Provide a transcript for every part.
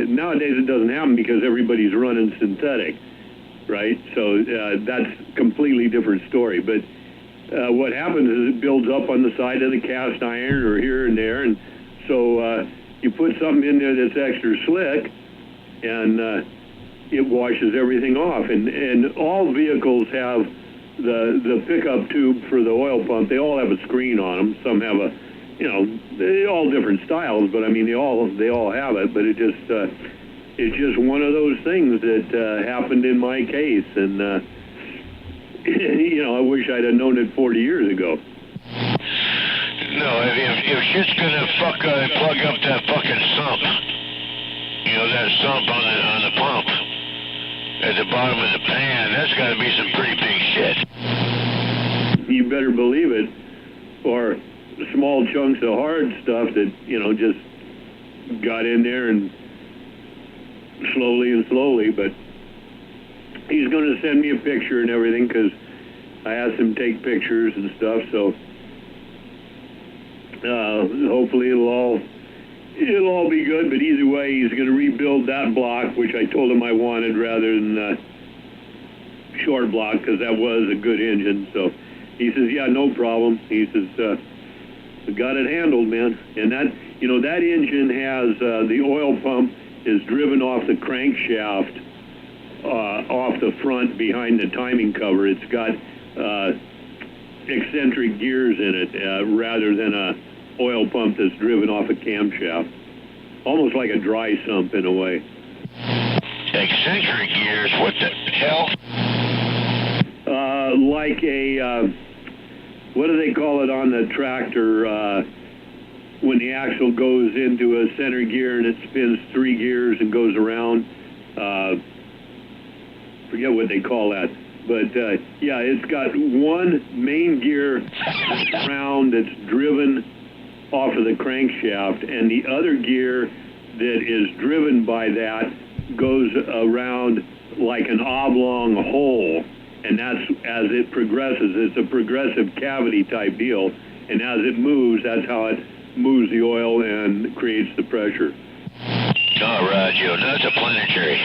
nowadays it doesn't happen because everybody's running synthetic, right? So that's a completely different story. But what happens is it builds up on the side of the cast iron or here and there, and so you put something in there that's extra slick, and it washes everything off. And all vehicles have the pickup tube for the oil pump. They all have a screen on them. Some have a, you know, they all different styles, but I mean they all have it. But it's just one of those things that happened in my case, and you know, I wish I'd have known it 40 years ago. No, if shit's gonna plug up that fucking sump, you know, that sump on the pump at the bottom of the pan, that's gotta be some pretty big shit. You better believe it, or small chunks of hard stuff that, you know, just got in there and slowly, but he's going to send me a picture and everything because I asked him to take pictures and stuff, so hopefully it'll all be good. But either way, he's going to rebuild that block, which I told him I wanted rather than short block, because that was a good engine. So he says, yeah, no problem. He says, we got it handled, man. And that, you know, that engine has the oil pump is driven off the crankshaft off the front behind the timing cover. It's got eccentric gears in it rather than a oil pump that's driven off a camshaft. Almost like a dry sump in a way. Eccentric gears? What the hell? Like a, what do they call it on the tractor when the axle goes into a center gear and it spins 3 gears and goes around? Forget what they call that. But yeah, it's got one main gear around that's driven off of the crankshaft, and the other gear that is driven by that goes around like an oblong hole, and that's as it progresses. It's a progressive cavity type deal, and as it moves, that's how it moves the oil and creates the pressure. All right, Joe. No, that's a planetary.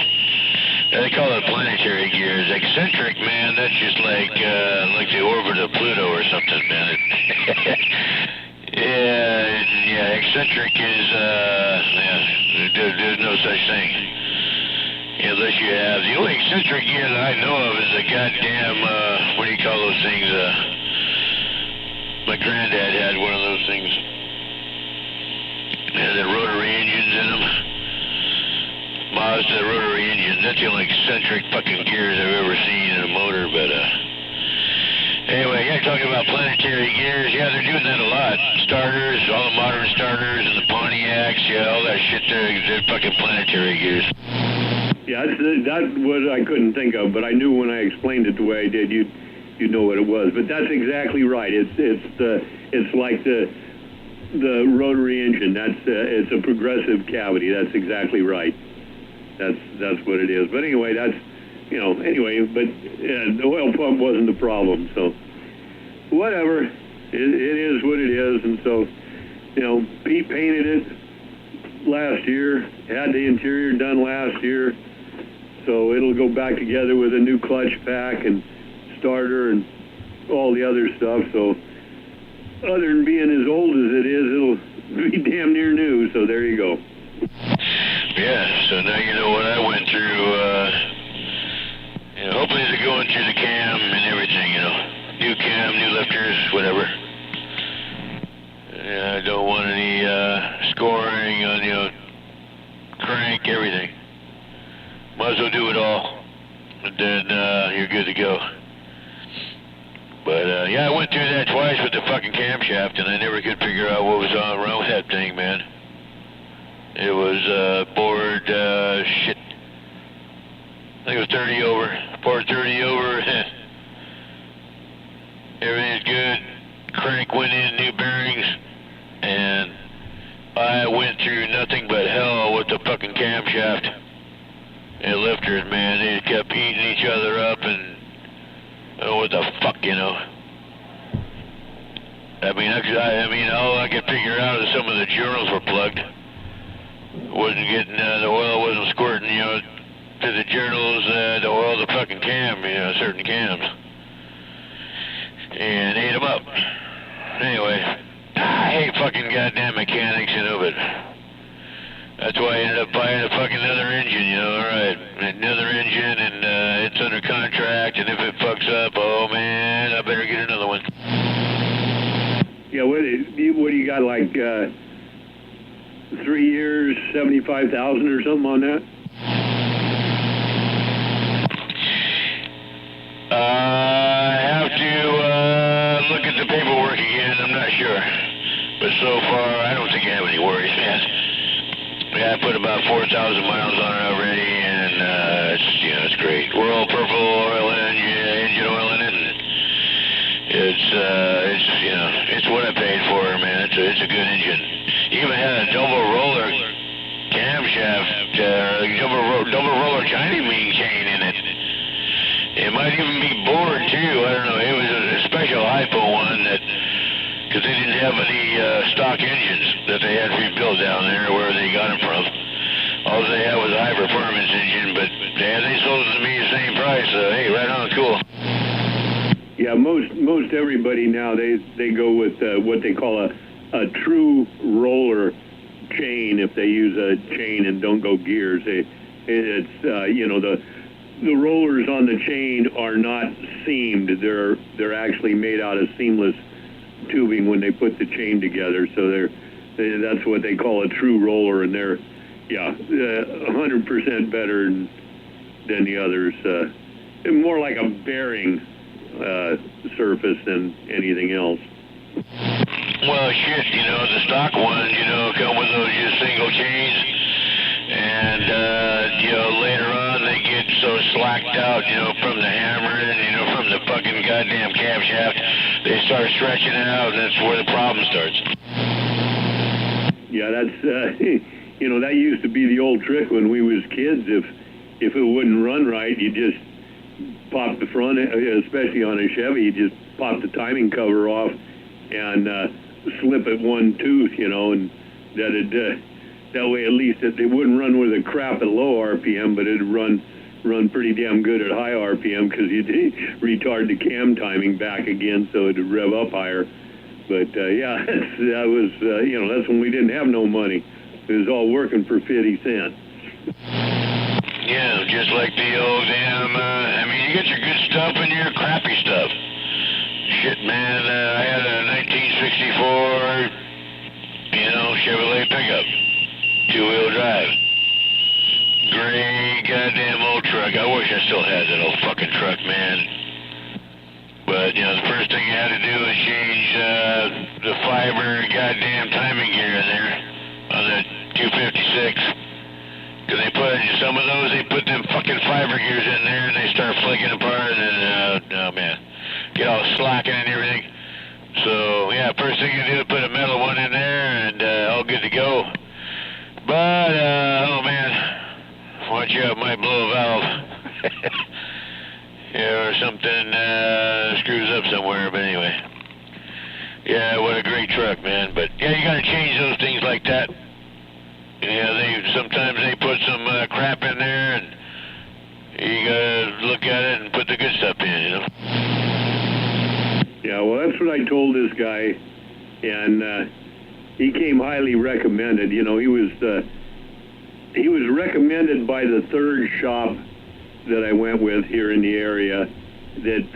They call it planetary gears. Eccentric, man, that's just like the orbit of Pluto or something, man. Yeah, eccentric is, there's no such thing. Unless you have, the only eccentric gear that I know of is a goddamn, what do you call those things? My granddad had one of those things. It had the rotary engines in them. Mazda rotary engines. That's the only eccentric fucking gears I've ever seen in a motor, but, anyway, yeah, talking about planetary gears, yeah, they're doing that a lot. Starters, all the modern starters and the Pontiacs, yeah, all that shit, they're fucking planetary gears. Yeah, that's what I couldn't think of, but I knew when I explained it the way I did, you'd know what it was. But that's exactly right. It's like the rotary engine. It's a progressive cavity. That's exactly right. That's what it is. But anyway, that's, you know, anyway, but the oil pump wasn't the problem, so whatever. It is what it is, and so, you know, Pete painted it last year, had the interior done last year, so it'll go back together with a new clutch pack and starter and all the other stuff. So other than being as old as it is, it'll be damn near new, so there you go. Yeah, so now you know what I went through. You know, hopefully they're going through the cam and everything, you know. New cam, new lifters, whatever. Yeah, I don't want any scoring on, you know, crank, everything. Might as well do it all. And then you're good to go. But yeah, I went through that twice with the fucking camshaft, and I never could figure out what was wrong with that thing, man. It was board, shit. I think it was 30 over. Board 30 over. Everything's good. Crank went in, new bearings, and I went through nothing but hell with the fucking camshaft and lifters, man. They kept eating each other up, and oh, what the fuck, you know. I mean, all I could figure out is some of the journals were plugged. wasn't getting, the oil wasn't squirting, you know, to the journals, the oil, the fucking cam, you know, certain cams. And ate them up. Anyway, I hate fucking goddamn mechanics, you know, but that's why I ended up buying a fucking other engine, you know, alright. Another engine, and it's under contract, and if it fucks up, oh man, I better get another one. Yeah, what do you got, like 3 years, 75,000 or something on that? I have to look at the paperwork again, I'm not sure. But so far, I don't think I have any worries, man. Yeah, I put about 4,000 miles on it already, and it's, you know, it's great. Royal Purple oil engine oil in it, and it's you know, it's what I paid for, man. It's a good engine. Even had a double roller camshaft, double roller timing chain in it. It might even be bored too. I don't know. It was a special hypo one that, because they didn't have any stock engines that they had rebuilt down there where they got them from. All they had was a high performance engine, but they sold it to me the same price. So hey, right on, cool. Yeah, most everybody now they go with what they call a true roller chain. If they use a chain and don't go gears, it's you know, the rollers on the chain are not seamed. They're actually made out of seamless tubing when they put the chain together. So that's what they call a true roller, and they're 100% better than the others. More like a bearing surface than anything else. Well, shit, you know, the stock ones, you know, come with those just single chains, and you know, later on they get so slacked out, you know, from the hammering, you know, from the fucking goddamn camshaft, they start stretching it out, and that's where the problem starts. Yeah, that's you know, that used to be the old trick when we was kids. If it wouldn't run right, you just pop the front, especially on a Chevy, you just pop the timing cover off and slip it one tooth, you know, and that way at least it wouldn't run with a crap at low RPM, but it'd run pretty damn good at high RPM because you'd retard the cam timing back again, so it'd rev up higher. But yeah, that was you know, that's when we didn't have no money. It was all working for 50 cents. Yeah, just like the old damn, I mean, you get your good stuff and your crappy stuff. Shit, man, I had a 1964, you know, Chevrolet pickup, two-wheel drive. Great goddamn old truck. I wish I still had that old fucking truck, man. But, you know, the first thing I had to do was change the fiber goddamn timing gear in there on the 256. Because they put, some of those, they put them fucking fiber gears in there and they start flaking apart and then, oh man, get all slacking and everything. So, yeah, first thing you do is put a metal one in there and all good to go. But, oh man, watch out, might blow a valve. Yeah, or something screws up somewhere, but anyway. Yeah, what a great truck, man. But, yeah, you gotta change those things like that. Yeah, sometimes they put some crap in there, and you gotta look at it and put the good stuff in, you know? Yeah, well, that's what I told this guy, and he came highly recommended. You know, he was recommended by the third shop that I went with here in the area. That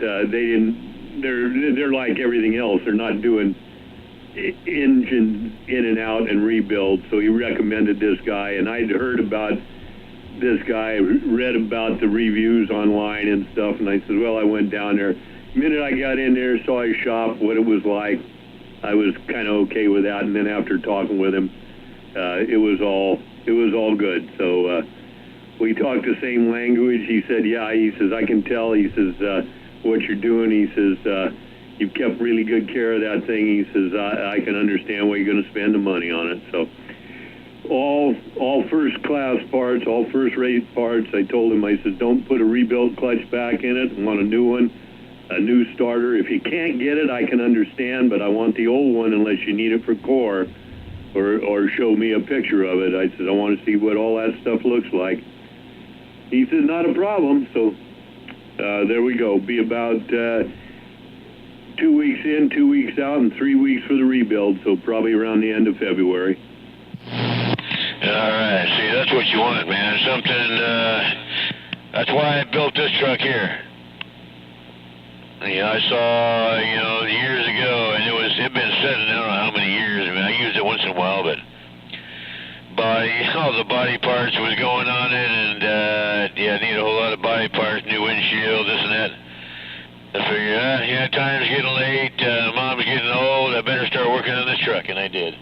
they're like everything else. They're not doing engine in and out and rebuild, so he recommended this guy, and I'd heard about this guy, read about the reviews online and stuff, and I said, well, I went down there. The minute I got in there, saw his shop, what it was like, I was kind of okay with that, and then after talking with him, it was all good. So we talked the same language. He said, yeah, he says, I can tell, he says, what you're doing, he says, you've kept really good care of that thing. He says, I can understand why you're going to spend the money on it. So all first-class parts, all first-rate parts. I told him, I said, don't put a rebuilt clutch back in it. I want a new one, a new starter. If you can't get it, I can understand, but I want the old one unless you need it for core. or show me a picture of it. I said, I want to see what all that stuff looks like. He said, not a problem. So there we go. Be about 2 weeks in, 2 weeks out, and 3 weeks for the rebuild. So probably around the end of February. All right. See, that's what you want, man. Something, that's why I built this truck here. I saw, years ago, and it'd been sitting, I don't know how many years. I mean, I used it once in a while, but all the body parts was going on it, and, I need a whole lot of body parts, new windshield, this and that. I figured, time's getting late, mom's getting old, I better start working on this truck, and I did.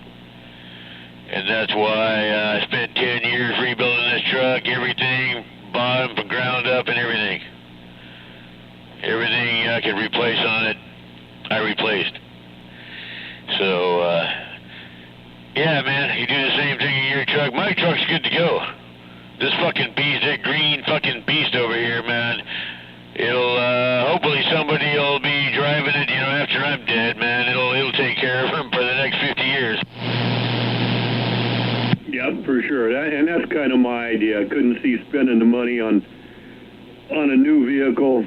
And that's why I spent 10 years rebuilding this truck, everything, bottom from ground up and everything. Everything I could replace on it, I replaced. So, yeah, man, you do the same thing in your truck. My truck's good to go. This fucking beast, that green fucking beast over here, man, it'll, hopefully somebody will be driving it, after I'm dead, man. It'll take care of him for the next 50 years. Yep, for sure. And that's kind of my idea. I couldn't see spending the money on a new vehicle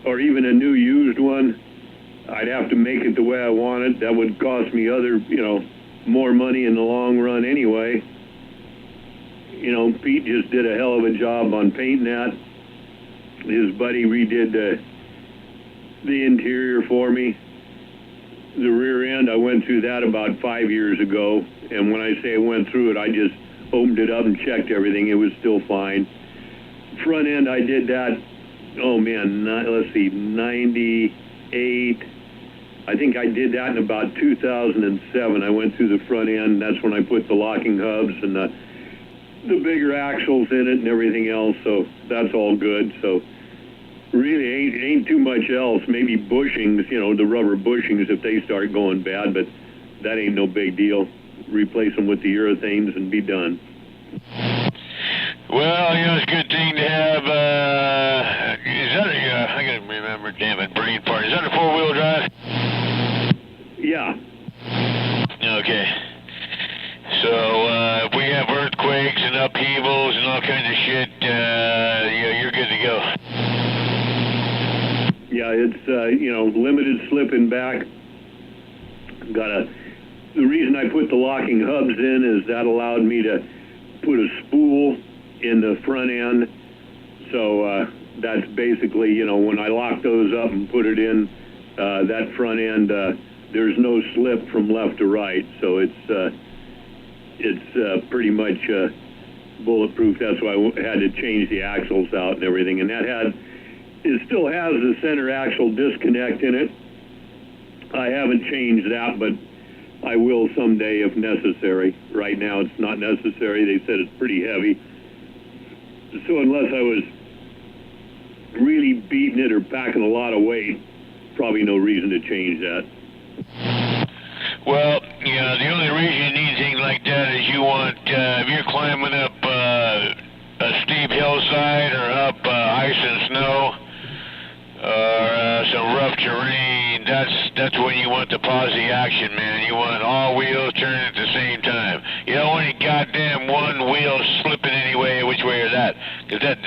or even a new used one. I'd have to make it the way I want it. That would cost me more money in the long run anyway. Pete just did a hell of a job on painting that. His buddy redid the interior for me. The rear end, I went through that about 5 years ago. And when I say I went through it, I just opened it up and checked everything. It was still fine. Front end, I did that, let's see, 98. I think I did that in about 2007. I went through the front end. That's when I put the locking hubs and the bigger axles in it and everything else. So that's all good. So really ain't too much else. Maybe bushings, the rubber bushings if they start going bad, but that ain't no big deal. Replace them with the urethanes and be done. Well, it's a good thing to have, is that I gotta remember, damn it, brain part. Is that a four-wheel drive? Yeah. Okay. So, if we have earthquakes and upheavals and all kinds of shit, you're good to go. Yeah, it's, limited slipping back. The reason I put the locking hubs in is that allowed me to put a spool in the front end. So that's basically, when I lock those up and put it in that front end, there's no slip from left to right. So it's pretty much bulletproof. That's why I had to change the axles out and everything. And it still has the center axle disconnect in it. I haven't changed that, but I will someday if necessary. Right now it's not necessary. They said it's pretty heavy. So unless I was really beating it or packing a lot of weight, probably no reason to change that. Well, the only reason you need things like that is you want, if you're climbing up a steep hillside or up ice and snow or some rough terrain, that's when you want the posse action, man. You want all wheels turning at the same time. You don't want any goddamn one wheel slipping anyway, which way or that. Because that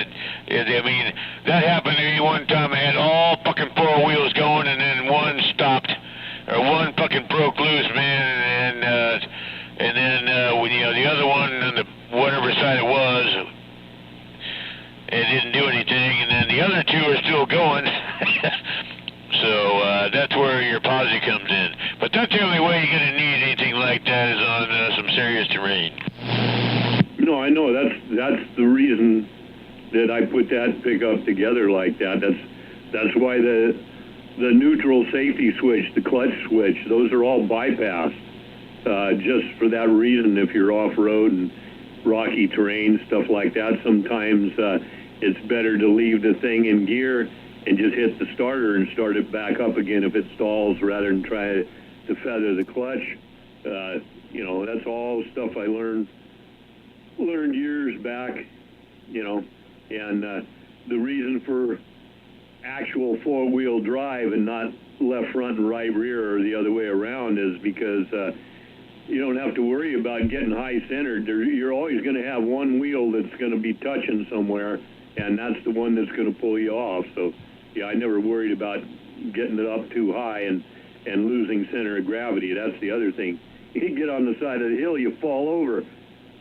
happened to me one time. I had all fucking four wheels going and then one stopped. Or one fucking broke loose, man, and then the other one on the whatever side it was, it didn't do anything, and then the other two are still going. So that's where your posse comes in. But that's the only way you're going to need anything like that is on some serious terrain. No, I know. That's the reason that I put that pickup together like that. That's why the neutral safety switch, the clutch switch, those are all bypassed. Just for that reason, if you're off-road and rocky terrain, stuff like that, sometimes it's better to leave the thing in gear and just hit the starter and start it back up again if it stalls rather than try to feather the clutch. That's all stuff I learned years back, and the reason for actual four-wheel drive and not left front and right rear or the other way around is because you don't have to worry about getting high centered. You're always going to have one wheel that's going to be touching somewhere, and that's the one that's going to pull you off. So, yeah, I never worried about getting it up too high and losing center of gravity. That's the other thing. You get on the side of the hill, you fall over.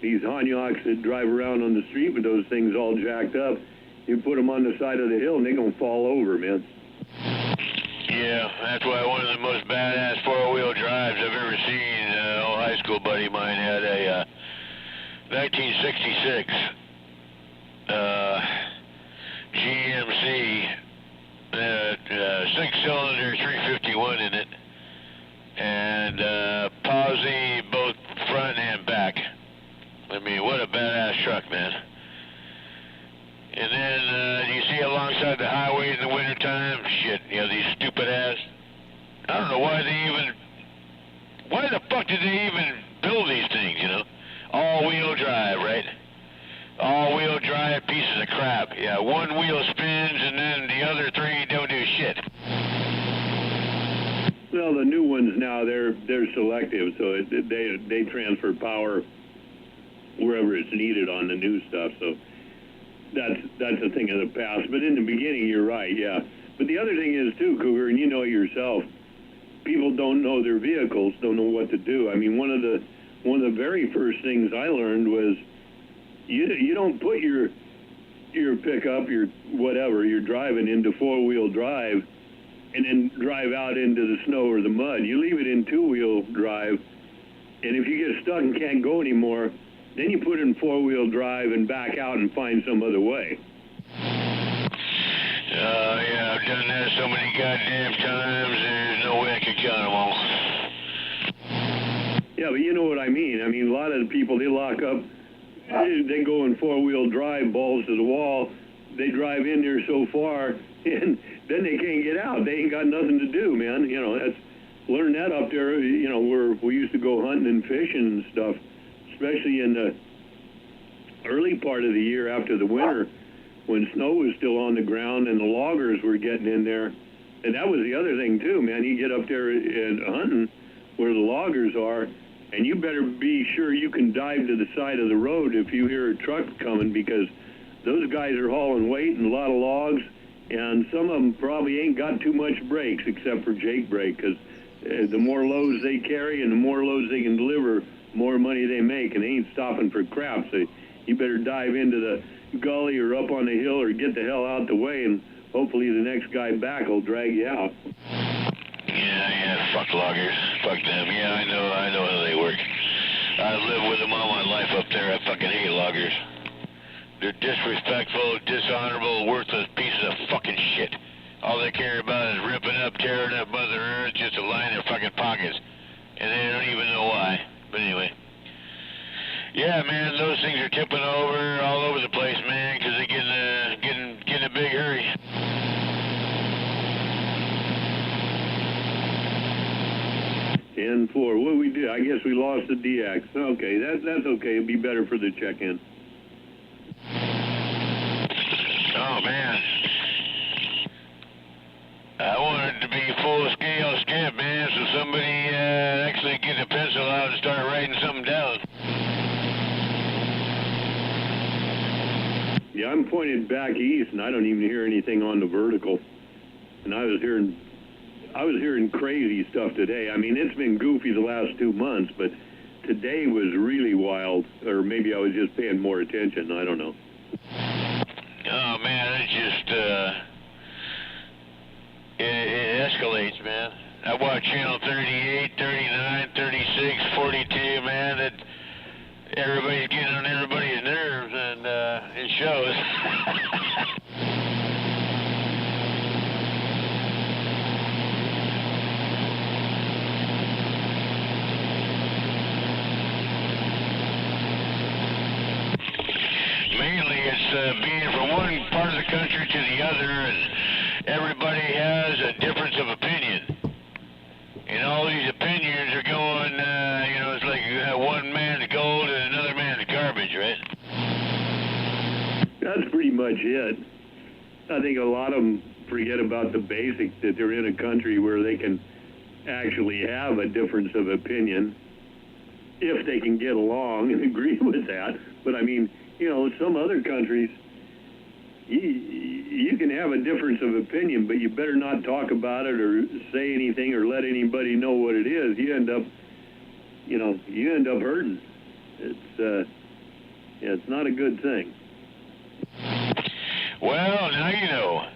These Hanyaks that drive around on the street with those things all jacked up, you put them on the side of the hill and they're going to fall over, man. Yeah, that's why one of the most badass four-wheel drives I've ever seen. An old high school buddy of mine had a 1966 GMC, six-cylinder 351 in it, and posi both front and back. I mean, what a badass truck, man. And then you see alongside the highway in the wintertime, shit, you know, these stupid ass, I don't know why the fuck did they even build these things, you know? All-wheel drive, right? All-wheel drive pieces of crap. Yeah, one wheel spins and then the other three don't do shit. Well, the new ones now, they're selective, so they transfer power wherever it's needed on the new stuff, so that's a thing of the past. But in the beginning, you're right, yeah. But the other thing is, too, Cougar, and you know it yourself, people don't know their vehicles, don't know what to do. I mean, one of the very first things I learned was you don't put your pickup, your whatever, you're driving into four-wheel drive and then drive out into the snow or the mud. You leave it in two-wheel drive, and if you get stuck and can't go anymore, then you put it in four-wheel drive and back out and find some other way. Yeah, I've done that so many goddamn times, there's no way I could count them all. Yeah, but you know what I mean. I mean, a lot of the people, they lock up, they go in four-wheel drive, balls to the wall, they drive in there so far, and then they can't get out. They ain't got nothing to do, man. You know, learn that up there, you know, where we used to go hunting and fishing and stuff, especially in the early part of the year after the winter, when snow was still on the ground and the loggers were getting in there. And that was the other thing, too, man. You get up there and hunting where the loggers are, and you better be sure you can dive to the side of the road if you hear a truck coming, because those guys are hauling weight and a lot of logs, and some of them probably ain't got too much brakes except for Jake brake, because the more loads they carry and the more loads they can deliver, more money they make, and they ain't stopping for crap. So you better dive into the gully or up on the hill or get the hell out the way, and hopefully the next guy back will drag you out. Yeah, fuck loggers. Fuck them. Yeah, I know how they work. I lived with them all my life up there. I fucking hate loggers. They're disrespectful, dishonorable, worthless pieces of fucking shit. All they care about is ripping up, tearing up Mother Earth just to line their fucking pockets. And they don't even know why. But anyway. Yeah, man, those things are tipping over all over the place, man, because they're getting a big hurry. 10-4. What we did? I guess we lost the DX. Okay, that's okay. It'd be better for the check-in. Oh, man. I wanted to be full-scale stamp, man, so somebody actually get a pencil out and start writing something down. Yeah, I'm pointed back east, and I don't even hear anything on the vertical. And I was hearing crazy stuff today. I mean, it's been goofy the last 2 months, but today was really wild. Or maybe I was just paying more attention. I don't know. Oh, man, it just, it escalates, man. I watch channel 38, 39, 36, 42, man. Everybody's getting on everybody's nerves, and it shows. Mainly it's being from one part of the country to the other, and everybody has a difference of opinion. And all these opinions are going, you know, it's like you have one man's gold and another man's garbage, right? That's pretty much it. I think a lot of them forget about the basics, that they're in a country where they can actually have a difference of opinion. if they can get along and agree with that. But I mean, you know, some other countries, you can have a difference of opinion, but you better not talk about it or say anything or let anybody know what it is. You end up, you know, you end up hurting. It's not a good thing. Well, now you know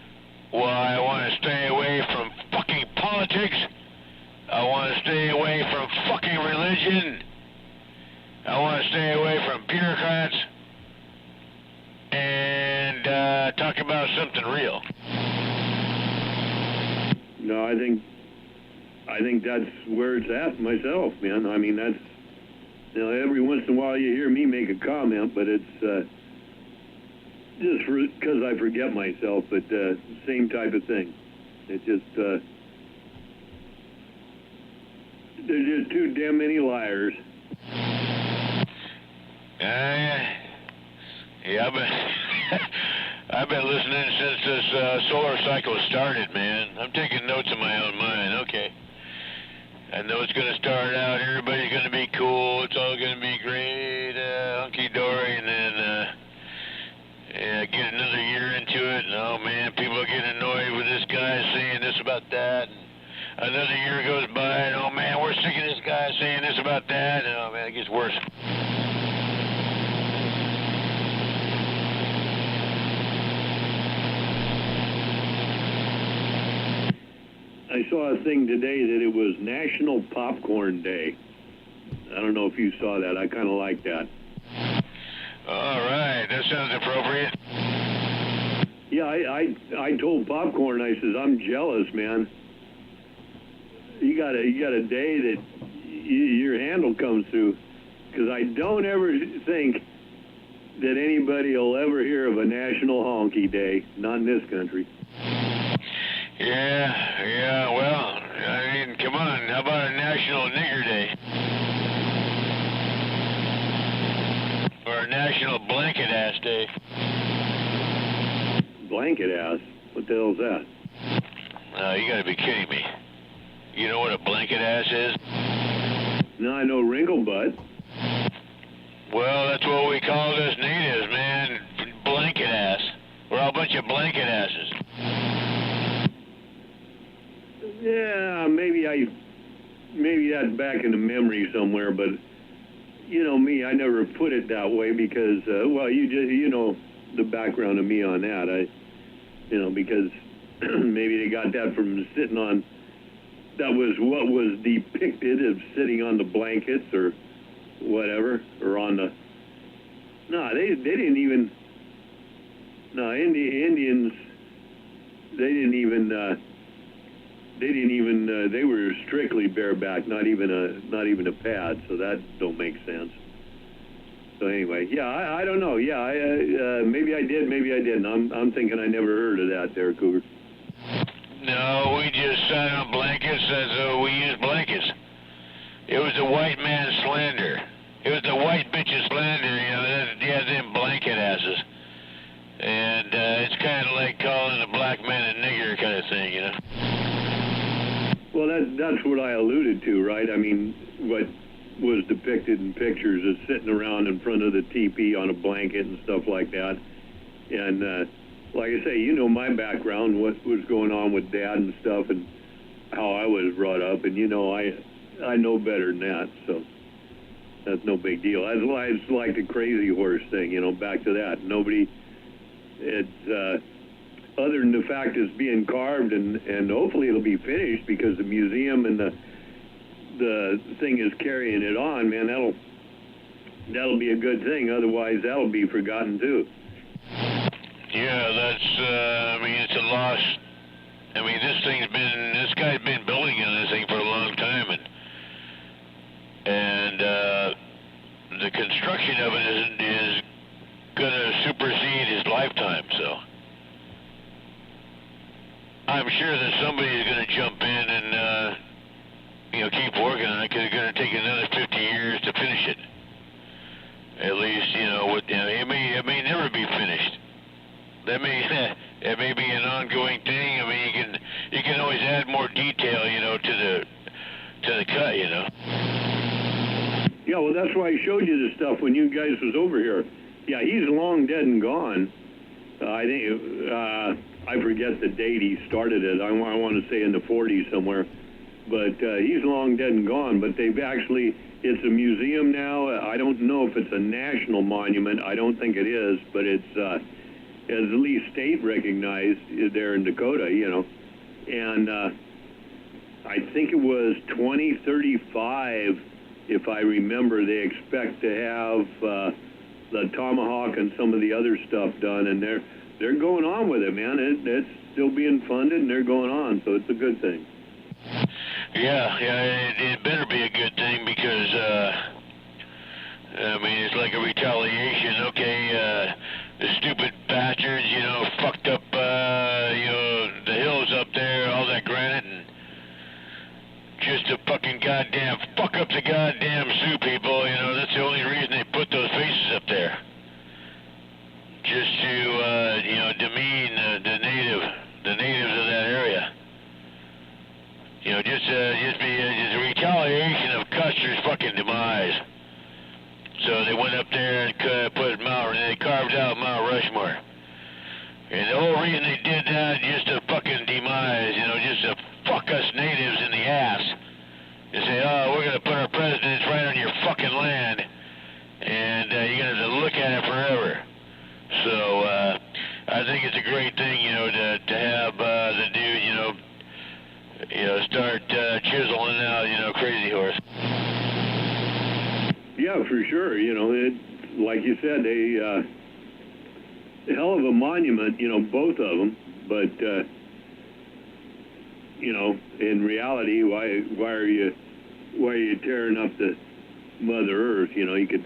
why I want to stay away from fucking politics. I want to stay away from fucking religion. I want to stay away from bureaucrats and talk about something real. No, I think that's where it's at myself, man. I mean, that's, you know, every once in a while you hear me make a comment, but it's just because I forget myself, but same type of thing. It's just, there's just too damn many liars. Yeah, I've been listening since this solar cycle started, man. I'm taking notes in my own mind. Okay. I know it's going to start out, everybody's going to be cool, it's all going to be great, hunky-dory, and then get another year into it, and oh man, people are getting annoyed with this guy saying this about that, and another year goes by, and oh man, we're sick of this guy saying this about that, and oh man, it gets worse. I saw a thing today that it was National Popcorn Day. I don't know if you saw that. I kind of like that. All right, that sounds appropriate. Yeah, I told Popcorn, I says, I'm jealous, man. You got a day that your handle comes through, because I don't ever think that anybody will ever hear of a National Honky Day, not in this country. Yeah, well, I mean, come on, how about a National Nigger Day? Or a National Blanket Ass Day? Blanket ass? What the hell's that? No, you gotta be kidding me. You know what a blanket ass is? No, I know wrinkle butt. Well, that's what we call us natives, man. Blanket ass. We're all a bunch of blanket asses. Yeah, maybe that's back in the memory somewhere, but you know me, I never put it that way because, well, you know the background of me on that. Because maybe they got that from sitting on, that was what was depicted as sitting on the blankets or whatever, or on the, no, they didn't even, no, Indians, they were strictly bareback, not even a pad, so that don't make sense. So anyway, yeah, I don't know. Yeah, maybe I did, maybe I didn't. I'm thinking I never heard of that there, Cougar. No, we just sat on blankets as we used blankets. It was the white man's slander. It was the white bitch's slander, you know, them blanket asses. And it's kind of like calling a black man a nigger kind of thing, you know. Well, that's what I alluded to, right? I mean, what was depicted in pictures is sitting around in front of the teepee on a blanket and stuff like that. And like I say, you know my background, what was going on with Dad and stuff, and how I was brought up. And you know, I know better than that, so that's no big deal. It's like the crazy horse thing, you know. Back to that, it's other than the fact it's being carved, and hopefully it'll be finished because the museum and the thing is carrying it on, man. That'll be a good thing. Otherwise, that'll be forgotten too. Yeah, that's. I mean, it's a loss. I mean, this guy's been building on this thing for a long time, and the construction of it is gonna supersede his lifetime. So I'm sure that somebody's going to jump in and, keep working on it, because it's going to take another 50 years to finish it. At least, it may never be finished. It may be an ongoing thing. I mean, you can always add more detail, to the cut, Yeah, Yeah, well, that's why I showed you the stuff when you guys was over here. Yeah, he's long dead and gone. I think, I forget the date he started it. I want to say in the 40s somewhere. But he's long dead and gone. But they've actually, it's a museum now. I don't know if it's a national monument. I don't think it is, but it's at least state recognized there in Dakota, you know. And I think it was 2035, if I remember, they expect to have the Tomahawk and some of the other stuff done, and they're going on with it, man. It's still being funded, and they're going on, so it's a good thing. Yeah, it better be a good thing because, I mean, it's like a retaliation. Okay, the stupid bastards, you know, fucked up, you know, the hills up there, all that granite, and just to fucking goddamn fuck up the goddamn Sioux people, you know, that's the only reason they put those faces up there. Just to, you know, demean the natives of that area. You know, just be a retaliation of Custer's fucking demise. So they went up there and they carved out Mount Rushmore. And the whole reason they did that, just to fucking demise, you know, just to fuck us natives in the ass. They say, oh, we're going to put our presidents right on your fucking land, and you're going to have to look at it forever. So I think it's a great thing, you know, to have the dude, you know, start chiseling out, you know, Crazy Horse. Yeah, for sure. You know, like you said, a hell of a monument, you know, both of them. But, you know, in reality, why are you tearing up the Mother Earth? You know, you could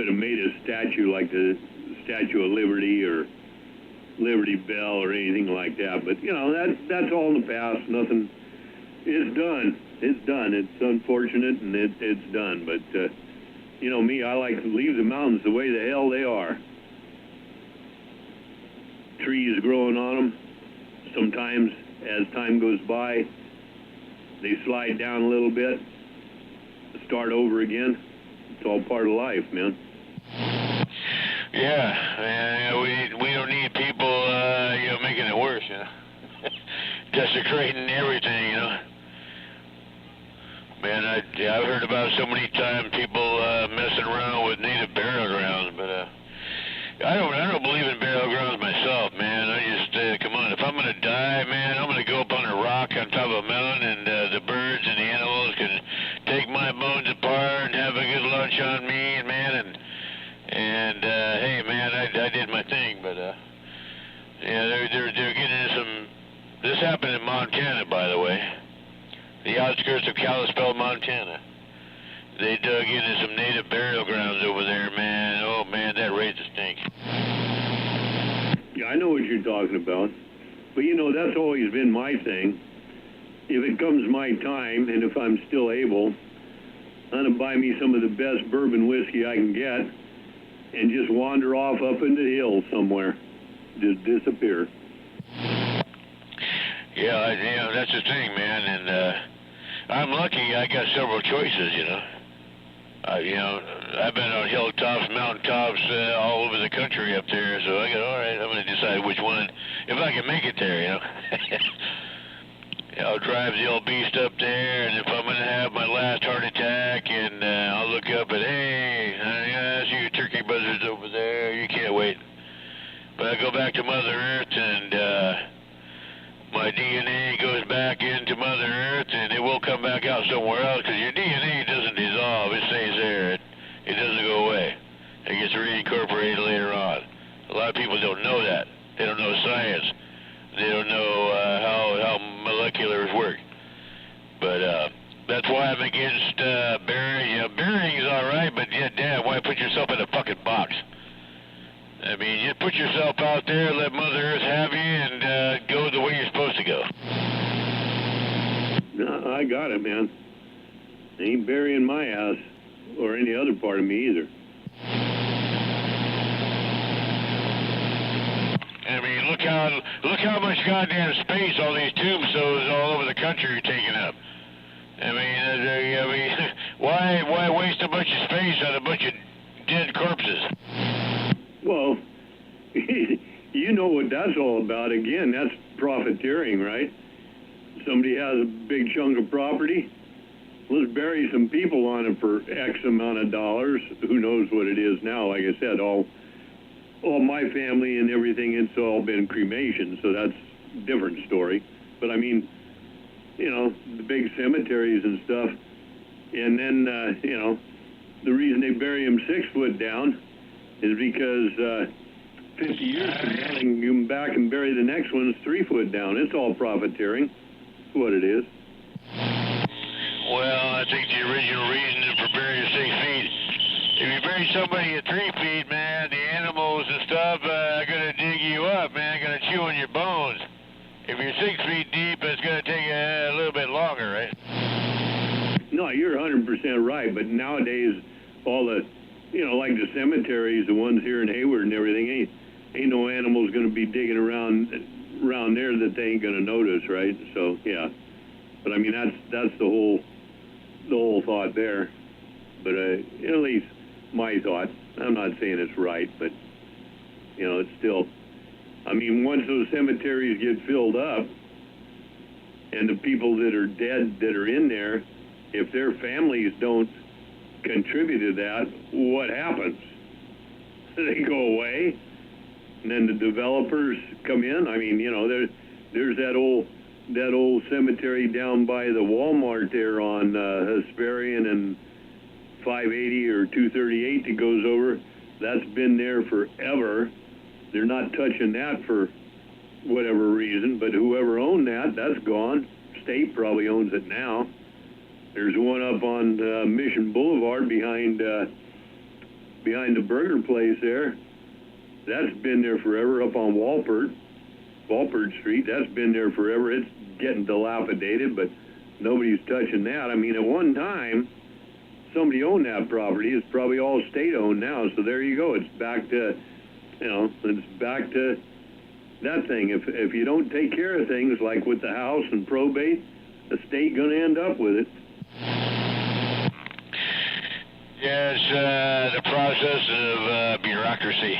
have made a statue like the Statue of Liberty or Liberty Bell or anything like that. But, you know, that's all in the past. Nothing. It's done. It's done. It's unfortunate, and it's done. But, you know me, I like to leave the mountains the way the hell they are. Trees growing on them. Sometimes, as time goes by, they slide down a little bit, start over again. It's all part of life, man. Yeah, we don't need people, you know, making it worse, you know, desecrating everything, you know. Man, I've heard about so many times people messing around with native burial grounds, but I don't believe in burial grounds myself, man. I just come on, if I'm gonna die, man, I'm gonna go up on a rock on top of a mountain, and the birds and the animals can take my bones apart and have a good lunch on me, and man, and hey, man, I did my thing, but yeah, they're getting into some. This happened in Montana, by the way, the outskirts of Kalispell, Montana. They dug into some native burial grounds over there, man. Oh man, that raised a stink. Yeah, I know what you're talking about, but you know that's always been my thing. If it comes my time, and if I'm still able, I'm gonna buy me some of the best bourbon whiskey I can get, and just wander off up in the hills somewhere, just disappear. Yeah, you know, that's the thing, man, and I'm lucky I got several choices, you know. You know, I've been on hilltops, mountaintops, all over the country up there, so I go, all right, I'm going to decide which one, if I can make it there, you know. I'll drive the old beast up there, and if I'm going to have my last heart attack, and I'll look up and, hey, I see your turkey buzzards over there, you can't wait. But I go back to Mother Earth, and my DNA goes back into Mother Earth, and it will come back out somewhere else, because your DNA doesn't dissolve, it stays there, it doesn't go away. It gets reincorporated later on. A lot of people don't know that. They don't know science. They don't know how moleculars work. But that's why I'm against burying. You know, burying is all right, but yeah, damn, why put yourself in a fucking box? I mean, you put yourself out there, let Mother Earth have you, and go the way you're supposed to go. No, I got it, man. Ain't burying my ass or any other part of me either. I mean, look how much goddamn space all these tombstones all over the country are taking up. I mean, Why waste a bunch of space on a bunch of dead corpses? Well, you know what that's all about. Again, that's profiteering, right? Somebody has a big chunk of property. Let's bury some people on it for X amount of dollars. Who knows what it is now? Like I said, all my family and everything, it's all been cremation, so that's a different story. But I mean, you know, the big cemeteries and stuff. And then, you know, the reason they bury them 6 foot down is because 50 years from now, they can come back and bury the next ones 3 foot down. It's all profiteering. That's what it is. Well, I think the original reason for burying 6 feet, if you bury somebody at 3 feet, man, the animals and stuff are going to dig you up, man, going to chew on your bones. If you're 6 feet deep, it's going to take a little bit longer, right? No, you're 100% right, but nowadays, all the, you know, like the cemeteries, the ones here in Hayward and everything, ain't no animals going to be digging around there that they ain't going to notice, right? So, yeah. But I mean, that's the whole thought there. But at least my thought. I'm not saying it's right, but you know, it's still. I mean, once those cemeteries get filled up, and the people that are dead that are in there, if their families don't contribute to that, what happens? They go away, and then the developers come in. I mean, you know, there's that old cemetery down by the Walmart there on Hesperian and 580 or 238 that goes over. That's been there forever. They're not touching that for whatever reason, but whoever owned that, that's gone. State probably owns it now. There's one up on Mission Boulevard behind the burger place there. That's been there forever. Up on Walpert Street, that's been there forever. It's getting dilapidated, but nobody's touching that. I mean, at one time, somebody owned that property. It's probably all state-owned now, so there you go. It's back to, you know, it's back to that thing. If you don't take care of things like with the house and probate, the state going to end up with it. Yes, the process of bureaucracy.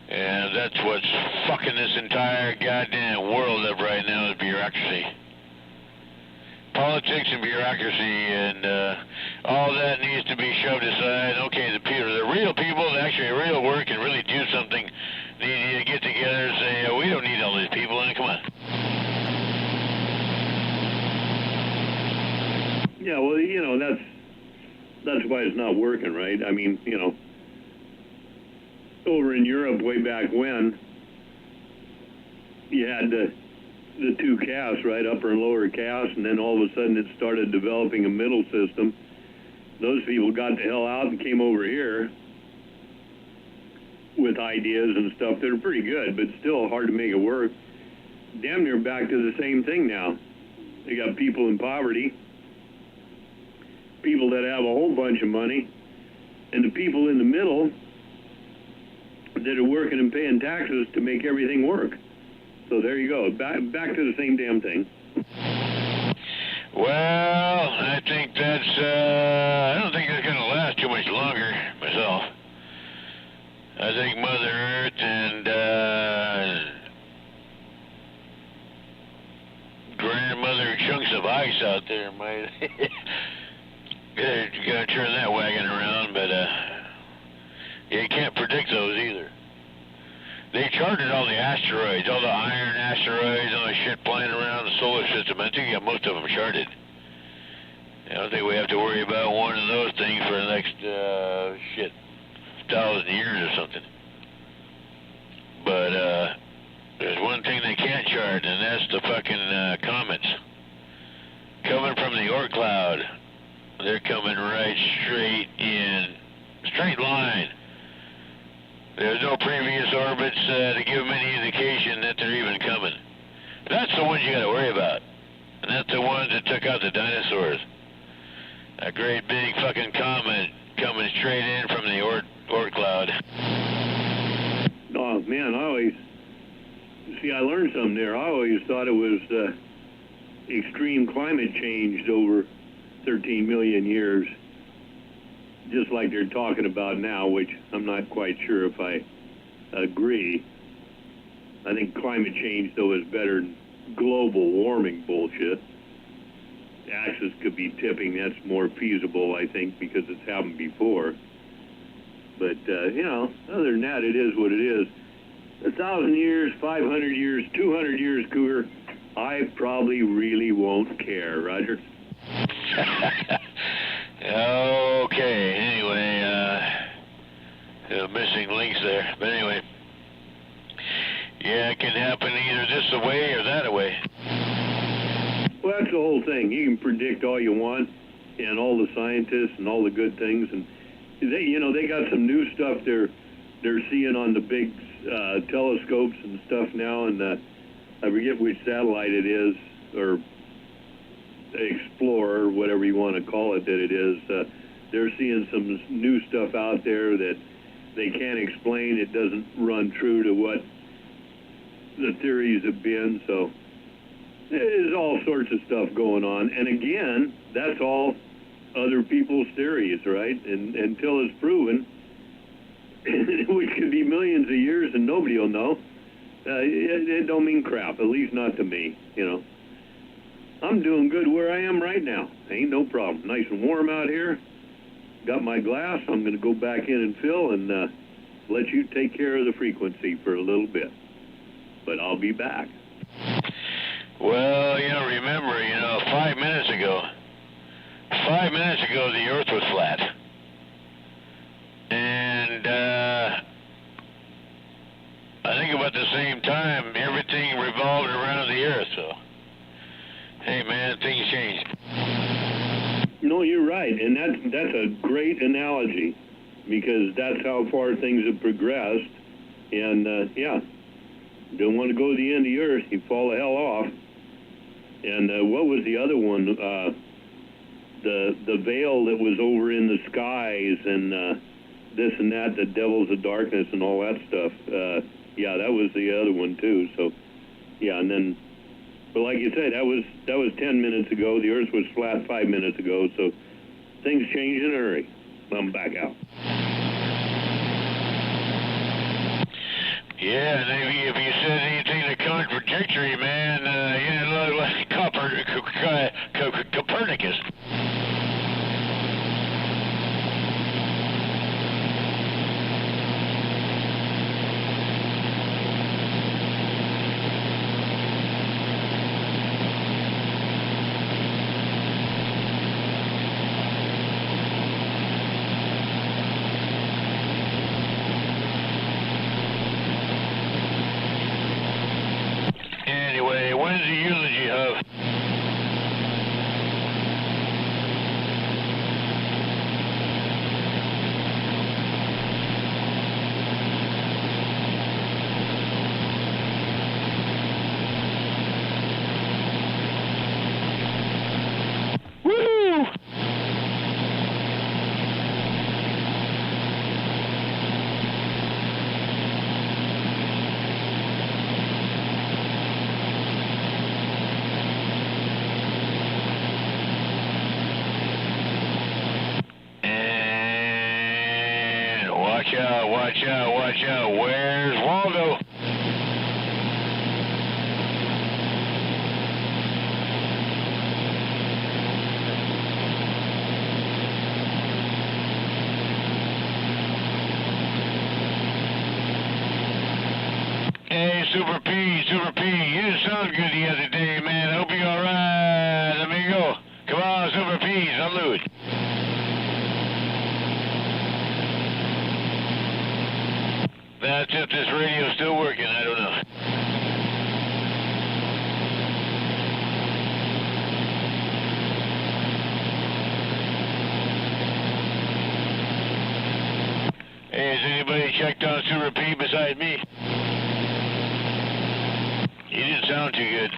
And that's what's fucking this entire goddamn world up right now is bureaucracy. Politics and bureaucracy, and all that needs to be shoved aside. Okay, the real people that actually real work and really do something need to get together and say, we don't need all these people, and come on. Yeah, well, you know, that's why it's not working, right? I mean, you know, over in Europe way back when, you had the 2 castes, right, upper and lower caste, and then all of a sudden it started developing a middle system. Those people got the hell out and came over here with ideas and stuff that are pretty good, but still hard to make it work. Damn near back to the same thing now. They got people in poverty, people that have a whole bunch of money, and the people in the middle that are working and paying taxes to make everything work. So there you go, back to the same damn thing. Well, I think that's, I don't think it's going to last too much longer, myself. I think Mother Earth and grandmother chunks of ice out there might you gotta turn that wagon around, but you can't predict those either. They charted all the asteroids, all the iron asteroids, all the shit flying around the solar system. I think you got most of them charted. I don't think we have to worry about one of those things for the next 1,000 years or something. But there's one thing they can't chart, and that's the fucking comets coming from the Oort cloud. They're coming right straight line. There's no previous orbits to give them any indication that they're even coming. That's the ones you got to worry about. And that's the ones that took out the dinosaurs. A great big fucking comet coming straight in from the Oort cloud. Oh, man, I learned something there. I always thought it was extreme climate change over 13 million years, just like they're talking about now, which I'm not quite sure if I agree. I think climate change, though, is better than global warming bullshit. The axis could be tipping. That's more feasible, I think, because it's happened before. But, you know, other than that, it is what it is. 1,000 years, 500 years, 200 years, Cougar, I probably really won't care, Roger. Okay, anyway, missing links there. But anyway, yeah, it can happen either this way or that way. Well, that's the whole thing. You can predict all you want, and all the scientists and all the good things, and they, you know, they got some new stuff they're seeing on the big telescopes and stuff now, and I forget which satellite it is, or Explorer, whatever you want to call it, that it is. They're seeing some new stuff out there that they can't explain. It doesn't run true to what the theories have been, so there's all sorts of stuff going on. And again, that's all other people's theories, right? And until it's proven, which could be millions of years and nobody will know, it don't mean crap, at least not to me, you know. I'm doing good where I am right now. Ain't no problem. Nice and warm out here. Got my glass. I'm going to go back in and fill and let you take care of the frequency for a little bit. But I'll be back. Well, you know, remember, you know, 5 minutes ago, the Earth was flat. And I think about the same time, everything revolved around the Earth, so, hey, man, things change. No, you're right, and that's a great analogy, because that's how far things have progressed, and, yeah, don't want to go to the end of the Earth, you fall the hell off. And what was the other one? The veil that was over in the skies, and this and that, the devils of darkness and all that stuff. Yeah, that was the other one too. So, yeah, and then, but like you said, that was 10 minutes ago. The Earth was flat 5 minutes ago. So things change in a hurry. I'm back out. Yeah, and if you said anything to contradictory, man, you look like Copernicus. Anyway, when's the eulogy, Huff? Woo! And watch out, watch out, watch out. Where's Waldo? Hey, Super P, you didn't sound good the other day, man. I hope you're alright, amigo. Come on, Super P, salute. That's if this radio's still working, I don't know. Hey, has anybody checked on Super P besides me? You didn't sound too good.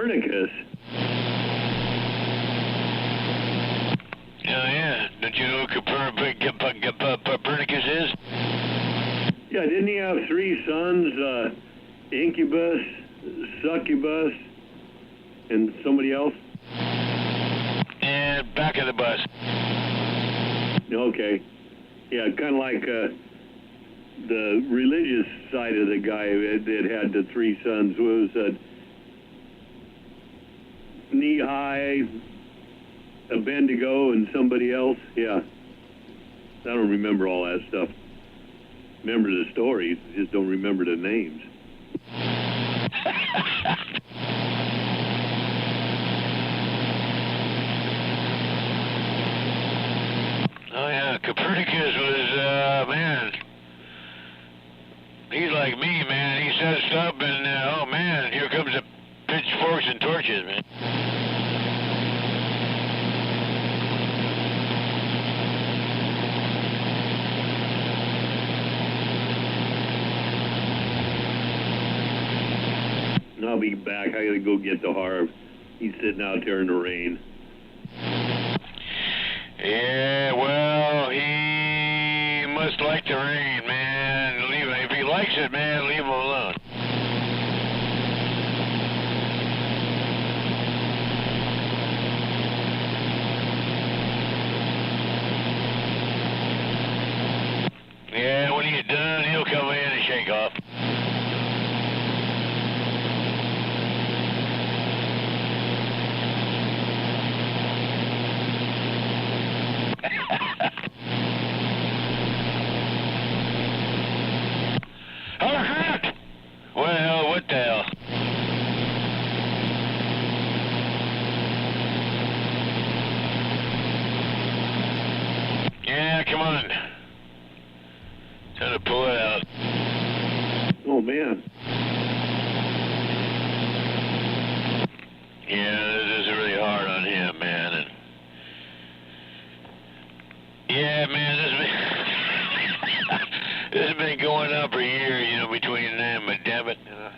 Copernicus. Oh, yeah. Don't you know who Copernicus is? Yeah, didn't he have 3 sons? Incubus, Succubus, and somebody else? And back of the bus. Okay. Yeah, kind of like the religious side of the guy that had the 3 sons was Knee-High, Abednego, and somebody else. Yeah. I don't remember all that stuff. Remember the stories, just don't remember the names. Oh, yeah, Copernicus was, man, he's like me, man. He sets up and, oh, man, here comes the pitchforks and torches, man. I'll be back. I gotta go get the Harv. He's sitting out there in the rain. Yeah, well, he must like the rain, man. Leave him. If he likes it, man, leave him alone. Yeah, when he's done, he'll come in and shake off. Well, what the hell? Yeah, come on. Time to pull it out. Oh, man. Yeah, this is really hard on him, man. And yeah, man, this has been going on for a year, you know, between them, but damn it, you know.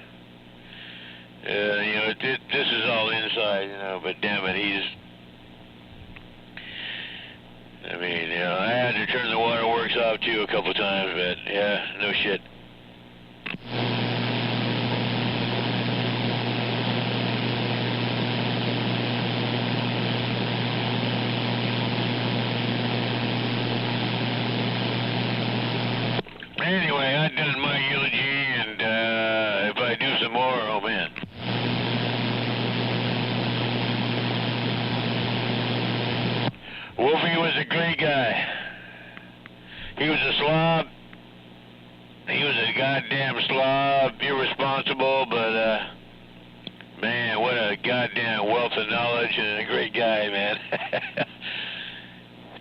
You know, this is all inside, you know, but damn it, I mean, you know, I had to turn the waterworks off too a couple times, but yeah, no shit. Anyway, I've done my eulogy, and if I do some more, oh man. Wolfie was a great guy. He was a slob. He was a goddamn slob, irresponsible, but man, what a goddamn wealth of knowledge and a great guy, man.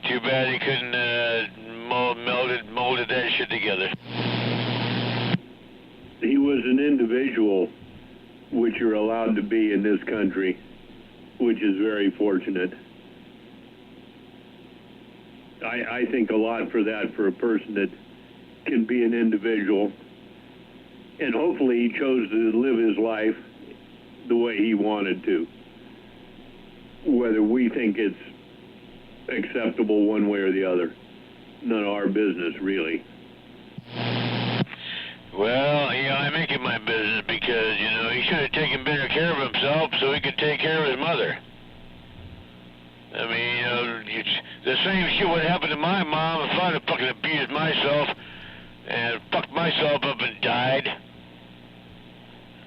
Too bad he couldn't molded that shit together. He was an individual, which you're allowed to be in this country, which is very fortunate. I think a lot for that, for a person that can be an individual. And hopefully he chose to live his life the way he wanted to. Whether we think it's acceptable one way or the other. None of our business, really. Well, yeah, I make it my business because, you know, he should have taken better care of himself so he could take care of his mother. I mean, you know, the same shit would happen to my mom if I'd have fucking abused myself and fucked myself up and died.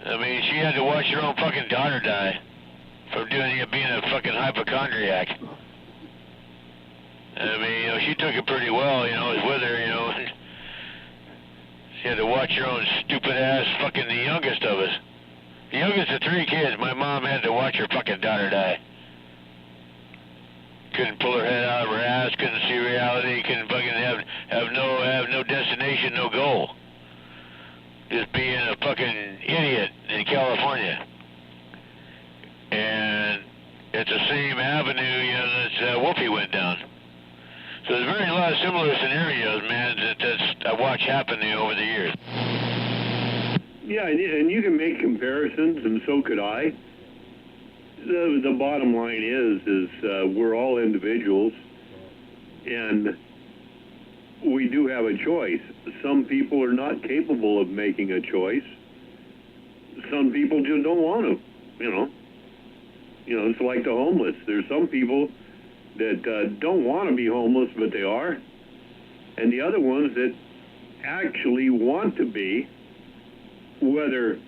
I mean, she had to watch her own fucking daughter die from being a fucking hypochondriac. I mean, you know, she took it pretty well, you know, I was with her, you know. She had to watch her own stupid ass, fucking the youngest of us. The youngest of 3 kids, my mom had to watch her fucking daughter die. Couldn't pull her head out of her ass, couldn't see reality, couldn't fucking have no destination, no goal. Just being a fucking idiot in California. And it's the same avenue, you know, that Wolfie went down. So there's a lot of similar scenarios, man, that I watch happening over the years. Yeah, and you can make comparisons, and so could I. the bottom line is we're all individuals, and we do have a choice. Some people are not capable of making a choice. Some people just don't want to, you know. You know, it's like the homeless. There's some people that don't want to be homeless, but they are. And the other ones that actually want to be, whether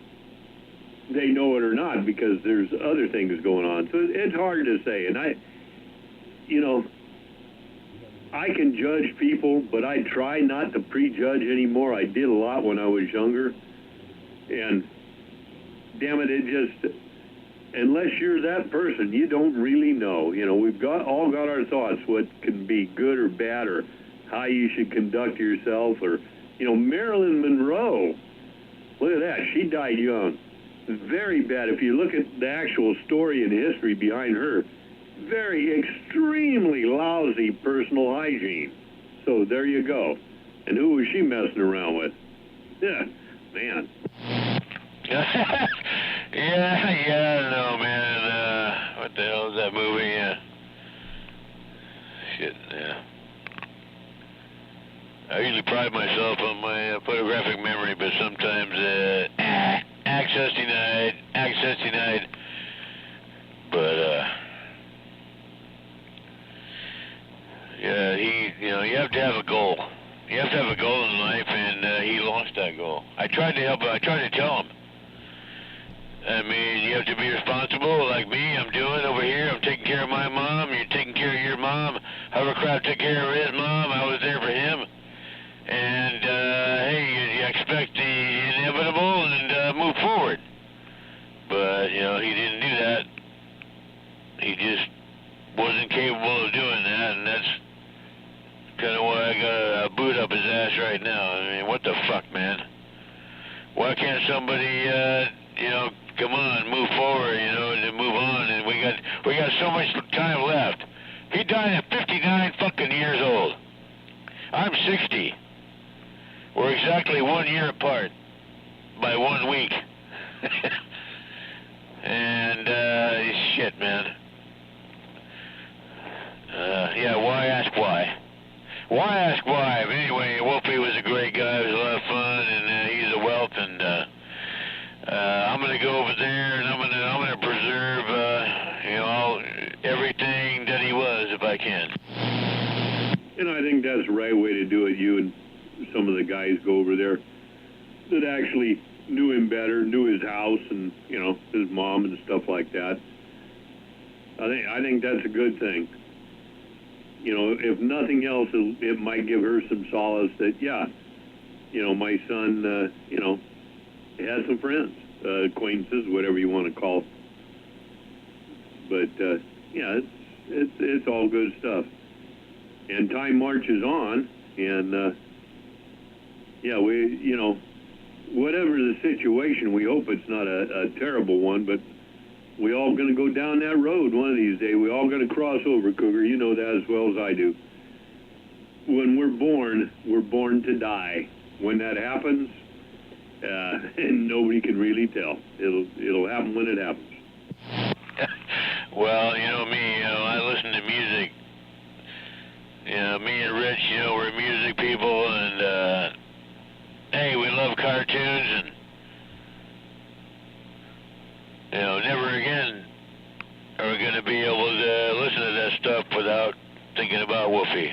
they know it or not, because there's other things going on. So it's hard to say. And I can judge people, but I try not to prejudge anymore. I did a lot when I was younger. And damn it, it just, unless you're that person, you don't really know. You know, we've all got our thoughts, what can be good or bad, or how you should conduct yourself, or, you know, Marilyn Monroe, look at that, she died young. Very bad. If you look at the actual story and history behind her, very extremely lousy personal hygiene. So there you go. And who was she messing around with? Yeah, man. yeah, no, man. What the hell is that movie? Shit, yeah. I usually pride myself on my photographic memory, but sometimes access denied. But yeah, you have to have a goal. You have to have a goal in life, and he lost that goal. I tried to help him. I tried to tell him. I mean, you have to be responsible, like me. I'm doing over here. I'm taking care of my mom. You're taking care of your mom. Hovercraft took care of his mom. I was there for him. And hey, you expect the inevitable and move forward. But you know, he didn't do that. He just wasn't capable of doing that, and that's kind of why I got a boot up his ass right now. I mean, what the fuck, man? Why can't somebody, you know, come on, move forward, you know, and move on? And we got so much time left. He died at 59 fucking years old. I'm 60. We're exactly 1 year apart by 1 week. And shit, man. Yeah, why ask why? Why ask why? But anyway, Wolfie was a great guy. It was a lot of fun, and he's a wealth. And I'm gonna go over there, and I'm gonna preserve, you know, everything that he was, if I can. You know, I think that's the right way to do it. You and some of the guys go over there that actually knew him better, knew his house, and you know, his mom and stuff like that. I think that's a good thing. You know, if nothing else, it might give her some solace that, yeah, you know, my son, you know, has some friends, acquaintances, whatever you want to call. But yeah, it's all good stuff. And time marches on, and yeah, you know, whatever the situation, we hope it's not a terrible one, but we all going to go down that road one of these days. We all going to cross over, Cougar. You know that as well as I do. When we're born to die. When that happens, and nobody can really tell. It'll happen when it happens. Well, you know me. You know, I listen to music. You know, me and Rich, you know, we're music people, and hey, we love cartoons, and you know, never again are we going to be able to listen to that stuff without thinking about Wolfie.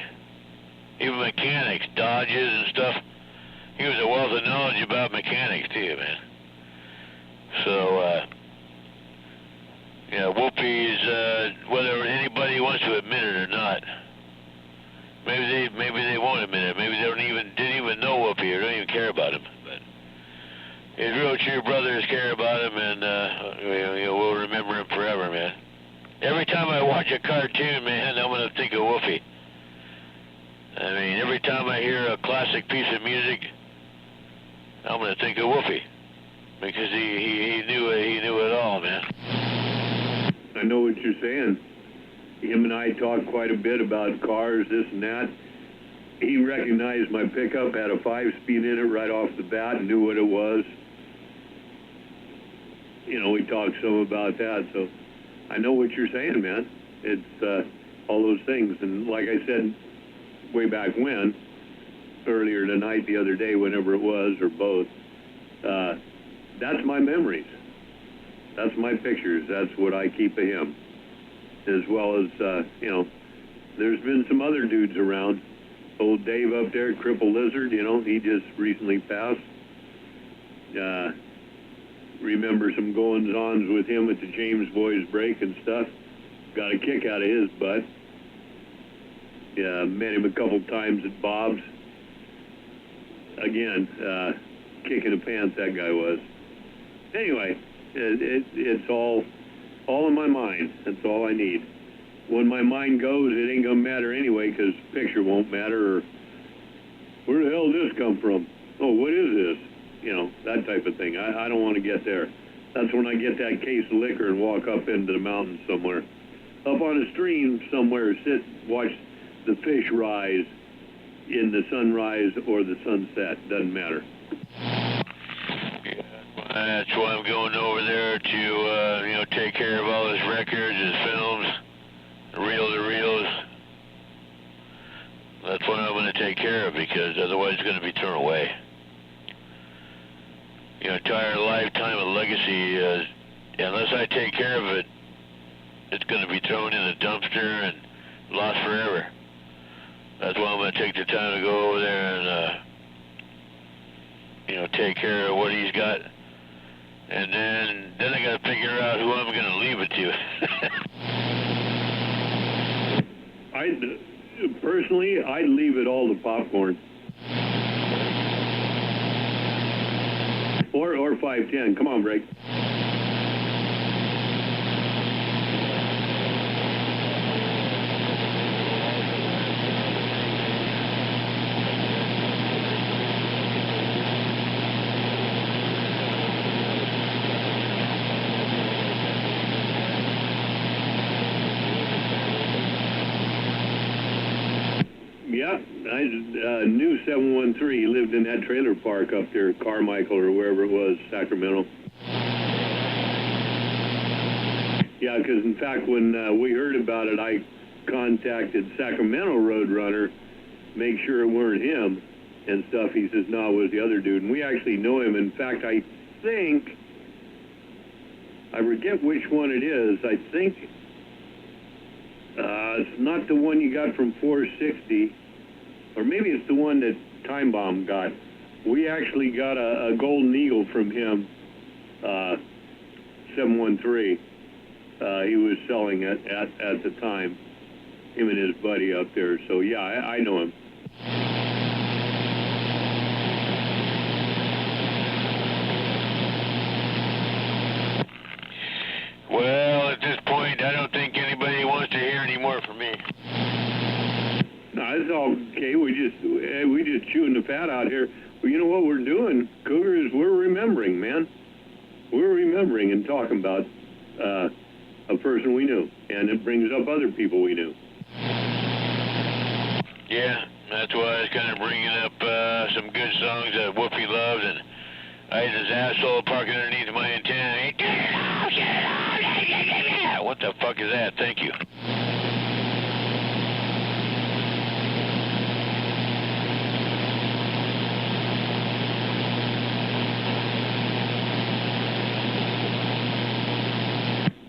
Even mechanics, Dodges and stuff. He was a wealth of knowledge about mechanics too, man. So, yeah, Wolfie's, whether anybody wants to admit it or not, maybe they won't admit it. Maybe they didn't even know Wolfie or don't even care about him. But his real true brothers care about him, and you know, we'll remember him forever, man. Every time I watch a cartoon, man, I'm gonna think of Wolfie. I mean, every time I hear a classic piece of music, I'm gonna think of Wolfie, because he knew it all, man. I know what you're saying. Him and I talked quite a bit about cars, this and that. He recognized my pickup, had a 5-speed in it right off the bat, and knew what it was. You know, we talked some about that, so I know what you're saying, man. It's all those things. And like I said way back when, earlier tonight, the other day, whenever it was, or both, that's my memories. That's my pictures. That's what I keep of him. As well as, you know, there's been some other dudes around. Old Dave up there, Cripple Lizard, you know, he just recently passed. Remember some goings-ons with him at the James Boys break and stuff. Got a kick out of his butt. Yeah, met him a couple times at Bob's. Again, kicking the pants, that guy was. Anyway, it's all in my mind. That's all I need. When my mind goes, it ain't gonna matter anyway, because picture won't matter. Or where the hell did this come from? Oh, what is this? You know, that type of thing. I don't want to get there. That's when I get that case of liquor and walk up into the mountains somewhere. Up on a stream somewhere, sit, watch the fish rise in the sunrise or the sunset. Doesn't matter. That's why I'm going over there to, you know, take care of all his records, his films, reel-to-reels. That's what I'm going to take care of, because otherwise it's going to be thrown away. You know, entire lifetime of legacy, unless I take care of it, it's going to be thrown in a dumpster and lost forever. That's why I'm going to take the time to go over there and, you know, take care of what he's got. And then I got to figure out who I'm going to leave it to. Personally, I'd leave it all to Popcorn. Or 510. Come on, Break. Yeah, I knew 713. He lived in that trailer park up there, Carmichael or wherever it was, Sacramento. Yeah, because in fact, when we heard about it, I contacted Sacramento Roadrunner, make sure it weren't him and stuff. He says, no, it was the other dude. And we actually know him. In fact, I think, I forget which one it is. I think it's not the one you got from 460. Or maybe it's the one that Time Bomb got. We actually got a Golden Eagle from him, 713. He was selling it at the time, him and his buddy up there. So yeah, I know him. Well, at this point, I don't think anybody wants to hear any more from me. No, it's all okay. We just chewing the fat out here. Well, you know what we're doing, Cougar, is we're remembering, man. We're remembering and talking about a person we knew, and it brings up other people we knew. Yeah, that's why I was kind of bringing up some good songs that Whoopi loved, and I had this asshole parking underneath my antenna. What the fuck is that? Thank you.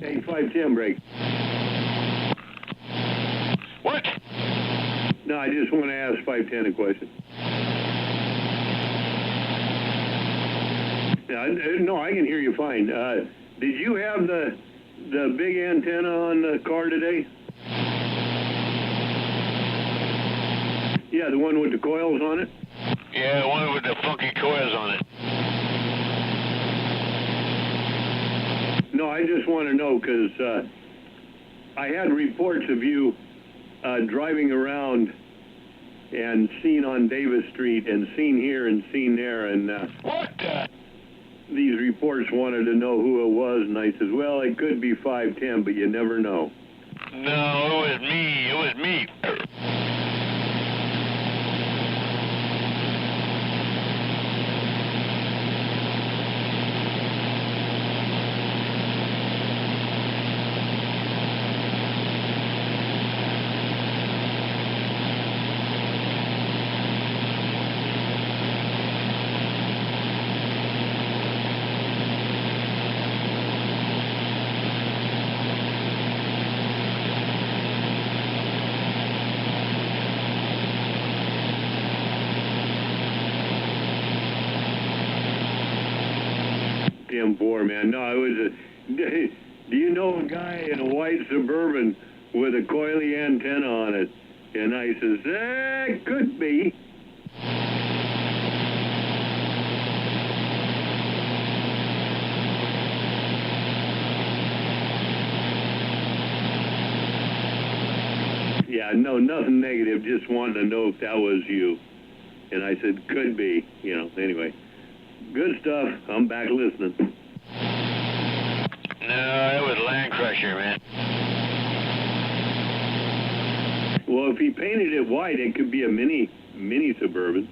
Hey, 510 break. What? No, I just want to ask 510 a question. No, I can hear you fine. Did you have the big antenna on the car today? Yeah, the one with the coils on it? Yeah, the one with the funky coils on it. No, I just want to know, because I had reports of you driving around and seen on Davis Street and seen here and seen there, and What the? These reports wanted to know who it was, and I said, well, it could be 510, but you never know. No, it was me. It was me. 10-4, man. No, it was a... Do you know a guy in a white Suburban with a coily antenna on it? And I says, could be. Yeah, no, nothing negative, just wanted to know if that was you. And I said, could be, you know, anyway. Good stuff. I'm back listening. No, it was Land Crusher, man. Well, if he painted it white, it could be a mini Suburban.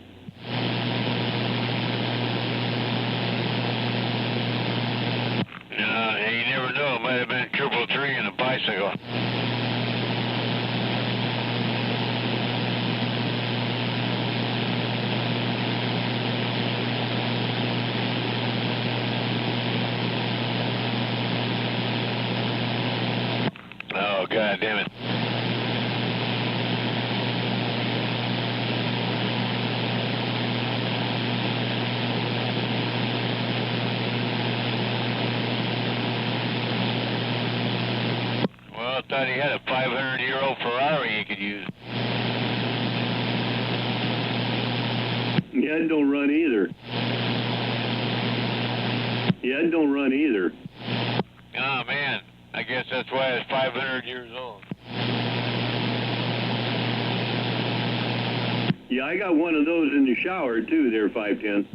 No, you never know. It might have been 333 and a bicycle. Oh, God damn it. Well, I thought he had a 500-year-old Ferrari he could use. Yeah, it don't run either. Yeah, it don't run either. Oh, man. I guess that's why it's 500 years old. Yeah, I got one of those in the shower, too, there, 510.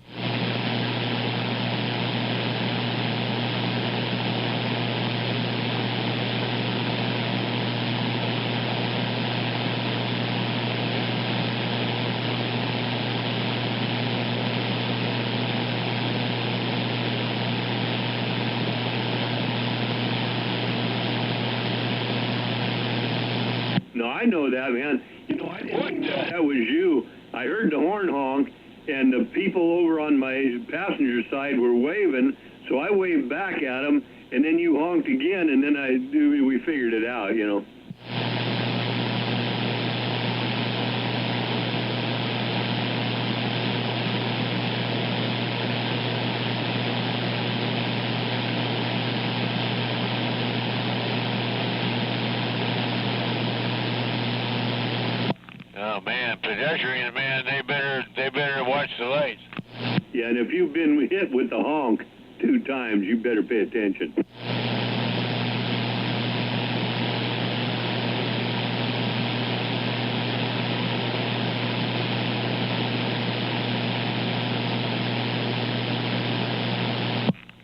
No, I know that, man. You know, I didn't know that was you. I heard the horn honk, and the people over on my passenger side were waving, so I waved back at them, and then you honked again, and then we figured it out, you know. Oh, man, pedestrians, man, they better watch the lights. Yeah, and if you've been hit with the honk 2 times, you better pay attention.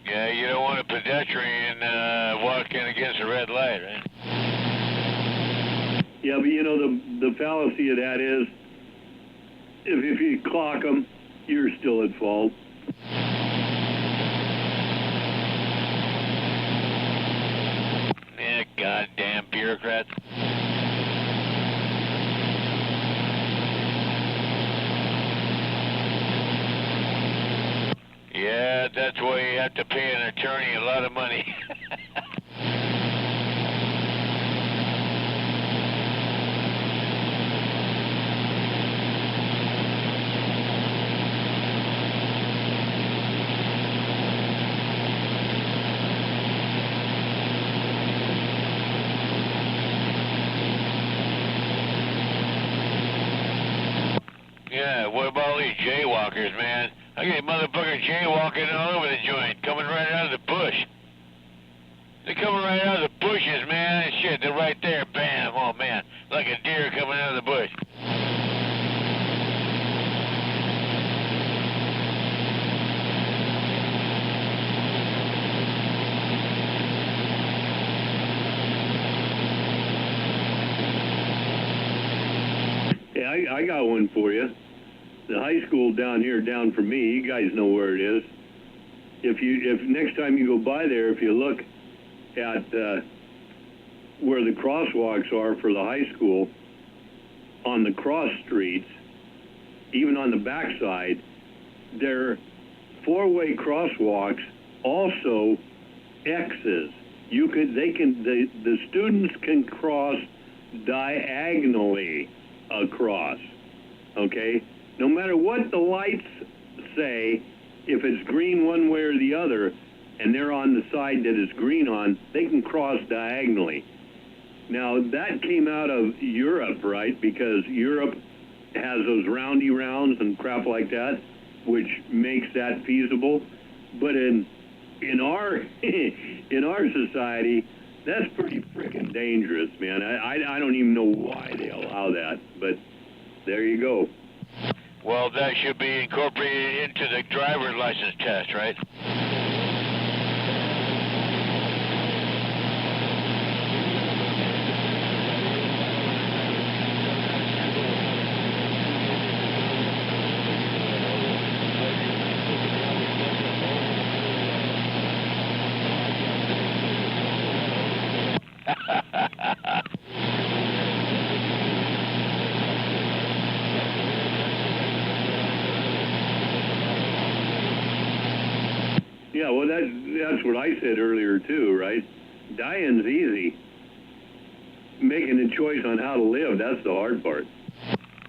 Yeah, you don't want a pedestrian walking against a red light, right? Yeah, but you know, the fallacy of that is, if you clock them, you're still at fault. Yeah, goddamn bureaucrats. Yeah, that's why you have to pay an attorney a lot of money. Yeah, what about all these jaywalkers, man? I get motherfuckers jaywalking all over the joint, coming right out of the bush. They're coming right out of the bushes, man. And shit, they're right there, bam, oh man, like a deer coming out of the bush. Yeah, I got one for you. The high school down here, down from me, you guys know where it is. If next time you go by there, if you look at where the crosswalks are for the high school, on the cross streets, even on the backside, they're 4-way crosswalks, also X's. The students can cross diagonally across, okay? No matter what the lights say, if it's green one way or the other, and they're on the side that is green on, they can cross diagonally. Now, that came out of Europe, right? Because Europe has those roundy rounds and crap like that, which makes that feasible. But in our in our society, that's pretty freaking dangerous, man. I don't even know why they allow that, but there you go. Well, that should be incorporated into the driver's license test, right? Yeah, well, that's what I said earlier, too, right? Dying's easy. Making a choice on how to live, that's the hard part.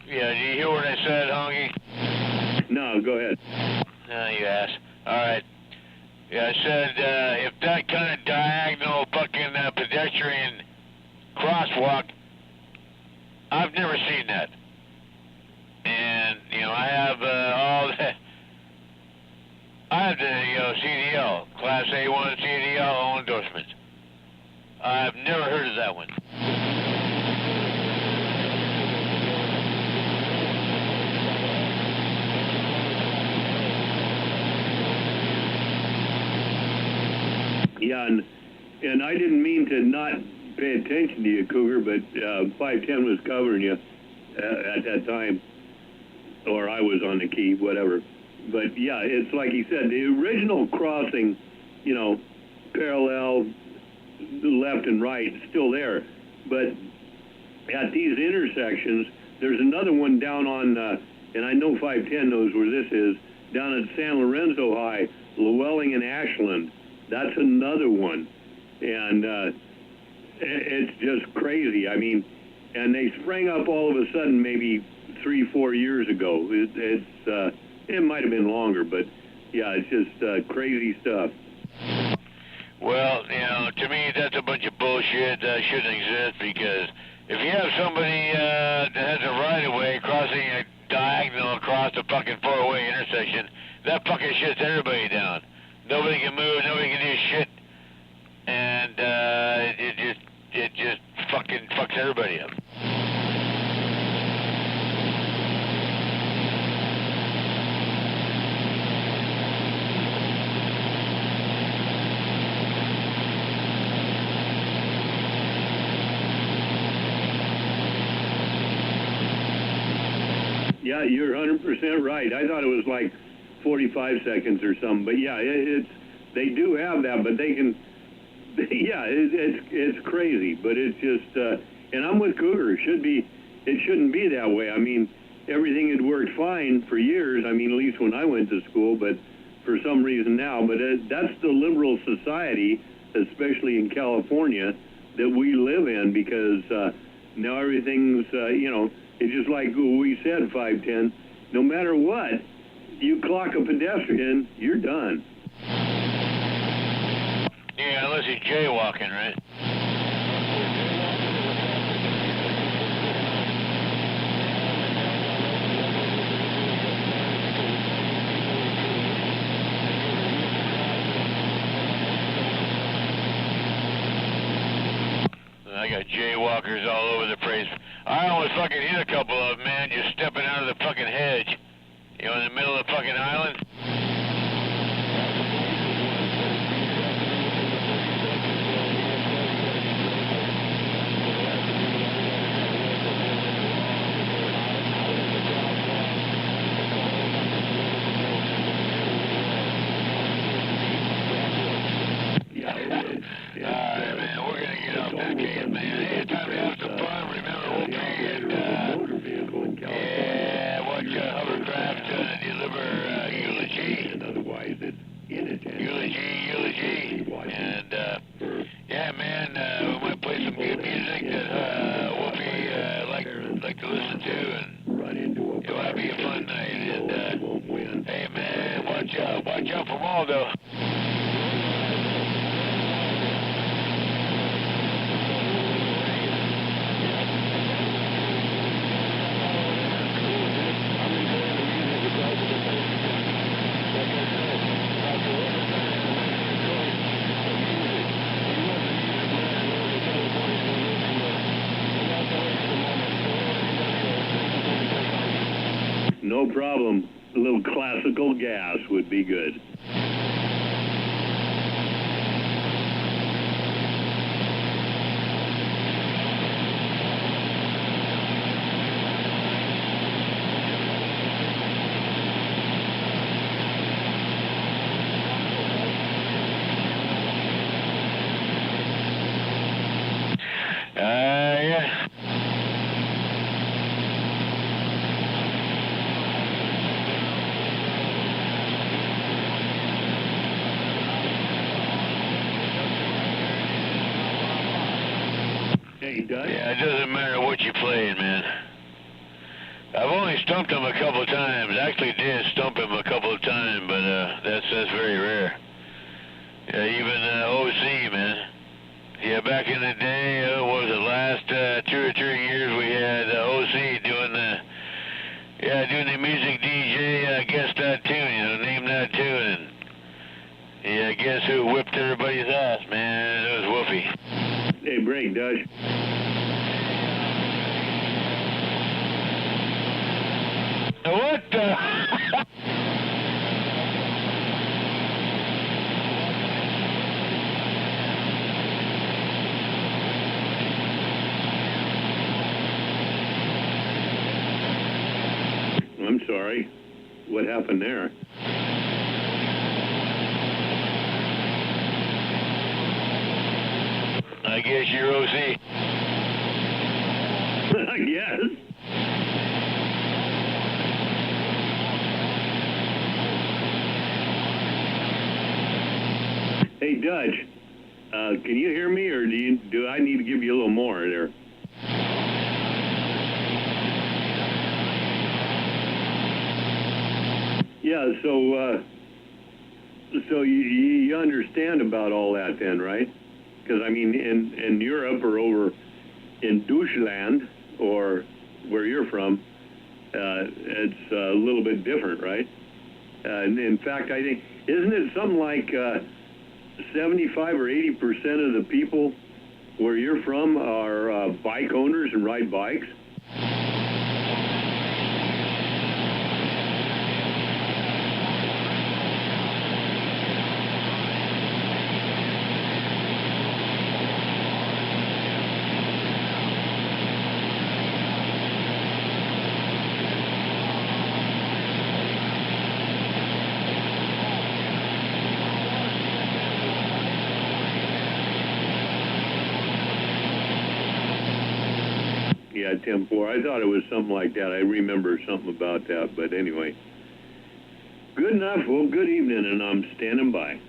Yeah, do you hear what I said, Honky? No, go ahead. No, you ass. All right. Yeah, I said if that kind of diagonal fucking pedestrian crosswalk, I've never seen that. And, you know, I have all the... I have the CDL, Class A1 CDL, all endorsements. I've never heard of that one. Yeah, and I didn't mean to not pay attention to you, Cougar, but 510 was covering you at that time. Or I was on the key, whatever. But yeah, it's like he said, the original crossing, you know, parallel, left and right, still there. But at these intersections, there's another one down on, and I know 510 knows where this is, down at San Lorenzo High, Llewellyn and Ashland. That's another one. And it's just crazy. I mean, and they sprang up all of a sudden maybe 3-4 years ago. It might have been longer, but yeah, it's just crazy stuff. Well, you know, to me, that's a bunch of bullshit that shouldn't exist, because if you have somebody that has a right-of-way crossing a diagonal across a fucking four-way intersection, that fucking shits everybody down. Nobody can move, nobody can do shit, and it just fucking fucks everybody up. Yeah, you're 100% right. I thought it was like 45 seconds or something, but yeah, they do have that, but they can, yeah, it's crazy, but it's just, and I'm with Cougar. It shouldn't be that way. I mean, everything had worked fine for years. I mean, at least when I went to school, but for some reason now, but that's the liberal society, especially in California, that we live in, because now everything's, you know, it's just like we said, 510, no matter what, you clock a pedestrian, you're done. Yeah, unless he's jaywalking, right? I got jaywalkers all over the place. I almost fucking hit a couple of them, man, just stepping out of the fucking hedge. You know, in the middle of the fucking island. Alright, man, we're gonna get off that can, man. Hey, it's time to have some fun. Remember, we'll be at, yeah, watch hovercraft deliver eulogy. And otherwise, it's inattention. Eulogy. And, yeah, man, we might play some good music that Wolfie like to listen to, and it'll be a fun night. And, hey, man, watch out for Waldo. no problem. A little classical gas would be good. Yeah. Hey, Doug? Yeah, it doesn't matter what you played, man. I've only stumped him a couple of times. Actually did stump him a couple of times, but that's very rare. Yeah, even OC, man. Yeah, back in the day, what was it, last 2 or 3 years, we had OC doing the music DJ, guess that tune, name that tune, and yeah, guess who whipped everybody's ass, man? It was Wolfie. Hey, break, Dutch. What the? I'm sorry. What happened there? I guess you're OC. I guess. Hey, Dutch, can you hear me, or do I need to give you a little more there? Yeah, so you understand about all that then, right? Because, I mean, in Europe or over in Deutschland, or where you're from, it's a little bit different, right? And in fact, I think, isn't it something like 75 or 80% of the people where you're from are bike owners and ride bikes? Yeah, 10-4. I thought it was something like that. I remember something about that, but anyway. Good enough. Well, good evening, and I'm standing by.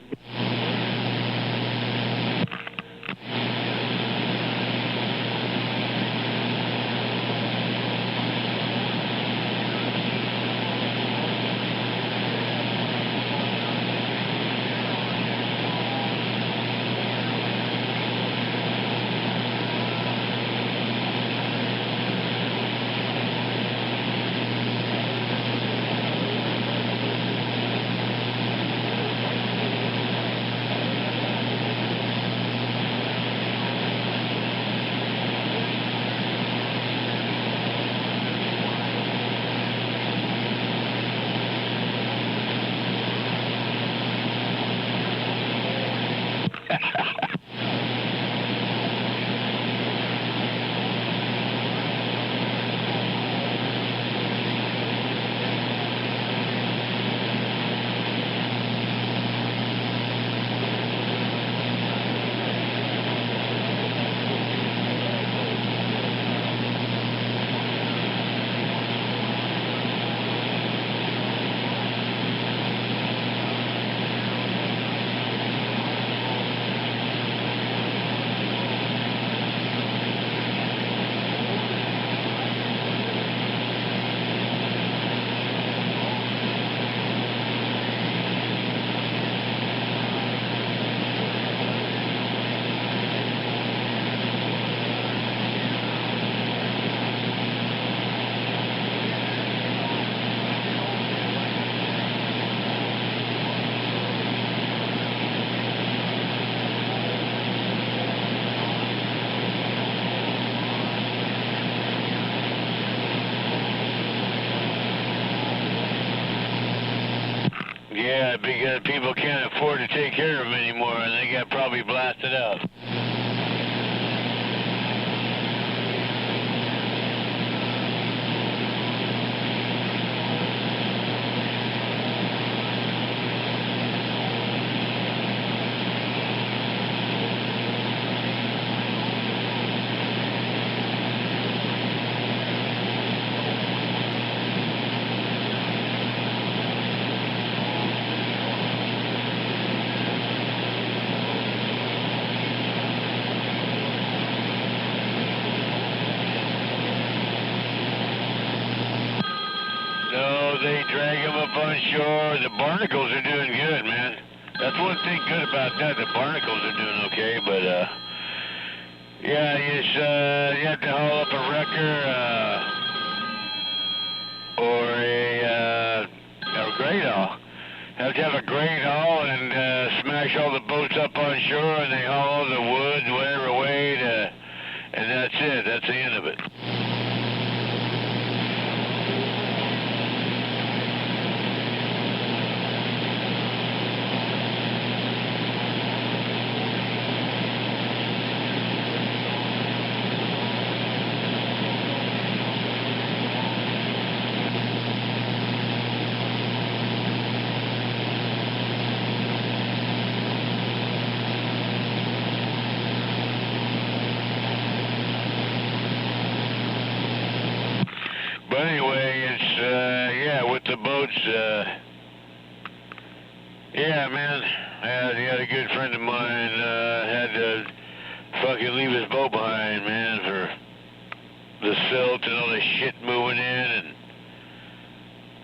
because people can't afford to take care of them anymore, and they got probably blasted out. No, they drag them up on shore. The barnacles are doing good, man. That's one thing good about that. The barnacles are doing okay, but yeah, you have to haul up a wrecker or a great haul. Have to have a great haul and smash all the boats up on shore, and they haul all the wood, whatever weight, and that's it. That's the end of it. But anyway, it's, yeah, with the boats, yeah, man, I had a good friend of mine, had to fucking leave his boat behind, man, for the silt and all the shit moving in and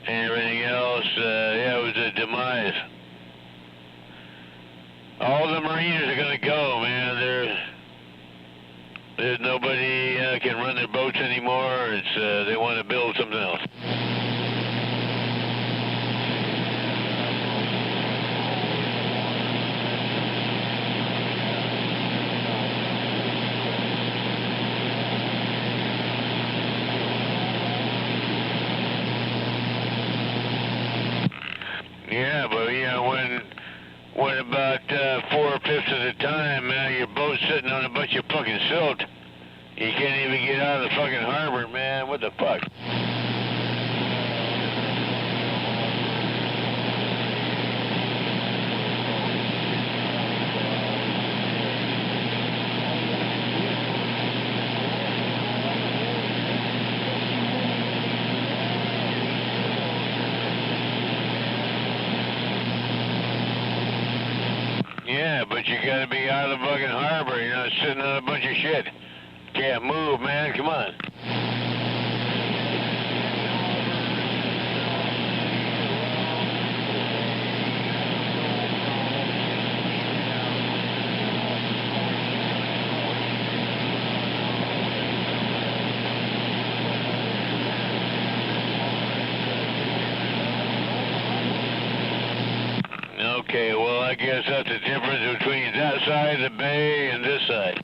everything else. Yeah, it was a demise. All the mariners are gonna go, man. There's nobody can run their boats anymore. It's they want to build something else. Yeah, but you know when about 4/5 of the time, man, your boat's sitting on a bunch of fucking silt. You can't even get out of the fucking harbor, man. What the fuck? Yeah, but you gotta be out of the fucking harbor, you know, sitting on a bunch of shit. Can't move, man, come on. Okay, well, I guess that's the difference between that side of the bay and this side.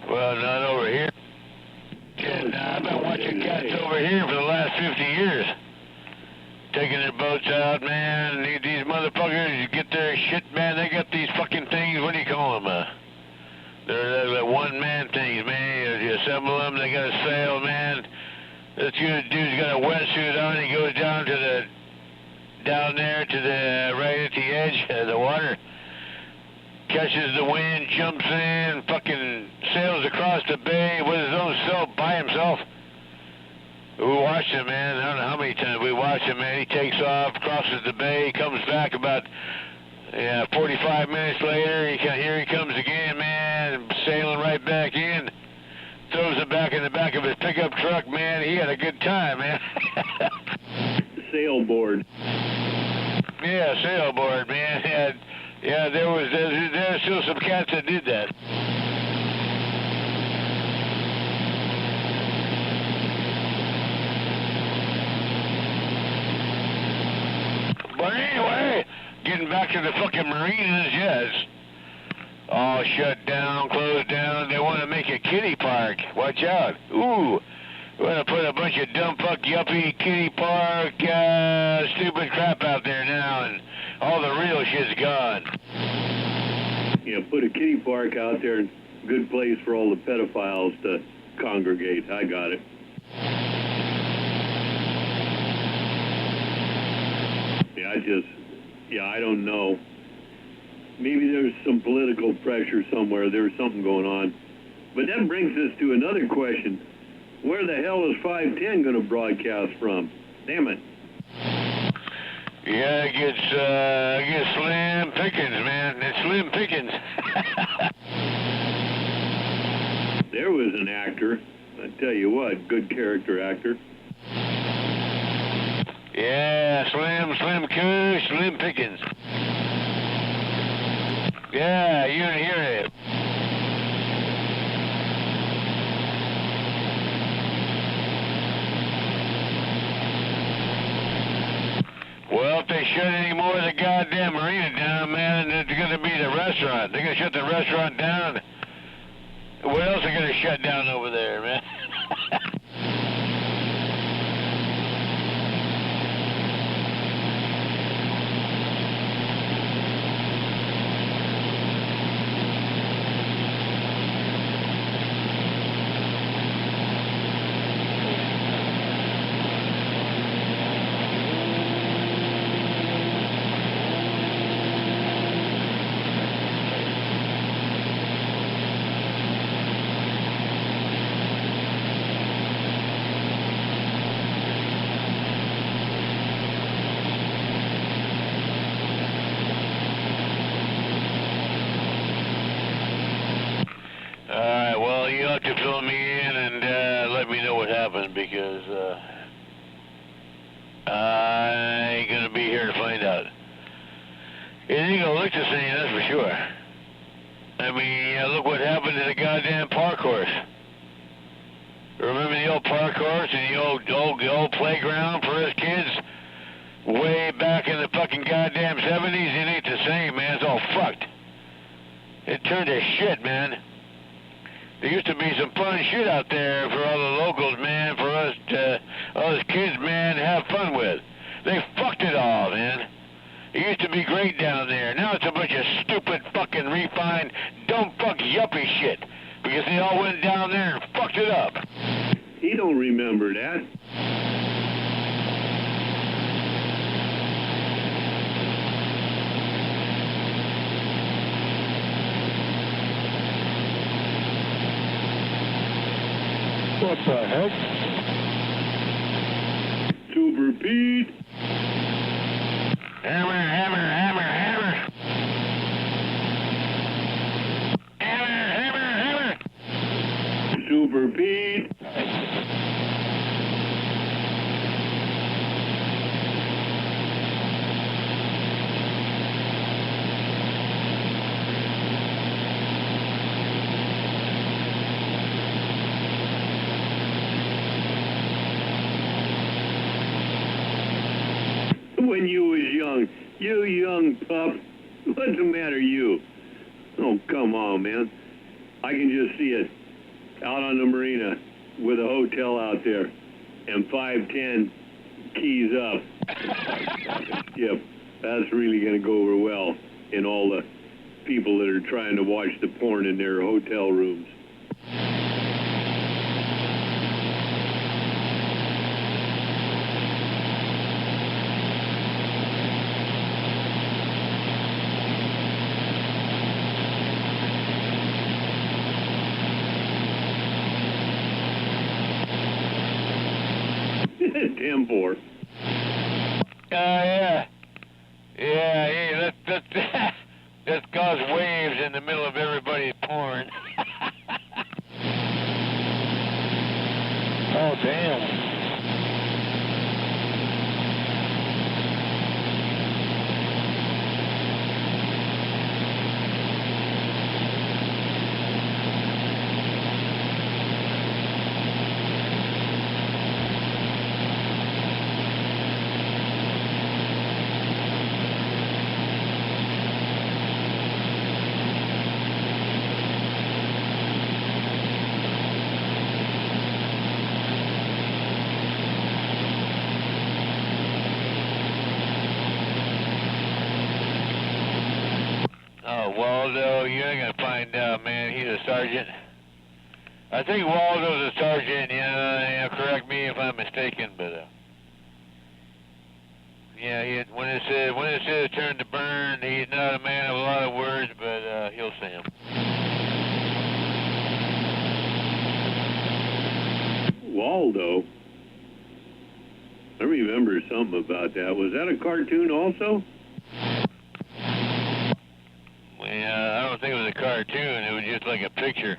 Well, not over here. I've been watching cats over here for the last 50 years. Taking their boats out, man. These motherfuckers get their shit, man. They got these fucking things, what do you call them? They're one-man things, man. You assemble them, they got a sail, man. This dude's got a wetsuit on. He goes down there to the, right at the edge of the water. Catches the wind, jumps in, fucking sails across the bay with his own self, by himself. We watched him, man. I don't know how many times we watched him, man. He takes off, crosses the bay, comes back about Yeah, 45 minutes later, here he comes again, man, sailing right back in. Throws it back in the back of his pickup truck, man. He had a good time, man. Sailboard. Yeah, sailboard, man. Yeah, there was still some cats that did that. But anyway, getting back to the fucking marinas, yes. All shut down, closed down. They want to make a kiddie park. Watch out. Ooh. We're going to put a bunch of dumb fuck yuppie kiddie park stupid crap out there now, and all the real shit's gone. Yeah, put a kiddie park out there, good place for all the pedophiles to congregate. I got it. I don't know. Maybe there's some political pressure somewhere. There's something going on. But that brings us to another question. Where the hell is 510 going to broadcast from? Damn it. Yeah, it gets slim pickings, man. It's slim pickings. There was an actor. I tell you what, good character actor. Yeah, slim kush, slim pickings. Yeah, you didn't hear it. Well, if they shut any more of the goddamn marina down, man, it's going to be the restaurant. They're going to shut the restaurant down. What else are going to shut down over there, man? Alright, well, you have to fill me in and let me know what happened, because I ain't going to be here to find out. It ain't going to look the same, that's for sure. I mean, look what happened to the goddamn park course. Remember the old park course and the old playground for us kids? Way back in the fucking goddamn 70s, it ain't the same, man. It's all fucked. It turned to shit, man. There used to be some fun shit out there for all the locals, man, for us kids, man, to have fun with. They fucked it all, man. It used to be great down there. Now it's a bunch of stupid fucking refined, dumb fuck yuppie shit. Because they all went down there and fucked it up. He don't remember that. What the heck? Super Pete. Hammer, hammer, hammer, hammer. Hammer, hammer, hammer. Super Pete. When you was young, you young pup, what's the matter, you? Oh, come on, man. I can just see it out on the marina with a hotel out there and 510 keys up. Yep, that's really going to go over well in all the people that are trying to watch the porn in their hotel rooms. Tim for. Yeah. Yeah, hey, That's caused waves in the middle of everybody's porn. Oh, damn. Waldo, you ain't gonna find out, man. He's a sergeant. I think Waldo's a sergeant. Yeah, correct me if I'm mistaken, but yeah, when it says turn to burn, he's not a man of a lot of words, but he'll say them. Waldo? I remember something about that. Was that a cartoon also? I don't think it was a cartoon. It was just like a picture.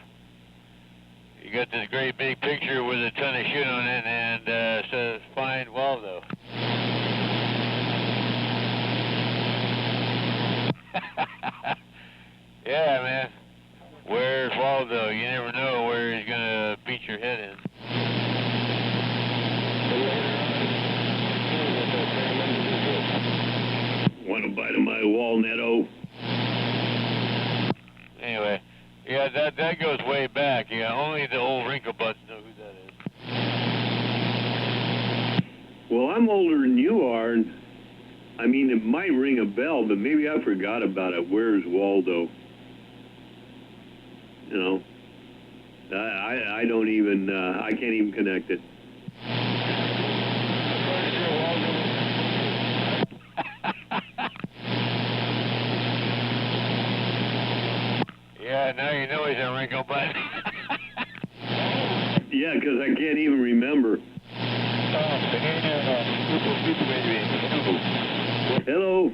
You got this great big picture with a ton of shit on it, and says find Waldo. Yeah, man. Where's Waldo? You never know where he's gonna beat your head in. Want to bite of my walnut-o? Anyway, yeah, that goes way back. Yeah, only the old wrinkle butts know who that is. Well, I'm older than you are, and I mean, it might ring a bell, but maybe I forgot about it. Where's Waldo? You know, I don't even, I can't even connect it. Yeah, now you know he's a wrinkle butt. Yeah, because I can't even remember. Hello.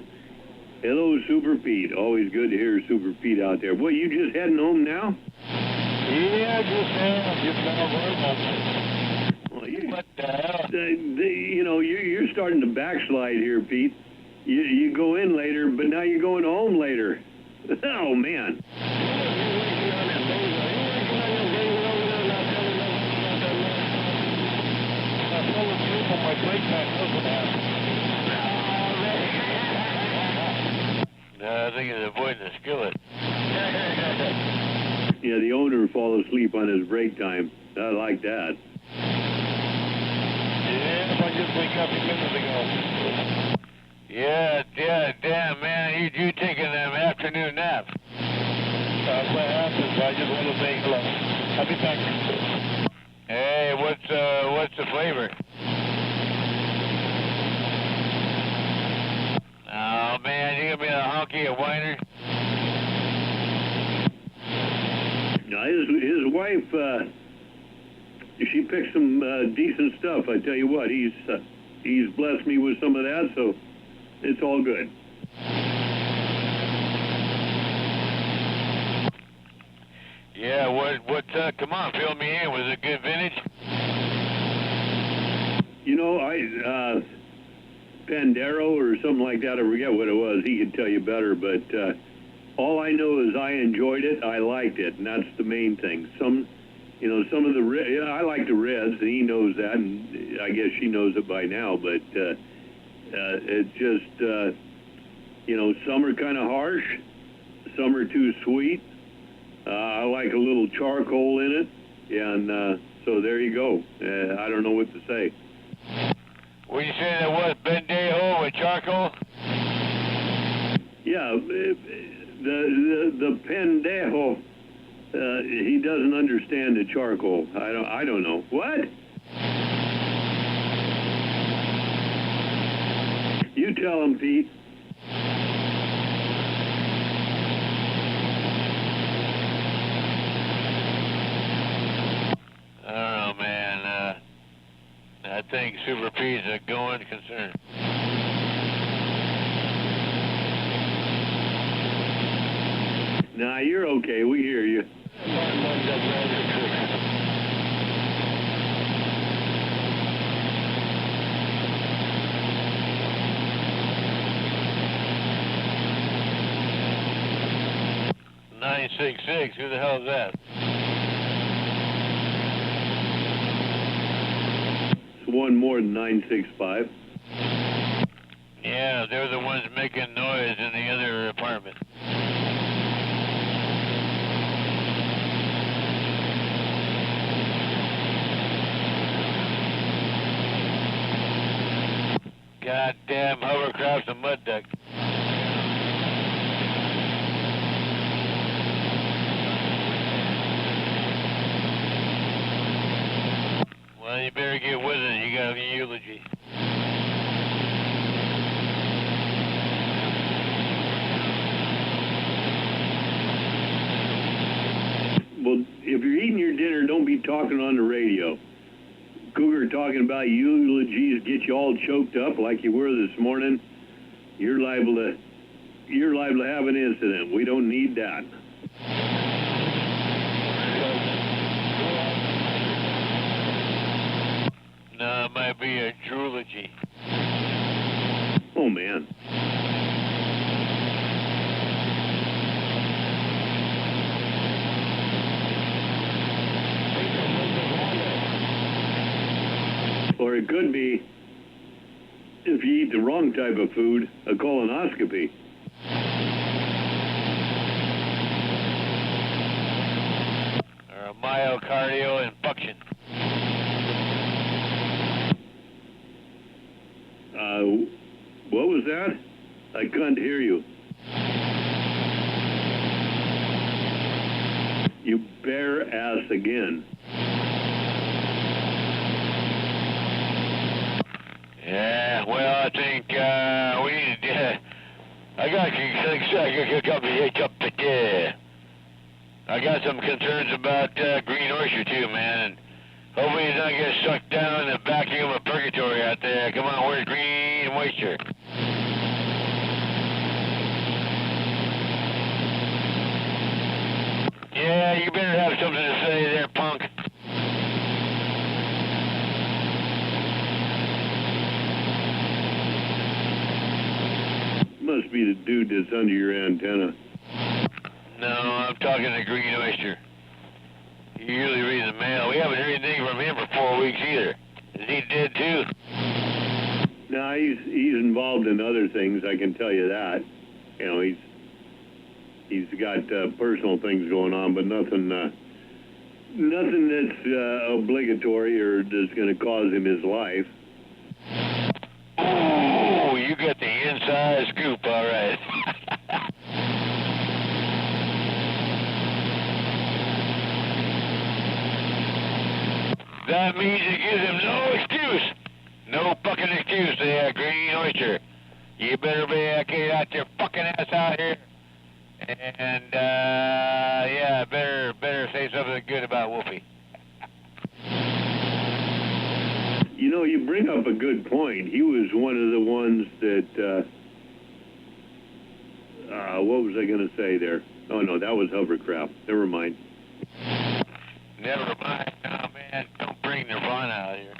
Hello, Super Pete. Always good to hear Super Pete out there. What, you just heading home now? Yeah, just now Well, you, What the hell? you know, you're starting to backslide here, Pete. You go in later, but now you're going home later. Oh, man. No, I think he's avoiding the skillet. Yeah, the owner fall asleep on his break time. I like that. Yeah, if I just wake up a minute ago. Yeah, damn, man, you taking them afternoon naps. That's what happens. I just want to say hello. I'll be back. Hey, what's the flavor? Oh, man, you gonna be a honky, a whiner? Now, his wife, she picks some decent stuff. I tell you what, he's blessed me with some of that, so it's all good. Yeah, what, come on, fill me in. Was it good vintage? You know, Pandero or something like that, I forget what it was. He could tell you better, but all I know is I enjoyed it, I liked it, and that's the main thing. Some of the I like the reds, and he knows that, and I guess she knows it by now, but it's just, some are kind of harsh, some are too sweet. I like a little charcoal in it, and so there you go. I don't know what to say. What you say that was, Bendejo with charcoal? Yeah, the pendejo, he doesn't understand the charcoal. I don't know. What? You tell him, Pete. I don't know, man. I think Super P's a going concern. Nah, you're okay. We hear you. 966, who the hell is that? It's one more than 965. Yeah, they're the ones making noise in the other apartment. Goddamn hovercrafts and mud ducks. Well, you better get with it. You got a eulogy. Well, if you're eating your dinner, don't be talking on the radio. Cougar talking about eulogies get you all choked up like you were this morning. You're liable to have an incident. We don't need that. No, it might be a eulogy. Oh, man. Or it could be, if you eat the wrong type of food, a colonoscopy. Or a myocardial infarction. What was that? I couldn't hear you. You bare ass again. Yeah, well, I think we need to. I got some concerns about green oyster too, man. And hopefully he's not get sucked down in the vacuum of purgatory out there. Come on, where's green oyster? Yeah, you better have something to say there, punk. Must be the dude that's under your antenna. No, I'm talking to green oyster. He usually reads the mail. We haven't heard anything from him for 4 weeks either. Is he dead too? No, he's involved in other things, I can tell you that. You know, he's got personal things going on, but nothing that's obligatory or that's going to cause him his life. Oh, you got the inside scoop, all right. That means it gives him no excuse. No fucking excuse to have green oyster. You better get out your fucking ass out here. And, yeah, better say something good about Wolfie. You know, you bring up a good point. He was one of the ones that, what was I going to say there? Oh, no, that was hovercraft. Never mind. Never mind. No, man, don't bring Nirvana out here.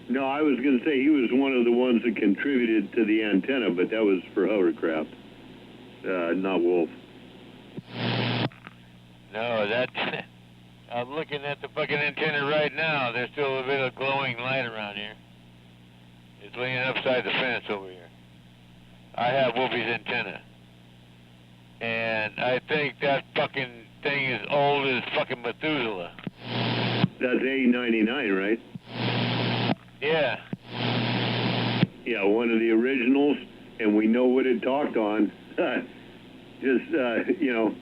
No, I was going to say he was one of the ones that contributed to the antenna, but that was for hovercraft, not Wolf. No, I'm looking at the fucking antenna right now. There's still a bit of glowing light around here. It's laying upside the fence over here. I have Wolfie's antenna. And I think that fucking thing is old as fucking Methuselah. That's A99, right? Yeah. Yeah, one of the originals, and we know what it talked on. Just, you know,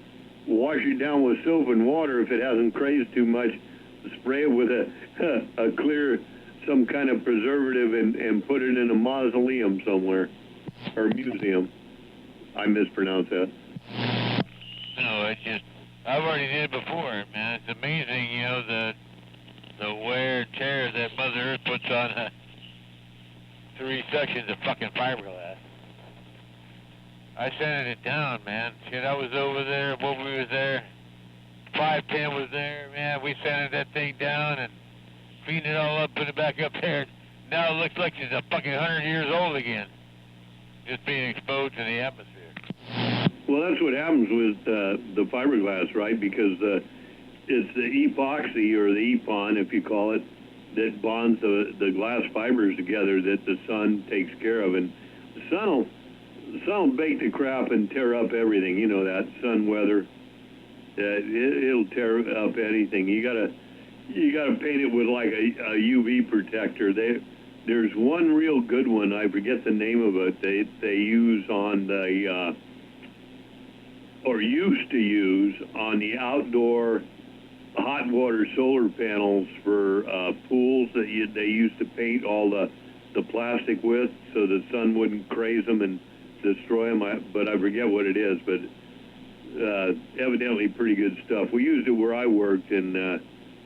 wash it down with soap and water if it hasn't crazed too much. Spray it with a clear, some kind of preservative and put it in a mausoleum somewhere, or museum. I mispronounced that. No, it's just, I've already did it before, man. It's amazing, you know, the wear and tear that Mother Earth puts on 3 sections of fucking fiberglass. I I sanded it down, man. Shit, I was over there, we was there. 510 was there, man. We sanded that thing down and cleaned it all up, put it back up there. Now it looks like it's a fucking 100 years old again. Just being exposed to the atmosphere. Well, that's what happens with the fiberglass, right? Because it's the epoxy, or the EPON, if you call it, that bonds the glass fibers together that the sun takes care of. And the sun will bake the crap and tear up everything. You know that, sun weather. It'll tear up anything. You gotta paint it with like a UV protector. There's one real good one. I forget the name of it. They use on the or used to use on the outdoor hot water solar panels for pools that they used to paint all the plastic with, so the sun wouldn't craze them and destroy them. But I forget what it is. But evidently pretty good stuff. We used it where I worked, and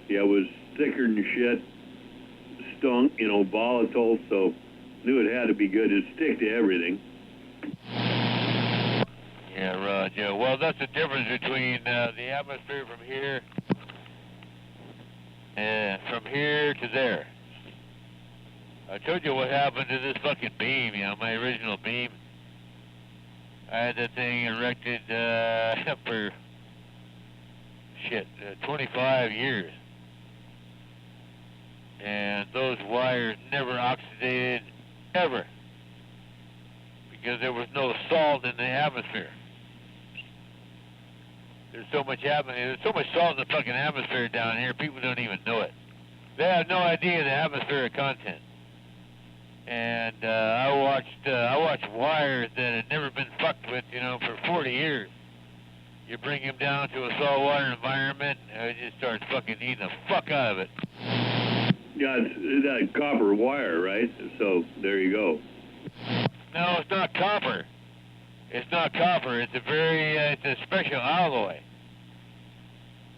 yeah, it was thicker than shit, stunk, you know, volatile, so knew it had to be good. It'd stick to everything. Yeah, right, yeah. Well, that's the difference between the atmosphere from here to there. I told you what happened to this fucking beam, you know, my original beam. I had that thing erected for, 25 years. And those wires never oxidated, ever. Because there was no salt in the atmosphere. There's so much salt in the fucking atmosphere down here, people don't even know it. They have no idea the atmospheric content. And I watched wires that had never been fucked with, you know, for 40 years. You bring them down to a saltwater environment, and it just starts fucking eating the fuck out of it. Yeah, it's that copper wire, right? So there you go. No, it's not copper. It's not copper. It's it's a special alloy.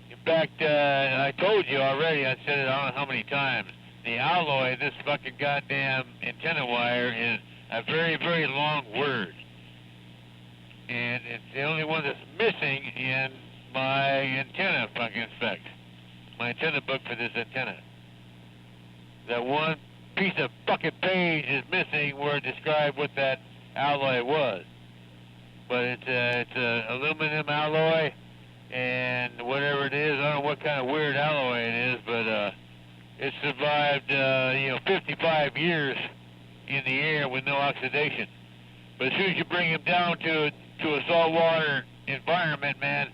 In fact, I told you already. I said it I don't know how many times. The alloy, this fucking goddamn antenna wire, is a very, very long word. And it's the only one that's missing in my antenna fucking spec. My antenna book for this antenna. That one piece of fucking page is missing where it described what that alloy was. But it's a aluminum alloy, and whatever it is, I don't know what kind of weird alloy it is, but it survived 55 years in the air with no oxidation. But as soon as you bring them down to a saltwater environment, man,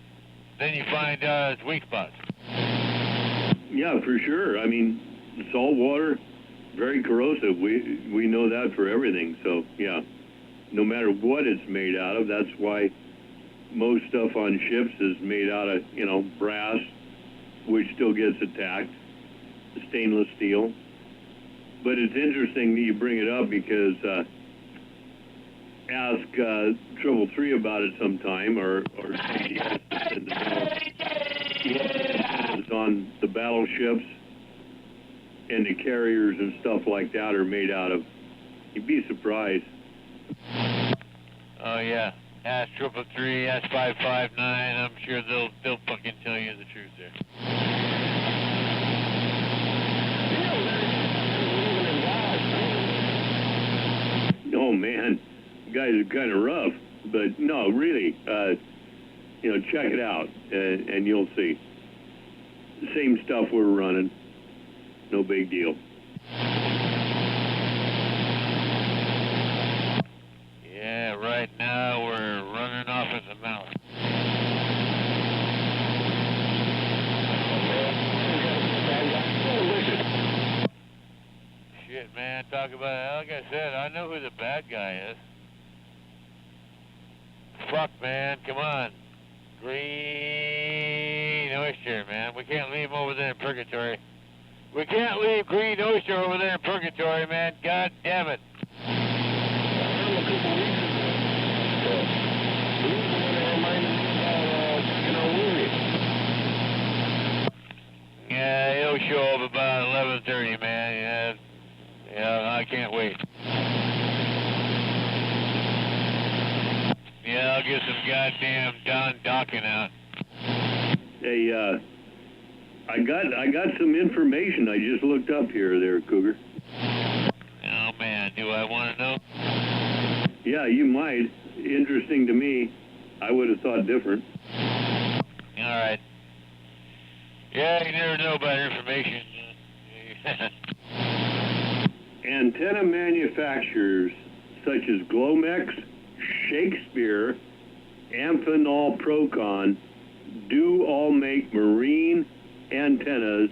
then you find its weak spots. Yeah, for sure. I mean, salt water, very corrosive. We know that for everything. So yeah, no matter what it's made out of, that's why most stuff on ships is made out of, you know, brass, which still gets attacked, stainless steel. But it's interesting that you bring it up because ask 333 about it sometime, or it's on the battleships and the carriers and stuff like that are made out of. You'd be surprised. Oh yeah, ask 333, ask 559. I'm sure they'll fucking tell you the truth there. Oh man, you guys are kind of rough, but no, really, you know, check it out and you'll see. The same stuff we're running, no big deal. Yeah, right now we're running off at the mouth. Shit, man, talk about it. Like I said, I know who the bad guy is. Fuck, man, come on. Green Oyster, man. We can't leave him over there in purgatory. We can't leave Green Oyster over there in purgatory, man. God damn it. Yeah, he'll show up about 11:30, man. Yeah, I can't wait. Yeah, get some goddamn docking out. Hey, I got some information I just looked up here there, Cougar. Oh, man, do I want to know? Yeah, you might. Interesting to me. I would have thought different. All right. Yeah, you never know about information. Antenna manufacturers such as Glomex, Shakespeare, Amphenol Procon do all make marine antennas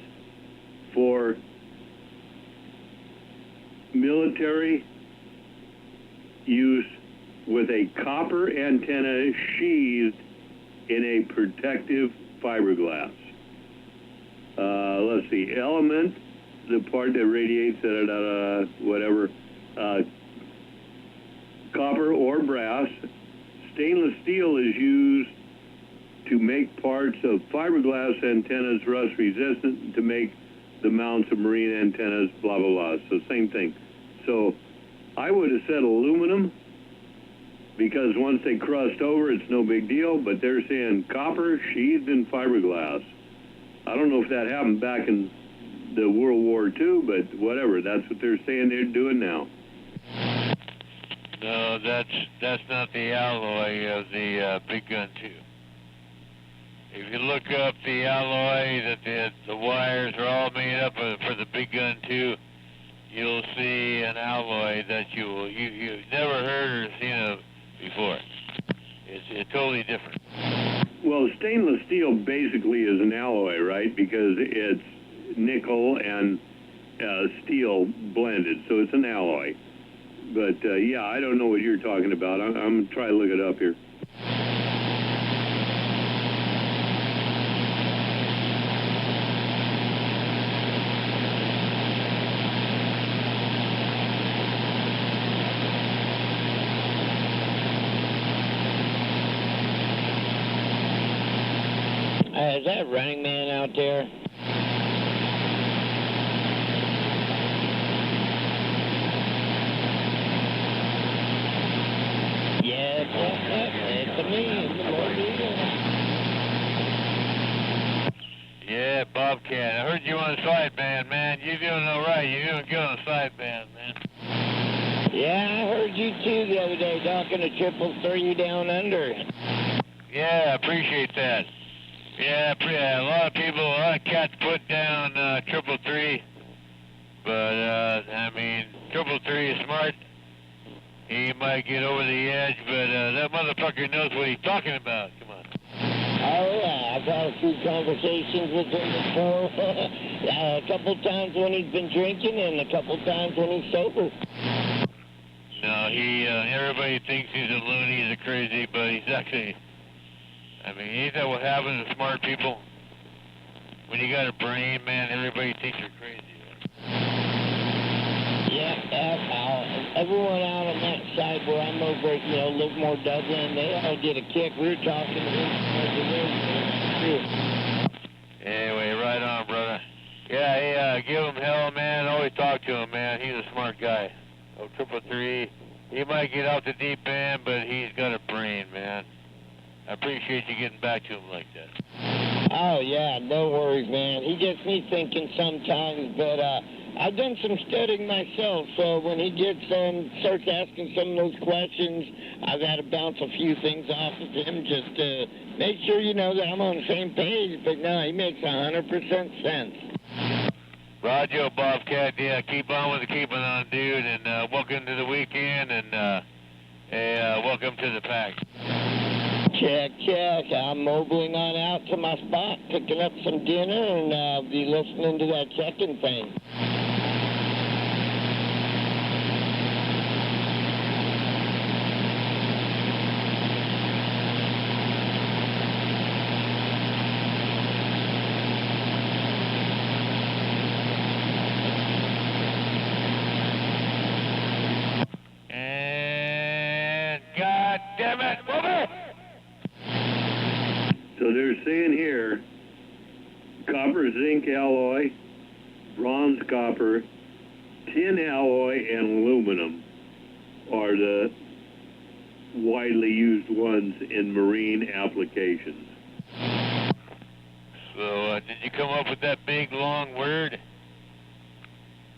for military use with a copper antenna sheathed in a protective fiberglass. Let's see, element, the part that radiates, whatever, copper or brass. Stainless steel is used to make parts of fiberglass antennas rust resistant to make the mounts of marine antennas, blah, blah, blah. So same thing. So I would have said aluminum, because once they crust over, it's no big deal, but they're saying copper sheathed in fiberglass. I don't know if that happened back in the World War II, but whatever, that's what they're saying they're doing now. No, that's not the alloy of the Big Gun 2. If you look up the alloy that the wires are all made up of for the Big Gun 2, you'll see an alloy that you've never heard or seen before. It's totally different. Well, stainless steel basically is an alloy, right? Because it's nickel and steel blended, so it's an alloy. But yeah, I don't know what you're talking about. I'm going to try to look it up here. Is that Running Man out there? Yes, it's me. Yeah, Bobcat. I heard you on sideband, man. You're doing all right. You're doing good on sideband, man. Yeah, I heard you too the other day talking to 333 down under. Yeah, I appreciate that. Yeah, a lot of people, a lot of cats put down 333, but I mean, 333 is smart. He might get over the edge, but that motherfucker knows what he's talking about. Come on. Oh yeah, I've had a few conversations with him before. A couple times when he's been drinking and a couple times when he's sober. No, everybody thinks he's a loony, he's a crazy, but he's actually... I mean, ain't that what happens to smart people? When you got a brain, man, everybody thinks you're crazy. Yeah, everyone out on that side where I'm over, a little more Dublin, they all get a kick. We were talking to him. Anyway, right on, brother. Yeah, hey, give him hell, man. Always talk to him, man. He's a smart guy. 333. He might get out the deep end, but he's got a brain, man. I appreciate you getting back to him like that. Oh, yeah, no worries, man. He gets me thinking sometimes, but I've done some studying myself, so when he gets starts asking some of those questions, I've had to bounce a few things off of him just to make sure, that I'm on the same page, but no, he makes 100% sense. Roger, Bobcat, yeah, keep on with the keeping on, dude, and welcome to the weekend, and welcome to the pack. Check. I'm mobiling on out to my spot, picking up some dinner, and I'll be listening to that checking thing. And God damn it, move it! So they're saying here, copper zinc alloy, bronze copper, tin alloy, and aluminum are the widely used ones in marine applications. So, did you come up with that big long word?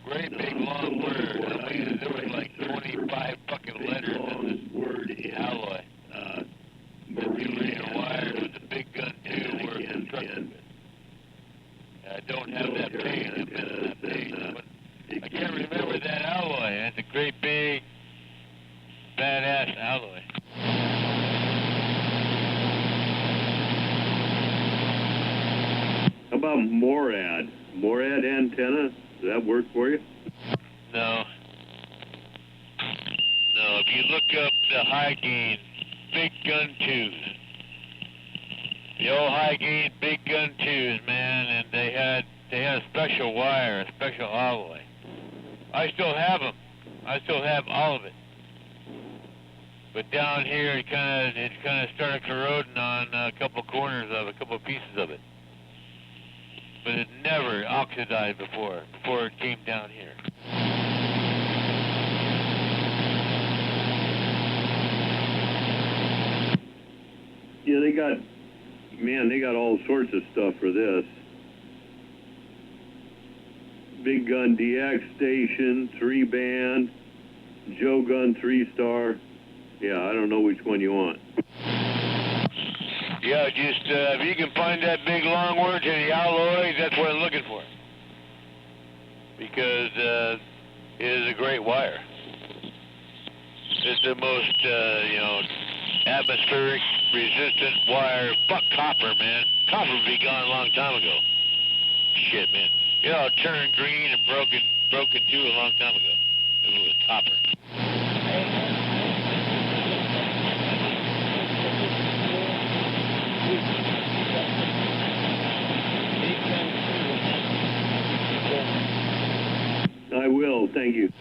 Great big long word. I mean, there was like 25 fucking letters in this word alloy. Marine wire with the big gun too, where construction. I don't have that page. I've been on that page, but I can't remember that alloy. It's a great big, badass alloy. How about MORAD? MORAD antenna? Does that work for you? No. No, if you look up the high gain big gun twos, the old high gain big gun twos, man, and they had a special wire, a special alloy. I still have them. I still have all of it. But down here, it kind of started corroding on a couple corners of it, a couple pieces of it. But it never oxidized before it came down here. Yeah, they got all sorts of stuff for this. Big gun DX station, 3-band, Joe gun 3-star. Yeah, I don't know which one you want. Yeah, just if you can find that big long word to the alloy, that's what I'm looking for. Because it is a great wire. It's the most, atmospheric resistant wire. Fuck copper, man. Copper would be gone a long time ago. Shit, man. You know, it turned green and broken too a long time ago. It was copper. I will, thank you.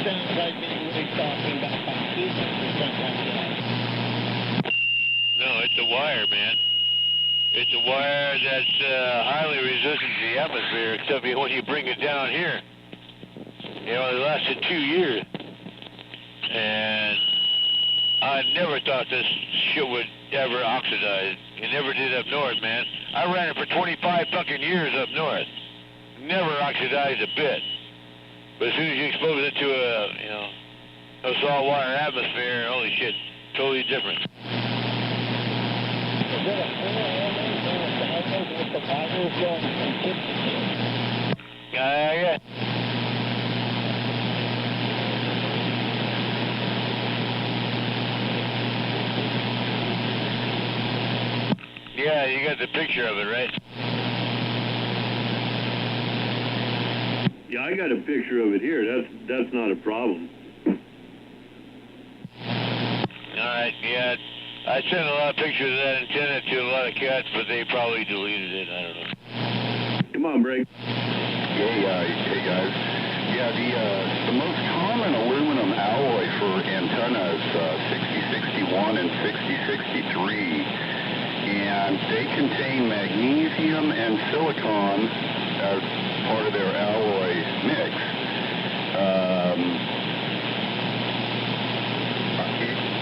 Sounds like he's talking about business or something like that. No, it's a wire, man. It's a wire that's highly resistant to the atmosphere, except when you bring it down here. You know, it lasted 2 years. And I never thought this shit would ever oxidize. It never did up north, man. I ran it for 25 fucking years up north. Never oxidized a bit. But as soon as you expose it to a salt water atmosphere, holy shit, totally different. Yeah. Yeah, you got the picture of it, right? Yeah, I got a picture of it here. That's not a problem. All right, yeah. I sent a lot of pictures of that antenna to a lot of cats, but they probably deleted it. I don't know. Come on, Brake. Hey guys. Yeah, the most common aluminum alloy for antennas, 6061 and 6063, and they contain magnesium and silicon as part of their alloy mix.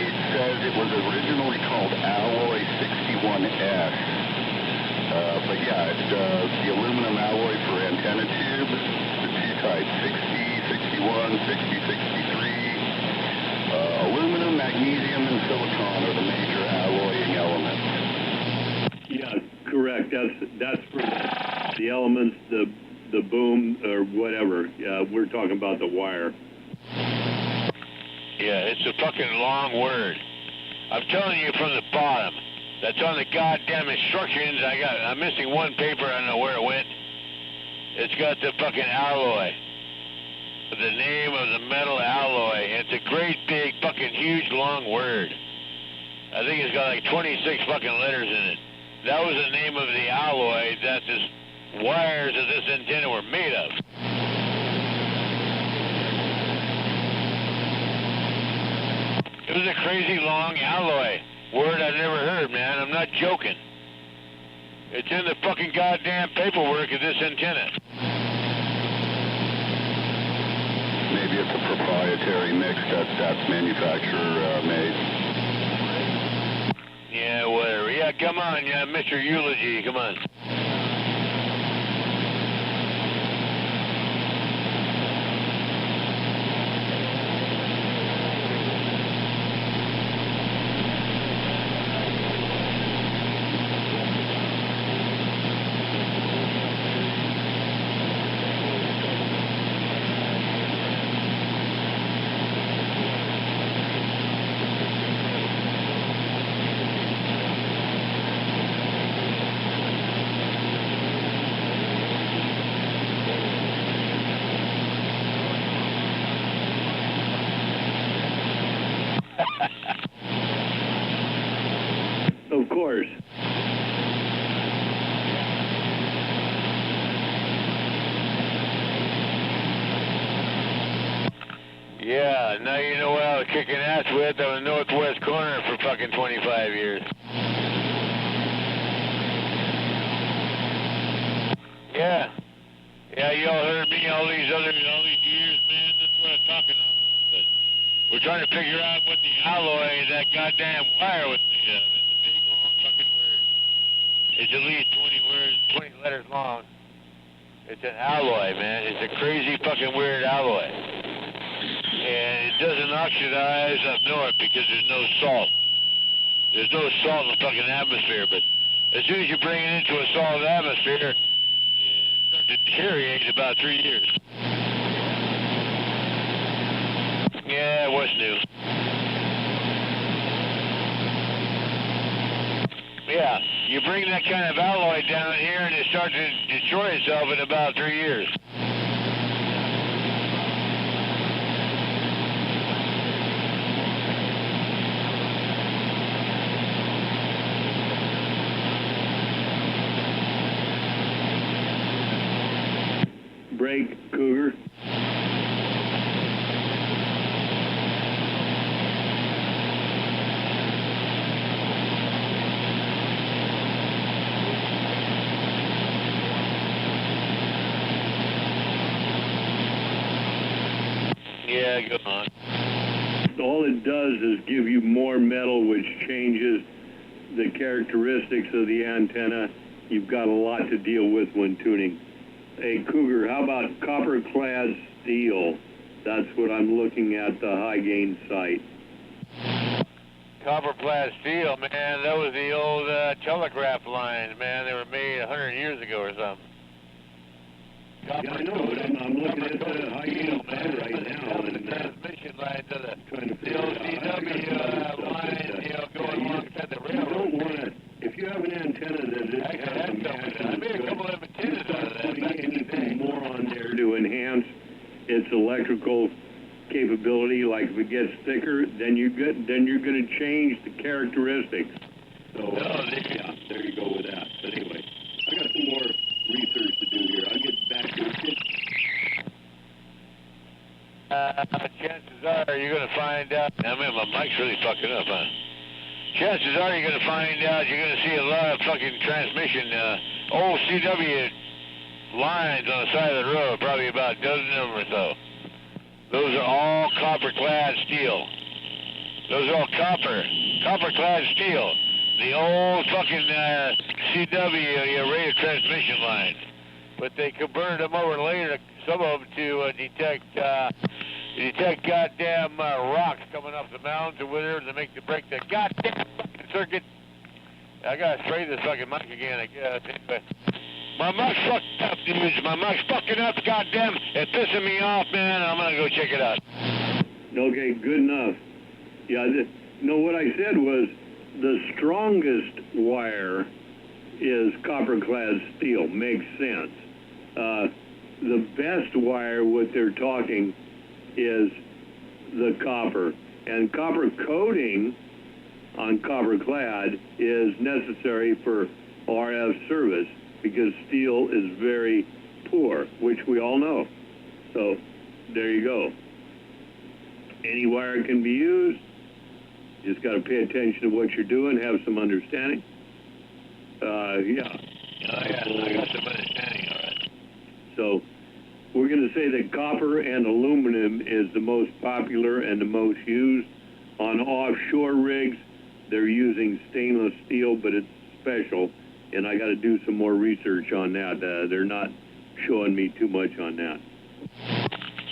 It says it was originally called alloy 61S. But yeah, it's the aluminum alloy for antenna tubes, the two types, 60, 61, 60, 63. Aluminum, magnesium, and silicon are the major alloying elements. Yeah, correct. That's for the elements, the boom, or whatever. We're talking about the wire. Yeah, it's a fucking long word. I'm telling you from the bottom. That's on the goddamn instructions. I'm missing one paper. I don't know where it went. It's got the fucking alloy. The name of the metal alloy. It's a great big fucking huge long word. I think it's got like 26 fucking letters in it. That was the name of the alloy that the wires of this antenna were made of. It was a crazy long alloy. Word I've never heard, man. I'm not joking. It's in the fucking goddamn paperwork of this antenna. maybe it's a proprietary mix that's manufacturer made. Yeah, whatever. Yeah, come on, yeah, Mr. Eulogy, come on. Of course. Yeah, now you know what I was kicking ass with on the northwest corner for fucking 25 years. Yeah. Yeah, y'all heard me all these years, man. That's what I'm talking about. But we're trying to figure out what the alloy that goddamn wire was made of. It's a big, long fucking word. It's at least 20 words, 20 letters long. It's an alloy, man. It's a crazy fucking weird alloy. And it doesn't oxidize up north because there's no salt. There's no salt in the fucking atmosphere, but as soon as you bring it into a solid atmosphere, it starts to deteriorate in about 3 years. Yeah, what's new? Yeah, you bring that kind of alloy down here and it starts to destroy itself in about 3 years. Break, Cougar. Yeah, go on. All it does is give you more metal, which changes the characteristics of the antenna. You've got a lot to deal with when tuning. Hey, Cougar, how about copper-clad steel? That's what I'm looking at, the high-gain site. Copper-clad steel, man, that was the old telegraph lines, man. They were made 100 years ago or something. Yeah, I know, but I'm looking at the high-gain site right now. And the transmission lines of trying to the figure out OCW line, you know, going alongside the railroad. You don't want to, if you have an antenna that has a match, I made a couple of antennas out of that. putting anything more on there to enhance its electrical capability, like if it gets thicker, then you're going to change the characteristics. So yeah, there you go with that. But anyway, I got some more research to do here. I'll get back to it. Chances are you're going to find out. I mean, my mic's really fucking up, huh? Chances are you're going to find out you're going to see a lot of fucking transmission, old CW lines on the side of the road, probably about a dozen of them or so. Those are all copper-clad steel. Those are all copper-clad steel. The old fucking CW rated transmission lines. But they converted them over later, some of them, to detect goddamn rocks coming off the mountains or whatever to break the goddamn fucking circuit. I gotta spray this fucking mic again, I guess. Anyway, my mic's fucked up, dudes. My mic's fucking up, goddamn. It's pissing me off, man. I'm gonna go check it out. Okay, good enough. Yeah, no, what I said was the strongest wire is copper-clad steel. Makes sense. The best wire, what they're talking, is the copper. And copper coating on copper-clad is necessary for RF service because steel is very poor, which we all know. So there you go. Any wire can be used. You just got to pay attention to what you're doing, have some understanding. Yeah. I got some understanding, all right. So we're going to say that copper and aluminum is the most popular and the most used. On offshore rigs, they're using stainless steel, but it's special, and I got to do some more research on that. They're not showing me too much on that.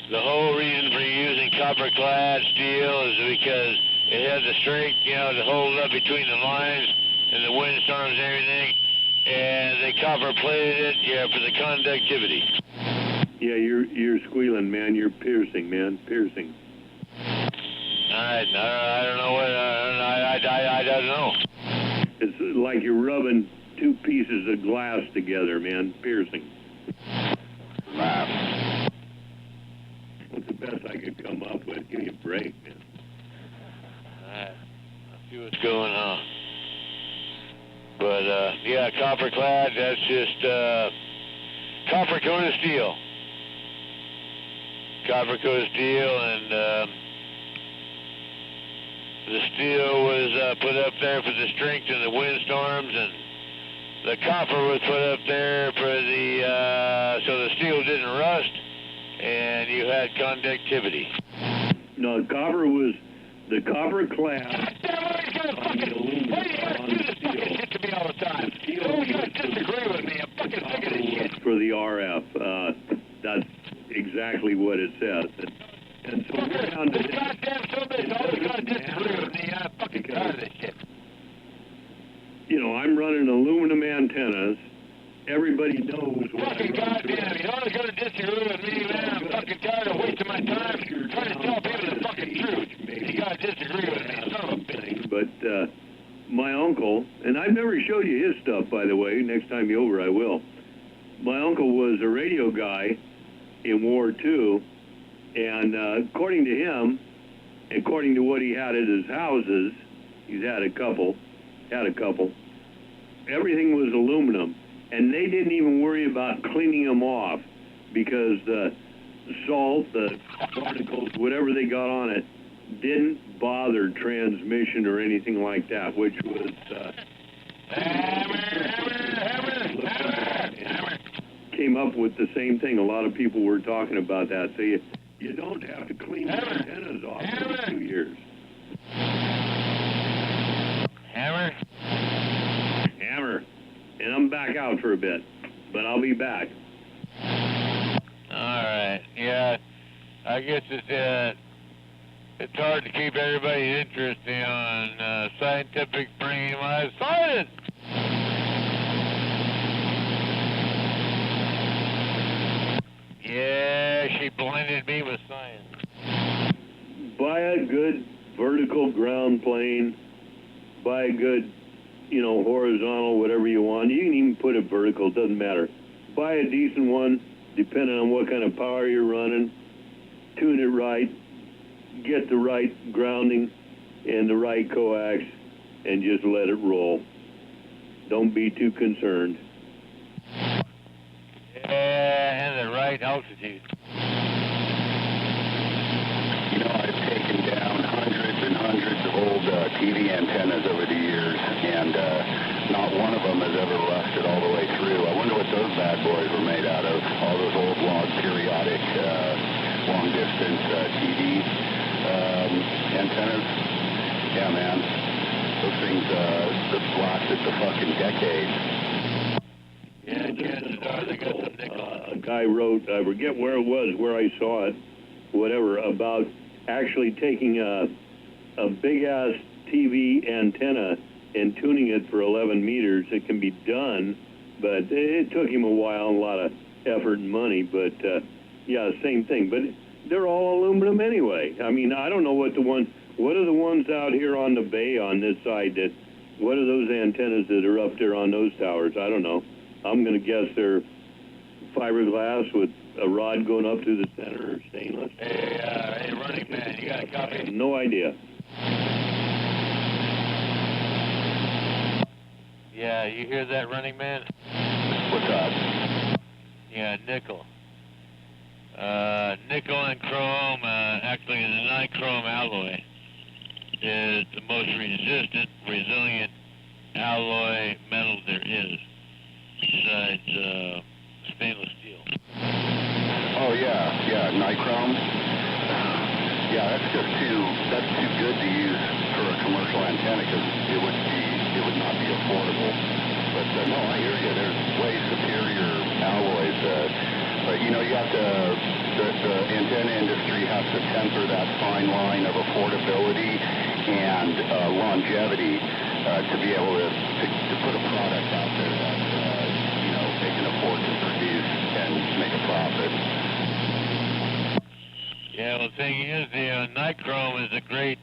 The whole reason for using copper-clad steel is because it has the strength, you know, to hold up between the lines and the windstorms and everything, and they copper-plated it, yeah, for the conductivity. Yeah, you're squealing, man. You're piercing, man. Piercing. I don't know what, I don't know. It's like you're rubbing two pieces of glass together, man. Piercing. That's the best I could come up with. Give me a break, man. Alright, I'll see what's going on. But, yeah, copper clad, that's just, copper coated steel. Copper coated steel, and, the steel was put up there for the strength in the windstorms, and the copper was put up there for the, so the steel didn't rust, and you had conductivity. No, copper was the copper clad on the aluminum, on the steel. To me all the time. The steel You guys disagree with me. I'm fucking sick of this shit. for the RF. That's exactly what it says. And so we're down to this goddamn somebody's always going to disagree with me. I'm fucking tired of this shit. You know, I'm running aluminum antennas. Everybody knows what Fucking goddamn, he's always going to disagree with me, man. I'm fucking tired of wasting my time trying to tell people the fucking truth. You got to disagree with me, son of a bitch. But my uncle, and I've never showed you his stuff, by the way. Next time you're over, I will. My uncle was a radio guy in War II, and according to him, according to what he had at his houses, he's had a couple, everything was aluminum. And they didn't even worry about cleaning them off because the salt, the particles, whatever they got on it, didn't bother transmission or anything like that, which was... came up with the same thing. A lot of people were talking about that. So you don't have to clean the antennas off for 2 years. Hammer? Hammer. And I'm back out for a bit, but I'll be back. All right. Yeah, I guess it's hard to keep everybody's interest on scientific brain live science. Yeah, she blinded me with science. Buy a good vertical ground plane. Buy a good, you know, horizontal, whatever you want. You can even put it vertical, doesn't matter. Buy a decent one, depending on what kind of power you're running. Tune it right, get the right grounding and the right coax, and just let it roll. Don't be too concerned. Yeah, and the right altitude. You know, I've taken down hundreds and hundreds of old TV antennas over the years, and not one of them has ever rusted all the way through. I wonder what those bad boys were made out of, all those old log periodic long-distance TV antennas. Yeah, man. Those things have lasted the fucking decades. A guy wrote, I forget where it was, where I saw it, whatever, about actually taking a big-ass TV antenna and tuning it for 11 meters. It can be done, but it took him a while, a lot of effort and money, but yeah, same thing. But they're all aluminum anyway. I mean, I don't know what are the ones out here on the bay on this side what are those antennas that are up there on those towers? I don't know. I'm going to guess they're fiberglass with a rod going up through the center or stainless. Hey, Running Man, you got a copy? No idea. Yeah, you hear that, Running Man? What's up? Yeah, nickel. Nickel and chrome, actually the nichrome alloy, is the most resistant, resilient alloy metal there is, besides stainless steel. Oh nichrome. Yeah, that's too good to use for a commercial antenna because it would not be affordable. But no, I hear you. There's way superior alloys. But you know, you have to. The antenna industry has to temper that fine line of affordability and longevity to be able to put a product out there that you know they can afford to produce and make a profit. Yeah, well, the thing is, the nichrome is a great.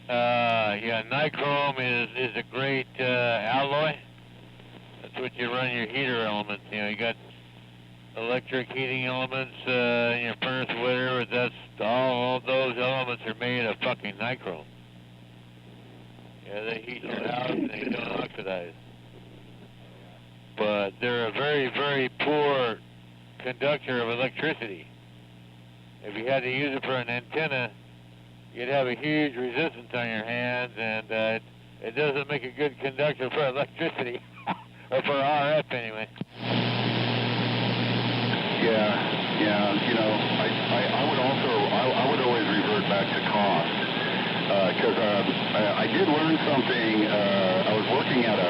Yeah, nichrome is a great alloy. That's what you run your heater elements. You know, you got electric heating elements in your furnace, whatever. That's all those elements are made of fucking nichrome. Yeah, they heat the house and they don't oxidize. But they're a very, very poor conductor of electricity. If you had to use it for an antenna, you'd have a huge resistance on your hands, and it doesn't make a good conductor for electricity, or for RF anyway. Yeah, you know, I would always revert back to cost, because I did learn something. I was working at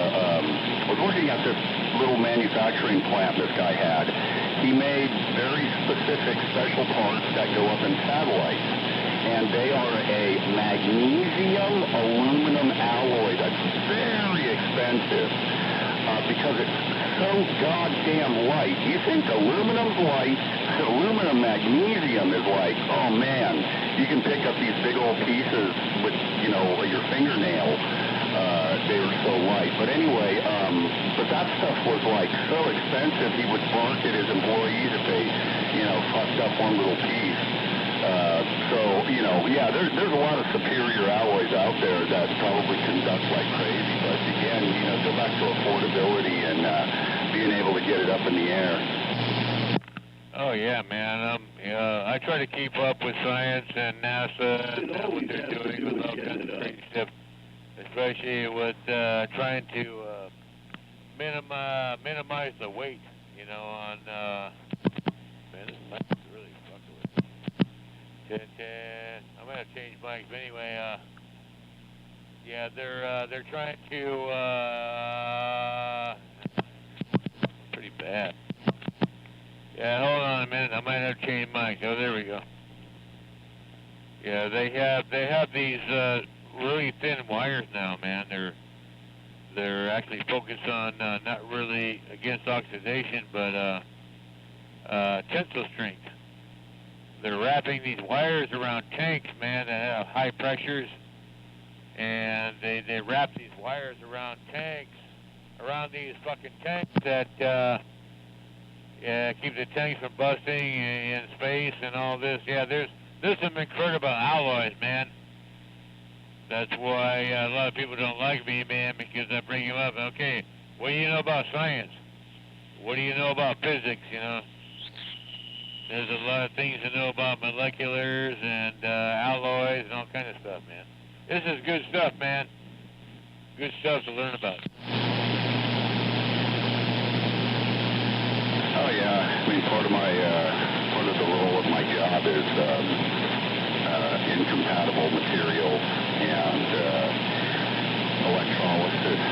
this little manufacturing plant this guy had. He made very specific special parts that go up in satellites, and they are a magnesium aluminum alloy that's very expensive because it's so goddamn light. You think aluminum's light? Aluminum magnesium is like, oh man, you can pick up these big old pieces with, you know, your fingernail. They were so light. But anyway, but that stuff was like so expensive, he would bark at his employees if they, you know, fucked up one little piece. So, you know, yeah, there's a lot of superior alloys out there that probably conduct like crazy. But again, you know, go back to affordability and being able to get it up in the air. Oh yeah, man. I try to keep up with science and NASA and what they're doing with all kinds of crazy stuff, especially with trying to minimize the weight, you know, on. Man, this mic is really fucking with me. I'm gonna change mics, but anyway, yeah, they're trying to pretty bad. Yeah, hold on a minute. I might have to change mic. Oh, there we go. Yeah, they have these really thin wires now, man. They're actually focused on not really against oxidation, but tensile strength. They're wrapping these wires around tanks, man, that have high pressures, and they wrap these wires around tanks, around these fucking tanks that keep the tanks from busting in space and all this. Yeah, there's some incredible alloys, man. That's why a lot of people don't like me, man, because I bring them up. Okay, what do you know about science? What do you know about physics, you know? There's a lot of things to know about moleculars and alloys and all kind of stuff, man. This is good stuff, man. Good stuff to learn about. Oh yeah, I mean part of the role of my job is incompatible materials and electrolysis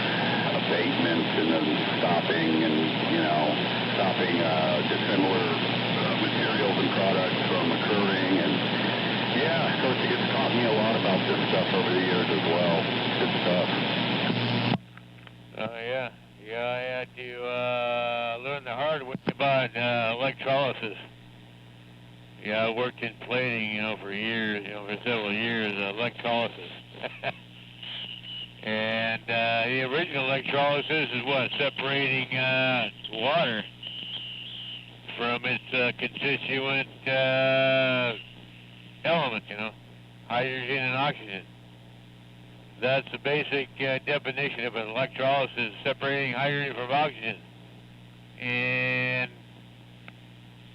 abatement, and then stopping dissimilar materials and products from occurring. And yeah, of course, it's taught me a lot about this stuff over the years as well. Good stuff. Oh yeah. Yeah, I had to learn the hard way about electrolysis. Yeah, I worked in plating, you know, for years, for several years, electrolysis. And the original electrolysis is what? Separating water from its constituent elements, you know, hydrogen and oxygen. That's the basic definition of an electrolysis, separating hydrogen from oxygen.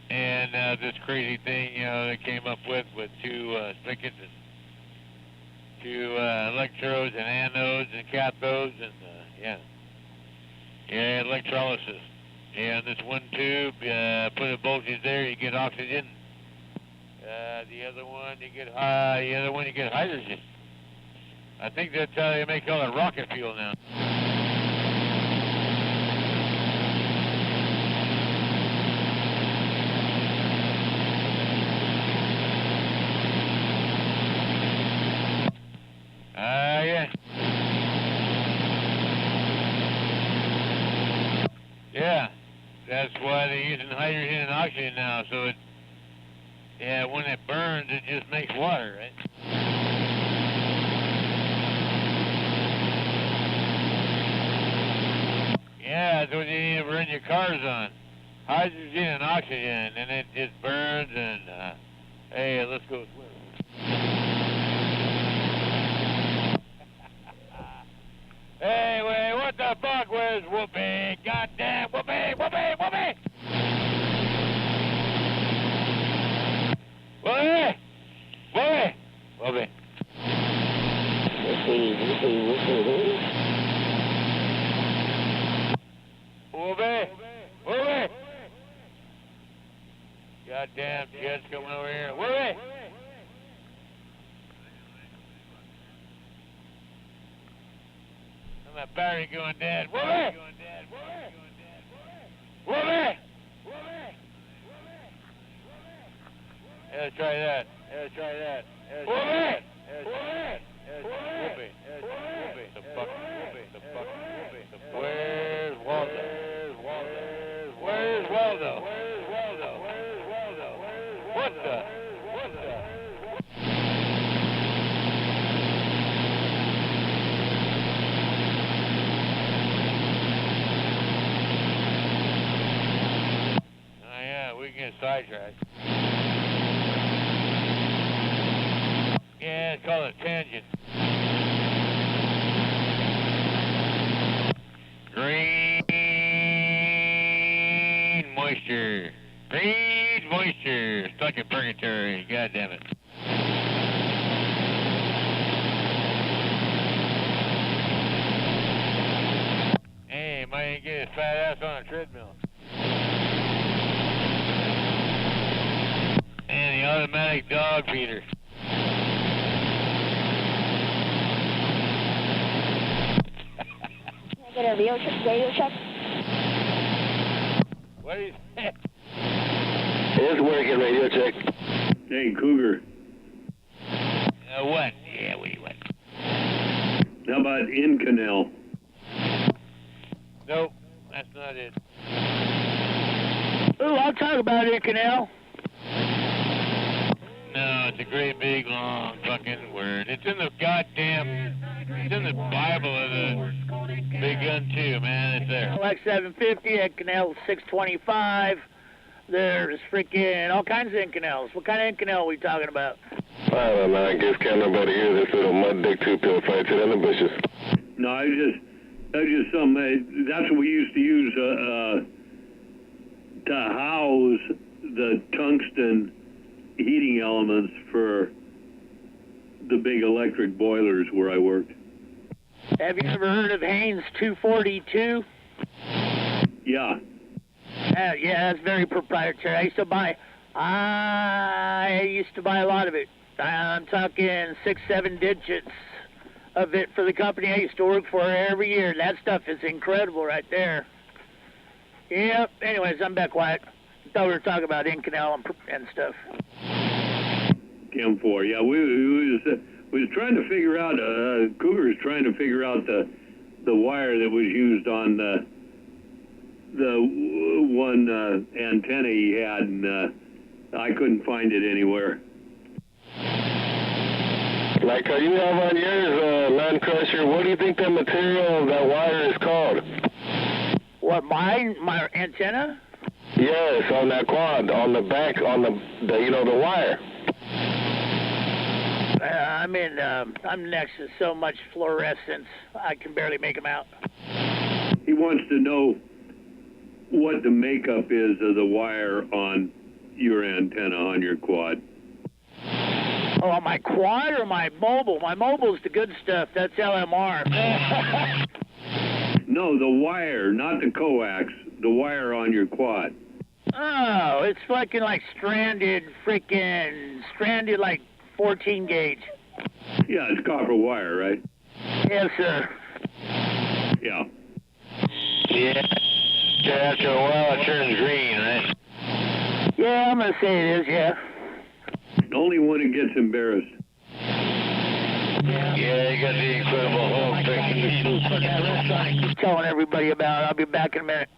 And this crazy thing, you know, they came up with two spigots and two electrodes and anodes and cathodes, and yeah, electrolysis. Yeah, this one tube, put a voltage there, you get oxygen. The other one, you get hydrogen. I think that's how they make all the rocket fuel now. Yeah. Yeah, that's why they're using hydrogen and oxygen now, so it, yeah, when it burns, it just makes water, right? Yeah, that's what you need to run your cars on. Hydrogen and oxygen, and it just burns and, hey, let's go swim. Hey, wait, what the fuck? Where's Whoopi? Goddamn Whoopi, Whoopi, Whoopi! Whoopi! Whoopi! Whoopi. Whoopi! Whoopi! Goddamn jet's coming over here. Whoopi! My battery going dead. Whoopi! Whoopi! Let's try that. Let's try that. Whoopi! Whoopi! The fuck? The fuck? Where's Waldo? Where's Waldo? What the? We get sidetracked. Yeah, it's called a tangent. Green moisture. Green moisture. Stuck in purgatory. God damn it. Hey, might get his fat ass on a treadmill. And the automatic dog feeder. Can I get a radio check? What do you say? It's working, radio check. Hey, Cougar. What? Yeah, what do you want? How about in canal? Nope, that's not it. Ooh, I'll talk about it, Canal. No, it's a great big long fucking word. It's in the it's in the Bible of the Big Gun 2, man. It's there. LX750 at Canal 625. There's freaking all kinds of Incanals. What kind of Incanal are we talking about? I don't know, I guess can't nobody hear this little mud dick two-pill fights it in the bushes. No, that's just something, that's what we used to use to house the tungsten heating elements for the big electric boilers where I worked. Have you ever heard of Haynes 242? Yeah. Yeah, that's very proprietary. I used to buy a lot of it. I'm talking 6-7 digits of it for the company I used to work for every year. That stuff is incredible right there. Yep. Anyways, I'm back quiet. Thought we were talking about Incanal and stuff. Chem 4. Yeah, we was trying to figure out. Cougar's trying to figure out the wire that was used on the one antenna he had, and I couldn't find it anywhere. Like you have on yours, Land Crusher, what do you think that material of that wire is called? What, my antenna? Yes, on that quad, on the back, on the wire. I'm next to so much fluorescence, I can barely make them out. He wants to know what the makeup is of the wire on your antenna on your quad. Oh, on my quad or my mobile? My mobile's the good stuff. That's LMR. No, the wire, not the coax. the wire on your quad? Oh, it's fucking like stranded like 14 gauge. Yeah, it's copper wire, right? Yes, sir. Yeah. Yeah. After a while it turns green, right? Yeah, I'm gonna say it is, yeah. Only one who gets embarrassed. Yeah, you got the Incredible Hulk thing. Telling everybody about it. I'll be back in a minute.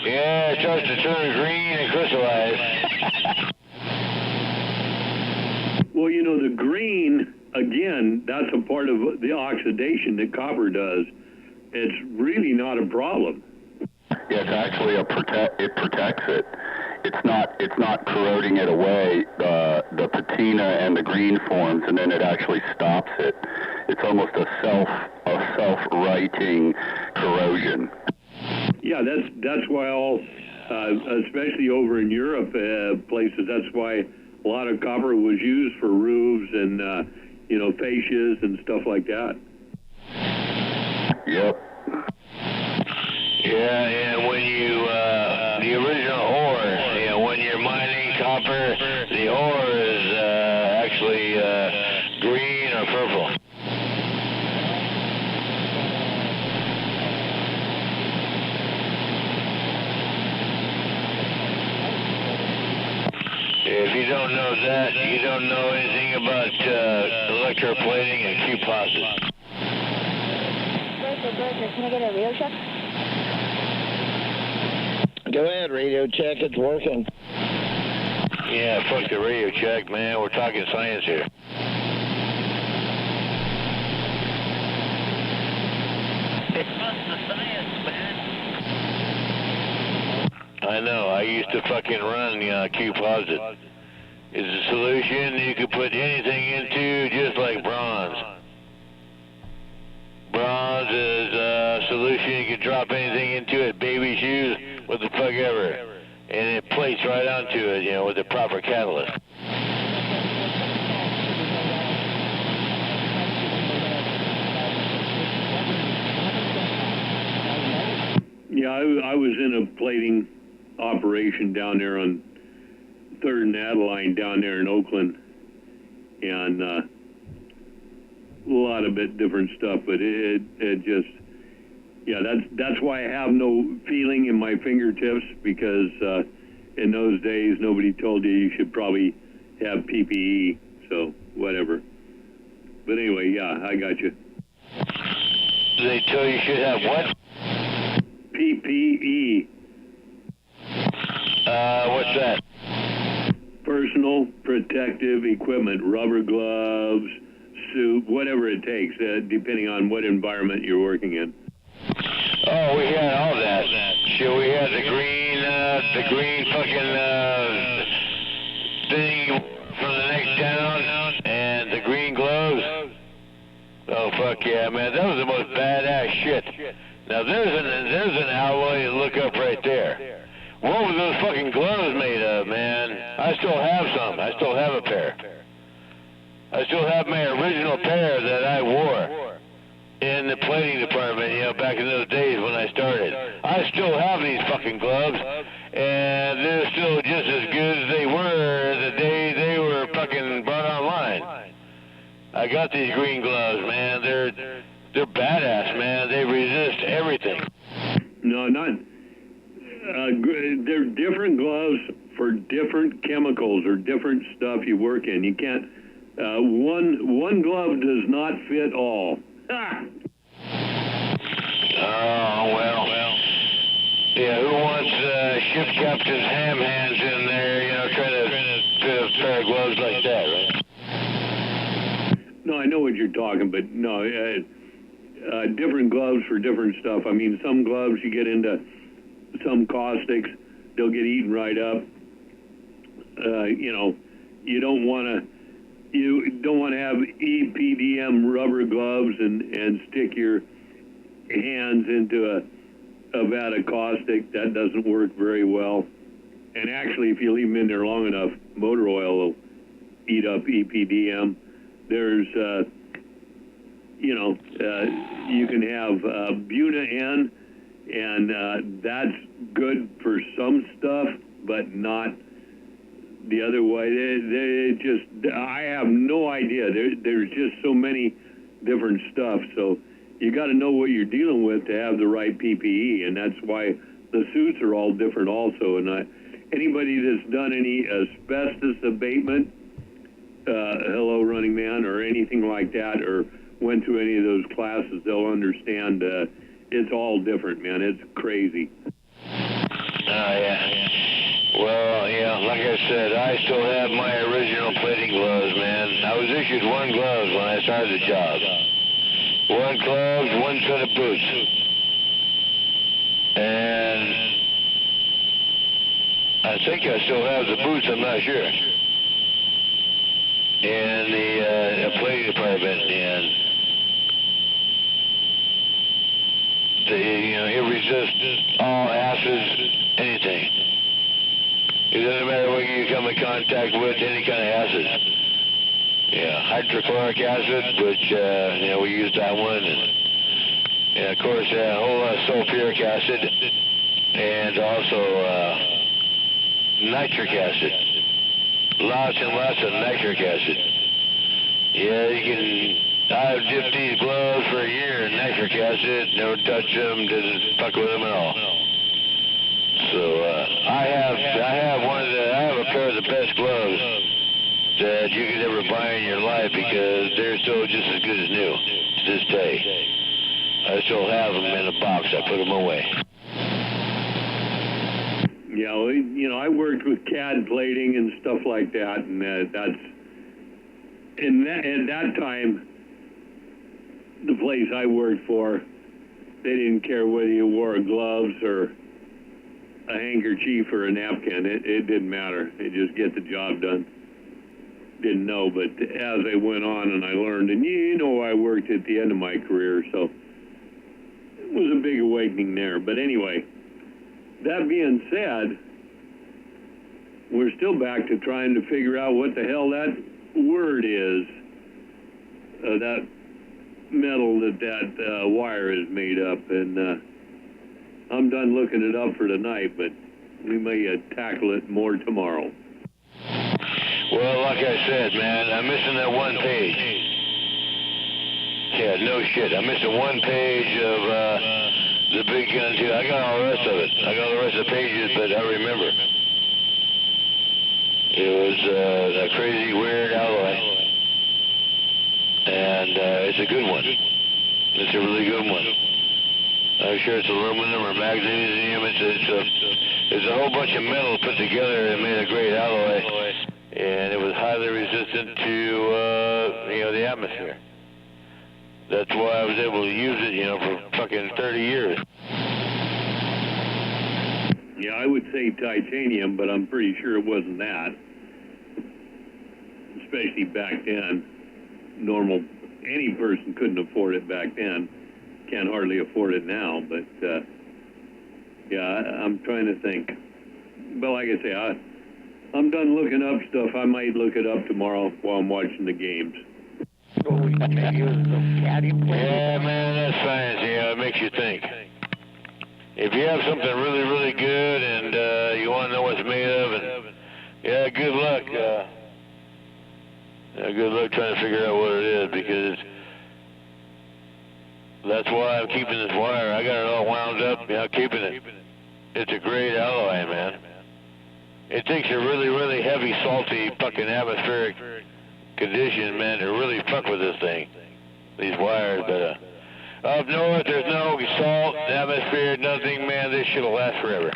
Yeah, it starts to turn green and crystallize. Well, you know, the green, again, that's a part of the oxidation that copper does. It's really not a problem. Yeah, it's actually it protects it. It's not corroding it away. The patina and the green forms, and then it actually stops it. It's almost a self-righting corrosion. Yeah, that's why all, especially over in Europe places, that's why a lot of copper was used for roofs and you know, fascias and stuff like that. Yep. Yeah, and when you, the original ore, you know, when you're mining copper, the ore is actually green or purple. If you don't know that, you don't know anything about electroplating and Q-posits. Can I get a radio check? Go ahead, radio check. It's working. Yeah, fuck the radio check, man. We're talking science here. It's the science, man. I know. I used to fucking run Q-posit. It's a solution you can put anything into, just like bronze. Bronze is a solution you can drop anything into it, baby shoes, what the fuck ever. And it plates right onto it, you know, with the proper catalyst. Yeah, I was in a plating operation down there on 3rd and Adeline down there in Oakland, and a lot of bit different stuff, but it just, yeah, that's why I have no feeling in my fingertips, because in those days nobody told you should probably have PPE, so whatever. But anyway, yeah, I got you. They tell you should have what? PPE. What's that? Personal protective equipment, rubber gloves, suit, whatever it takes, depending on what environment you're working in. Oh, we had all that. Sure, we had the green fucking thing from the neck down, and the green gloves. Oh, fuck yeah, man. That was the most badass shit. Now, there's an alloy to look up right there. What were those fucking gloves made of, man? I still have some. I still have a pair. I still have my original pair that I wore in the plating department, you know, back in those days when I started. I still have these fucking gloves, and they're still just as good as they were the day they were fucking brought online. I got these green gloves, man. They're badass, man. They resist everything. No, not. They're different gloves for different chemicals or different stuff you work in. You can't. One glove does not fit all. Ah! Oh, well. Yeah, who wants ship captain's ham hands in there, you know, trying to fit a pair of gloves like that, right? No, I know what you're talking, but no, different gloves for different stuff. I mean, some gloves you get into some caustics, they'll get eaten right up. You know, you don't want to have EPDM rubber gloves and stick your hands into a vat of caustic. That doesn't work very well. And actually, if you leave them in there long enough, motor oil will eat up EPDM. There's, you know, you can have Buna N, and that's good for some stuff, but not the other way. They just, I have no idea. There's just so many different stuff. So you got to know what you're dealing with to have the right PPE, and that's why the suits are all different also. And anybody that's done any asbestos abatement, hello, running man, or anything like that, or went to any of those classes, they'll understand it's all different, man. It's crazy. Yeah. Well, yeah, like I said, I still have my original plating gloves, man. I was issued one glove when I started the job. One glove, one set of boots. And I think I still have the boots, I'm not sure. And the plating department, and it resists all acids, anything. It doesn't matter what you come in contact with, any kind of acid. Yeah, hydrochloric acid, which, we use that one. And of course, a whole lot of sulfuric acid, and also nitric acid. Lots and lots of nitric acid. Yeah, I've dipped these gloves for a year in nitric acid, never touched them, didn't fuck with them at all. So I have a pair of the best gloves that you could ever buy in your life, because they're still just as good as new to this day. I still have them in a box. I put them away. Yeah, well, I worked with CAD plating and stuff like that, and at that time, the place I worked for, they didn't care whether you wore gloves or a handkerchief or a napkin. It didn't matter. They just get the job done. Didn't know, but as I went on and I learned, and I worked at the end of my career, so it was a big awakening there. But anyway, that being said, we're still back to trying to figure out what the hell that word is, that metal that wire is made up, and I'm done looking it up for tonight, but we may tackle it more tomorrow. Well, like I said, man, I'm missing that one page. Yeah, no shit. I'm missing one page of the big gun, too. I got all the rest of it. I got all the rest of the pages, but I remember. It was a crazy, weird alloy. And it's a good one. It's a really good one. I'm sure it's aluminum or magnesium. It's a whole bunch of metal put together and made a great alloy. And it was highly resistant to, the atmosphere. That's why I was able to use it, for fucking 30 years. Yeah, I would say titanium, but I'm pretty sure it wasn't that. Especially back then. Any person couldn't afford it back then. Can't hardly afford it now, but, I'm trying to think. But like I say, I'm done looking up stuff. I might look it up tomorrow while I'm watching the games. Yeah, man, that's science. Yeah, it makes you think. If you have something really, really good and you want to know what it's made of, and good luck. Good luck trying to figure out what it is, because that's why I'm keeping this wire. I got it all wound up, keeping it. It's a great alloy, man. It takes a really, really heavy, salty, fucking atmospheric condition, man, to really fuck with this thing. These wires, but up north, there's no salt, atmosphere, nothing, man. This shit'll last forever.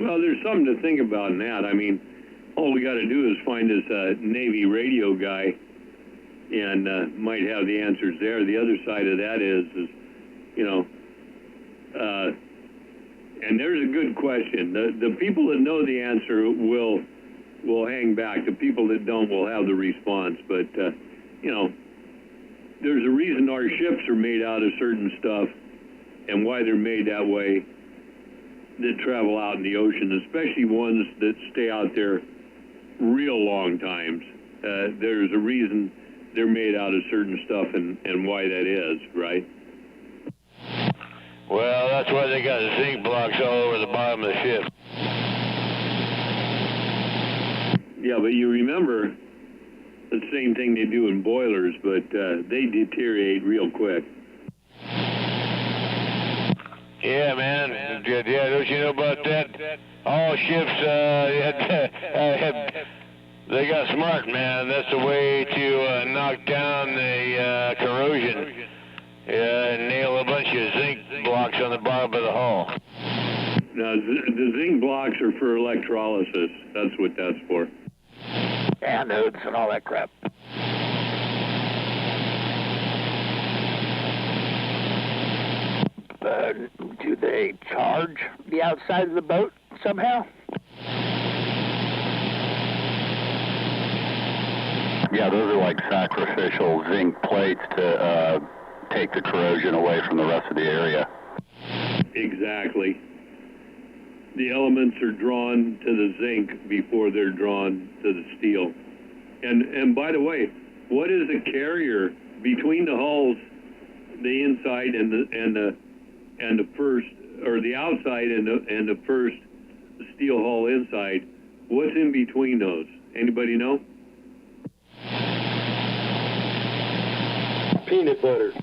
Well, there's something to think about in that. I mean, all we got to do is find this Navy radio guy, and might have the answers there. The other side of that is and there's a good question. The people that know the answer will hang back. The people that don't will have the response. But there's a reason our ships are made out of certain stuff, and why they're made that way, that travel out in the ocean, especially ones that stay out there real long times. There's a reason they're made out of certain stuff and why that is, right? Well, that's why they got zinc blocks all over the bottom of the ship. Yeah, but you remember the same thing they do in boilers, but they deteriorate real quick. Yeah, man. Yeah, don't you know about that? All ships, they got smart, man. That's the way to knock down the corrosion. And nail a bunch of zinc blocks on the bottom of the hull. Now, the zinc blocks are for electrolysis. That's what that's for. Anodes and all that crap. Do they charge the outside of the boat somehow? Yeah, those are like sacrificial zinc plates to take the corrosion away from the rest of the area. Exactly. The elements are drawn to the zinc before they're drawn to the steel. And by the way, what is a carrier between the hulls, the inside and the first, or the outside and the first steel hull inside? What's in between those? Anybody know? Peanut butter.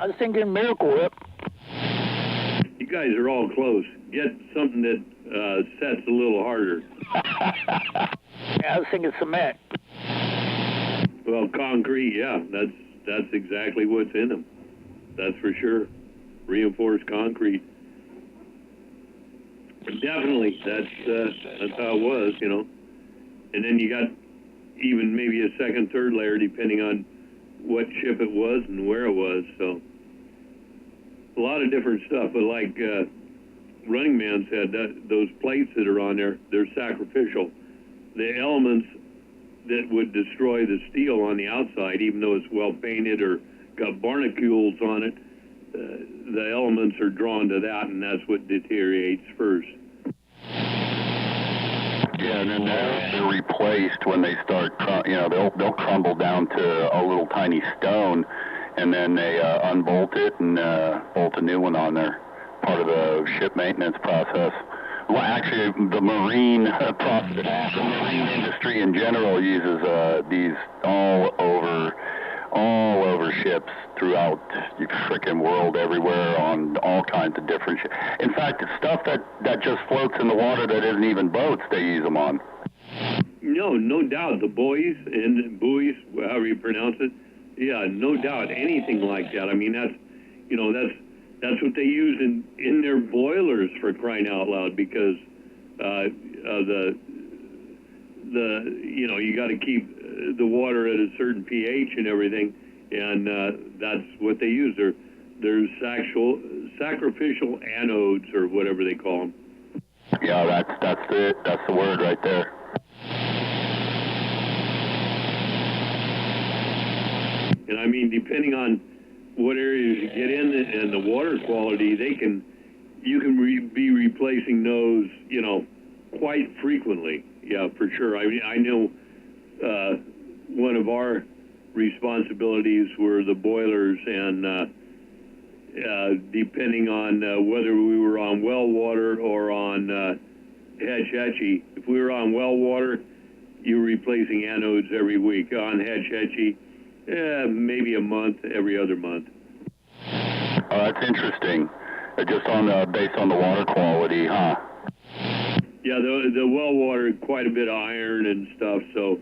I was thinking Miracle Whip. You guys are all close. Get something that sets a little harder. Yeah, I was thinking cement. Well, concrete, yeah, that's exactly what's in them. That's for sure. Reinforced concrete. Definitely, that's how it was, you know. And then you got even maybe a second, third layer, depending on what ship it was and where it was. So a lot of different stuff. But like Running Man said, those plates that are on there, they're sacrificial. The elements that would destroy the steel on the outside, even though it's well painted or got barnacles on it, the elements are drawn to that, and that's what deteriorates first. Yeah, and then they're replaced when they start, they'll crumble down to a little tiny stone, and then they unbolt it and bolt a new one on there. Part of the ship maintenance process. Well, actually, the marine the marine industry in general uses these all over ships throughout the frickin' world, everywhere, on all kinds of different ships. In fact, it's stuff that just floats in the water that isn't even boats. They use them on. No doubt. The buoys, however you pronounce it, yeah, no doubt. Anything like that. I mean, that's what they use in their boilers, for crying out loud, because you got to keep the water at a certain pH and everything, and that's what they use. They're sacrificial anodes, or whatever they call them. Yeah, that's the word right there. And I mean, depending on what areas you get in and the water quality, you can be replacing those, quite frequently. Yeah, for sure. I mean, I know one of our responsibilities were the boilers, and depending on whether we were on well water or on Hetch-Hetchy. If we were on well water, you were replacing anodes every week. On Hetch-Hetchy, maybe a month, every other month. Oh, that's interesting. Just based on the water quality, huh? Yeah, the well water, quite a bit of iron and stuff, so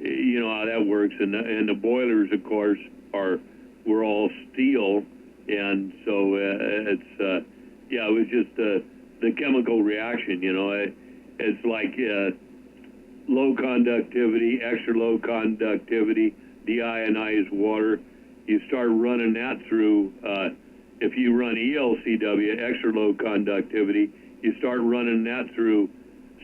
you know how that works. And the boilers, of course, were all steel, and so it was just the chemical reaction. It's like low conductivity, extra low conductivity, deionized water. You start running that through. If you run ELCW, extra low conductivity, you start running that through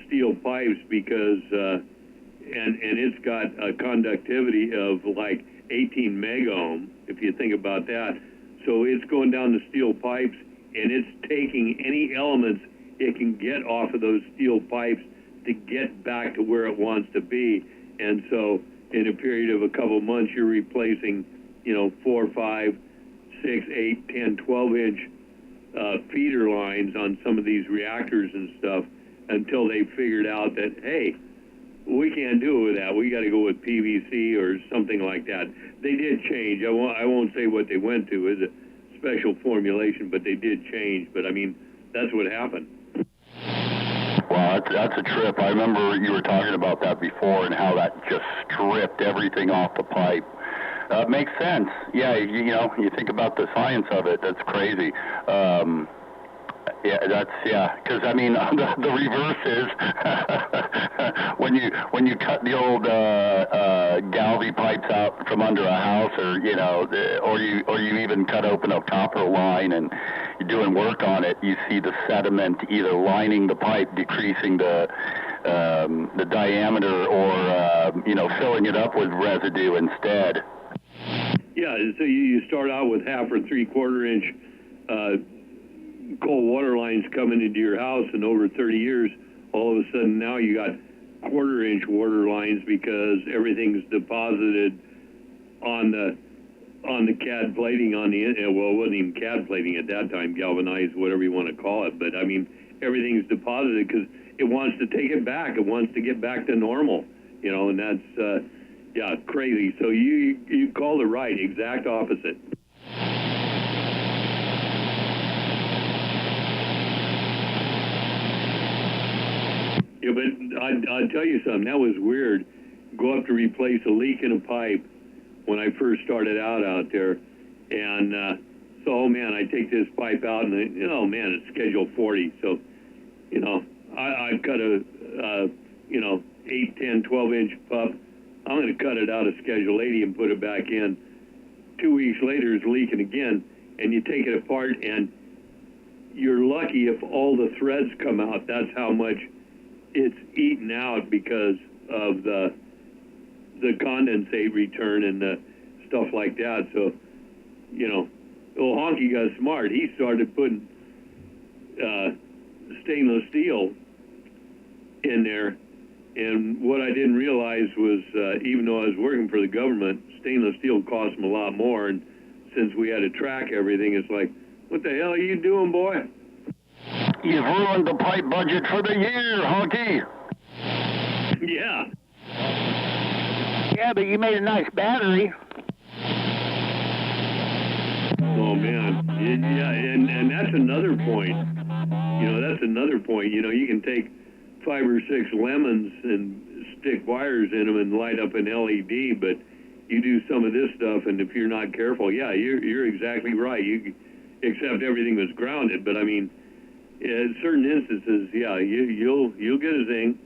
steel pipes, because and it's got a conductivity of like 18 megohm, if you think about that. So it's going down the steel pipes, and it's taking any elements it can get off of those steel pipes to get back to where it wants to be. And so in a period of a couple months, you're replacing, 4, 5, 6, 8, 10, 12-inch feeder lines on some of these reactors and stuff until they figured out that, hey, we can't do it with that. We got to go with PVC or something like that. They did change. I won't say what they went to as a special formulation, but they did change. But I mean, that's what happened. Well, that's a trip. I remember you were talking about that before and how that just stripped everything off the pipe. Makes sense. Yeah, you think about the science of it. That's crazy. Because I mean, the reverse is when you cut the old galvy pipes out from under a house, or you even cut open a copper line and you're doing work on it, you see the sediment either lining the pipe, decreasing the diameter, or filling it up with residue instead. Yeah, so you start out with 1/2 or 3/4 inch cold water lines coming into your house, and over 30 years, all of a sudden now you got 1/4 inch water lines because everything's deposited on the CAD plating on the it wasn't even CAD plating at that time, galvanized, whatever you want to call it, but I mean everything's deposited because it wants to take it back. It wants to get back to normal, and that's crazy. So you called it right, exact opposite. Yeah, but I'll tell you something, that was weird. Go up to replace a leak in a pipe when I first started out there, and so, oh man, I take this pipe out, and it's schedule 40, so, I've cut a 8, 10, 12-inch pup. I'm going to cut it out of schedule 80 and put it back in. 2 weeks later, it's leaking again, and you take it apart, and you're lucky if all the threads come out. That's how much it's eaten out because of the condensate return and the stuff like that. So, old Honky got smart. He started putting stainless steel in there. And what I didn't realize was, even though I was working for the government, stainless steel cost them a lot more. And since we had to track everything, it's like, what the hell are you doing, boy? You've ruined the pipe budget for the year, Honky. Yeah. Yeah, but you made a nice battery. Oh, man. Yeah, and that's another point. That's another point. You can take 5 or 6 lemons and stick wires in them and light up an LED, but you do some of this stuff, and if you're not careful, you're exactly right. Except everything was grounded, but I mean, in certain instances, you'll get a zing.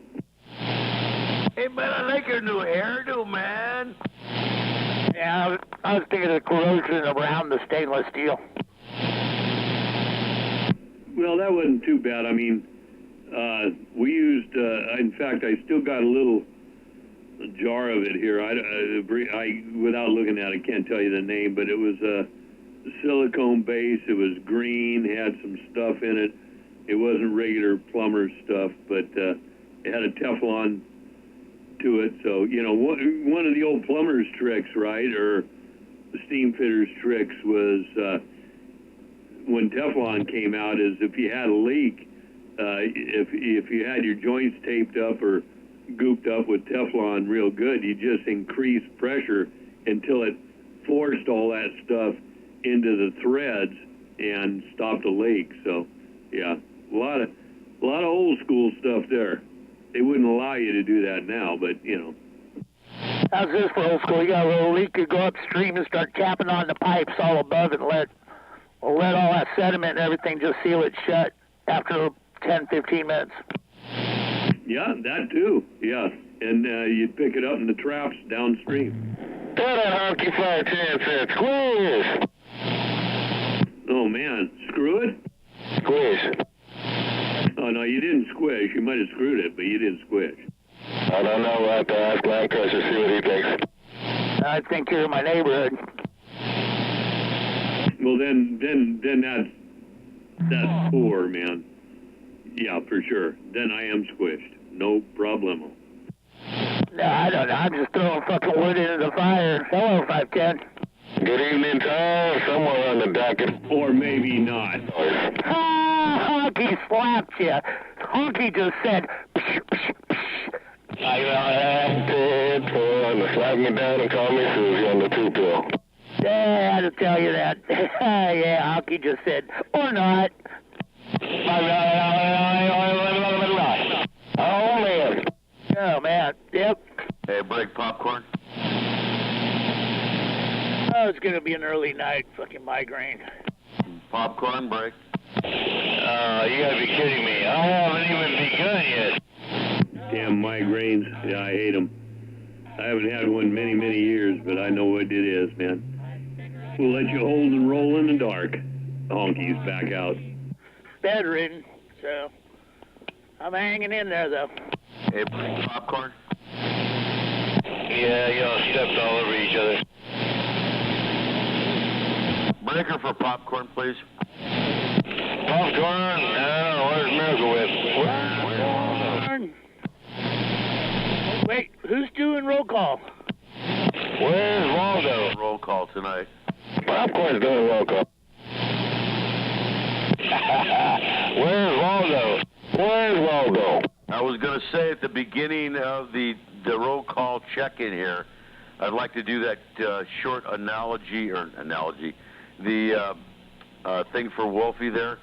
Hey, man, I like your new hairdo, man. Yeah, I was thinking of the corrosion around the stainless steel. Well, that wasn't too bad. I mean, we used, in fact, I still got a little jar of it here. I without looking at it, can't tell you the name, but it was a silicone base. It was green, had some stuff in it. It wasn't regular plumber stuff, but it had a Teflon to it. So, one of the old plumber's tricks, right, or the steam fitter's tricks was when Teflon came out is if you had a leak, if you had your joints taped up or gooped up with Teflon real good, you just increase pressure until it forced all that stuff into the threads and stopped a leak. So, yeah, a lot of old school stuff there. They wouldn't allow you to do that now, but How's this for old school? You got a little leak, you go upstream and start tapping on the pipes all above and let all that sediment and everything just seal it shut after 10, 15 minutes. Yeah, that too. Yeah, and you'd pick it up in the traps downstream. Honky 5 10 squeeze. Oh man, screw it? Squeeze. Oh no, you didn't squish. You might have screwed it, but you didn't squish. I don't know. We'll have to ask Lancaster to see what he thinks. I think you're in my neighborhood. Well, then that's poor, man. Yeah, for sure. Then I am squished. No problemo. No, I don't know. I'm just throwing fucking wood into the fire. Hello, 510. Good evening, Tom. Somewhere on the docket. Or maybe not. Ah, Honky slapped you. Honky just said, psh, psh, psh. Slap me down and call me Susie on the 2-pill. Yeah, I had to tell you that. Yeah, Honky just said, or not. Oh, man. Oh, man. Yep. Hey, break popcorn. Oh, it's going to be an early night. Fucking migraine. Popcorn break. You gotta be kidding me. I haven't even begun yet. Damn migraines. Yeah, I hate them. I haven't had one many, many years, but I know what it is, man. We'll let you hold and roll in the dark. Honky's back out. Bedridden, so I'm hanging in there, though. Hey, break popcorn. Yeah, y'all stepped all over each other. Breaker for popcorn, please. Popcorn? No, where's Miracle Whip? Wait, who's doing roll call? Where's Waldo? Roll call tonight. Popcorn's doing roll call. Where's Waldo? Where's Waldo? I was going to say at the beginning of the roll call check-in here, I'd like to do that short analogy, the thing for Wolfie there.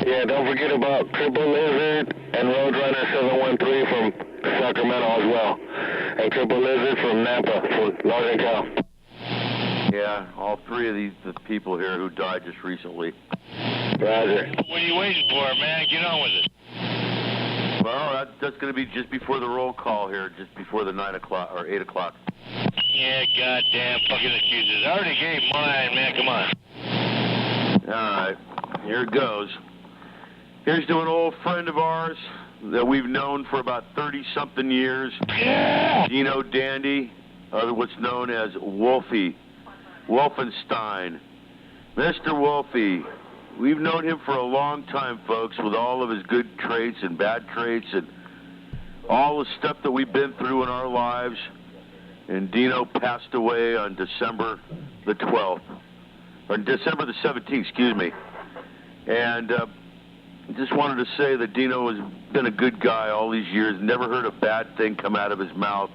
Yeah, don't forget about Triple Lizard and Roadrunner 713 from Sacramento as well. And Triple Lizard from Napa, from Northern Cal. Yeah, all three of the people here who died just recently. Roger. What are you waiting for, man? Get on with it. Well, that's going to be just before the roll call here, just before the 9 o'clock or 8 o'clock. Yeah, goddamn fucking excuses. I already gave mine, man. Come on. All right, here it goes. Here's to an old friend of ours that we've known for about 30-something years. Yeah! Dino Dandy, what's known as Wolfie, Wolfenstein. Mr. Wolfie, we've known him for a long time, folks, with all of his good traits and bad traits and all the stuff that we've been through in our lives. And Dino passed away on December the 12th. Or December the 17th, excuse me. And just wanted to say that Dino has been a good guy all these years, never heard a bad thing come out of his mouth.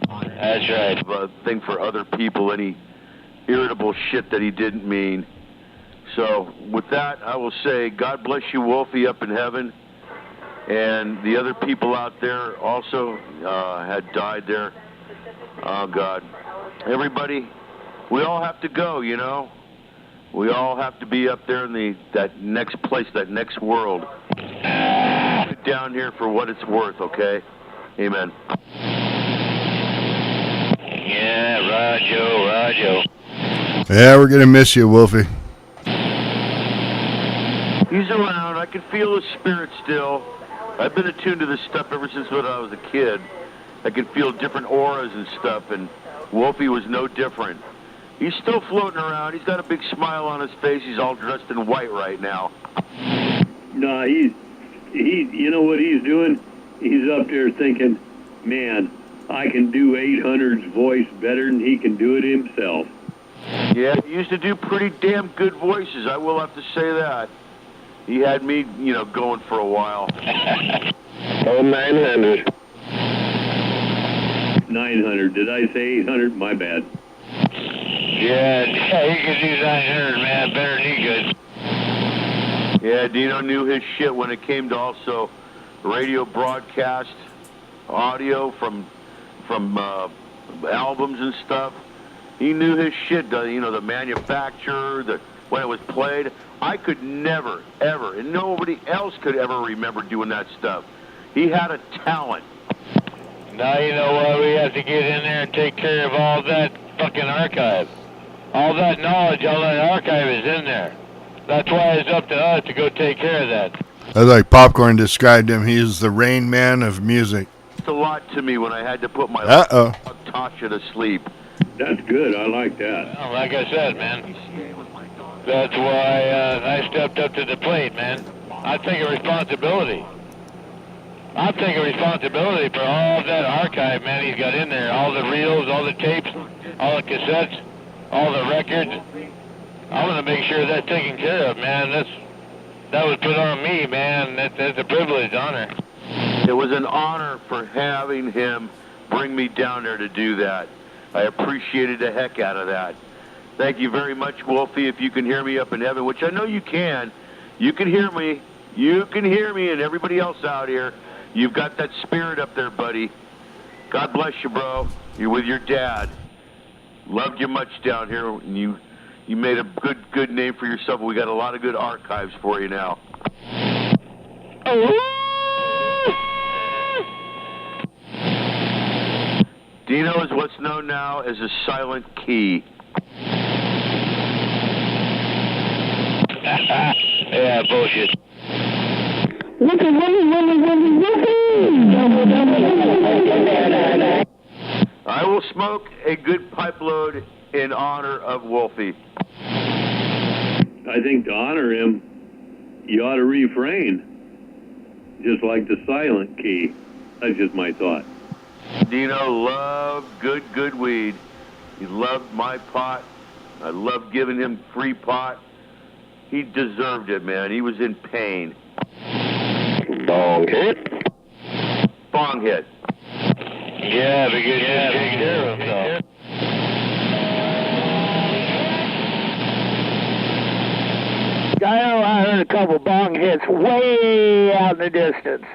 That's right. A thing for other people, any irritable shit that he didn't mean. So with that, I will say, God bless you, Wolfie, up in heaven. And the other people out there also had died there. Oh, God. Everybody, we all have to go, you know. We all have to be up there in that next place, that next world. Down here for what it's worth, okay? Amen. Yeah, Rajo. Yeah, we're going to miss you, Wolfie. He's around. I can feel his spirit still. I've been attuned to this stuff ever since when I was a kid. I can feel different auras and stuff, and Wolfie was no different. He's still floating around. He's got a big smile on his face. He's all dressed in white right now. No, he. You know what he's doing? He's up there thinking, man, I can do 800's voice better than he can do it himself. Yeah, he used to do pretty damn good voices. I will have to say that. He had me, going for a while. Oh, 900. 900. Did I say 800? My bad. Yeah, he could do 900, man, better than he could. Yeah, Dino knew his shit when it came to also radio broadcast, audio from albums and stuff. He knew his shit, the manufacturer, when it was played. I could never, ever, and nobody else could ever remember doing that stuff. He had a talent. Now you know why we have to get in there and take care of all that fucking archive. All that knowledge, all that archive is in there. That's why it's up to us to go take care of that. That's like Popcorn described him. He is the Rain Man of music. It's a lot to me when I had to put my Tasha to sleep. That's good. I like that. Well, like I said, man, that's why I stepped up to the plate, man. I take a responsibility. I'm taking responsibility for all of that archive, man, he's got in there. All the reels, all the tapes, all the cassettes, all the records. I'm going to make sure that's taken care of, man. That was put on me, man. That's a privilege, honor. It was an honor for having him bring me down there to do that. I appreciated the heck out of that. Thank you very much, Wolfie. If you can hear me up in heaven, which I know you can hear me. You can hear me and everybody else out here. You've got that spirit up there, buddy. God bless you, bro. You're with your dad. Loved you much down here, and you made a good name for yourself. We got a lot of good archives for you now. Dino is what's known now as a silent key. Yeah, bullshit. I will smoke a good pipe load in honor of Wolfie. I think to honor him, you ought to refrain, just like the silent key. That's just my thought. Dino loved good weed. He loved my pot. I loved giving him free pot. He deserved it, man. He was in pain. Bong hit. Bong hit. Yeah, because he takes care of himself. I heard a couple bong hits way out in the distance.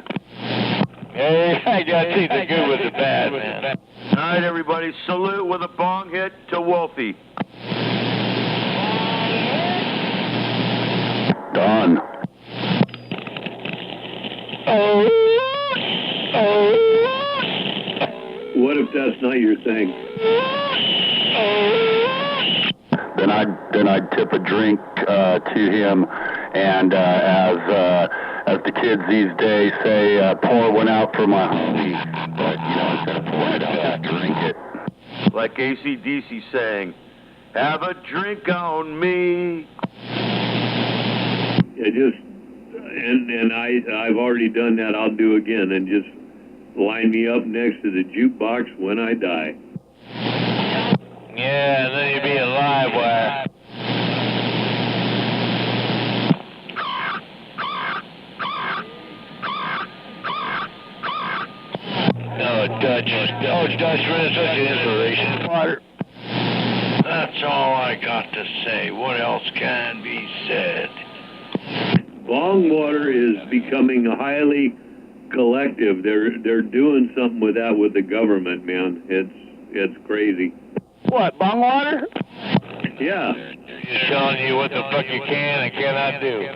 Hey, I got to see the good with the bad, man. All right, everybody, salute with a bong hit to Wolfie. Done. What if that's not your thing? Then I'd tip a drink to him, and as the kids these days say, pour one out for my homie. But instead of pour it out, just drink it. Like AC/DC saying, have a drink on me. Yeah, and I've already done that. I'll do again, and just line me up next to the jukebox when I die. Yeah, and then you'd be a live wire. Dutch, really such an inspiration. Water. That's all I got to say. What else can be said? Bong water is becoming highly collective. They're doing something with that with the government, man. It's crazy. What, bong water? Yeah. He's telling you what the fuck you can and cannot do.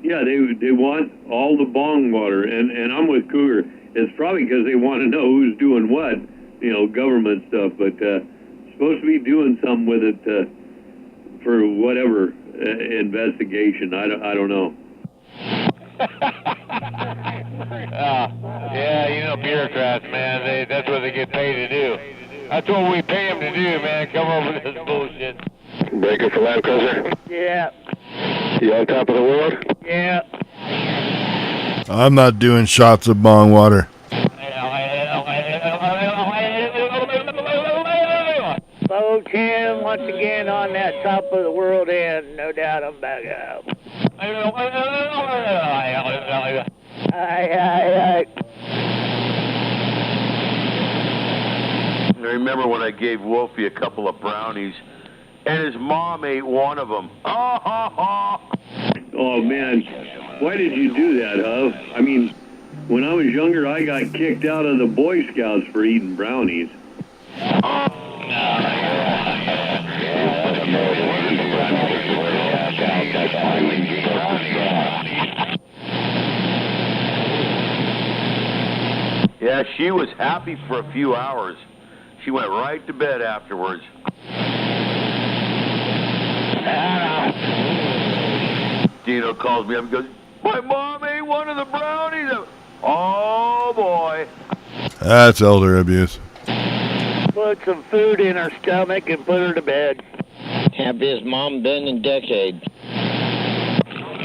Yeah, they want all the bong water, and I'm with Cougar. It's probably because they want to know who's doing what, government stuff. But supposed to be doing something with it for whatever investigation. I don't know. Yeah, bureaucrats, man. That's what they get paid to do. That's what we pay them to do, man. Come up with this bullshit. Breaker for Land Cruiser. Yeah. You on top of the world? Yeah. I'm not doing shots of bong water. Folks, him once again on that top of the world end. No doubt I'm back up. Aye. I remember when I gave Wolfie a couple of brownies, and his mom ate one of them. Oh, man. Why did you do that, Huff? I mean, when I was younger, I got kicked out of the Boy Scouts for eating brownies. Yeah, she was happy for a few hours. She went right to bed afterwards. Dino calls me up and goes, my mom ate one of the brownies. Oh, boy. That's elder abuse. Put some food in her stomach and put her to bed. Happiest mom been in decades.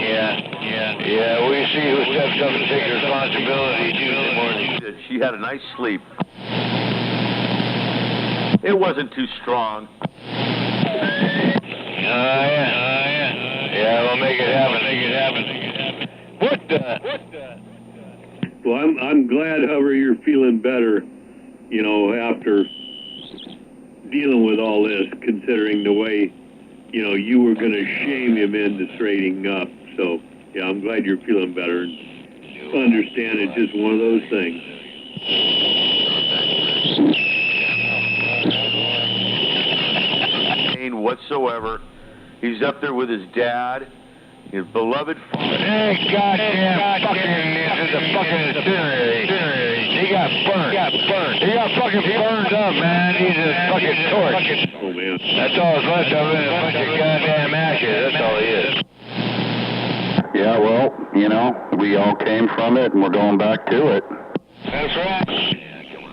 Yeah, we see who steps up and takes responsibility Tuesday morning. She had a nice sleep. It wasn't too strong. Yeah, we'll make it happen. What the? Well, I'm glad, however, you're feeling better, you know, after dealing with all this, considering the way, you know, you were going to shame him into straightening up. So, yeah, I'm glad you're feeling better. And understand it's just one of those things. Whatsoever. He's up there with his dad, his beloved father. Hey, goddamn this is a fucking incinerator. He got burned. He got fucking burned up, man. He's a fucking torch. Oh, man. That's all that's left of him, a bunch of goddamn ashes. That's all he is. Yeah, well, you know, we all came from it, and we're going back to it. That's right.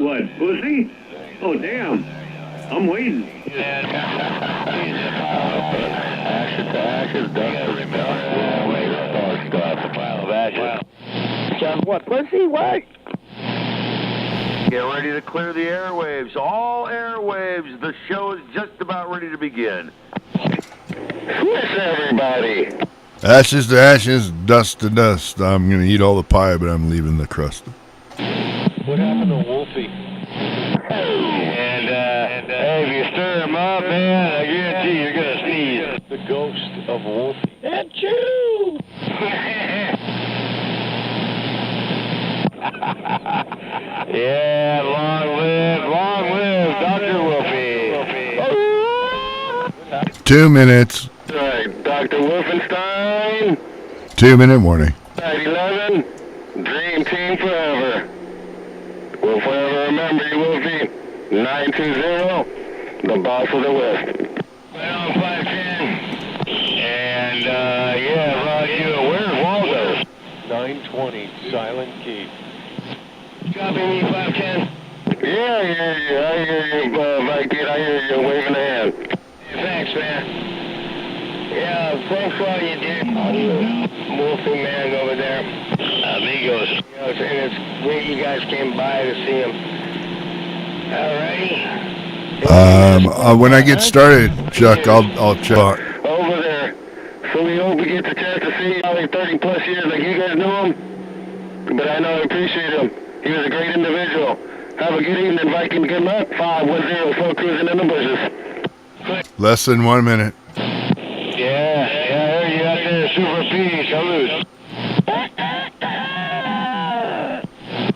What, pussy? Oh, damn. I'm waiting. Ashes to ashes, dust to dust. Pile of ashes. John, what, pussy? What? Get ready to clear the airwaves. All airwaves. The show is just about ready to begin. Yes, everybody. Ashes to ashes, dust to dust. I'm going to eat all the pie, but I'm leaving the crust. What happened to Wolfie? And hey, if you stir him up, man, I guarantee you're going to sneeze. The ghost of Wolfie. Achoo! Yeah, long live Dr. Wolfie. 2 minutes. All right, Dr. Wolfenstein. 2-minute warning. At 11, Dream Team forever. We'll forever remember you, Wolfie. 920, the boss of the West. Right on 510. And, yeah, Roger, where's Waldo? 920, Silent Key. Copy me, 510. Yeah, I hear you, Viking. I hear you waving a hand. Thanks, man. Yeah, thanks for all you did. Wolfie man over there. Amigos. You know, and it's great you guys came by to see him. Alrighty. When I get started, Chuck, I'll check. Over there. So we hope we get the chance to see probably 30 plus years like you guys knew him. But I know I appreciate him. He was a great individual. Have a good evening, Viking. Good luck. 510, slow cruising in the bushes. Less than 1 minute. Yeah, I heard you out there, Super P. Salute.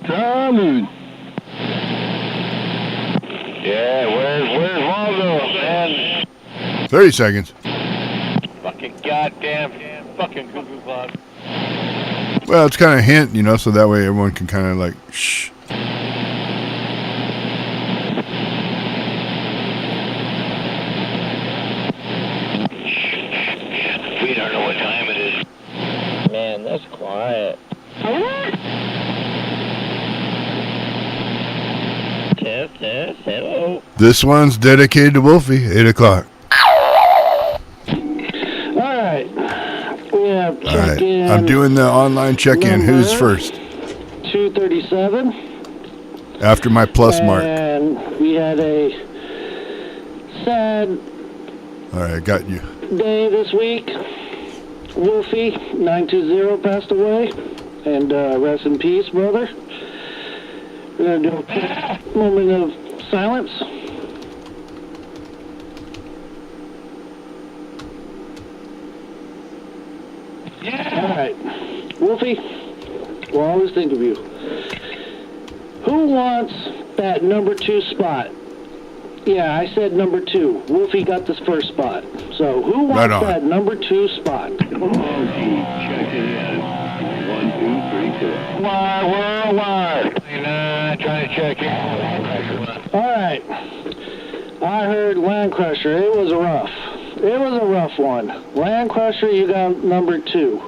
Salute. Yeah, where's Waldo, man? 30 seconds. Fucking goddamn fucking cuckoo clock. Well, it's kind of a hint, you know, so that way everyone can kind of like, shh. We don't know what time it is. Man, that's quiet. Test, hello. This one's dedicated to Wolfie, 8 o'clock. Alright. We have check-in. I'm doing the online check-in. Who's first? 237. After my plus mark. And we had a sad All right, got you. day this week. Wolfie, 920, passed away. And rest in peace, brother. We're going to do a quick moment of silence. Yeah. All right. Wolfie, we'll always think of you. Who wants that number 2 spot? Yeah, I said number 2. Wolfie got this first spot. So who wants that number 2 spot? Oh, gee, check it in. 1, 2, 3, 4. Worldwide. Trying to check in. All right. I heard Land Crusher. It was rough. It was a rough one. Land Crusher, you got number 2.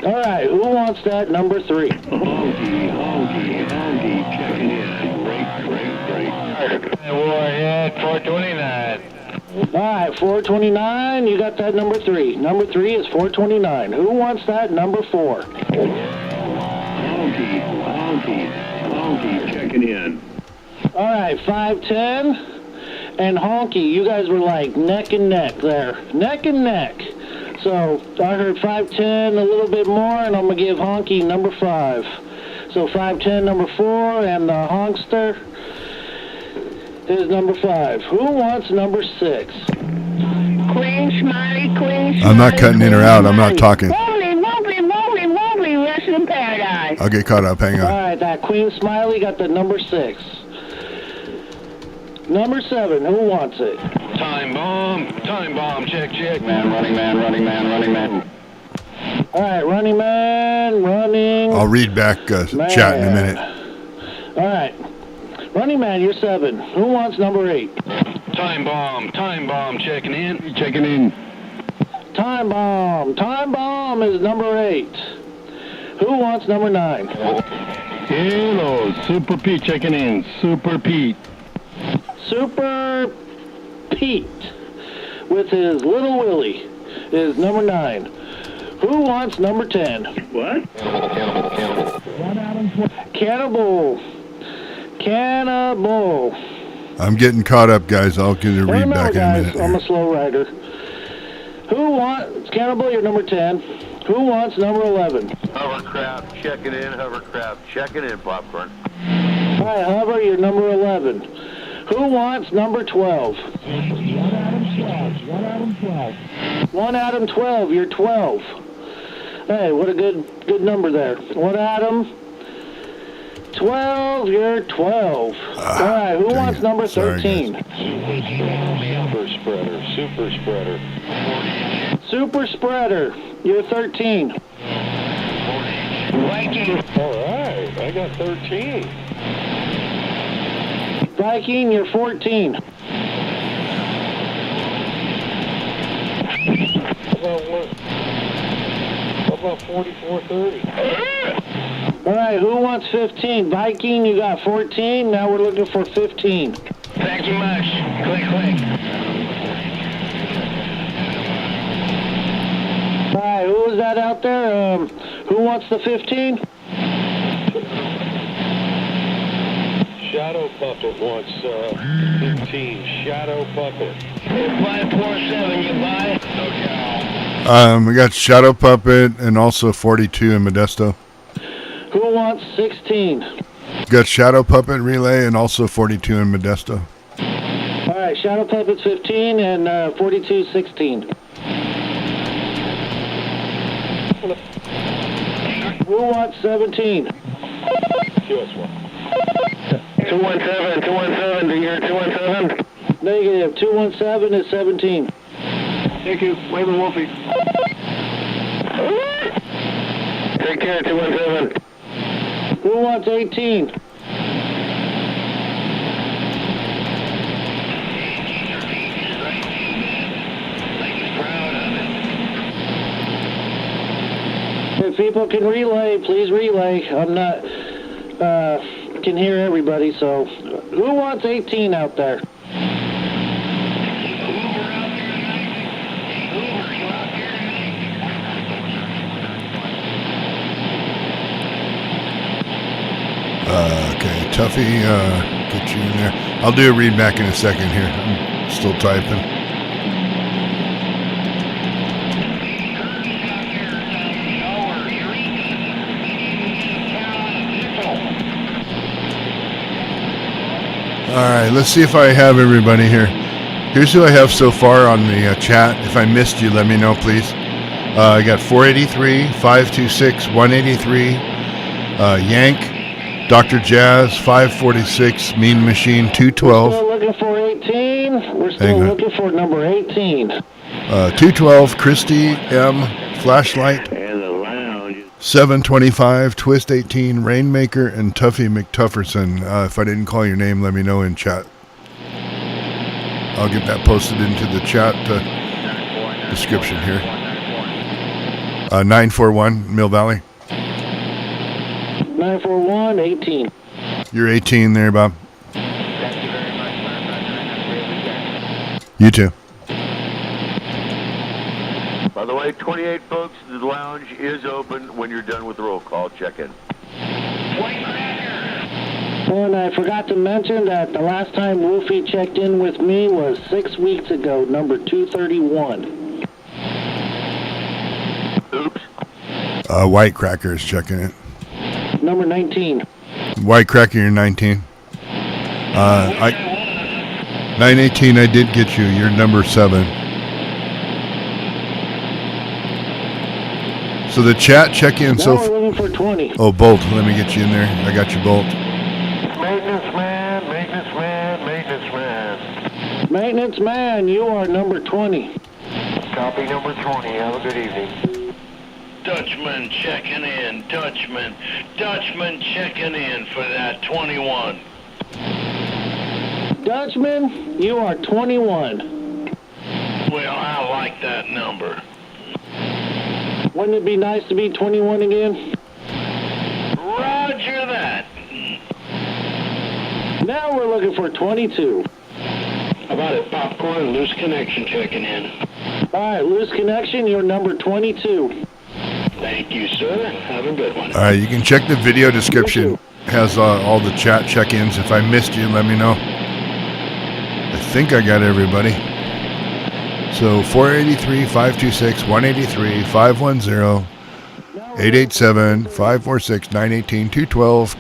All right, who wants that number 3? Honky, checking in. Break. Warhead 429. All right, 429, you got that number 3. Number 3 is 429. Who wants that number 4? Honky, checking in. All right, 510 and Honky, you guys were like neck and neck there. Neck and neck. So I heard 510 a little bit more, and I'm going to give Honky number 5. So 510 number 4, and the Honkster is number 5. Who wants number 6? Queen Smiley, Queen Smiley. I'm not cutting in or out. I'm not talking. Wobbly, rest in paradise. I'll get caught up. Hang on. All right, that Queen Smiley got the number 6. Number 7, who wants it? Time bomb, check. Running man. All right, running man, running. I'll read back chat in a minute. All right, running man, you're 7. Who wants number 8? Time bomb, checking in. Time bomb is number 8. Who wants number 9? Hello, Super Pete checking in. Super Pete. Super Pete with his little Willie is number 9. Who wants number 10? What? Cannibal. I'm getting caught up, guys. I'll get a read back in a minute. I'm a slow rider. Who wants Cannibal? You're number 10. Who wants number 11? Hovercraft checking in, popcorn. All right, Hover, you're number 11. Who wants number 12? 1 Adam 12, you're 12. Hey, what a good number there. 1 Adam 12, you're 12. All right, who wants number 13? Super Spreader, you're 13. Viking. All right, I got 13. Viking, you're 14. How about 4430? All right, who wants 15? Viking, you got 14. Now we're looking for 15. Thank you much. Click. All right, who was that out there? Who wants the 15? Shadow Puppet wants 15. Shadow Puppet. 547, you buy it? No cow. We got Shadow Puppet and also 42 in Modesto. Who wants 16? Got Shadow Puppet Relay and also 42 in Modesto. All right, Shadow Puppet's 15 and 42 16. Who wants 17? 217, do you hear 217? Negative. 217 is 17. Thank you. Waving Wolfie. Take care, 217. Who wants 18? If people can relay, please relay. I'm not, can hear everybody, so. Who wants 18 out there? Okay, Tuffy, get you in there. I'll do a read back in a second here. I'm still typing. All right, let's see if I have everybody here. Here's who I have so far on the chat. If I missed you, let me know, please. I got 483, 526, 183, Yank, Dr. Jazz, 546, Mean Machine, 212. We're still looking for 18. We're still looking for number 18. 212, KRISTY, M, Flashlight. And the lounge. 725, Twist 18, Rainmaker, and Tuffy MCTUFFERSON. If I didn't call your name, let me know in chat. I'll get that posted into the chat description here. 941, Mill Valley. 941, 18. You're 18 there, Bob. You too. By the way, 28 folks, the lounge is open when you're done with the roll call. Check in. And I forgot to mention that the last time Wolfie checked in with me was 6 weeks ago, number 231. Oops. White Cracker is checking it. Number 19. White Cracker, you're 19. 918, I did get you. You're number 7. So the chat check-in. Now we're looking for 20. Oh, Bolt. Let me get you in there. I got you, Bolt. Maintenance man, maintenance man, maintenance man. Maintenance man, you are number 20. Copy number 20. Have a good evening. Dutchman checking in. Dutchman checking in for that 21. Dutchman, you are 21. Well, I like that number. Wouldn't it be nice to be 21 again? Roger that. Now we're looking for 22. How about it? Popcorn, loose connection checking in. All right, loose connection, you're number 22. Thank you, sir. Have a good one. All right, you can check the video description. Has all the chat check-ins. If I missed you, let me know. I think I got everybody. So 483, 526, 183, 510, 887, 546, 918, 212,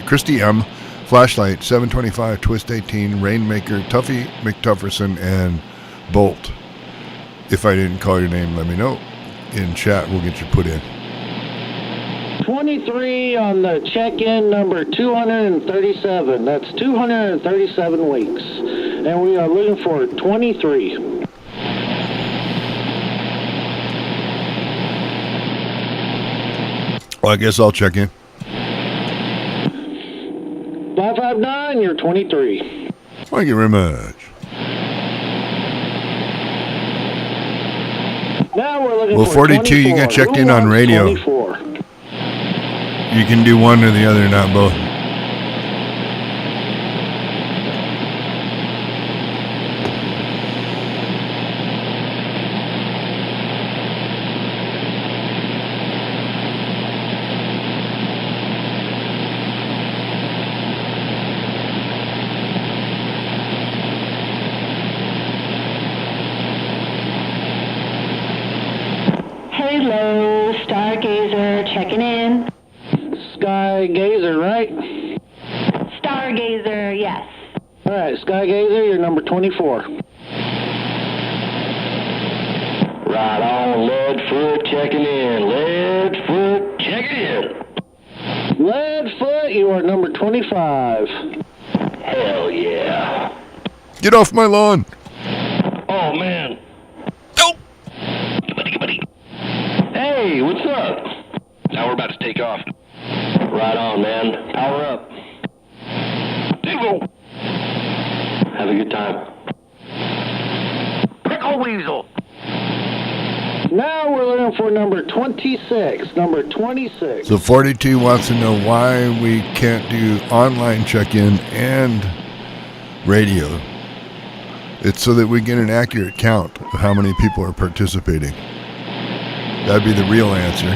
KRISTY M, Flashlight, 725, Twist 18, Rainmaker, Tuffy, MCTUFFERSON, and Bolt. If I didn't call your name, let me know. In chat, we'll get you put in. 23 on the check-in number 237. That's 237 weeks. And we are looking for 23. Well, I guess I'll check in. 559, you're 23. Thank you very much. Now we're looking Well, for 42, 24. you got checked Who in on wants radio. 24? You can do one or the other, not both. Hello, Stargazer checking in. Skygazer, right? Stargazer, yes. All right, Skygazer, you're number 24. Right on, Leadfoot checking in. Leadfoot checking in. Leadfoot, you are number 25. Hell yeah. Get off my lawn. Oh, man. Nope. Hey, what's up? Now we're about to take off. Right on, man. Power up. Have a good time. Pickle Weasel. Now we're looking for number 26. Number 26. So 42 wants to know why we can't do online check-in and radio. It's so that we get an accurate count of how many people are participating. That'd be the real answer.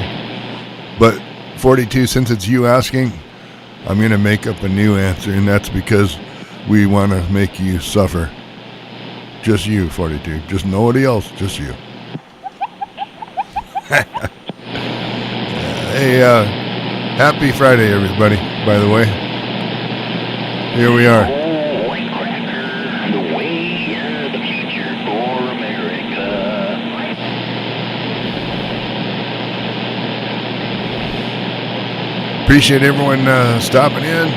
But 42, since it's you asking, I'm going to make up a new answer, and that's because we want to make you suffer. Just you, 42. Just nobody else, just you. Hey, happy Friday, everybody, by the way. Here we are. White Cracker, the way of the future for America. Appreciate everyone stopping in.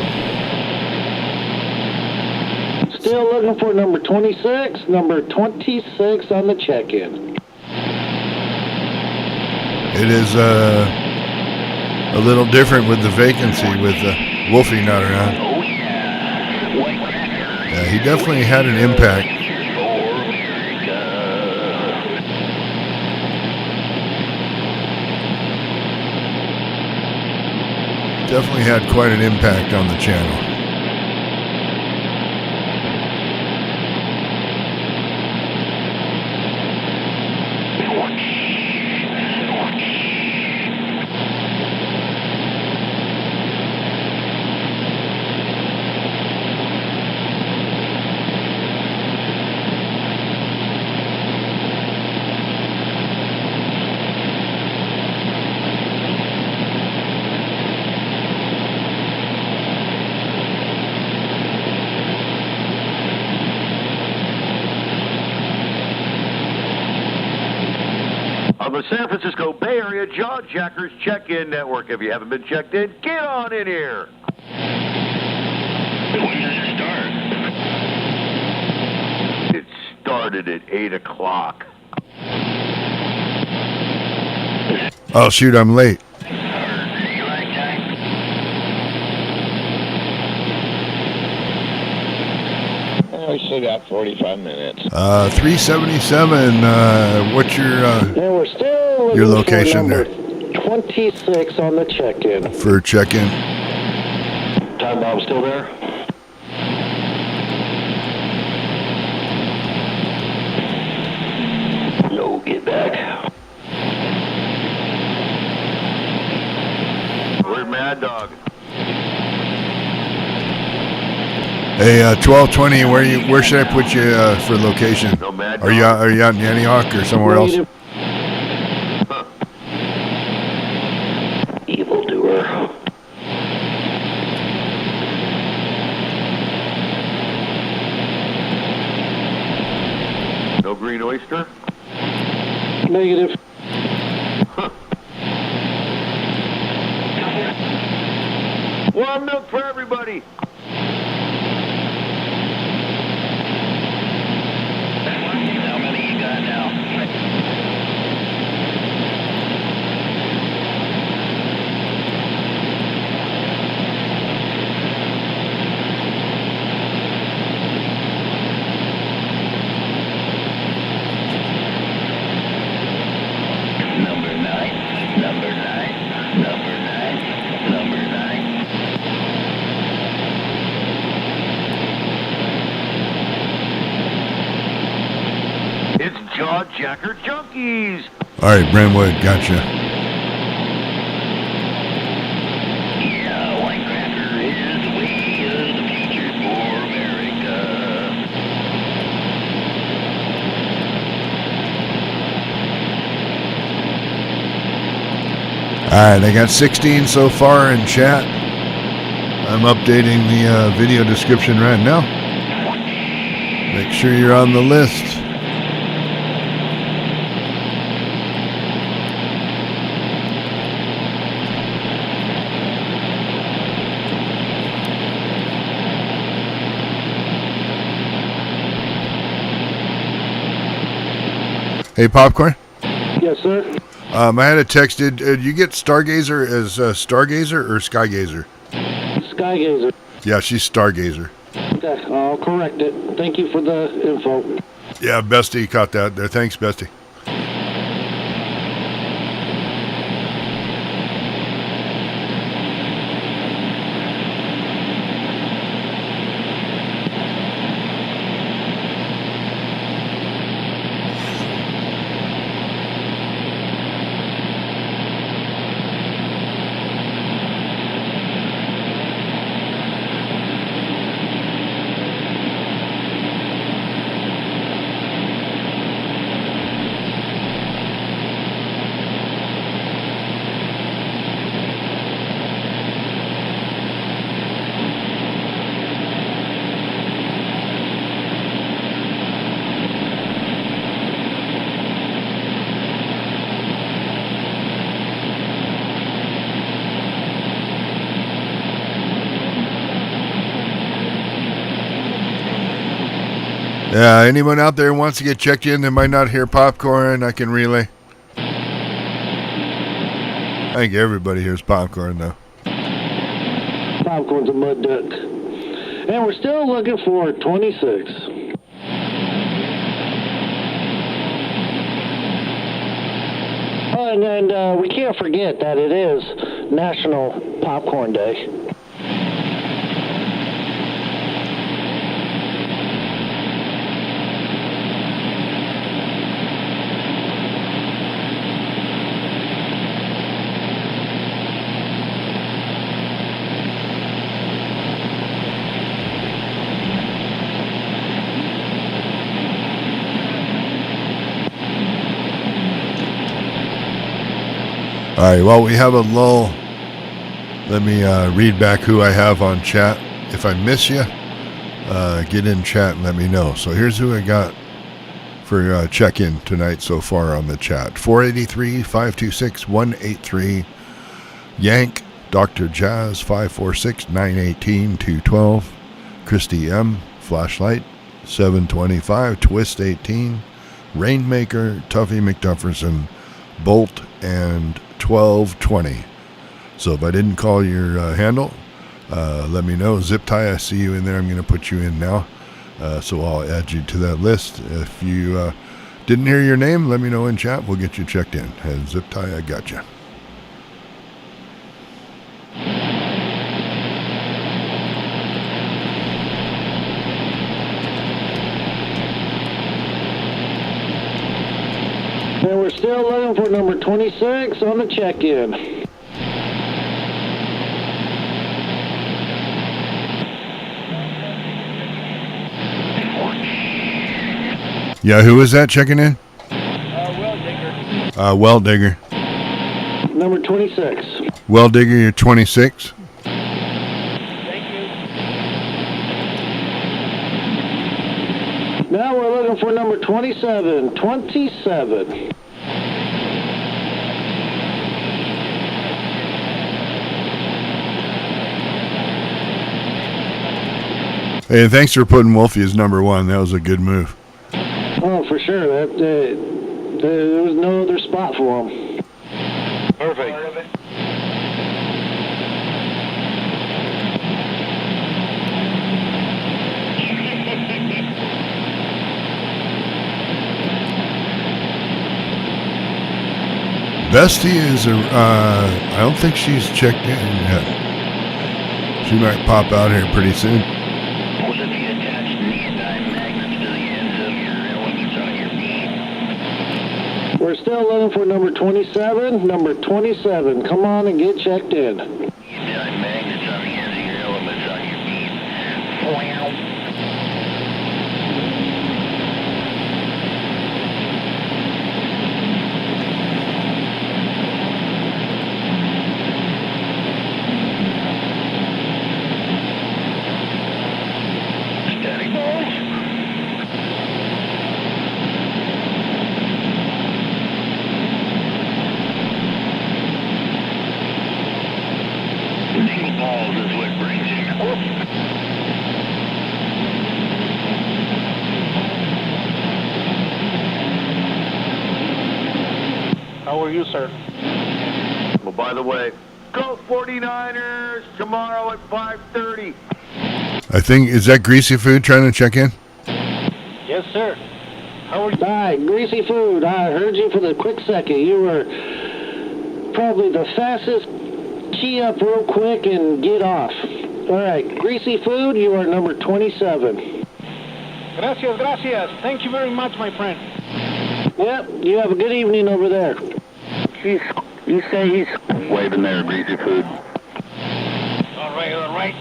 Still looking for number 26. Number 26 on the check-in. It is a little different with the vacancy with Wolfie not around. Oh yeah, White Cracker. Yeah, he definitely had an impact. Future for America. Definitely had quite an impact on the channel. on the San Francisco Bay Area Jawjackers Check-In Network. If you haven't been checked in, get on in here. When did it start? It started at 8 o'clock. Oh, shoot, I'm late. We still got 45 minutes. 377, what's your we're still your location there? 26 on the check-in. For check-in. Time bomb still there? No, get back. We're Mad Dog. Hey, 1220, where should I put you for location? No, Mad Dog. Are you out in Antioch or somewhere else? Huh. Evildoer. No green oyster? Negative. Huh. Warm milk for everybody. How many you got now? Number 9, number 9, number 9, number 9. It's Jawjacker Junkies. All right, Brentwood, gotcha. Yeah, white cracker is the way of the future for America. All right, I got 16 so far in chat. I'm updating the video description right now. Make sure you're on the list. Hey, Popcorn. Yes, sir. I had a text. Did you get Stargazer as Stargazer or Skygazer? Skygazer. Yeah, she's Stargazer. Okay, I'll correct it. Thank you for the info. Yeah, Bestie caught that there. Thanks, Bestie. Yeah, anyone out there who wants to get checked in that might not hear Popcorn, I can relay. I think everybody hears Popcorn, though. Popcorn's a mud duck. And we're still looking for 26. Oh, and we can't forget that it is National Popcorn Day. All right, well, we have a lull. Let me read back who I have on chat. If I miss you, get in chat and let me know. So here's who I got for check-in tonight so far on the chat. 483-526-183. Yank, Dr. Jazz, 546-918-212. KRISTY M, Flashlight, 725. Twist 18. Rainmaker, Tuffy McTufferson, Bolt, and 1220. So if I didn't call your handle, let me know. Zip Tie, I see you in there. I'm going to put you in now. So I'll add you to that list. If you didn't hear your name, let me know in chat. We'll get you checked in. And Zip Tie, I got you. And we're still looking for number 26 on the check-in. Yeah, who is that checking in? Well Digger. Number 26. Well Digger, you're 26. Now we're looking for number 27. 27. Hey, thanks for putting Wolfie as number 1. That was a good move. Oh, for sure. That there was no other spot for him. Perfect. Bestie is I don't think she's checked in yet. She might pop out here pretty soon. We're still looking for number 27. Number 27. Come on and get checked in. How are you, sir? Well, by the way, go 49ers tomorrow at 5:30. I think, is that Greasy Food trying to check in? Yes, sir. How are you? Hi, Greasy Food. I heard you for the quick second. You were probably the fastest. Key up real quick and get off. All right, Greasy Food, you are number 27. Gracias, gracias. Thank you very much, my friend. Yep, you have a good evening over there. You say he's Waving there, Greasy Food. All right, all right.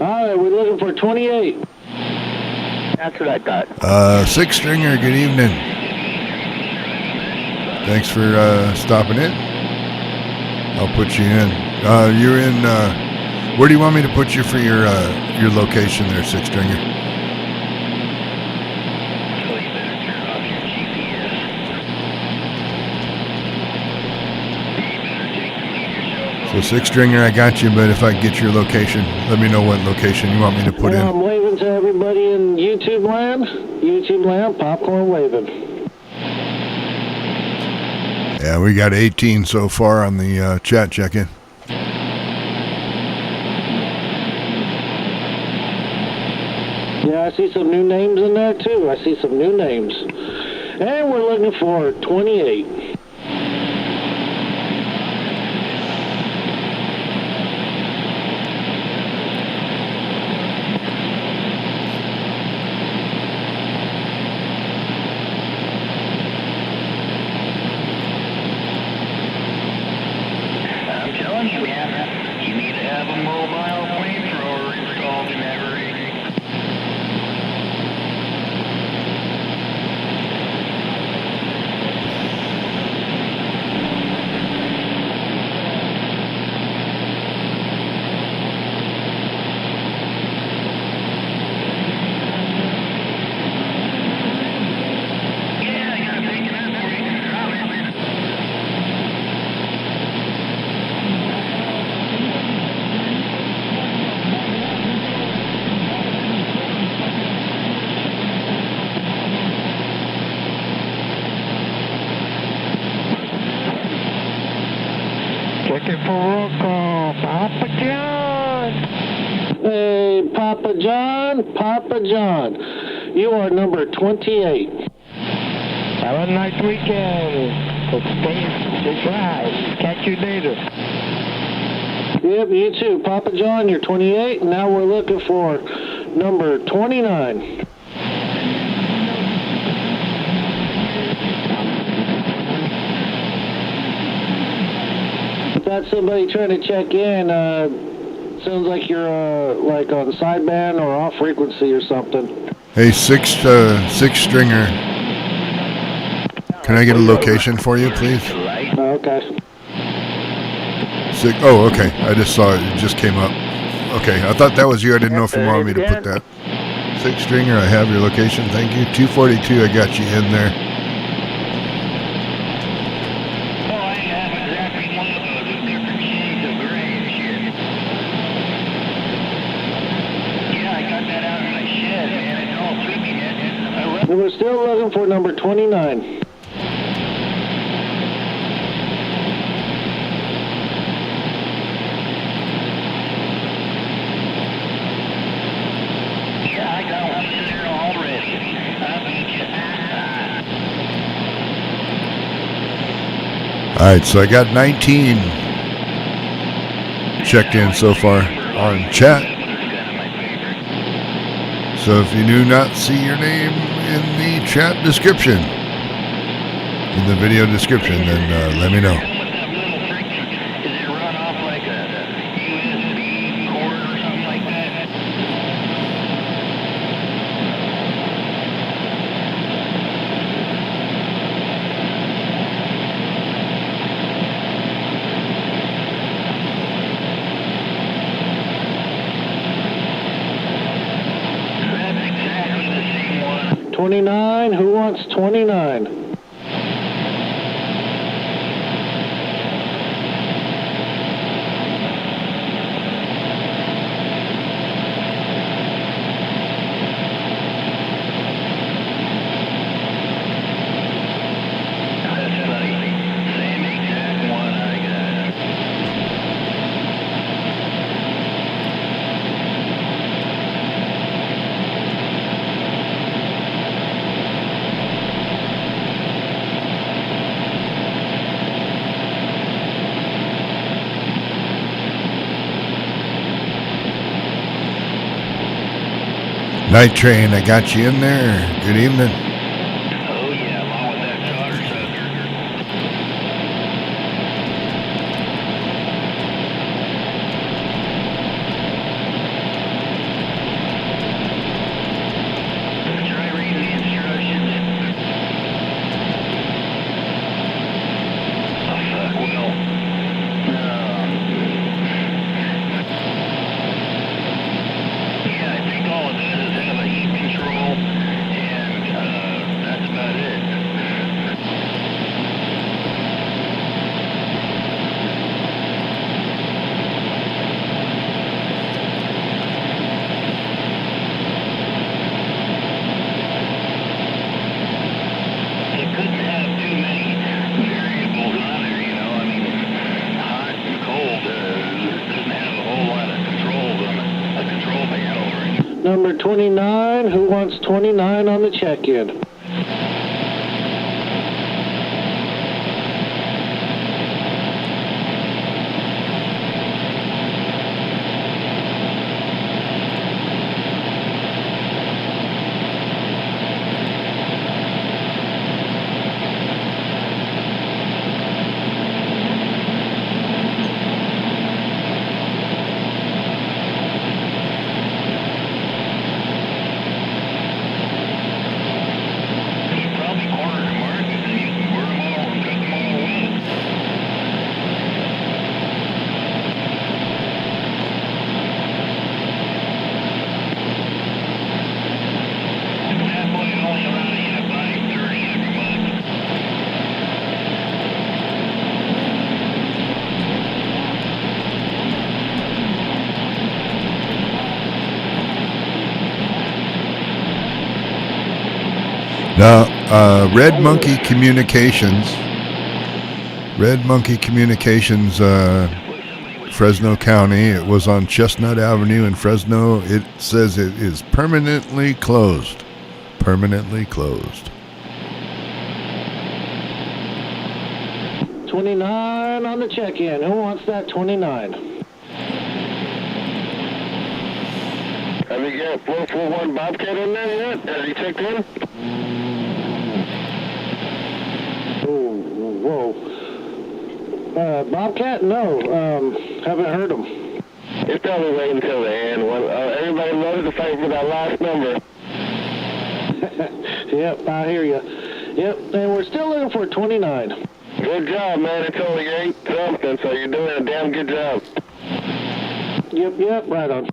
All right, we're looking for 28. That's what I thought. Six Stringer, good evening. Thanks for stopping in. I'll put you in. You're in, where do you want me to put you for your location there, Six Stringer? So Six Stringer, I got you, but if I get your location, let me know what location you want me to put in. I'm waving to everybody in YouTube land. YouTube land, popcorn waving. Yeah, we got 18 so far on the chat check-in. Yeah, I see some new names in there too. I see some new names. And we're looking for 28. Checking for roll call. Papa John. Hey, Papa John. Papa John. You are number 28. Have a nice weekend. Stay dry. Catch you later. Yep, you too. Papa John, you're 28. Now we're looking for number 29. If that's somebody trying to check in, sounds like you're like on sideband or off frequency or something. Hey, six stringer. Can I get a location for you, please? Okay. Oh, okay. I just saw it. It just came up. Okay, I thought that was you. I didn't know if you wanted me to put that. Six stringer, I have your location. Thank you. 242, I got you in there. Oh, I have exactly one of those with different shades of gray and shit. Yeah, I got that out in my shed, man. It's all sleeping yet. And we're still looking for number 29. All right, so I got 19 checked in so far on chat. So if you do not see your name in the chat description, in the video description, then let me know. Who wants 29? Night Train, I got you in there. Good evening. Oh, yeah, along with that daughter sucker. Try reading the instructions. Oh, fuck, Will. Yeah, I think all of this is have a heat control, and that's about it. You couldn't have too many variables on there, you know. I mean, hot and cold couldn't have a whole lot of controls on a control panel. Number 29, who wants 29 on the check-in? Now, Red Monkey Communications Red Monkey Communications, Fresno County. It was on Chestnut Avenue in Fresno. It says it is permanently closed. Permanently closed. 29 on the check-in. Who wants that 29? Have you got 441 Bobcat in there yet? Has he checked in? Whoa. Bobcat? No. Haven't heard him. He's probably waiting until the end. Everybody loves to fight for that last number. Yep, I hear you. Yep, and we're still looking for 29. Good job, man. It's only 8 something, so you're doing a damn good job. Yep, right on.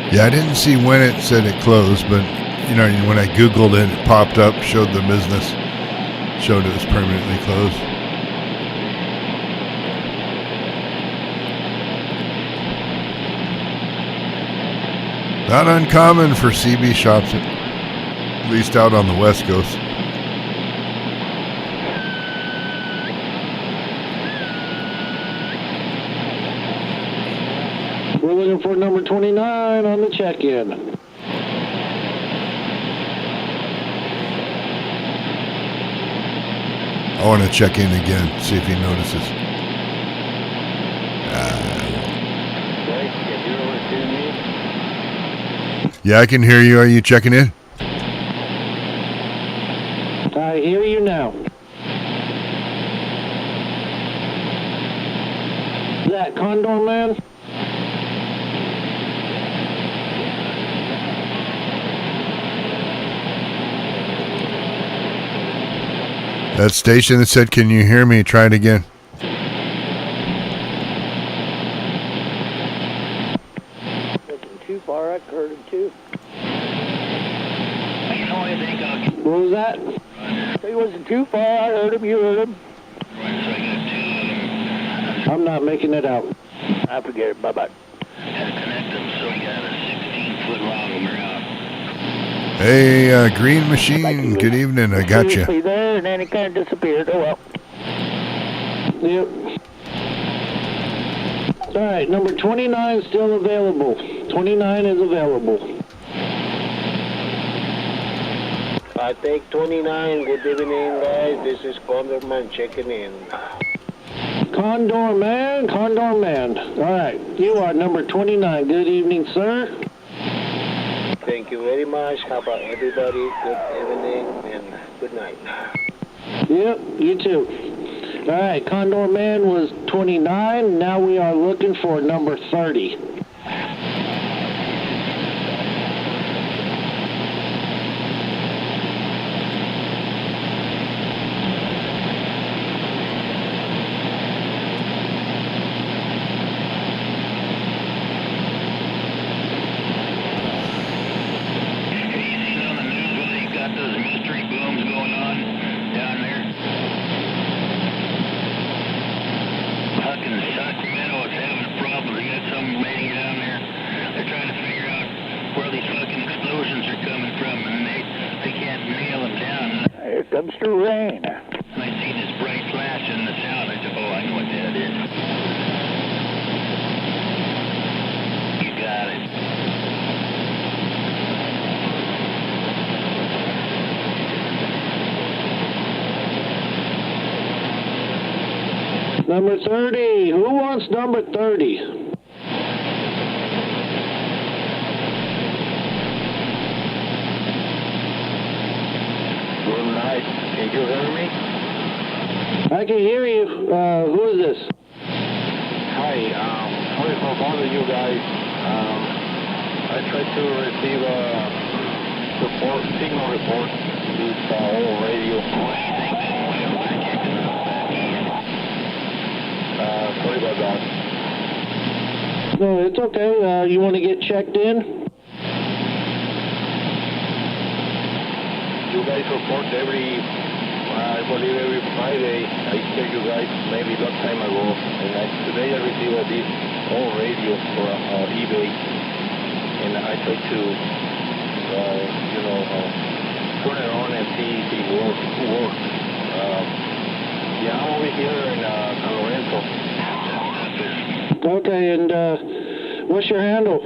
Yeah, I didn't see when it said it closed, but you know, when I Googled it, it popped up, showed the business, showed it was permanently closed. Not uncommon for CB shops, at least out on the West Coast. We're looking for number 29 on the check-in. I want to check in again, see if he notices. Yeah, I can hear you. Are you checking in? I hear you now. Is that Condor Man? That station that said, "Can you hear me?" Try it again. Wasn't too far. I heard him too. What was that? He wasn't too far. I heard him. You heard him. I'm not making it out. I forget it. Bye-bye. Hey, Green Machine, good evening. I got you. There, and then he kind of disappeared. Oh, well. Yep. All right, number 29 is still available. 29 is available. I take 29. Good evening, guys. This is Condor Man checking in. Condor Man. All right, you are number 29. Good evening, sir. Thank you very much. How about everybody? Good evening and good night. Yep, you too. All right, Condor Man was 29. Now we are looking for number 30. Comes to rain. I seen this bright flash in the sound. I said, oh, I know what that is. You got it. Number 30. Who wants number 30? Can you hear me? I can hear you. Who is this? Hi, sorry for bothering you guys. I tried to receive a report, signal report. It's all radio. Sorry about that. No, it's okay. You want to get checked in? You guys report every, I believe every Friday. I check you guys maybe a long time ago. And today I received this all radio for eBay. And I try to, turn it on and see if it works. Yeah, I'm over here in San Lorenzo. Okay, and what's your handle?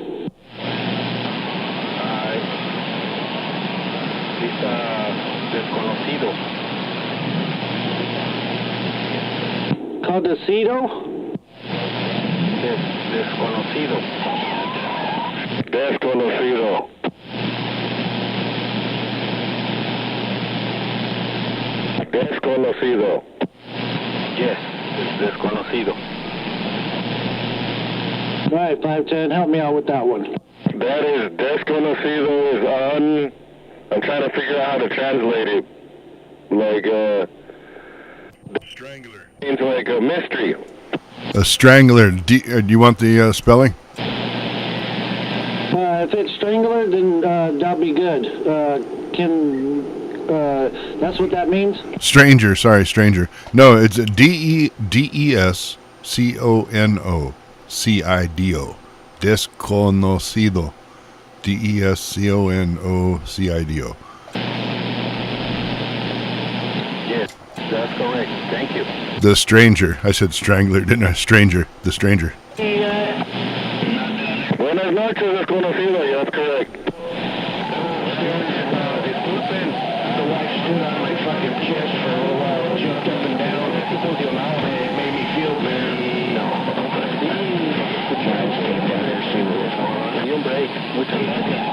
It's desconocido. Codecido? Desconocido. Desconocido. Desconocido. Yes, it's desconocido. All right, 510, help me out with that one. That is desconocido is on. I'm trying to figure out how to translate it. Like, strangler. Into like a mystery. A strangler. Do you want the spelling? If it's strangler, then that'll be good. That's what that means? Stranger, sorry, stranger. No, it's DESCONOCIDO. Desconocido. DESCONOCIDO. Yes, that's correct. Thank you. The stranger. I said strangler, didn't I? Stranger. The stranger. Buenas noches, desconocido. Yeah, that's correct. Disculpen, the wife stood on my fucking chest for a little while and jumped up and down. It made me feel very... No. Ni un break. Muchas gracias.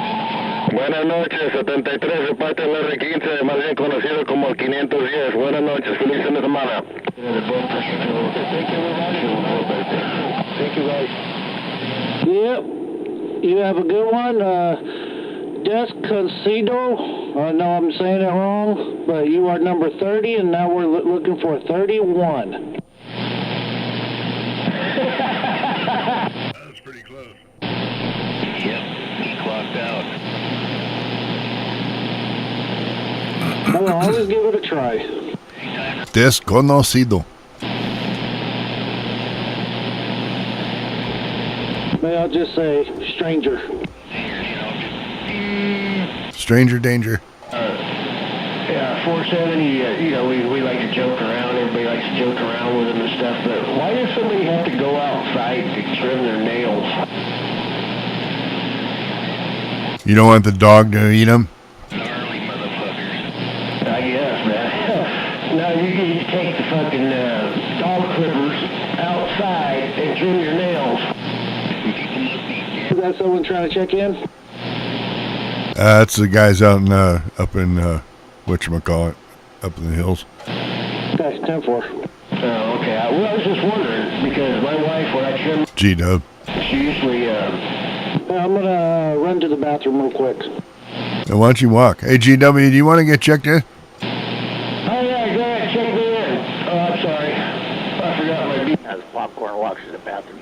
Buenas noches, 73 de parte del R15, más bien conocido como el 510. Buenas noches, feliz fin de semana. Thank you, guys. Yep. You have a good one. Desconocido. I know I'm saying it wrong, but you are number 30, and now we're looking for 31. That's pretty close. Yep, he clocked out. Well, I'll always give it a try. Desconocido. May I just say, stranger. Stranger danger. Yeah, 470, we like to joke around. Everybody likes to joke around with them and stuff, but why does somebody have to go outside to trim their nails? You don't want the dog to eat them? Gnarly motherfuckers. I guess, man. No, you take the fucking dog clippers outside and trim your nails. Is that someone trying to check in? That's the guys out in, up in, whatchamacallit, up in the hills. Okay, 10-4. Oh, okay. I was just wondering, because my wife, when I trim... G-Dub. She usually, I'm going to run to the bathroom real quick. Now, why don't you walk? Hey, GW, do you want to get checked in? Oh, yeah, go ahead, check me in. Oh, I'm sorry. I forgot my beat. As popcorn walks to the bathroom.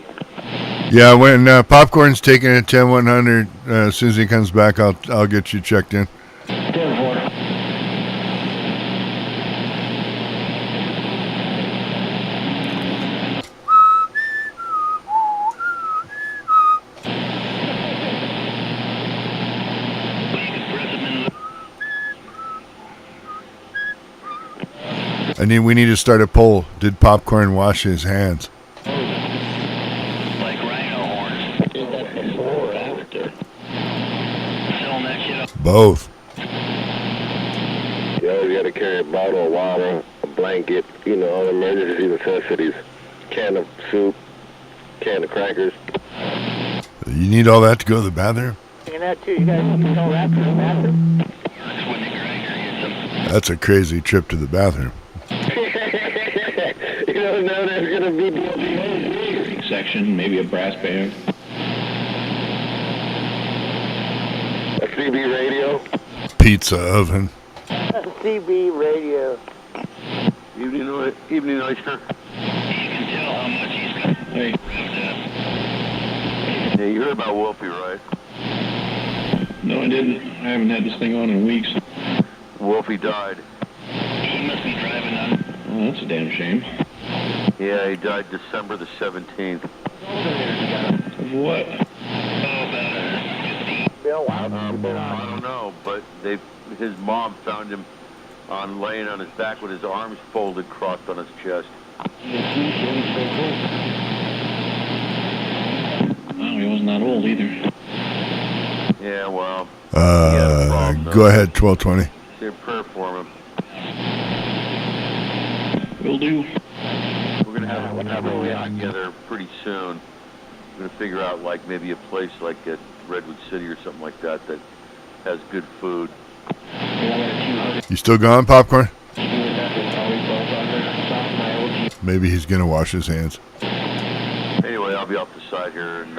Yeah, when Popcorn's taking it 10-100, as soon as he comes back, I'll get you checked in. 10-4. We need to start a poll. Did Popcorn wash his hands? Like rhino horns. Did that before or after? Filling that shit up. Both. You always got to carry a bottle of water, a blanket, all emergency necessities. Can of soup, can of crackers. You need all that to go to the bathroom? And that too, you guys need all that to the bathroom? That's when the grinder gets them. That's a crazy trip to the bathroom. You don't know there's going to be... Section, maybe a brass band. CB radio. Pizza oven. CB radio. Evening oyster. You can tell how much he's got revved up. Yeah, you heard about Wolfie, right? No, I didn't. I haven't had this thing on in weeks. Wolfie died. He must be driving on. Oh, that's a damn shame. Yeah, he died December the 17th. Of what? Bill, I don't know, but his mom found him laying on his back with his arms folded, crossed on his chest. Oh, he wasn't that old either. Yeah, well. Go ahead, 1220. Say a prayer for him. Will do. We're gonna have a get together pretty soon. We're gonna figure out like maybe a place like at Redwood City or something like that that has good food. You still gone, Popcorn? Maybe he's gonna wash his hands. Anyway, I'll be off the side here and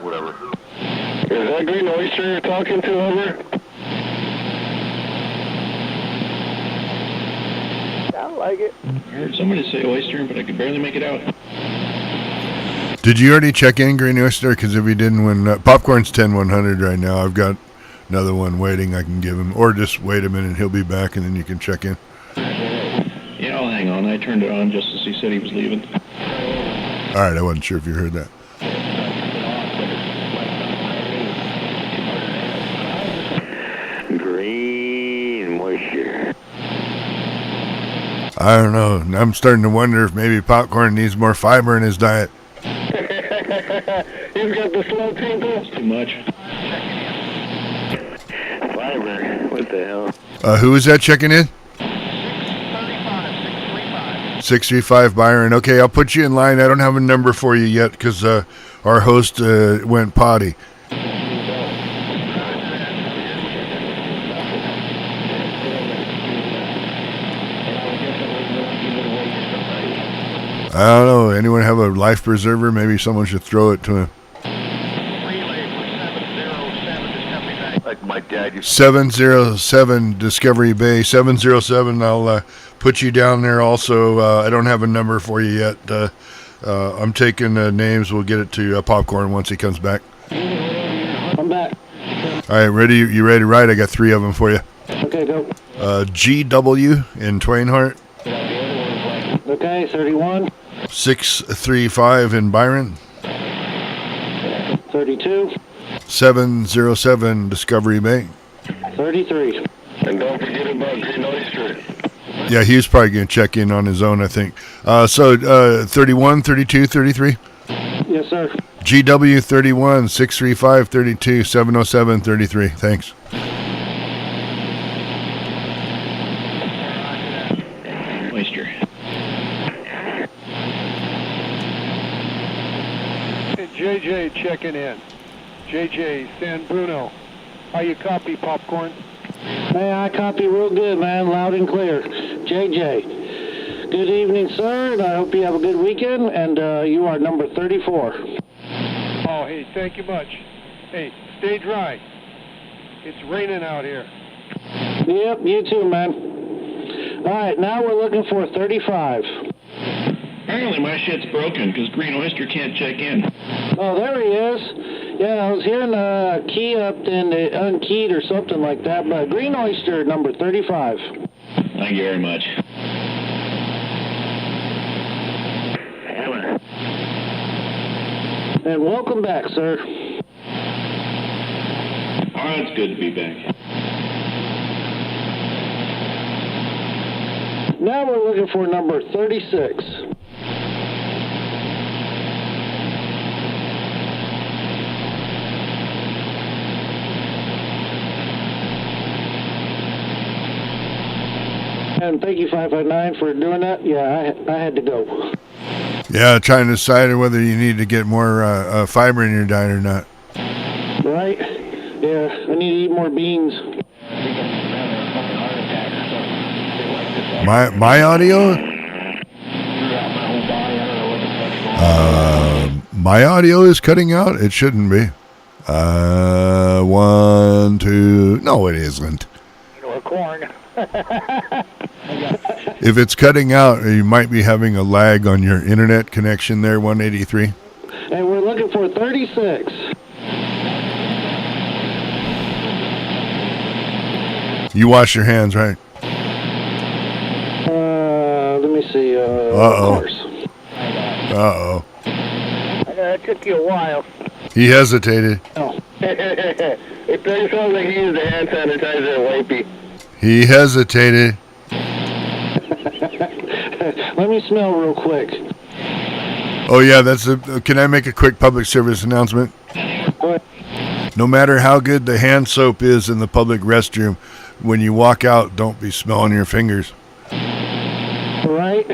whatever. Is that green oyster you're talking to over? I like it. I heard somebody say oyster, but I could barely make it out. Did you already check in, Green Oyster? Because if you didn't, when Popcorn's 10-100 right now, I've got another one waiting I can give him. Or just wait a minute, he'll be back, and then you can check in. Yeah, I'll hang on. I turned it on just as he said he was leaving. All right, I wasn't sure if you heard that. Green moisture. I don't know. I'm starting to wonder if maybe Popcorn needs more fiber in his diet. He's got the slow tinkle. Too much. Fiber. What the hell? Who is that checking in? 635 Byron. Okay, I'll put you in line. I don't have a number for you yet because our host went potty. I don't know. Anyone have a life preserver? Maybe someone should throw it to him. Like my dad used to. 707 Discovery Bay. 707. I'll put you down there also. I don't have a number for you yet. I'm taking names. We'll get it to Popcorn once he comes back. I'm back. All right, ready? You ready to ride? I got 3 of them for you. Okay, go. GW in Twainhart. Okay, 31. 635 in Byron. 32. 707 Discovery Bay. 33. And don't forget about green oyster. Yeah, he was probably going to check in on his own, I think. So 31, 32, 33? Yes, sir. GW 31, 635, 32, 707, 33. Thanks. Oyster. JJ checking in. JJ, San Bruno. How you copy, Popcorn? Hey, I copy real good, man. Loud and clear. JJ. Good evening, sir, and I hope you have a good weekend, and you are number 34. Oh, hey, thank you much. Hey, stay dry. It's raining out here. Yep, you too, man. All right, now we're looking for 35. Apparently my shit's broken because Green Oyster can't check in. Oh, there he is. Yeah, I was hearing a key up and it unkeyed or something like that, but Green Oyster, number 35. Thank you very much. And welcome back, sir. Oh, it's good to be back. Now we're looking for number 36. And thank you, 559, for doing that. Yeah, I had to go. Yeah, trying to decide whether you need to get more fiber in your diet or not. Right? Yeah, I need to eat more beans. My audio? My audio is cutting out? It shouldn't be. 1, 2. No, it isn't. Or corn. If it's cutting out, you might be having a lag on your internet connection there, 183. And we're looking for 36. You wash your hands, right? Let me see. Uh-oh. Of course. Uh-oh. I know it took you a while. He hesitated. Oh. It sounds like he used the hand sanitizer and wipey. He hesitated. Let me smell real quick. Oh, yeah, can I make a quick public service announcement? Go ahead. No matter how good the hand soap is in the public restroom, when you walk out, don't be smelling your fingers. Right?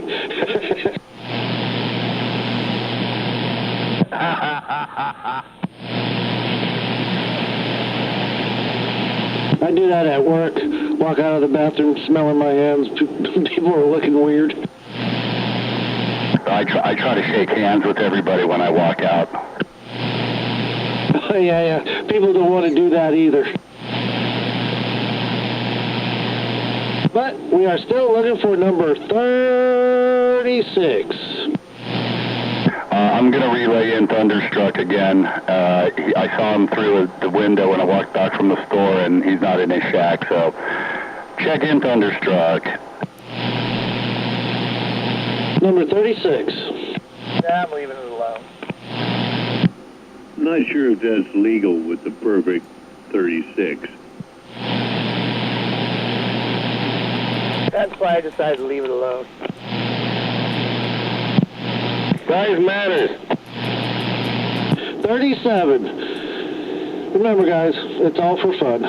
I do that at work. Walk out of the bathroom smelling my hands. People are looking weird. I try to shake hands with everybody when I walk out. Yeah. People don't want to do that either. But we are still looking for number 36. I'm going to relay in Thunderstruck again. I saw him through the window when I walked back from the store, and he's not in his shack, so check in Thunderstruck. Number 36. Yeah, I'm leaving it alone. I'm not sure if that's legal with the perfect 36. That's why I decided to leave it alone. Size matters. 37. Remember, guys, it's all for fun.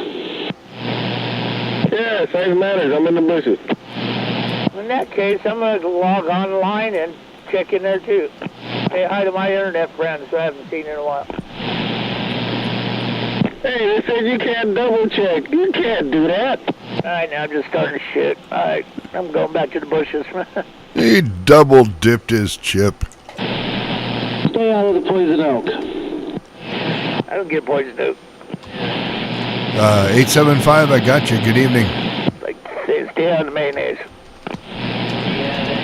Yeah, size matters. I'm in the bushes. In that case, I'm going to log online and check in there, too. Say hi to my internet friends who I haven't seen in a while. Hey, they said you can't double check. You can't do that. All right, now I'm just starting to shit. All right, I'm going back to the bushes. He double dipped his chip. Stay out of the poison oak. I don't get poison oak. 875, I got you. Good evening. Like, stay out of the mayonnaise.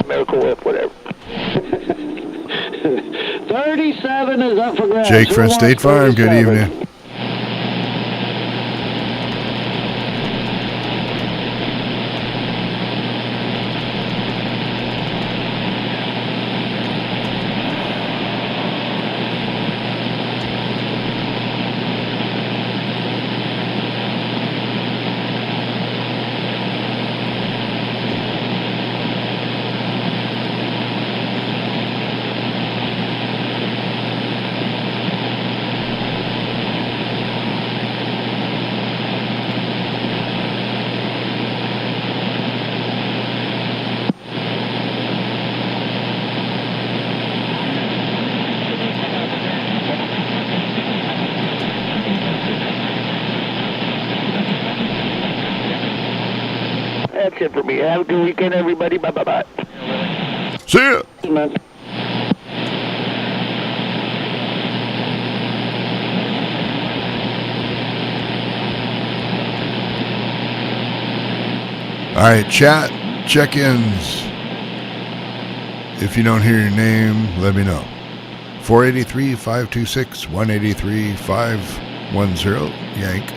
Miracle Whip, whatever. 37 is up for grabs. Jake from State Farm, good evening. That's it for me. Have a good weekend, everybody. Bye-bye-bye. See ya. Man. All right, chat, check-ins. If you don't hear your name, let me know. 483-526-183-510, Yank.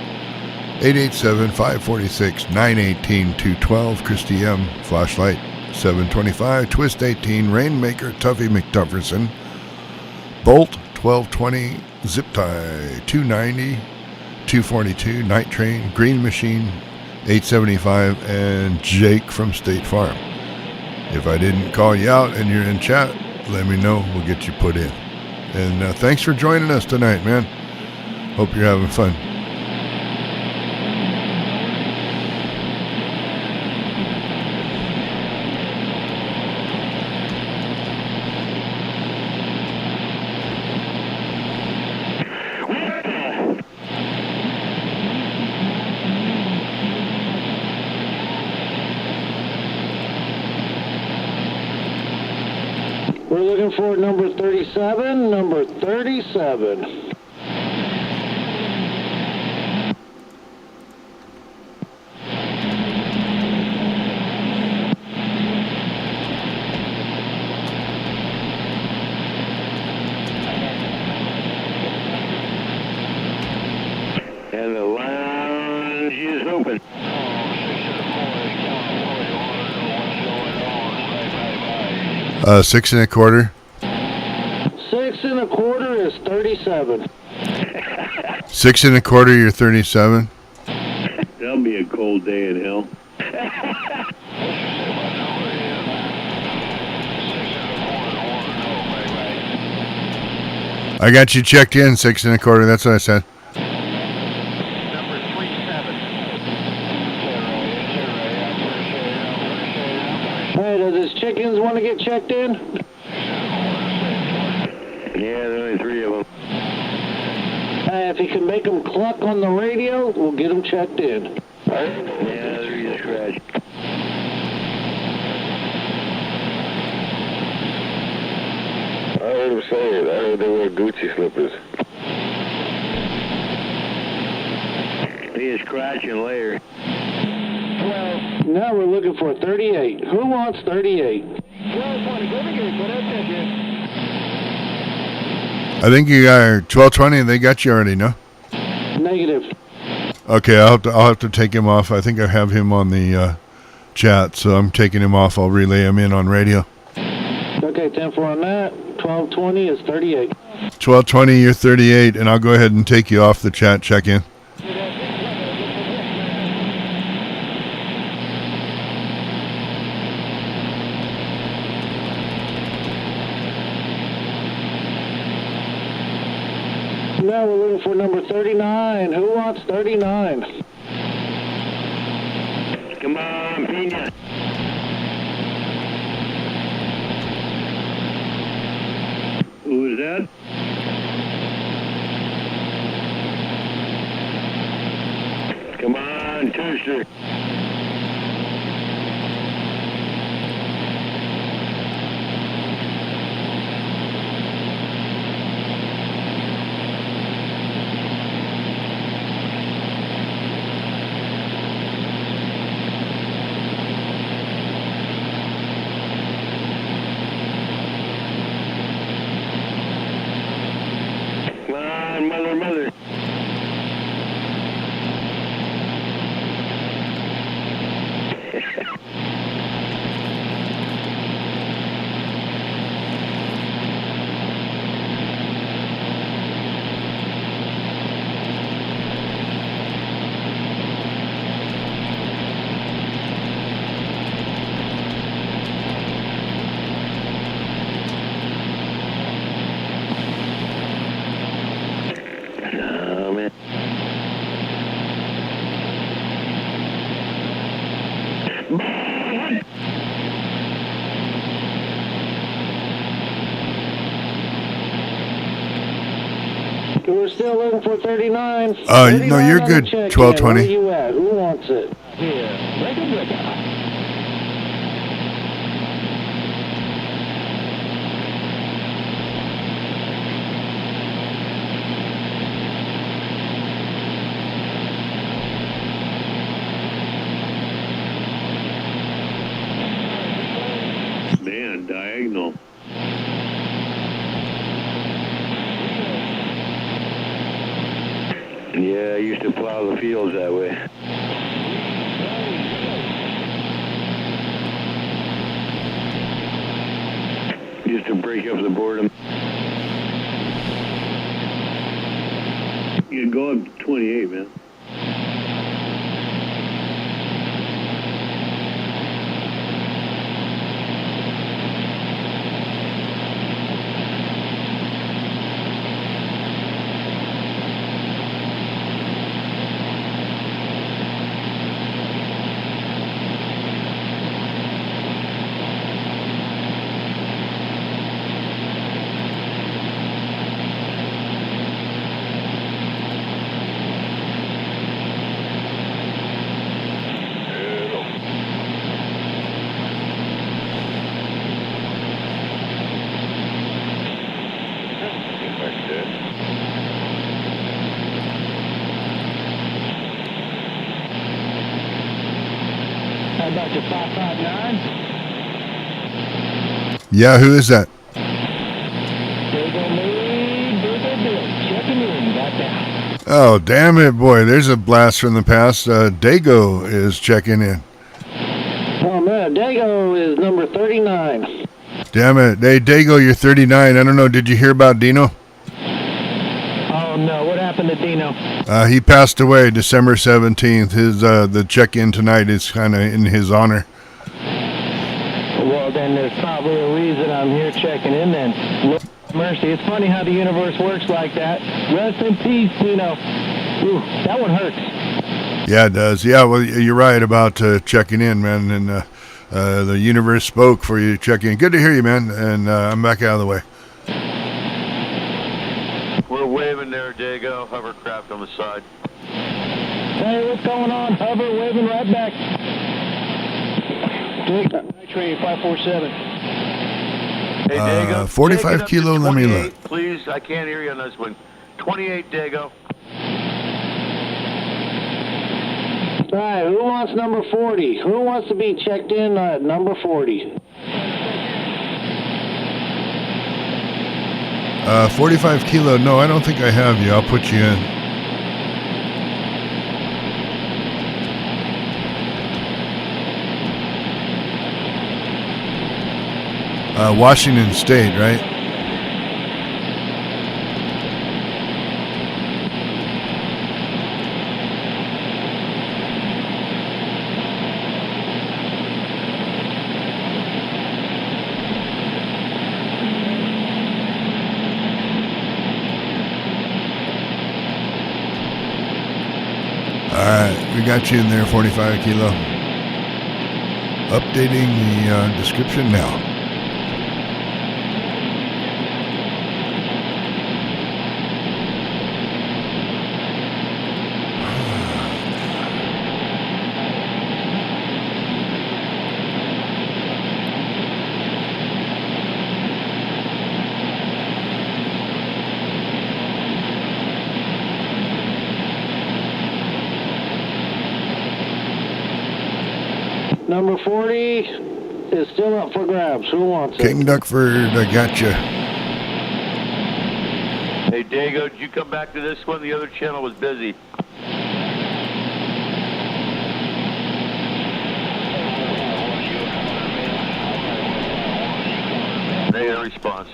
887-546-918-212, KRISTY M, Flashlight, 725, Twist 18, Rainmaker, Tuffy McTufferson, Bolt, 1220, Zip Tie, 290, 242, Night Train, Green Machine, 875, and Jake from State Farm. If I didn't call you out and you're in chat, let me know. We'll get you put in. And thanks for joining us tonight, man. Hope you're having fun. We're looking for number 37. Number 37. 6 1/4. 6 1/4 is 37. 6 1/4, you're 37. That'll be a cold day in hell. I got you checked in, 6 1/4. That's what I said. Hey, does his chickens want to get checked in? Yeah, there's only 3 of them. Hey, if he can make them cluck on the radio, we'll get them checked in. Yeah, there's a scratch. I heard him say it. I heard they wear Gucci slippers. He is scratching later. Well, now we're looking for 38. Who wants 38? I think you got 1220. They got you already, no? Negative. Okay, I'll have to take him off. I think I have him on the chat, so I'm taking him off. I'll relay him in on radio. Okay, 10-4 on that. 1220 is 38. 1220, you're 38, and I'll go ahead and take you off the chat. Check in. Now we're looking for number 39. Who wants 39? Come on, Pina. Who is that? Come on, Tooster. Mother. We're still looking for 39. No, you're good. 1220. Where are you at? Who wants it? Here, break. Man, diagonal. Yeah, I used to plow the fields that way. Used to break up the boredom. You go up to 28, man. How about your 559? Yeah, who is that? Oh, damn it, boy. There's a blast from the past. Dago is checking in. Oh, man. Dago is number 39. Damn it. Hey, Dago, you're 39. I don't know. Did you hear about Dino? Oh, no. What happened to Dino? He passed away December 17th. His the check-in tonight is kind of in his honor. Well, then there's probably a reason I'm here checking in then. Lord mercy. It's funny how the universe works like that. Rest in peace, Dino. Ooh, that one hurts. Yeah, it does. Yeah, well, you're right about checking in, man. And the universe spoke for you to check in. Good to hear you, man. And I'm back out of the way. We're waving there, Dago. Hovercraft on the side. Hey, what's going on? Hover, waving right back. Train 547. Hey, Dago. 45 kilo, let me look. Please, I can't hear you on this one. 28, Dago. All right, who wants number 40? Who wants to be checked in at number 40? 45 kilo. No, I don't think I have you. I'll put you in. Washington State, right? We got you in there, 45 kilo. Updating the description now. Number 40 is still up for grabs. Who wants it? King Duckford, I got you. Hey, Dago, did you come back to this one? The other channel was busy. Negative response.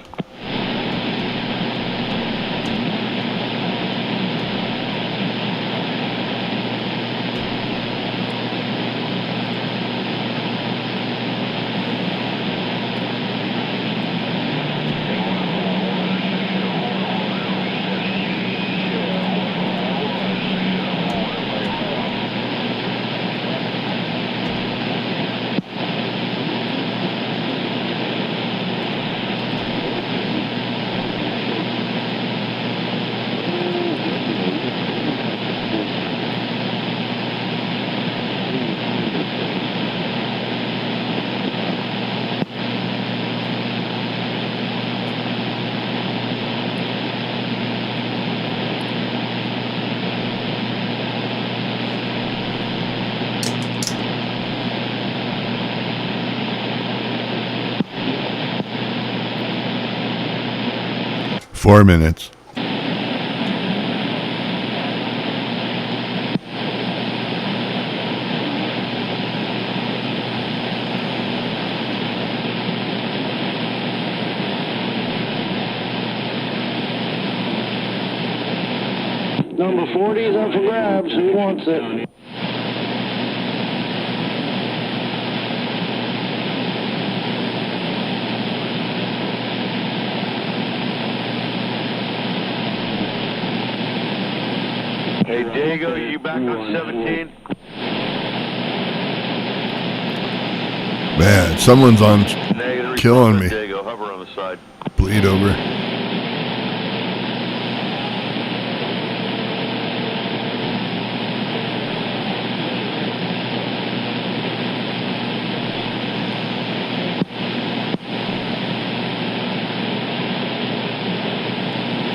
Four minutes. Number 40 is up for grabs. Who wants it? Hey, Dago, you back on 17? Man, someone's on Negative killing me. response, Dago, hover on the side. Bleed over.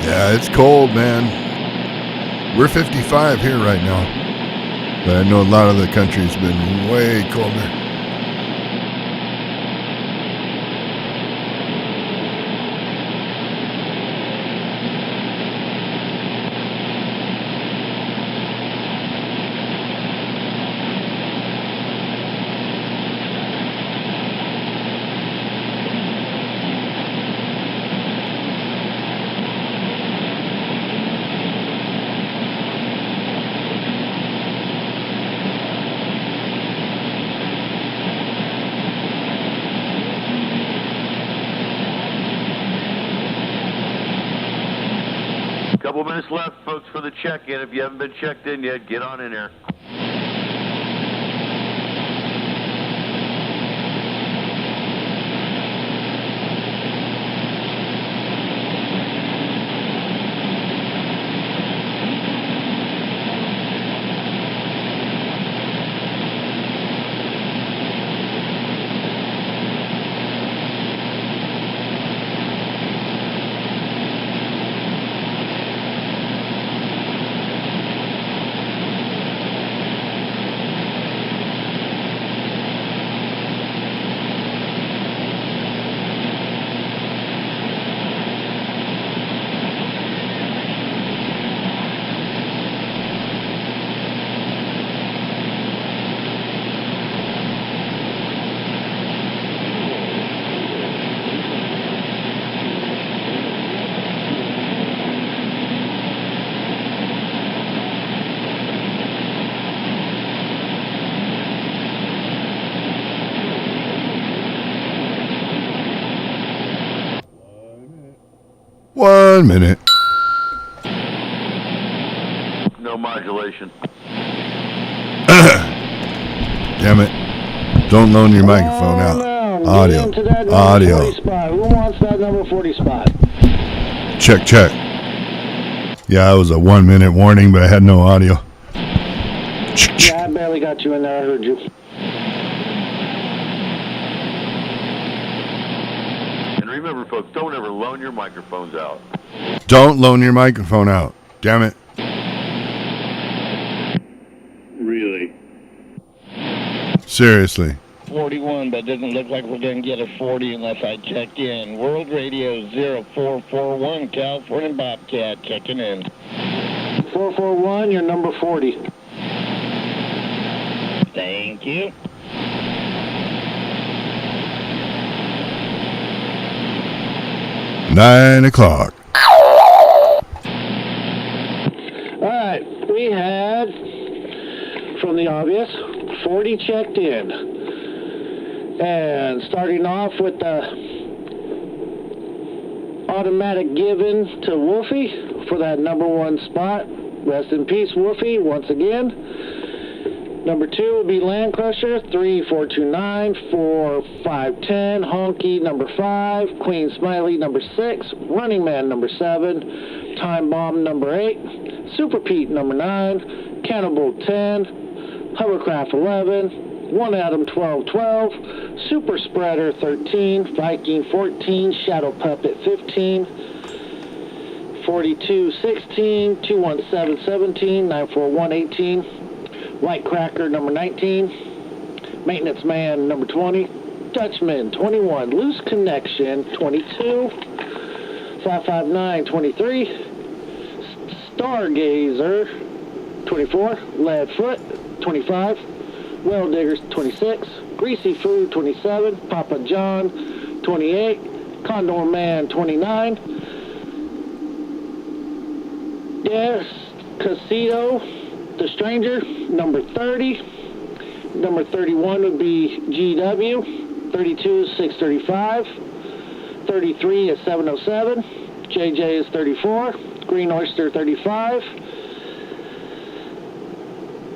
Yeah, it's cold, man. We're 55 here right now, but I know a lot of the country's been way colder. Couple minutes left, folks, for the check-in. If you haven't been checked in yet, get on in there. One minute. No modulation. Damn it. Don't loan your microphone out. Audio. Audio. Spot. Who wants that number 40 spot? Check, check. Yeah, it was a 1 minute warning, but I had no audio. Yeah, I barely got you in there. I heard you. And remember, folks, don't ever loan your microphones out. Don't loan your microphone out. Damn it. Really? Seriously. 41, but it doesn't look like we're going to get a 40 unless I check in. World Radio 0441, California Bobcat, checking in. 441, you're number 40. Thank you. Nine o'clock. All right, we had, from the obvious, 40 checked in. And starting off with the automatic given to Wolfie for that number 1 spot. Rest in peace, Wolfie, once again. Number 2 will be Land Crusher, 3429, 4510, Honky, number 5, Queen Smiley, number 6, Running Man, number 7, Time Bomb, number 8, Super Pete, number 9, Cannibal, 10, Hovercraft, 11, One Atom, 1212, Super Spreader, 13, Viking, 14, Shadow Puppet, 15, 42, 16, 217, 17, 941, 18, White Cracker, number 19, Maintenance Man, number 20, Dutchman, 21, Loose Connection, 22, 559, 23, Stargazer, 24, Leadfoot, 25, Well Diggers, 26, Greasy Food, 27, Papa John, 28, Condor Man, 29, Yes, Casito, The Stranger, number 30, number 31 would be GW, 32 is 635, 33 is 707, JJ is 34, Green Oyster, 35,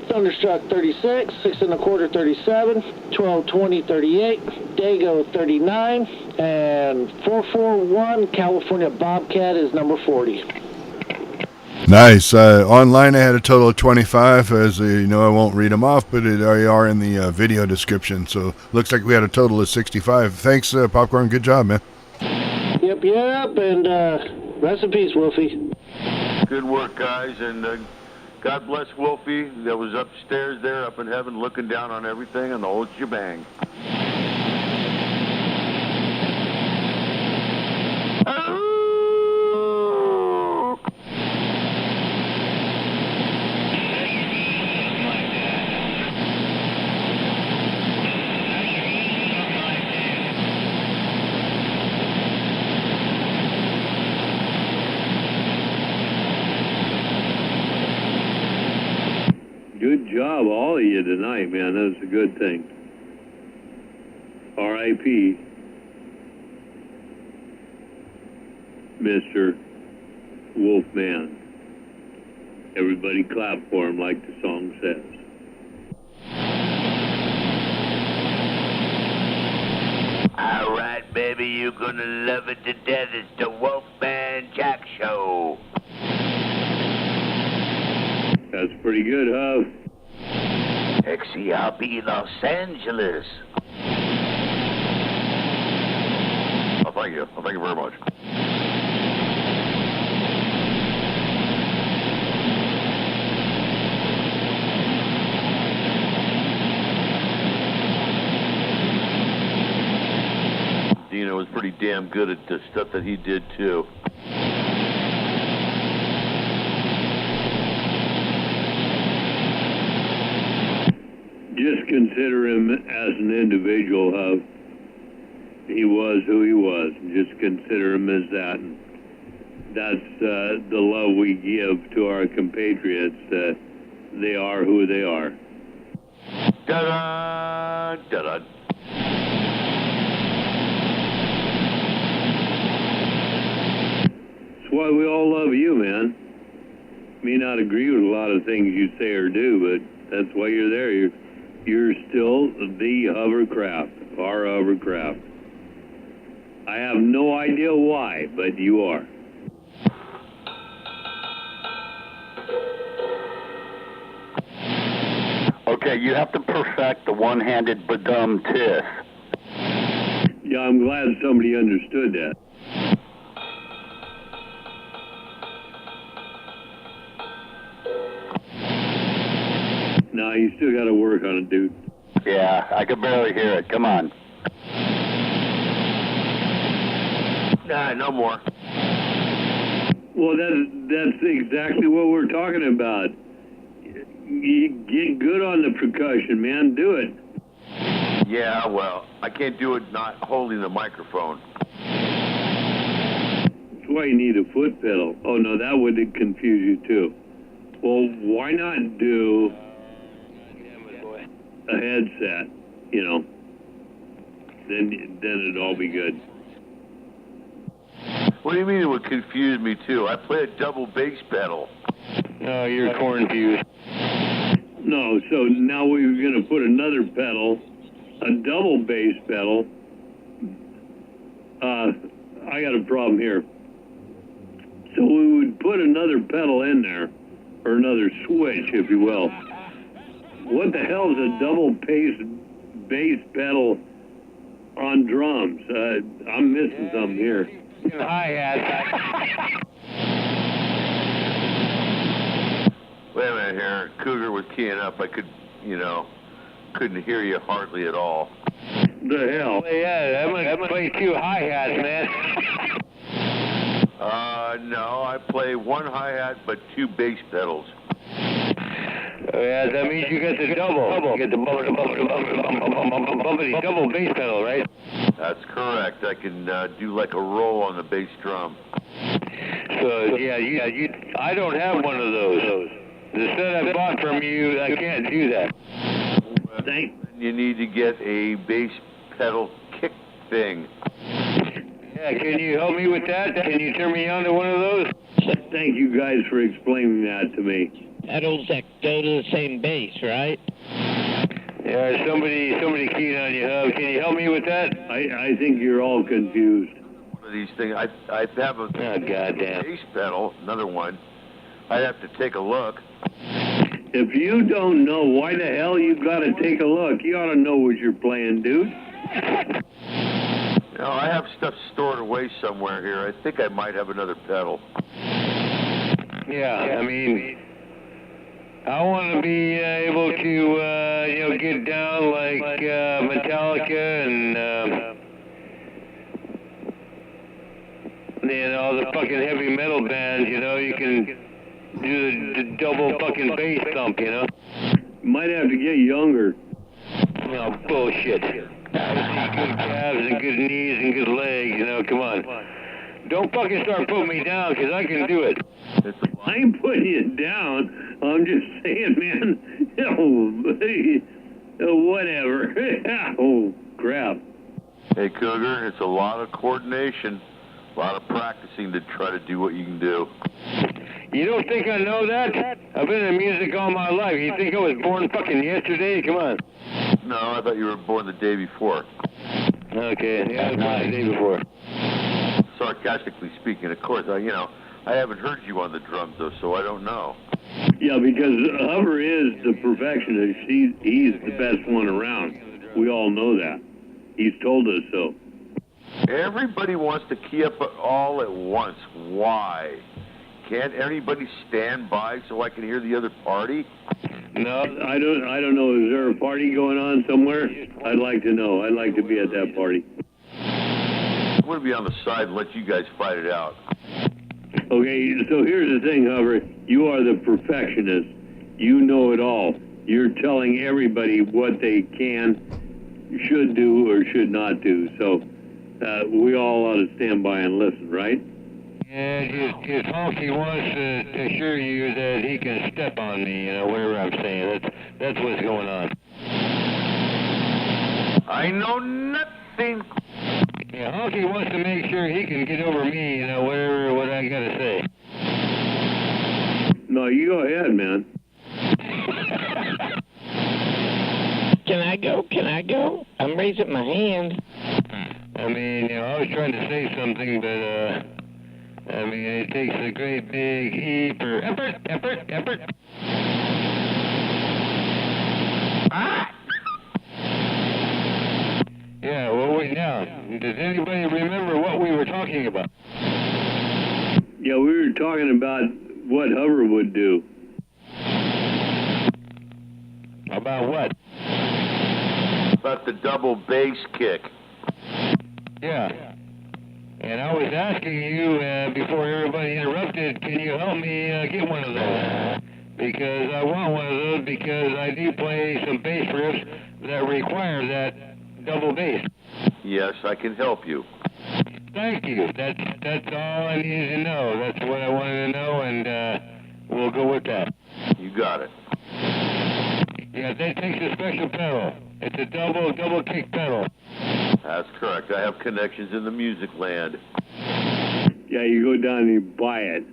Thunderstruck, 36, 6 1/4, 37, 1220, 38, Dago, 39, and 441 California Bobcat is number 40. Nice. Online I had a total of 25. As you know, I won't read them off, but they are in the video description. So looks like we had a total of 65. Thanks, Popcorn. Good job, man. Yep, and rest in peace, Wolfie. Good work, guys, and God bless Wolfie that was upstairs there up in heaven looking down on everything and the whole shebang. Good job, all of you tonight, man. That's a good thing. R.I.P. Mr. Wolf. Wolf Man. Everybody clap for him like the song says. All right, baby, you're gonna love it to death. It's the Wolfman Jack Show. That's pretty good, huh? XCRB Los Angeles. Oh, thank you. Thank you very much. Dino was pretty damn good at the stuff that he did, too. Just consider him as an individual, huh? He was who he was. Just consider him as that. And that's the love we give to our compatriots. They are who they are. Da-da! Da-da! That's why we all love you, man. May not agree with a lot of things you say or do, but that's why you're there. You're still the hovercraft, our hovercraft. I have no idea why, but you are. Okay, you have to perfect the one-handed badum tiff. Yeah, I'm glad somebody understood that. No, you still got to work on it, dude. Yeah, I could barely hear it. Come on. Nah, no more. Well, that's exactly what we're talking about. You get good on the percussion, man. Do it. Yeah, well, I can't do it not holding the microphone. That's why you need a foot pedal. Oh, no, that would confuse you, too. Well, why not do a headset, you know? Then it'd all be good. What do you mean it would confuse me, too? I play a double bass pedal. No, you're confused. No, so now we're going to put another pedal, a double bass pedal. I got a problem here. So we would put another pedal in there, or another switch, if you will. What the hell is a double bass pedal on drums? I'm missing something here. Hi-hat. Wait a minute here. Cougar was keying up. I couldn't hear you hardly at all. The hell? Yeah, I'm gonna play two hi-hats, man. No, I play one hi-hat but two bass pedals. Yeah, that means you get the double. You get the double bass pedal, right? That's correct. I can do like a roll on the bass drum. So, I don't have one of those. The set I bought from you, I can't do that. You need to get a bass pedal kick thing. Yeah, can you help me with that? Can you turn me on to one of those? Thank you guys for explaining that to me. Pedals that go to the same bass, right? Yeah, somebody keyed on you, Hub. Can you help me with that? I think you're all confused. One of these things, I have a bass pedal, another one. I'd have to take a look. If you don't know, why the hell you got to take a look? You ought to know what you're playing, dude. No, I have stuff stored away somewhere here. I think I might have another pedal. Yeah, I mean, I want to be able to, get down like Metallica and, all the fucking heavy metal bands, you can do the double fucking bass thump, Might have to get younger. No, bullshit. Good calves and good knees and good legs, come on. Don't fucking start putting me down, because I can do it. I ain't putting you down. I'm just saying, man. Whatever. Oh, crap. Hey, Cougar, it's a lot of coordination. A lot of practicing to try to do what you can do. You don't think I know that? I've been in music all my life. You think I was born fucking yesterday? Come on. No, I thought you were born the day before. Okay, yeah, I was born the day before. Sarcastically speaking, of course, I haven't heard you on the drums, though, so I don't know. Yeah, because Hover is the perfectionist. He's the best one around. We all know that. He's told us so. Everybody wants to key up all at once. Why? Can't anybody stand by so I can hear the other party? No, I don't know. Is there a party going on somewhere? I'd like to know. I'd like to be at that party. I'm going to be on the side and let you guys fight it out. Okay, so here's the thing, Hover. You are the perfectionist. You know it all. You're telling everybody what they can, should do, or should not do. So we all ought to stand by and listen, right? Yeah, his honky wants to assure you that he can step on me, whatever I'm saying. That's what's going on. I know nothing. Yeah, honky wants to make sure he can get over me, what I gotta say. No, you go ahead, man. Can I go? Can I go? I'm raising my hand. I mean, I was trying to say something, but, it takes a great big heap or effort. Ah! Yeah, well, wait now. Does anybody remember what we were talking about? Yeah, we were talking about what Hover would do. About what? About the double bass kick. Yeah. And I was asking you, before everybody interrupted, can you help me get one of those? Because I want one of those because I do play some bass riffs that require that double bass. Yes, I can help you. Thank you. That's all I needed to know. That's what I wanted to know, and we'll go with that. You got it. Yeah, that takes a special pedal. It's a double kick pedal. That's correct. I have connections in the music land. Yeah, you go down and you buy it.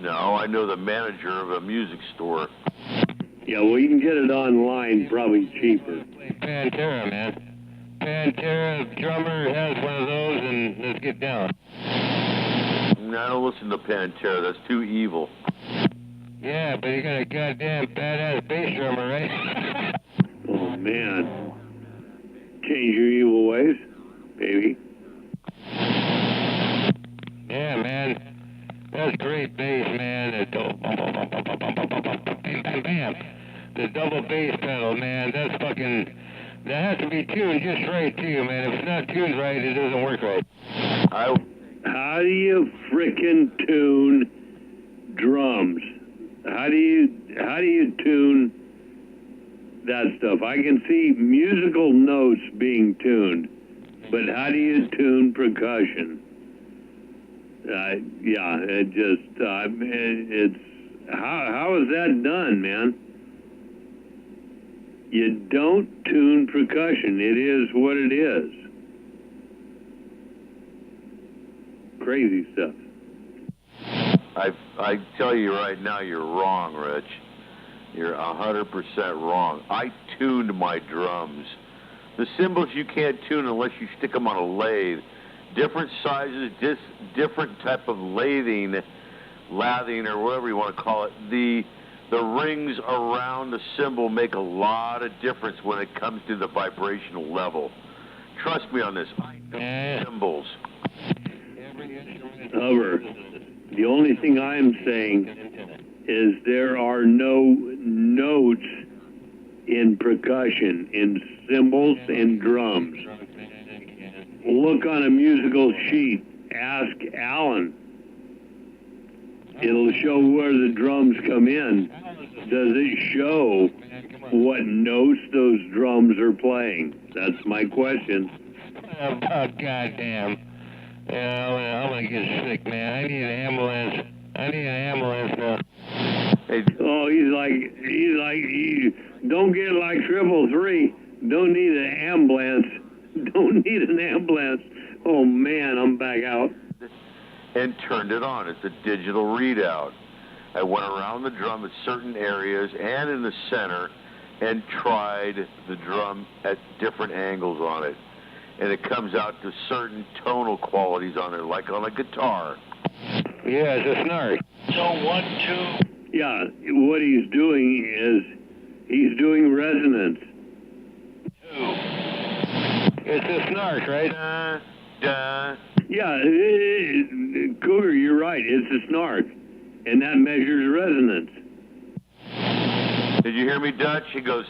No, I know the manager of a music store. Yeah, well, you can get it online, probably cheaper. Pantera, man. Pantera drummer has one of those, and let's get down. No, I don't listen to Pantera. That's too evil. Yeah, but you got a goddamn badass bass drummer, right? Oh, man. Change your evil ways, baby. Yeah, man. That's great bass, man. Bam. The double bass pedal, man. That's fucking... That has to be tuned just right, too, man. If it's not tuned right, it doesn't work right. How do you frickin' tune drums? How do you tune that stuff? I can see musical notes being tuned, but how do you tune percussion? Yeah, it's how is that done, man? You don't tune percussion. It is what it is. Crazy stuff. I tell you right now, you're wrong, Rich. You're 100% wrong. I tuned my drums. The cymbals you can't tune unless you stick them on a lathe. Different sizes, different type of lathing, or whatever you want to call it. The rings around the cymbal make a lot of difference when it comes to the vibrational level. Trust me on this. I know cymbals. Hover, the only thing I'm saying is there are no notes in percussion, in cymbals and drums. Look on a musical sheet. Ask Alan. It'll show where the drums come in. Does it show what notes those drums are playing? That's my question. Oh, goddamn. I'm gonna get sick, man. I need an ambulance now. Oh, he's like, don't get like 333. Don't need an ambulance. Don't need an ambulance. Oh, man, I'm back out. And turned it on. It's a digital readout. I went around the drum at certain areas and in the center and tried the drum at different angles on it. And it comes out to certain tonal qualities on it, like on a guitar. Yeah, it's a snark. So 1, 2. Yeah, what he's doing is he's doing resonance. 2. It's a snark, right? Yeah, Cougar, you're right. It's a snark, and that measures resonance. Did you hear me, Dutch? He goes,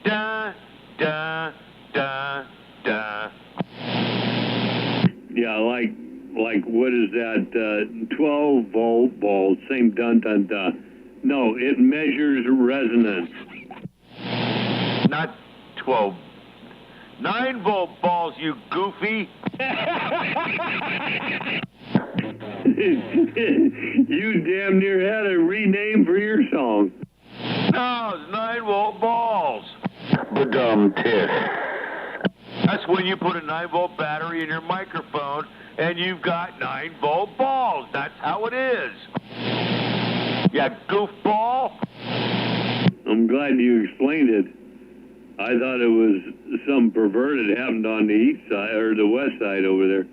da, da, da, da. Yeah, like what is that? 12-volt ball, same dun dun da. No, it measures resonance. Not 12. 9-volt balls, you goofy. You damn near had a rename for your song. No, it's 9-volt balls. Tiff. That's when you put a 9-volt battery in your microphone and you've got 9-volt balls. That's how it is. Yeah, goofball. I'm glad you explained it. I thought it was some perverted happened on the east side or the west side over there.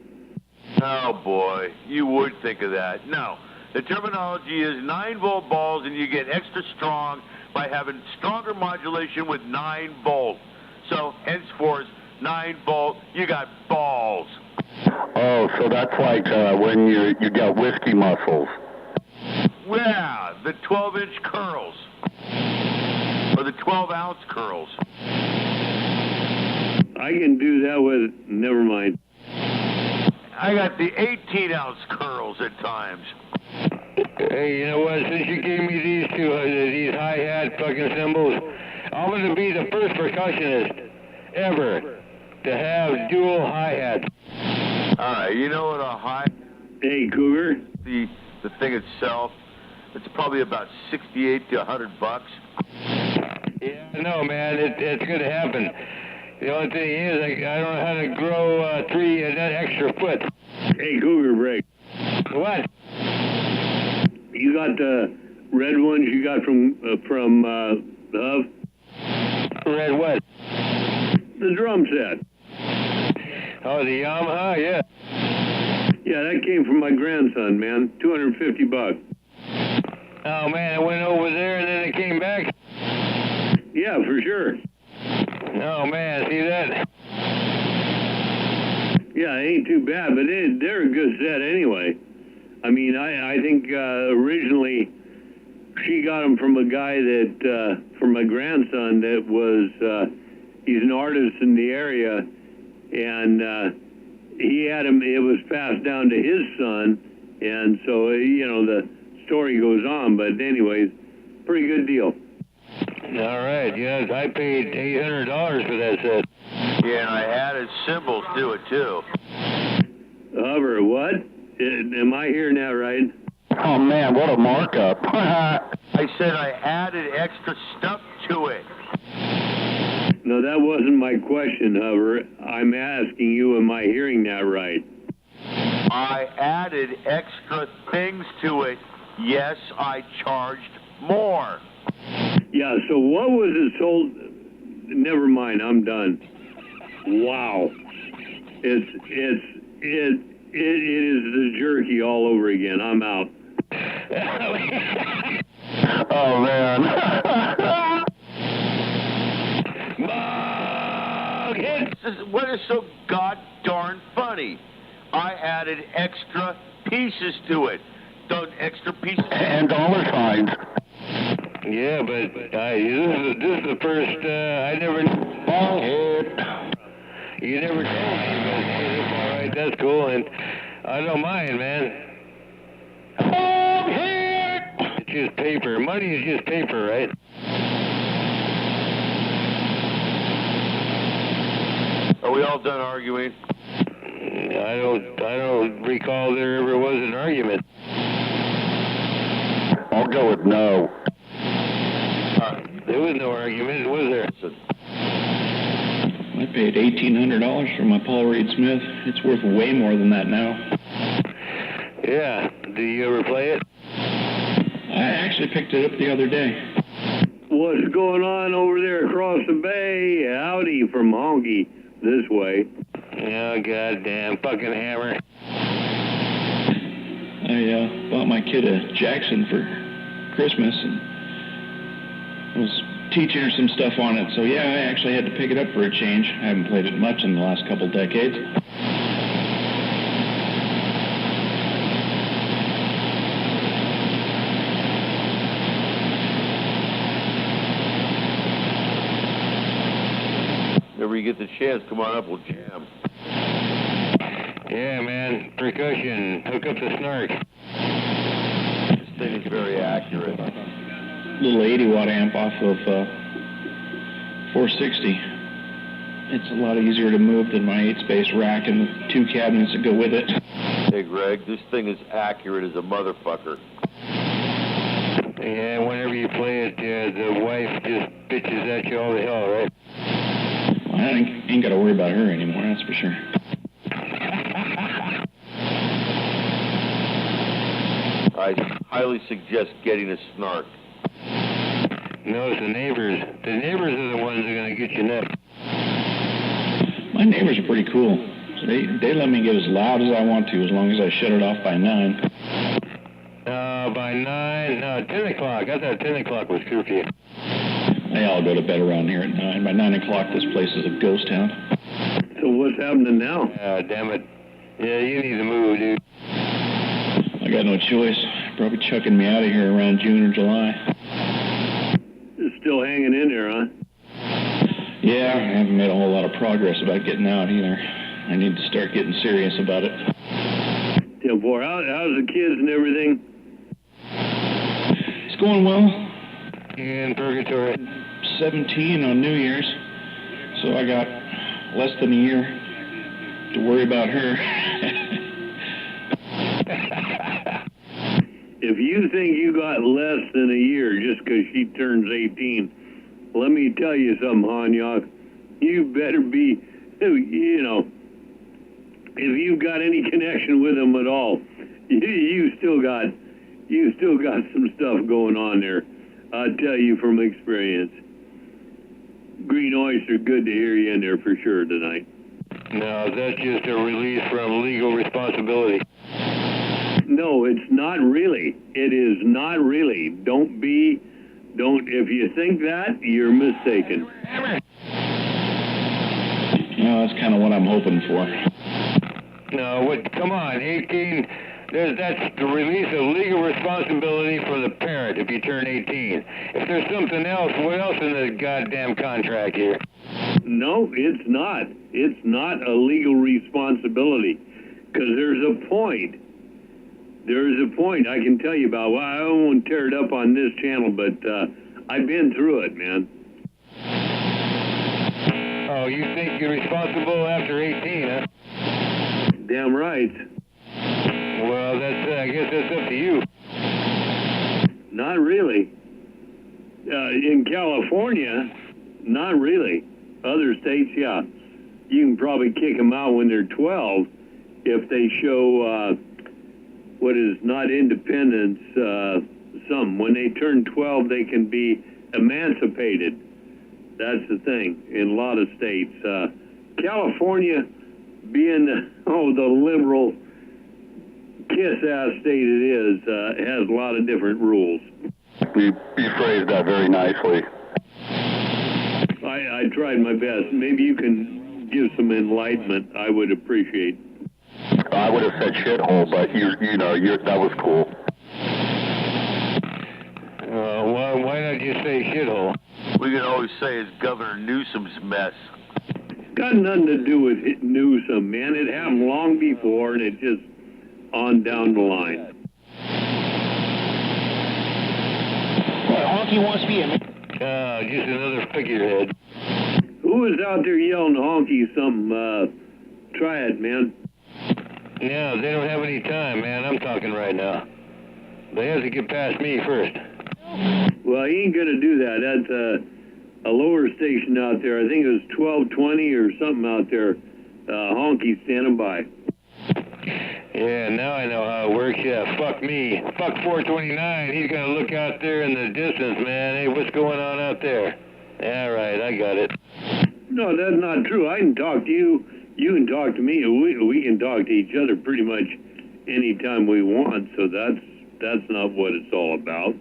Oh, boy. You would think of that. No. The terminology is 9-volt balls, and you get extra strong by having stronger modulation with 9 volt. So, henceforth, 9 volt, you got balls. Oh, so that's like when you got whiskey muscles. Yeah, the 12-inch curls. Or the 12-ounce curls. I can do that with, never mind. I got the 18-ounce curls at times. Hey, you know what? Since you gave me these two, these hi-hat fucking cymbals, I'm going to be the first percussionist ever to have dual hi-hats. All right, you know what a hi... Hey, Cougar? The thing itself, it's probably about 68 to 100 bucks. Yeah, no, man, it's going to happen. The only thing is, I don't know how to grow that extra foot. Hey, Cougar, break. What? You got the red ones you got from the hub? Red what? The drum set. Oh, the Yamaha, yeah. Yeah, that came from my grandson, man. $250. Oh, man, I went over there and then it came back? Yeah, for sure. Oh, man, see that? Yeah, it ain't too bad, but they're a good set anyway. I mean, I think originally she got them from a guy that, from my grandson that was, he's an artist in the area, and he had them, it was passed down to his son, and so, you know, the story goes on, but anyways, pretty good deal. All right, yes, I paid $800 for that set. Yeah, and I added cymbals to it, too. Hover, what? Am I hearing that right? Oh, man, what a markup. I said I added extra stuff to it. No, that wasn't my question, Hover. I'm asking you, am I hearing that right? I added extra things to it. Yes, I charged more. Yeah, so what was it sold? Never mind, I'm done. Wow. It is the jerky all over again. I'm out. Oh, man. What is so god-darn funny? I added extra pieces to it. Those extra pieces. And dollar signs. Yeah, but this is the first, I never... You never told me, but it's all right, that's cool, and I don't mind, man. It's just paper. Money is just paper, right? Are we all done arguing? I don't recall there ever was an argument. I'll go with no. There was no argument, was there? I paid $1,800 for my Paul Reed Smith. It's worth way more than that now. Yeah. Do you ever play it? I actually picked it up the other day. What's going on over there across the bay? Howdy from Honky this way. Oh, goddamn fucking hammer. I bought my kid a Jackson for Christmas and was teaching her some stuff on it. So yeah, I actually had to pick it up for a change. I haven't played it much in the last couple decades. Whenever you get the chance, come on up, we'll jam. Yeah, man. Percussion. Hook up the snark. This thing is very accurate. Little 80-watt amp off of 460. It's a lot easier to move than my 8-space rack and the 2 cabinets that go with it. Hey, Greg, this thing is accurate as a motherfucker. Yeah, whenever you play it, the wife just bitches at you all the hell, right? Well, I ain't got to worry about her anymore, that's for sure. I highly suggest getting a snark. No, it's the neighbors. The neighbors are the ones that are going to get you nuts. My neighbors are pretty cool. They let me get as loud as I want to, as long as I shut it off by 9. By 9? No, 10 o'clock. I thought 10 o'clock was curfew. They all go to bed around here at 9. By 9 o'clock, this place is a ghost town. So what's happening now? Damn it. Yeah, you need to move, dude. I got no choice. Probably chucking me out of here around June or July. Still hanging in there, huh? Yeah, I haven't made a whole lot of progress about getting out either. I need to start getting serious about it. Yeah, boy, how's the kids and everything? It's going well. In purgatory. 17 on New Year's, so I got less than a year to worry about her. If you think you got less than a year just because she turns 18, let me tell you something, Hanyok. You better be, you know, if you've got any connection with them at all, you still got some stuff going on there. I'll tell you from experience. Green Oyster, good to hear you in there for sure tonight. No, that's just a release from legal responsibility. No, it's not really. It is not really. If you think that, you're mistaken. No, that's kind of what I'm hoping for. No, come on, 18, that's the release of legal responsibility for the parent if you turn 18. If there's something else, what else in the goddamn contract here? No, it's not. It's not a legal responsibility, because there's a point. There's a point I can tell you about. Well, I won't tear it up on this channel, but I've been through it, man. Oh, you think you're responsible after 18, huh? Damn right. Well, I guess that's up to you. Not really. In California, not really. Other states, yeah. You can probably kick them out when they're 12 if they show what is not independence, some. When they turn 12, they can be emancipated. That's the thing in a lot of states. California, being the liberal kiss-ass state it is, has a lot of different rules. You phrased that very nicely. I tried my best. Maybe you can give some enlightenment. I would appreciate. I would have said shithole, but that was cool. Why not just say shithole? We can always say it's Governor Newsom's mess. Got nothing to do with Newsom, man. It happened long before, and it just on down the line. Well, Honky wants to be a... just another figurehead. Who is out there yelling honky something? Try it, man. No, they don't have any time, man. I'm talking right now. They have to get past me first. Well, he ain't gonna do that. That's a lower station out there. I think it was 1220 or something out there. Honky standing by. Yeah, now I know how it works. Yeah, fuck me. Fuck 429. He's going to look out there in the distance, man. Hey, what's going on out there? Yeah, right, I got it. No, that's not true. I can talk to you. You can talk to me. We can talk to each other pretty much anytime we want, so that's not what it's all about.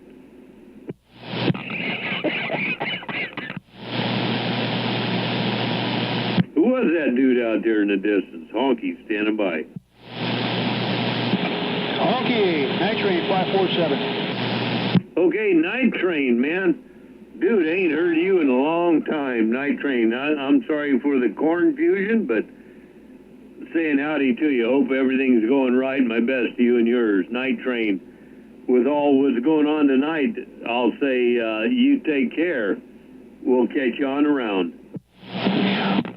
Who was that dude out there in the distance? Honky standing by. Honky, Night Train 547. Okay, Night Train, man. Dude, I ain't heard you in a long time, Night Train. I'm sorry for the confusion, but saying howdy to you. Hope everything's going right. My best to you and yours. Night Train. With all what's going on tonight, I'll say you take care. We'll catch you on around.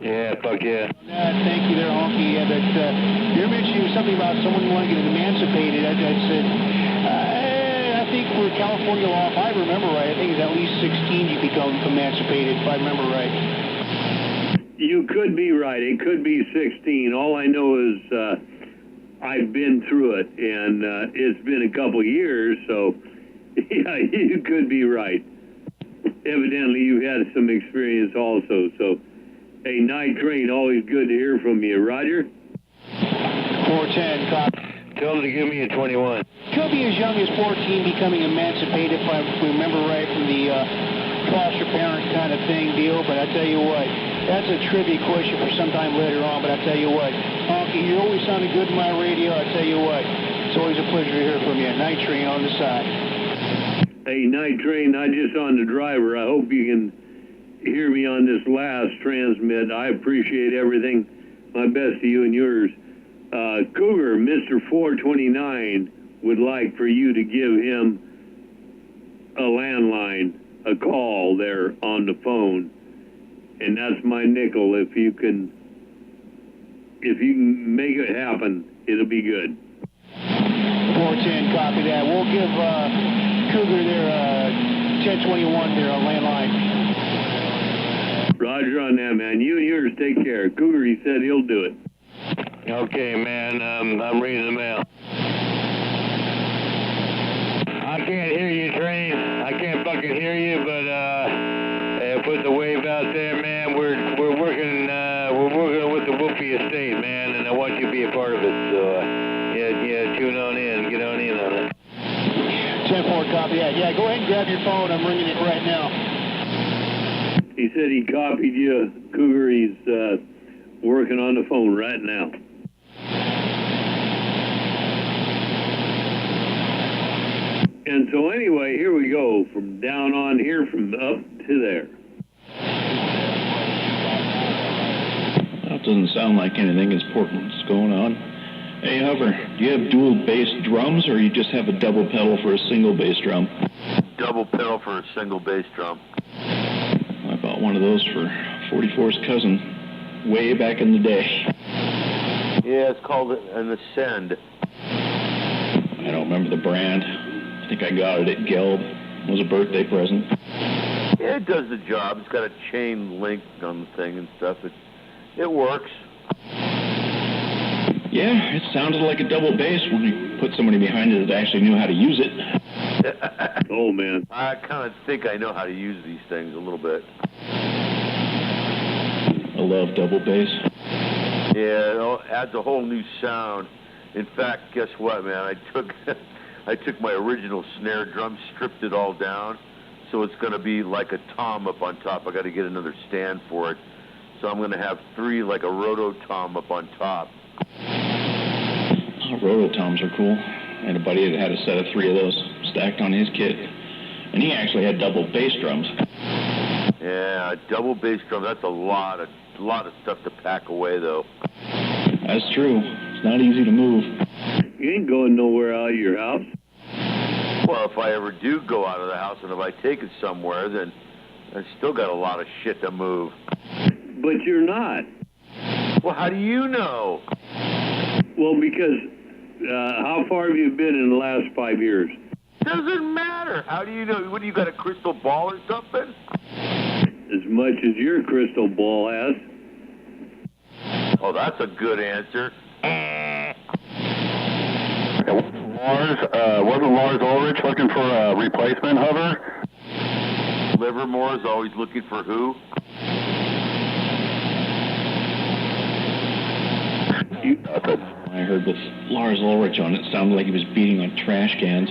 Yeah, fuck yeah. Thank you there, Honky. Yeah, but you're mentioning something about someone wanting to get emancipated. I said, I think for California law, if I remember right, I think it's at least 16 you become emancipated, if I remember right. You could be right. It could be 16. All I know is I've been through it, and it's been a couple years, so yeah, you could be right. Evidently, you've had some experience also, so hey, Night Train, always good to hear from you. Roger? 410, copy. Tell them to give me a 21. Could be as young as 14 becoming emancipated, if I remember right, from the foster parent kind of thing deal, but I tell you what, that's a trivia question for sometime later on, but I tell you what, Honky, you always sounded good in my radio. I tell you what, it's always a pleasure to hear from you. Night Train on the side. Hey, Night Train, not just on the driver. I hope you can hear me on this last transmit. I appreciate everything. My best to you and yours. Cougar, Mr. 429, would like for you to give him a landline, a call there on the phone. And that's my nickel. If you can make it happen, it'll be good. 410, copy that. We'll give Cougar there 1021 there on landline. Roger on that, man. You and yours take care. Cougar, he said he'll do it. Okay, man. I'm reading the mail. I can't hear you, Train. I can't fucking hear you, but put the wave out there, man. We're working with the Whoopi estate, man, and I want you to be a part of it. So yeah, tune on in, get on in on it. 10-4, copy that. Yeah, go ahead and grab your phone. I'm ringing it right now. He said he copied you, Cougar. He's working on the phone right now. And so anyway, here we go, from down on here, from up to there. That doesn't sound like anything important's going on. Hey, Hover, do you have dual bass drums, or you just have a double pedal for a single bass drum? Double pedal for a single bass drum. I bought one of those for 44's cousin way back in the day. Yeah, it's called an Ascend. I don't remember the brand. I think I got it at Gelb. It was a birthday present. Yeah, it does the job. It's got a chain link on the thing and stuff. It works. Yeah, it sounded like a double bass when you put somebody behind it that actually knew how to use it. Oh, man. I kind of think I know how to use these things a little bit. I love double bass. Yeah, it adds a whole new sound. In fact, guess what, man? I took my original snare drum, stripped it all down, so it's going to be like a tom up on top. I got to get another stand for it. So I'm going to have three, like a roto-tom up on top. Oh, roto-toms are cool. I had a buddy that had a set of 3 of those stacked on his kit. And he actually had double bass drums. Yeah, double bass drum, that's a lot of stuff to pack away, though. That's true. It's not easy to move. You ain't going nowhere out of your house. Well, if I ever do go out of the house and if I take it somewhere, then I still got a lot of shit to move. But you're not. Well, how do you know? Well, because how far have you been in the last 5 years? Doesn't matter. How do you know? What, you got a crystal ball or something? as much as your crystal ball has. Oh, that's a good answer. Wasn't Lars Ulrich looking for a replacement hover? Livermore is always looking for who? I heard with Lars Ulrich on it, sounded like he was beating on trash cans.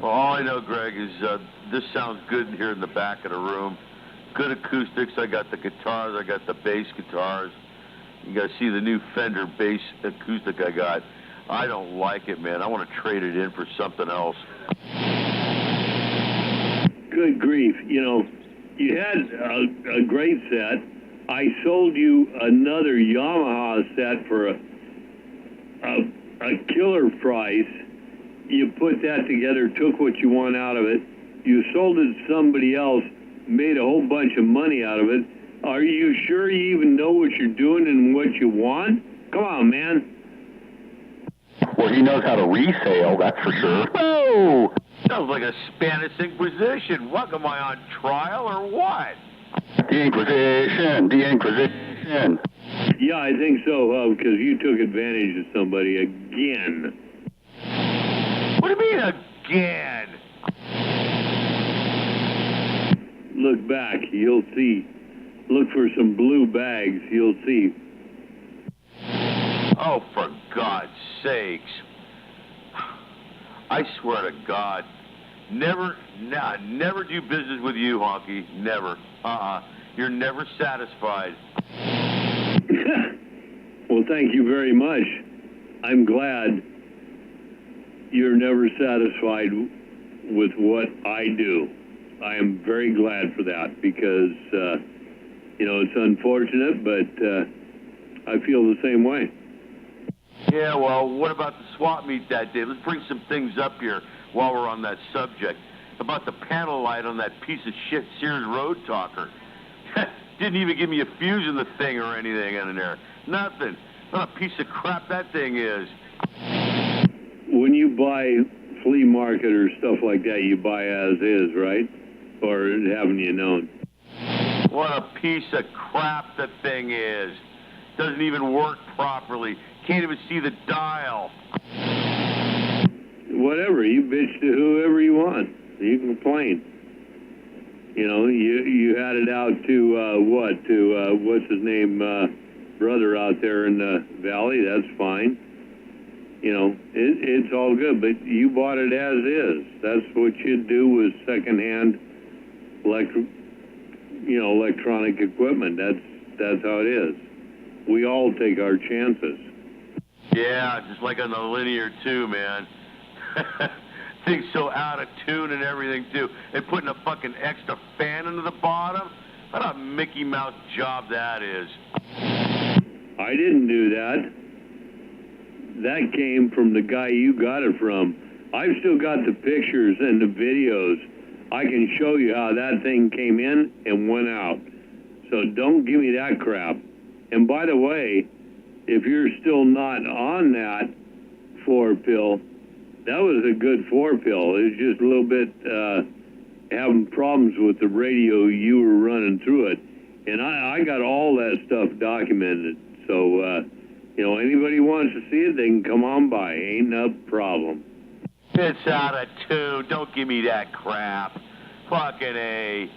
Well, all I know, Greg, is this sounds good in here in the back of the room. Good acoustics. I got the guitars. I got the bass guitars. You guys see the new Fender bass acoustic I got. I don't like it, man. I want to trade it in for something else. Good grief. You know, you had a great set. I sold you another Yamaha set for a killer price. You put that together, took what you want out of it. You sold it to somebody else, made a whole bunch of money out of it. Are you sure you even know what you're doing and what you want? Come on, man. Well, he knows how to resale, that's for sure. Oh! Sounds like a Spanish Inquisition. What, am I on trial or what? The Inquisition, the Inquisition. Yeah, I think so, because you took advantage of somebody again. What do you mean again? Look back, you'll see. Look for some blue bags, you'll see. Oh, for God's sakes. I swear to God, never do business with you, Honky. Never. You're never satisfied. Well, thank you very much. I'm glad you're never satisfied with what I do. I am very glad for that because, you know, it's unfortunate, but I feel the same way. Yeah, well, what about the swap meet that day? Let's bring some things up here while we're on that subject. About the panel light on that piece of shit Sears Road Talker. Didn't even give me a fuse in the thing or anything in there. Nothing. What a piece of crap that thing is. When you buy flea market or stuff like that, you buy as is, right? Or haven't you known? What a piece of crap the thing is. Doesn't even work properly. Can't even see the dial. Whatever, you bitch to whoever you want. You can complain. You know, you had it out to what's his name, brother out there in the valley. That's fine. You know, it's all good. But you bought it as is. That's what you do with secondhand electronic equipment. That's how it is. We all take our chances. Yeah, just like on the linear too, man. Things so out of tune and everything too. And putting a fucking extra fan into the bottom. What a Mickey Mouse job that is. I didn't do that. That came from the guy you got it from. I've still got the pictures and the videos. I can show you how that thing came in and went out. So don't give me that crap. And by the way, if you're still not on that 4-pill, that was a good 4-pill. It was just a little bit having problems with the radio you were running through it. And I got all that stuff documented. So, you know, anybody wants to see it, they can come on by. Ain't a problem. It's out of tune. Don't give me that crap. Fucking A.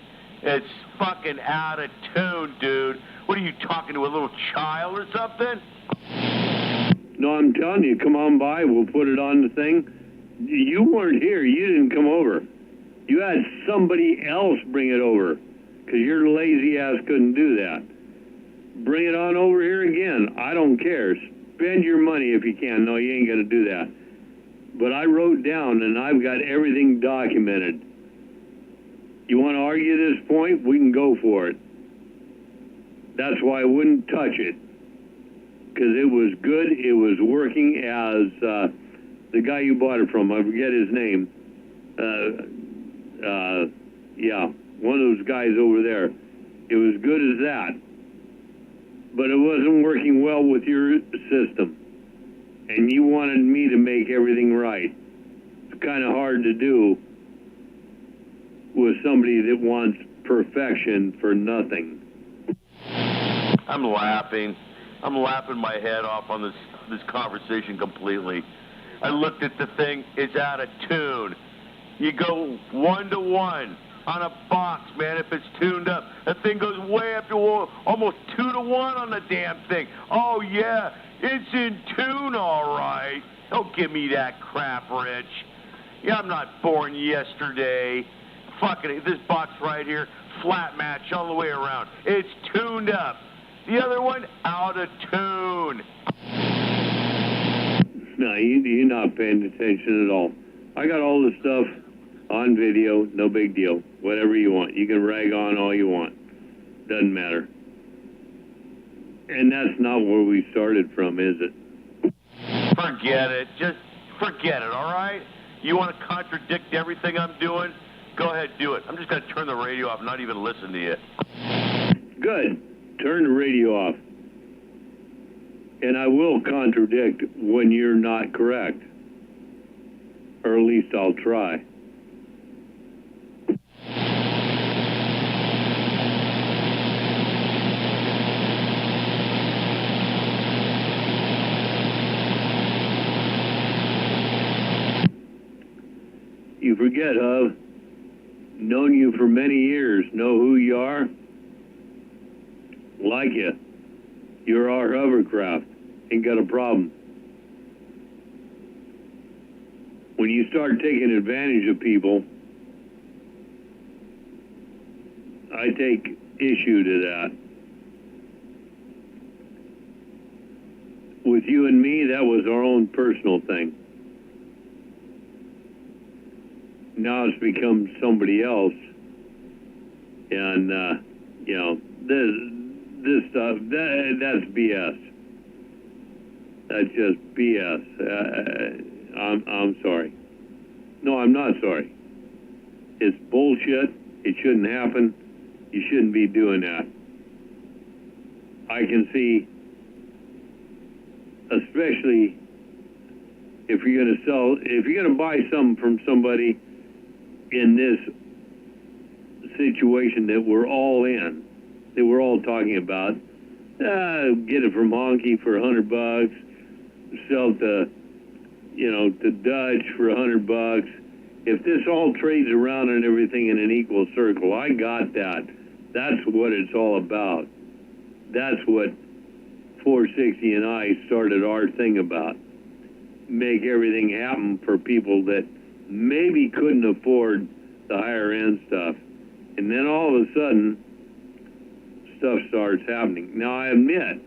It's fucking out of tune, dude. What are you talking to, a little child or something? No, I'm telling you, come on by. We'll put it on the thing. You weren't here. You didn't come over. You had somebody else bring it over because your lazy ass couldn't do that. Bring it on over here again. I don't care. Spend your money if you can. No, you ain't going to do that. But I wrote down, and I've got everything documented. You want to argue this point? We can go for it. That's why I wouldn't touch it. Because it was good. It was working as the guy you bought it from. I forget his name. Yeah, one of those guys over there. It was good as that. But it wasn't working well with your system. And you wanted me to make everything right. It's kind of hard to do with somebody that wants perfection for nothing. I'm laughing. I'm laughing my head off on this conversation completely. I looked at the thing. It's out of tune. You go 1-to-1 on a box, man, if it's tuned up. That thing goes way up to almost 2-to-1 on the damn thing. Oh, yeah, it's in tune, all right. Don't give me that crap, Rich. Yeah, I'm not born yesterday. Fucking this box right here, flat match all the way around. It's tuned up. The other one, out of tune. No, you're not paying attention at all. I got all the stuff on video, no big deal. Whatever you want. You can rag on all you want. Doesn't matter. And that's not where we started from, is it? Forget it. Just forget it, all right? You want to contradict everything I'm doing? Go ahead, do it. I'm just going to turn the radio off, not even listen to you. Good. Turn the radio off. And I will contradict when you're not correct. Or at least I'll try. You forget, huh? Known you for many years. Know who you are? Like you. You're our hovercraft. Ain't got a problem. When you start taking advantage of people, I take issue to that. With you and me, that was our own personal thing. Now it's become somebody else. And, you know, this stuff, that's BS. That's just BS. I'm sorry. No, I'm not sorry. It's bullshit. It shouldn't happen. You shouldn't be doing that. I can see, especially if you're going to sell, if you're going to buy something from somebody in this situation that we're all in, that we're all talking about, get it from Honky for $100, sell it to, you know, to Dutch for $100. If this all trades around and everything in an equal circle, I got that. That's what it's all about. That's what 460 and I started our thing about. Make everything happen for people that maybe couldn't afford the higher end stuff. And then all of a sudden, stuff starts happening. Now, I admit,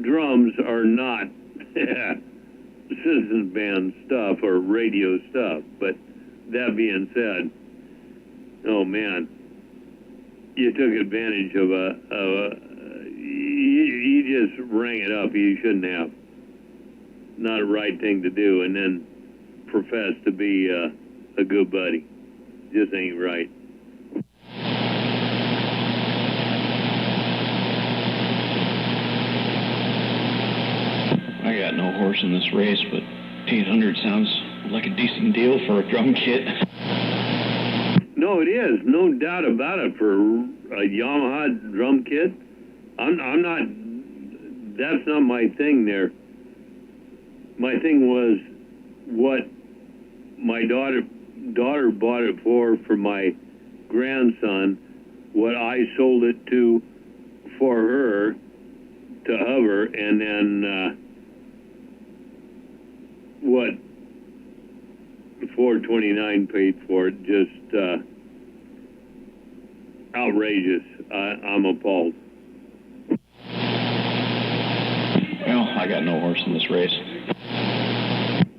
drums are not citizen band stuff or radio stuff, but that being said, oh man, you took advantage of you just rang it up. You shouldn't have. Not a right thing to do, and then profess to be a good buddy. Just ain't right. I got no horse in this race, but 800 sounds like a decent deal for a drum kit. No, it is. No doubt about it. For a Yamaha drum kit, I'm not, that's not my thing there. My thing was what my daughter bought it for my grandson, what I sold it to for her to hover, and then what 429 paid for it. Just outrageous. I'm appalled. Well, I got no horse in this race.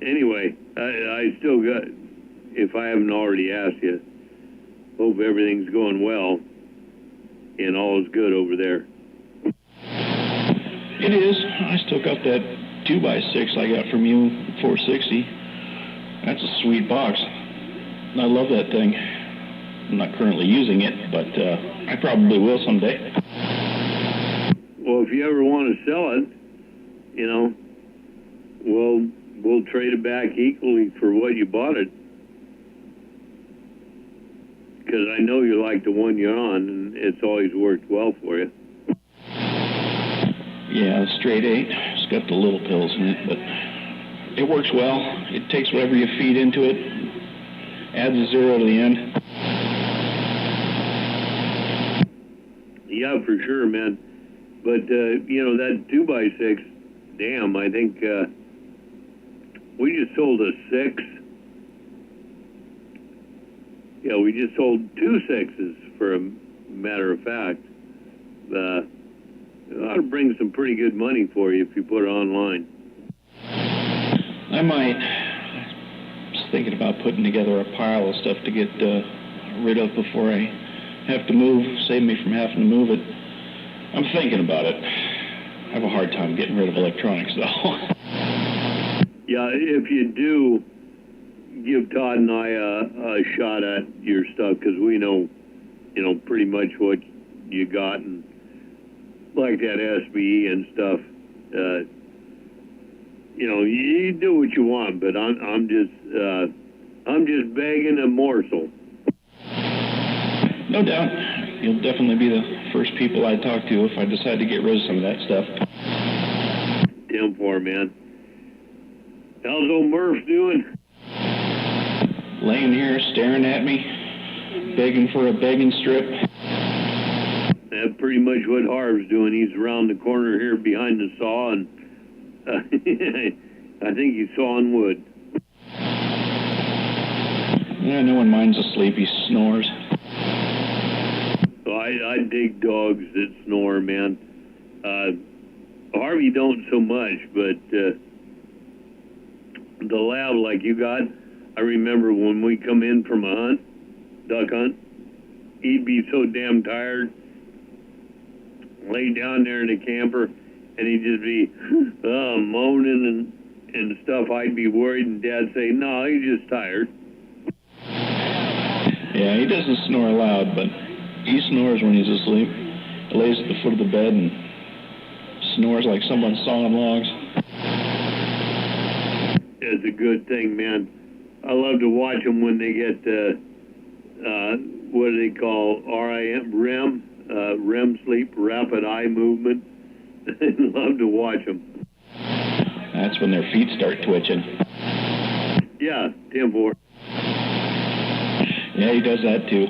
Anyway, I still got, if I haven't already asked you, hope everything's going well and all is good over there. It is. I still got that 2x6 I got from you, 460. That's a sweet box. I love that thing. I'm not currently using it, but I probably will someday. Well, if you ever want to sell it, you know, we'll trade it back equally for what you bought it. because I know you like the one you're on, and it's always worked well for you. Yeah, straight 8. It's got the little pills in it, but it works well. It takes whatever you feed into it, adds a 0 to the end. Yeah, for sure, man. But, you know, that 2x6, damn, I think we just sold a 6. Yeah, we just sold 2 6s, for a matter of fact. It ought to bring some pretty good money for you if you put it online. I might. Just thinking about putting together a pile of stuff to get rid of before I have to move, save me from having to move it. I'm thinking about it. I have a hard time getting rid of electronics, though. Yeah, if you do, give Todd and I a shot at your stuff, because we know, you know, pretty much what you got, and like that SBE and stuff. You know, you do what you want, but I'm just begging a morsel. No doubt. You'll definitely be the first people I talk to if I decide to get rid of some of that stuff. 10-4, man. How's old Murph doing? Laying here staring at me, begging for a begging strip. That's pretty much what Harv's doing. He's around the corner here behind the saw, and I think he's sawing wood. Yeah, no one minds asleep. He snores. So I dig dogs that snore, man. Harvey don't so much, but the lab like you got, I remember when we come in from a hunt, duck hunt, he'd be so damn tired, lay down there in the camper, and he'd just be moaning and stuff. I'd be worried, and Dad'd say, no, he's just tired. Yeah, he doesn't snore loud, but he snores when he's asleep. He lays at the foot of the bed and snores like someone sawing logs. It's a good thing, man. I love to watch them when they get, what do they call, REM? REM sleep, rapid eye movement. Love to watch them. That's when their feet start twitching. Yeah, 10-4. Yeah, he does that too.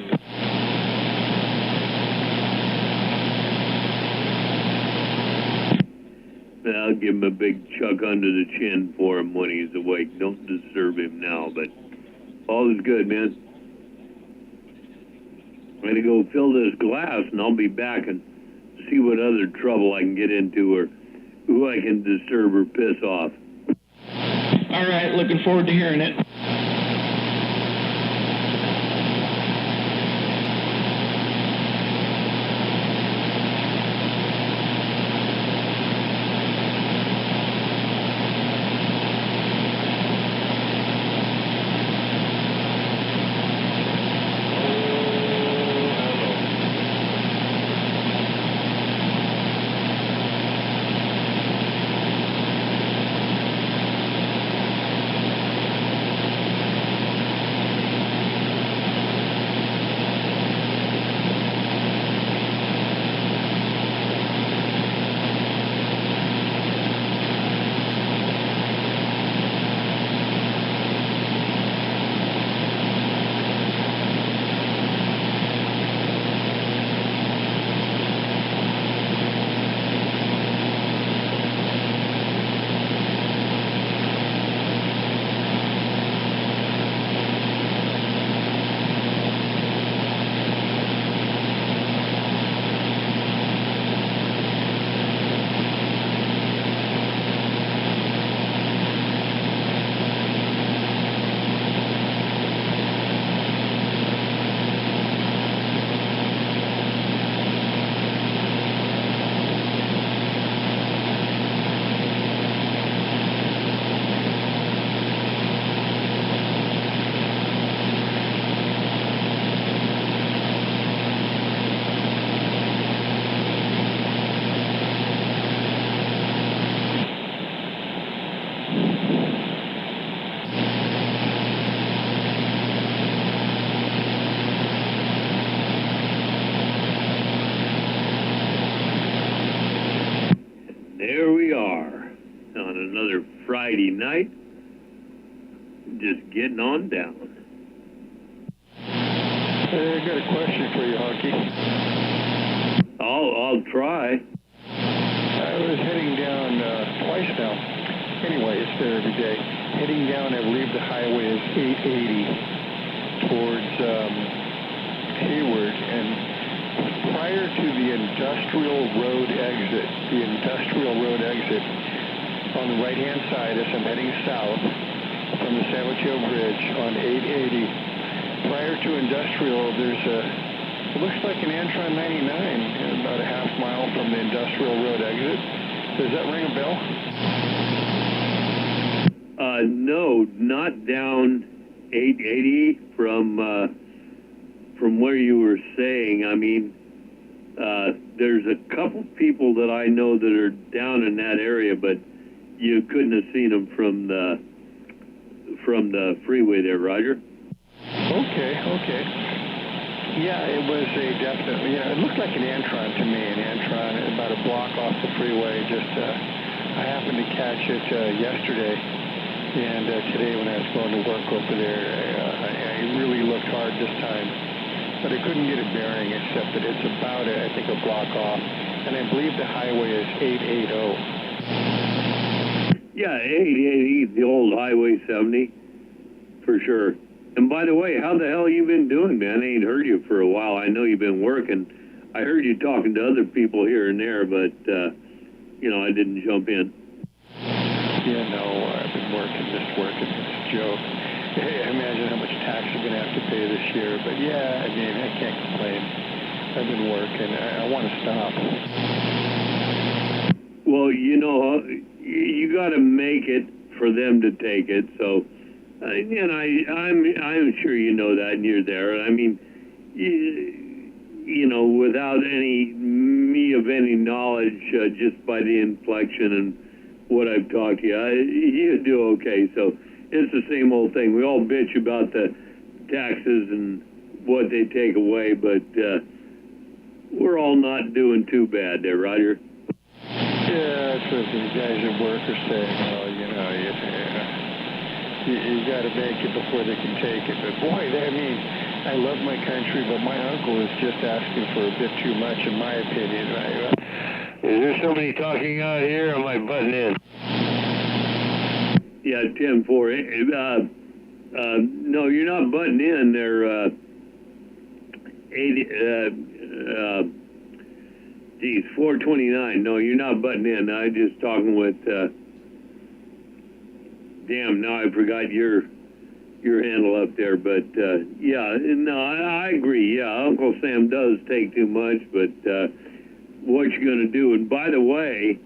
I'll give him a big chuck under the chin for him when he's awake. Don't disturb him now, but all is good, man. I'm going to go fill this glass, and I'll be back and see what other trouble I can get into or who I can disturb or piss off. All right, looking forward to hearing it. another Friday night. Just getting on down. Hey, I got a question for you, Honky. I'll try. I was heading down twice now. Anyway, it's there every day. Heading down, I believe the highway is 880 towards Hayward, and prior to the industrial road exit, on the right-hand side as I'm heading south from the San Mateo Bridge on 880, prior to industrial, there's it looks like an Antron 99, about a half mile from the industrial road exit. Does that ring a bell? No, not down 880 from where you were saying. I mean, there's a couple people that I know that are down in that area, but you couldn't have seen them from the freeway there, Roger. Okay. Yeah, it was a definitely, it looked like an Antron to me, about a block off the freeway. Just, I happened to catch it yesterday, and today when I was going to work over there, I really looked hard this time, but I couldn't get a bearing except that it's about, I think, a block off, and I believe the highway is 880. Yeah, 880, the old Highway 70, for sure. And by the way, how the hell you been doing, man? I ain't heard you for a while. I know you've been working. I heard you talking to other people here and there, but, I didn't jump in. Yeah, no, I've been working. It's a joke. Hey, I imagine how much tax I'm going to have to pay this year, but yeah, I mean, I can't complain. I've been working. I want to stop. Well, you got to make it for them to take it, so... and I'm sure you know that, and you're there. I mean, without any knowledge, just by the inflection and what I've talked to you, you do okay. So it's the same old thing. We all bitch about the taxes and what they take away, but we're all not doing too bad there, Roger. Yeah, that's what the guys at work are saying. Well, you got to make it before they can take it. But boy, I love my country, but my uncle is just asking for a bit too much, in my opinion. Is there somebody talking out here, or am I butting in? Yeah, 10-4. No, you're not butting in. They're 429. No, you're not butting in. I'm just talking with... Damn, now I forgot your handle up there, but yeah, no, I agree. Yeah, Uncle Sam does take too much, but what you gonna do? And by the way,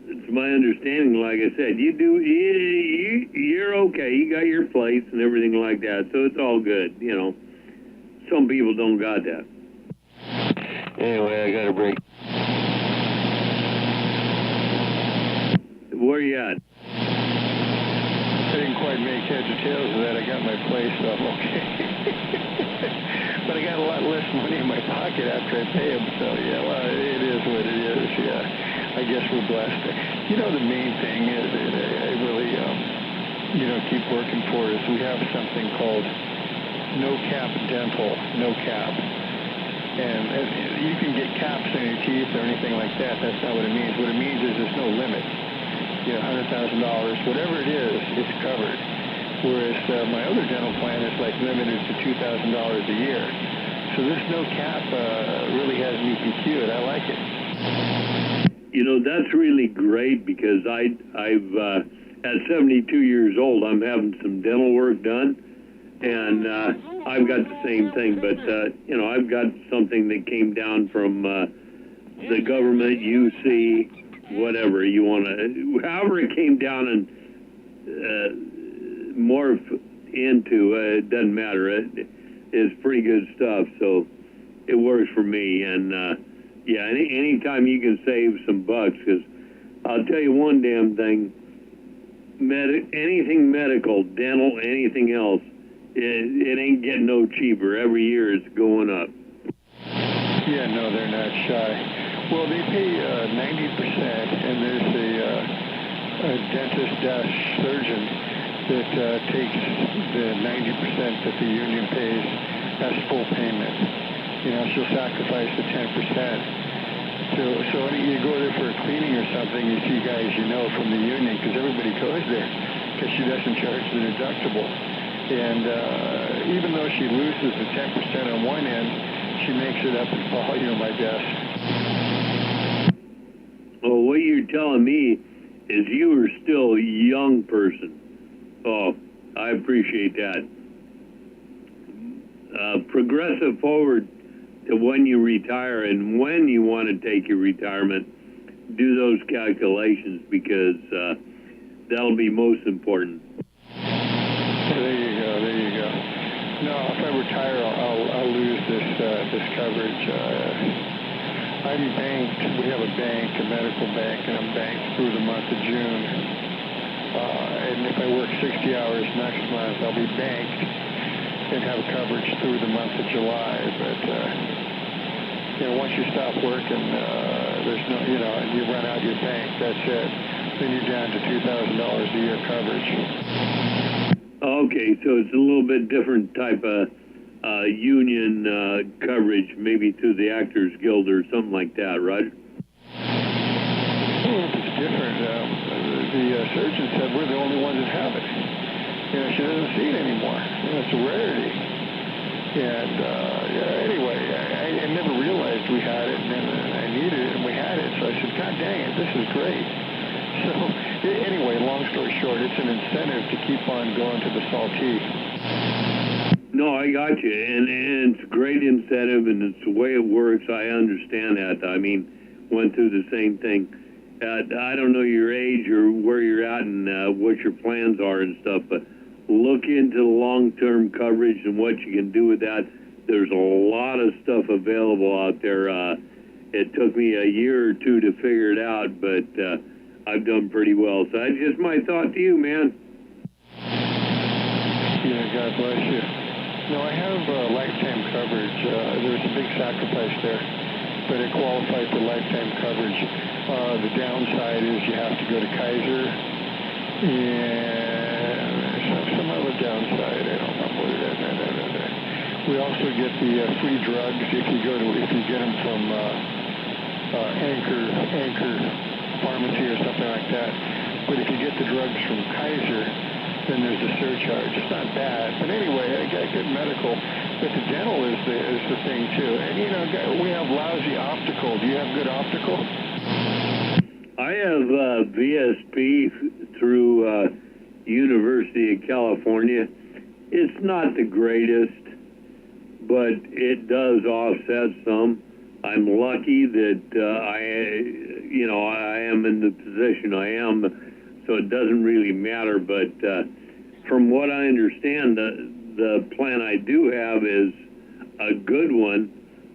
it's my understanding. Like I said, you're okay. You got your place and everything like that, so it's all good. Some people don't got that. Anyway, I got a break. Where you at? I didn't quite make heads or tails of that. I got my place, so I'm okay. But I got a lot less money in my pocket after I pay them, so yeah, well, it is what it is, yeah. I guess we're blessed. The main thing is that I really, keep working for is we have something called no cap dental, no cap. And you can get caps on your teeth or anything like that. That's not what it means. What it means is there's no limit. $100,000, whatever it is, it's covered. Whereas my other dental plan is limited to $2,000 a year. So this no cap really has me confused. I like it. That's really great because I've at 72 years old, I'm having some dental work done, and I've got the same thing. But I've got something that came down from the government, UC. Whatever you want to, however it came down and morph into, it doesn't matter. It's pretty good stuff, so it works for me. And yeah, anytime you can save some bucks, because I'll tell you one damn thing: anything medical, dental, anything else, it ain't getting no cheaper. Every year it's going up. Yeah, no, they're not shy. Well, they pay 90%, and there's a dentist-surgeon that takes the 90% that the union pays as full payment. You know, she'll sacrifice the 10%. So when you go there for a cleaning or something, you see guys you know from the union, because everybody goes there, because she doesn't charge the deductible. And even though she loses the 10% on one end, she makes it up in volume, I guess. Well, what you're telling me is you are still a young person. Oh, I appreciate that. Progressive forward to when you retire and when you want to take your retirement, do those calculations, because that'll be most important. There you go. No, if I retire, I'll lose this coverage. I'm banked. We have a bank, a medical bank, and I'm banked through the month of June. And if I work 60 hours next month, I'll be banked and have coverage through the month of July. But you know, once you stop working, there's no, you know, and you run out your bank. That's it. Then you're down to $2,000 a year coverage. Okay, so it's a little bit different type of union coverage, maybe through the Actors Guild or something like that, right? Well, it's different. The surgeon said we're the only ones that have it. You know, she doesn't see it anymore. You know, it's a rarity. And anyway, I never realized we had it, and then I needed it, and we had it. So I said, God dang it, this is great. So anyway, long story short, it's an incentive to keep on going to the Saltee. No, I got you, and it's a great incentive, and it's the way it works. I understand that. I mean, went through the same thing. I don't know your age or where you're at and what your plans are and stuff, but look into the long-term coverage and what you can do with that. There's a lot of stuff available out there. It took me a year or two to figure it out, but I've done pretty well. So that's just my thought to you, man. Yeah, God bless you. No, I have lifetime coverage. There's a big sacrifice there, but it qualifies for lifetime coverage. The downside is you have to go to Kaiser, and some other downside. I don't remember what it is. We also get the free drugs if you get them from Anchor Pharmacy or something like that. But if you get the drugs from Kaiser, then there's a surcharge. It's not bad, but anyway, I got good medical. But the dental is the thing too. And you know, we have lousy optical. Do you have good optical? I have VSP through University of California. It's not the greatest, but it does offset some. I'm lucky that I am in the position I am, so it doesn't really matter. But from what I understand, the plan I do have is a good one.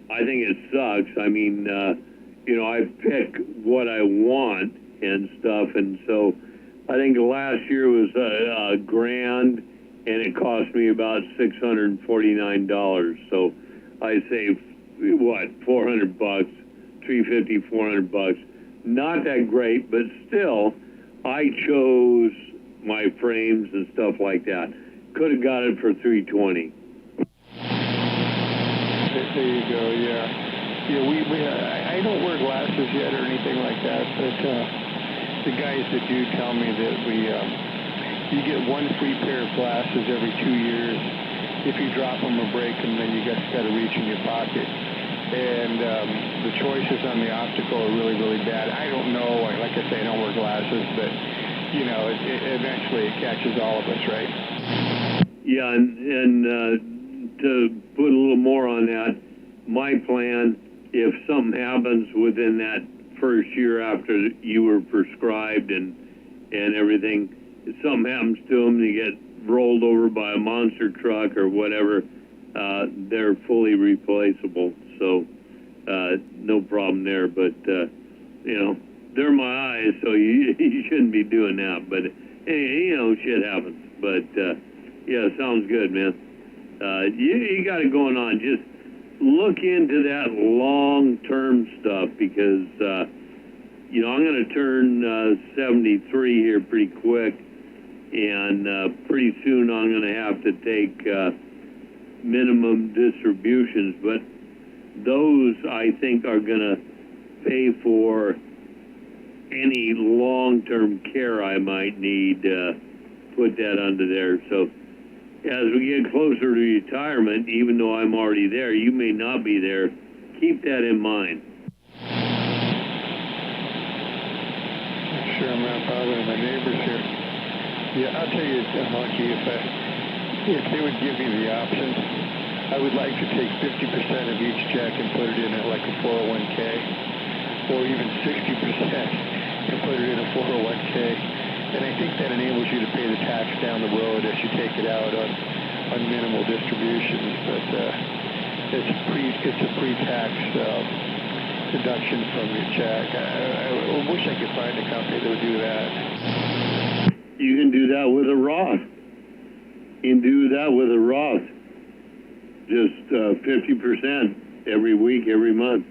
I think it sucks. I mean, I pick what I want and stuff, and so I think last year was $1,000, and it cost me about $649. So I saved $400, $350, $400. Not that great, but still, I chose my frames and stuff like that. Could have got it for $320. There you go. Yeah. I don't wear glasses yet or anything like that, but the guys that do tell me that you get one free pair of glasses every 2 years. If you drop them or break them, then you just got to reach in your pocket. And the choices on the optical are really, really bad. I don't know. Like I say, I don't wear glasses, but eventually it catches all of us, right? Yeah, and to put a little more on that, my plan, if something happens within that first year after you were prescribed and everything, if something happens to them, you get rolled over by a monster truck or whatever, they're fully replaceable. So no problem there. But, they're my eyes, so you shouldn't be doing that. But, hey, shit happens. But, yeah, sounds good, man. You got it going on. Just look into that long-term stuff because, you know, I'm going to turn 73 here pretty quick, and pretty soon I'm going to have to take minimum distributions, but those I think are going to pay for any long-term care I might need. Put that under there. So as we get closer to retirement, even though I'm already there, you may not be there. Keep that in mind. Sure, I'm not bothering my neighbors here. Yeah, I'll tell you, Honky, if they would give me the options, I would like to take 50% of each check and put it in like a 401k, or even 60% and put it in a 401k. And I think that enables you to pay the tax down the road as you take it out on minimal distributions. But it's a pre-tax deduction from your check. I wish I could find a company that would do that. You can do that with a Roth. You can do that with a Roth. Just 50% every week, every month.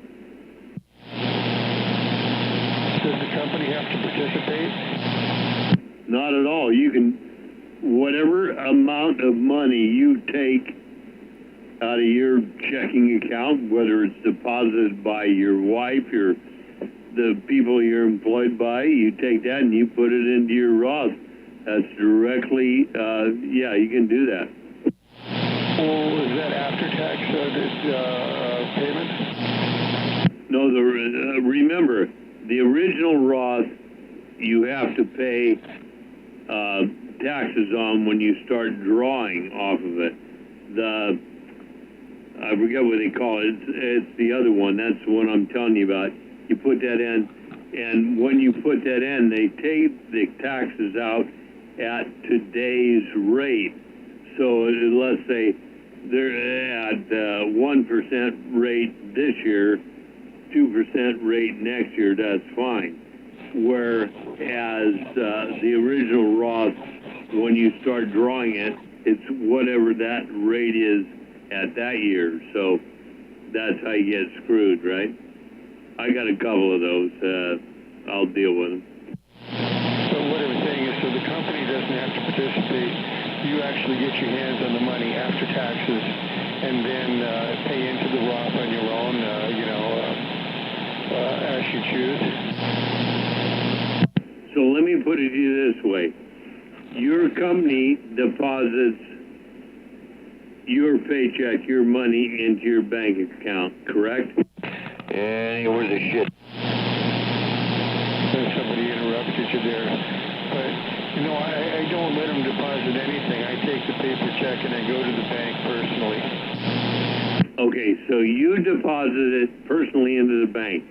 Does the company have to participate? Not at all. You can, whatever amount of money you take out of your checking account, whether it's deposited by your wife or the people you're employed by, you take that and you put it into your Roth. That's directly, yeah, you can do that. Well, is that after-tax payment? No, remember, the original Roth, you have to pay taxes on when you start drawing off of it. I forget what they call it. It's the other one. That's the one I'm telling you about. You put that in, and when you put that in, they take the taxes out at today's rate. So let's say they're at 1% rate this year, 2% rate next year, that's fine. Whereas the original Roth, when you start drawing it, it's whatever that rate is at that year. So that's how you get screwed, right? I got a couple of those. I'll deal with them. So what I'm saying is, so the company doesn't have to participate. You actually get your hands on the money after taxes, and then pay into the Roth on your own, as you choose. So let me put it to you this way. Your company deposits your paycheck, your money, into your bank account, correct? And where's the shit? Somebody interrupted you there. But, I don't let them deposit anything. I take the paper check and I go to the bank personally. Okay, so you deposit it personally into the bank.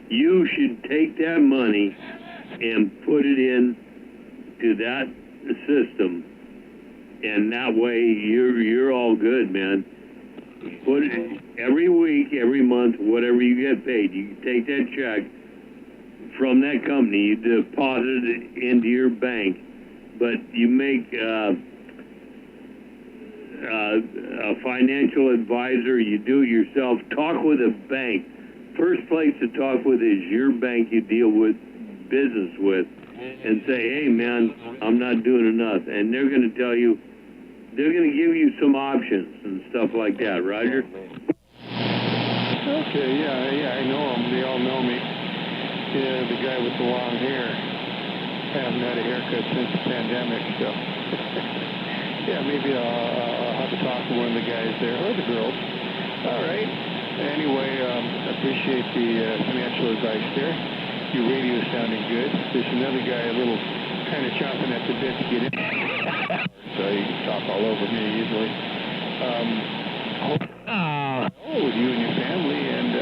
You should take that money and put it in to that system, and that way you're all good, man. Put it every week, every month, whatever you get paid. You take that check from that company, you deposit it into your bank, but you make a financial advisor. You do it yourself. Talk with a bank. First place to talk with is your bank you deal with business with, and say, hey man, I'm not doing enough, and they're going to tell you, they're going to give you some options and stuff like that. Roger? Okay, yeah, I know them. They all know me. Yeah, the guy with the long hair. I haven't had a haircut since the pandemic, so yeah, maybe I'll have to talk to one of the guys there, or the girls. All right. Anyway, I appreciate the financial advice there. Your radio's sounding good. There's another guy a little kind of chomping at the bit to get in. So you can talk all over me easily. With you and your family, and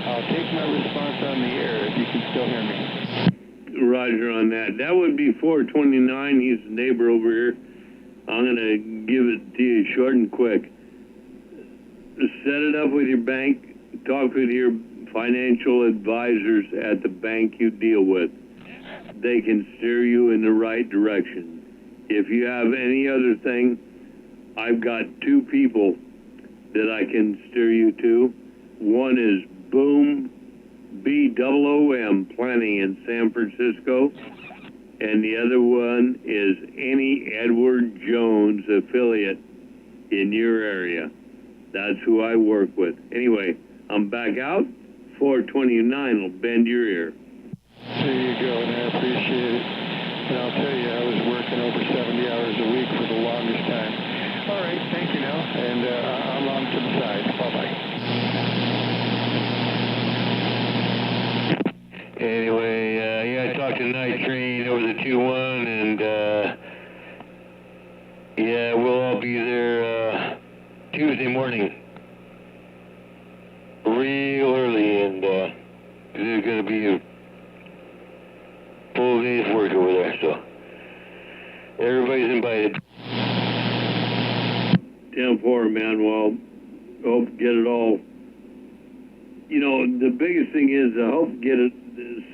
I'll take my response on the air if you can still hear me. Roger on that. That would be 429. He's a neighbor over here. I'm going to give it to you short and quick. Set it up with your bank. Talk with your financial advisors at the bank you deal with. They can steer you in the right direction. If you have any other thing, I've got two people that I can steer you to. One is Boom, BOOM Planning in San Francisco. And the other one is any Edward Jones affiliate in your area. That's who I work with. Anyway, I'm back out. 429 will bend your ear. There you go, and I appreciate it. And I'll tell you, I was working over 70 hours a week for the longest time. All right, thank you now, and I'm on to the side. Bye-bye. Anyway, yeah, I talked to Night Train over the 2-1, and yeah, we'll all be there Tuesday morning, real early, and there's going to be a full day's work over there, so everybody's invited. 10-4, man. Well, hope to get it all. You know, the biggest thing is I hope to get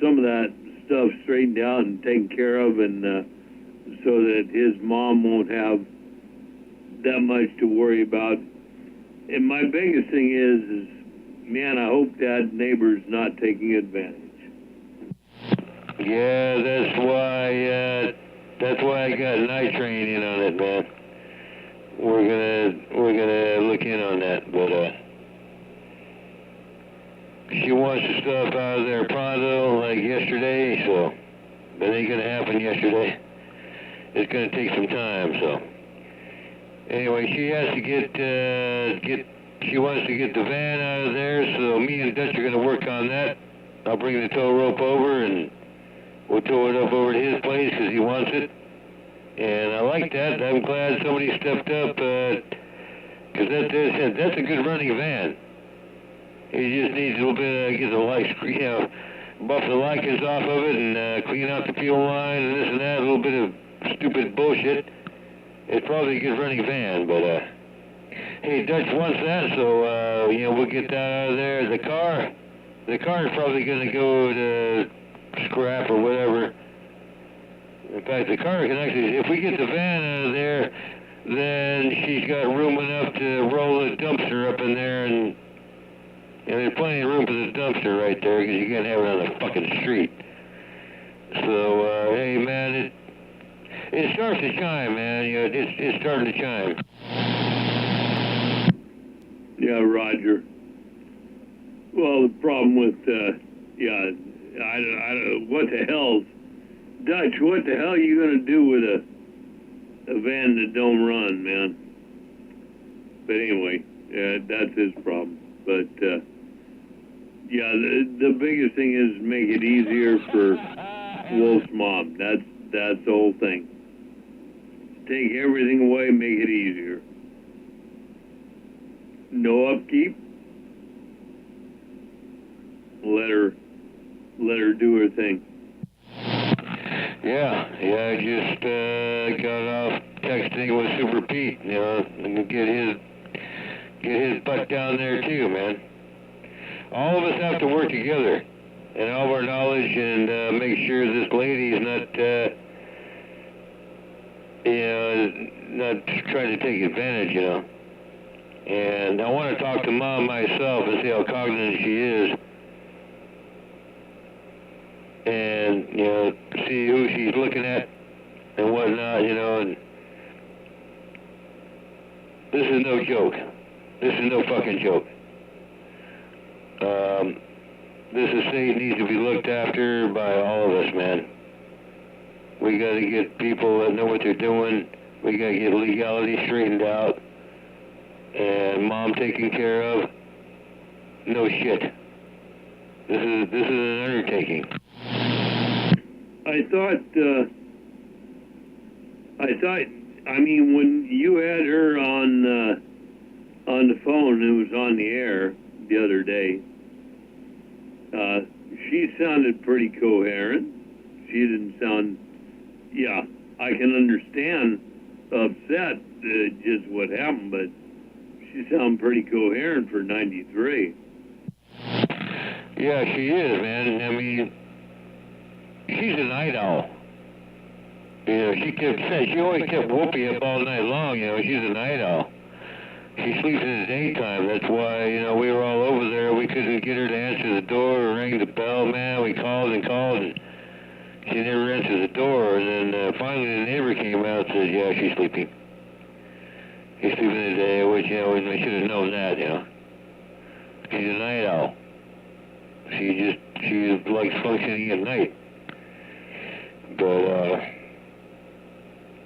some of that stuff straightened out and taken care of, and so that his mom won't have that much to worry about. And my biggest thing is man, I hope that neighbor's not taking advantage. Yeah, that's why I got Night Train in on it, man. We're gonna look in on that, but she wants the stuff out of there pronto, like yesterday, so that ain't gonna happen yesterday. It's gonna take some time, so anyway, she has to she wants to get the van out of there, so me and Dutch are gonna work on that. I'll bring the tow rope over and we'll tow it up over to his place because he wants it. And I like that. I'm glad somebody stepped up because that's a good running van. He just needs a little bit of, get the lights, buff the lichens off of it and clean out the fuel line and this and that, a little bit of stupid bullshit. It's probably a good running van, but hey, Dutch wants that, so we'll get that out of there. The car is probably going to go to scrap or whatever. In fact, the car can actually, if we get the van out of there, then she's got room enough to roll the dumpster up in there, and there's plenty of room for the dumpster right there because you can't have it on the fucking street. So, hey, man, it starts to chime, man. It's starting to chime. Yeah, Roger. Well, the problem with, what the hell, Dutch, what the hell are you going to do with a van that don't run, man? But anyway, that's his problem. But, the biggest thing is make it easier for Wolf's mom. That's the whole thing. Take everything away, make it easier. No upkeep. Let her do her thing. Yeah, I just got off texting with Super Pete, and get his butt down there too, man. All of us have to work together and all of our knowledge and make sure this lady's not trying to take advantage, And I want to talk to Mom myself and see how cognizant she is. And, see who she's looking at and whatnot, and this is no joke. This is no fucking joke. This estate needs to be looked after by all of us, man. We got to get people that know what they're doing. We got to get legality straightened out. And Mom taken care of. No shit. This is an undertaking. When you had her on the phone, it was on the air the other day, she sounded pretty coherent. She didn't sound, I can understand upset just what happened, but she sounded pretty coherent for 93. Yeah, she is, man. She's a night owl. She always kept Whoopi up all night long, she's a night owl. She sleeps in the daytime. That's why, you know, we were all over there. We couldn't get her to answer the door or ring the bell, man. We called and called, and she never answered the door. And then finally the neighbor came out and said, yeah, she's sleeping. She's sleeping in the day, which, you know, we should have known that, you know. She's a night owl. She likes functioning at night. But,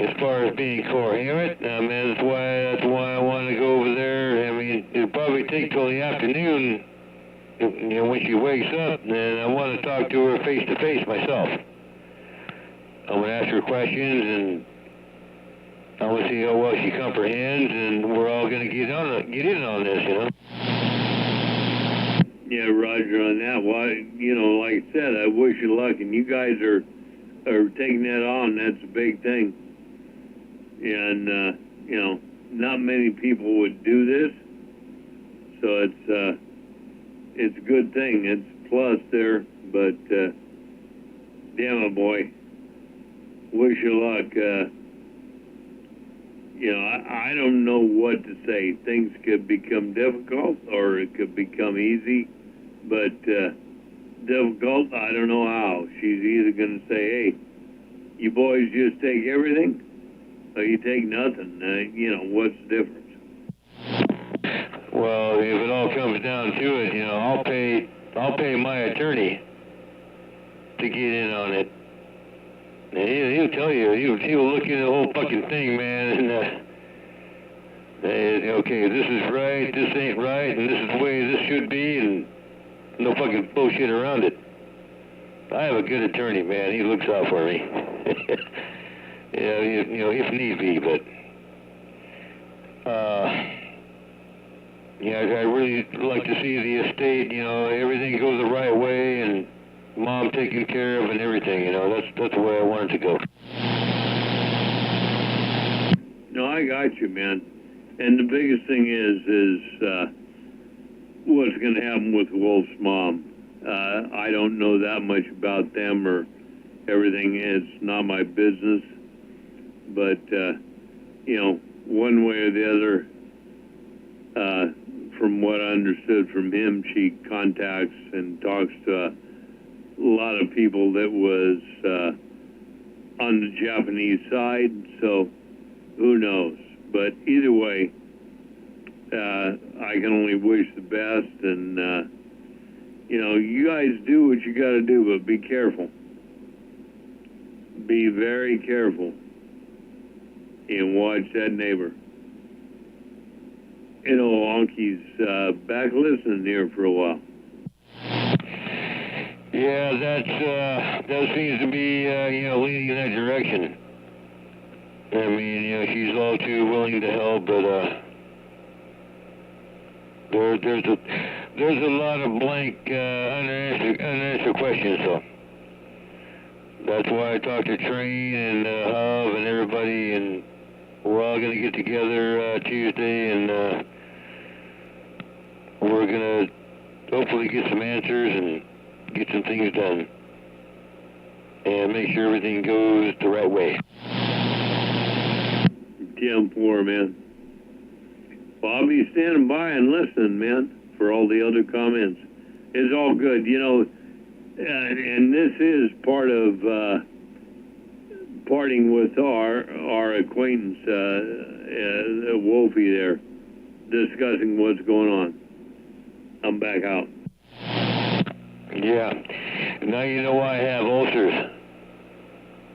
as far as being coherent, man, that's why I want to go over there. I mean, it'll probably take till the afternoon, you know, when she wakes up, and I want to talk to her face to face myself. I'm going to ask her questions, and I want to see how well she comprehends, and we're all going to get in on this, you know. Yeah, Roger, on that. Well, you know, like I said, I wish you luck, and you guys are taking that on. That's a big thing. And, you know, not many people would do this, so it's a good thing. It's a plus there, but, damn it, boy, wish you luck. You know, I don't know what to say. Things could become difficult, or it could become easy, but, difficult, I don't know how. She's either going to say, hey, you boys just take everything, or you take nothing. You know, what's the difference? Well, if it all comes down to it, you know, I'll pay my attorney to get in on it. And he'll tell you, he'll look into the whole fucking thing, man, and okay, this is right, this ain't right, and this is the way this should be, and no fucking bullshit around it. I have a good attorney, man. He looks out for me. Yeah, you know, if need be, but yeah, I really like to see the estate, you know, everything goes the right way, and Mom taken care of and everything, you know, that's the way I want it to go. No, I got you, man. And the biggest thing is what's going to happen with Wolf's mom. I don't know that much about them or everything. It's not my business. But, you know, one way or the other, from what I understood from him, she contacts and talks to a lot of people that was on the Japanese side, so who knows. But either way, I can only wish the best, and, you know, you guys do what you got to do, but be careful. Be very careful. And watch that neighbor. You know, Onky's back listening here for a while. Yeah, that seems to be, you know, leading in that direction. I mean, you know, she's all too willing to help, but there's a lot of blank, unanswered questions, so. That's why I talked to Train and Hub and everybody, and we're all going to get together Tuesday, and we're going to hopefully get some answers and get some things done and make sure everything goes the right way. 10-4, man. Well, I'll be standing by and listening, man, for all the other comments. It's all good, you know. And this is part of parting with our acquaintance, Wolfie there, discussing what's going on. I'm back out. Yeah. Now you know why I have ulcers.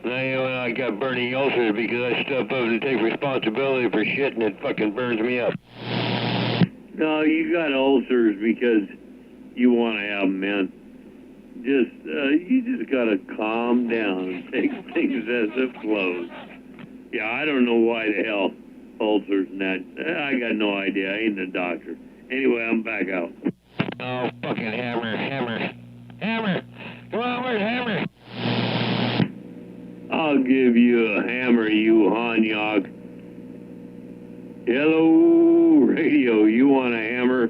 Now you know I got burning ulcers because I step up and take responsibility for shit, and it fucking burns me up. No, you got ulcers because you want to have them, man. You just gotta calm down and take things as it flows. Yeah, I don't know why the hell ulcers and that. I got no idea. I ain't a doctor. Anyway, I'm back out. Oh, fucking hammer. Come on, where's hammer? I'll give you a hammer, you Hanyok. Hello, radio. You want a hammer?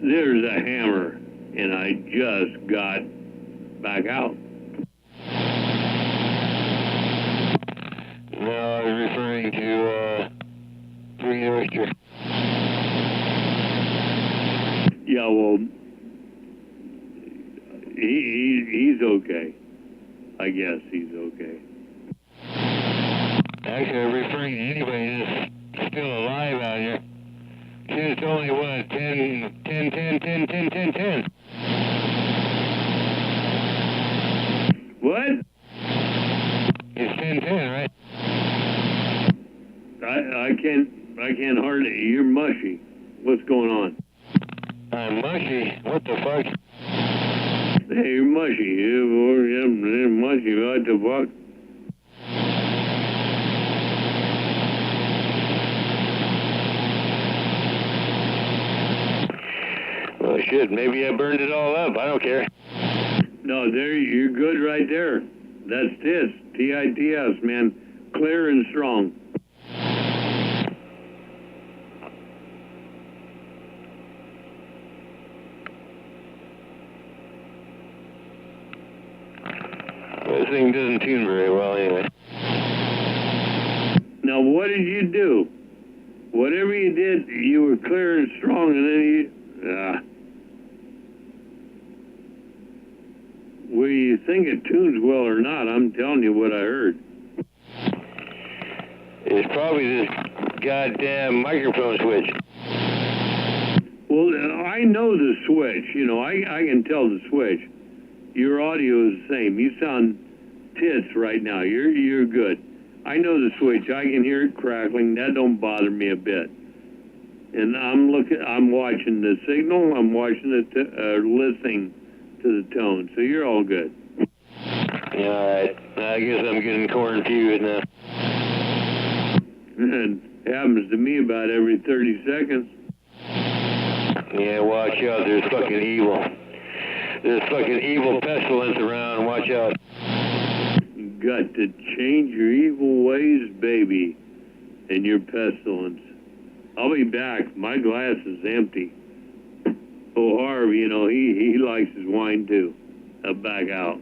There's a hammer. And I just got back out. No, I was referring to Green Oyster. Yeah, well, he's okay. I guess he's okay. Actually, I'm referring to anybody that's still alive out here. It's only, what, 10. What? It's 10:10, right? I can't hardly. You're mushy. What's going on? I'm mushy. What the fuck? Hey, you're mushy. You're mushy. What the fuck? Well, shit. Maybe I burned it all up. I don't care. No, you're good right there. That's TIS. TITS, man. Clear and strong. This thing doesn't tune very well anyway. Now, what did you do? Whatever you did, you were clear and strong, and then whether you think it tunes well or not, I'm telling you what I heard. It's probably this goddamn microphone switch. Well, I know the switch. You know, I can tell the switch. Your audio is the same. You sound tits right now. You're good. I know the switch. I can hear it crackling. That don't bother me a bit. And I'm watching the signal. I'm watching listening to the tone. So you're all good. Yeah, all right. I guess I'm getting confused now. It happens to me about every 30 seconds. Yeah, watch out. There's fucking evil. There's fucking evil pestilence around. Watch out. You got to change your evil ways, baby, and your pestilence. I'll be back. My glass is empty. Oh, Harv, you know, he likes his wine too. I'll back out.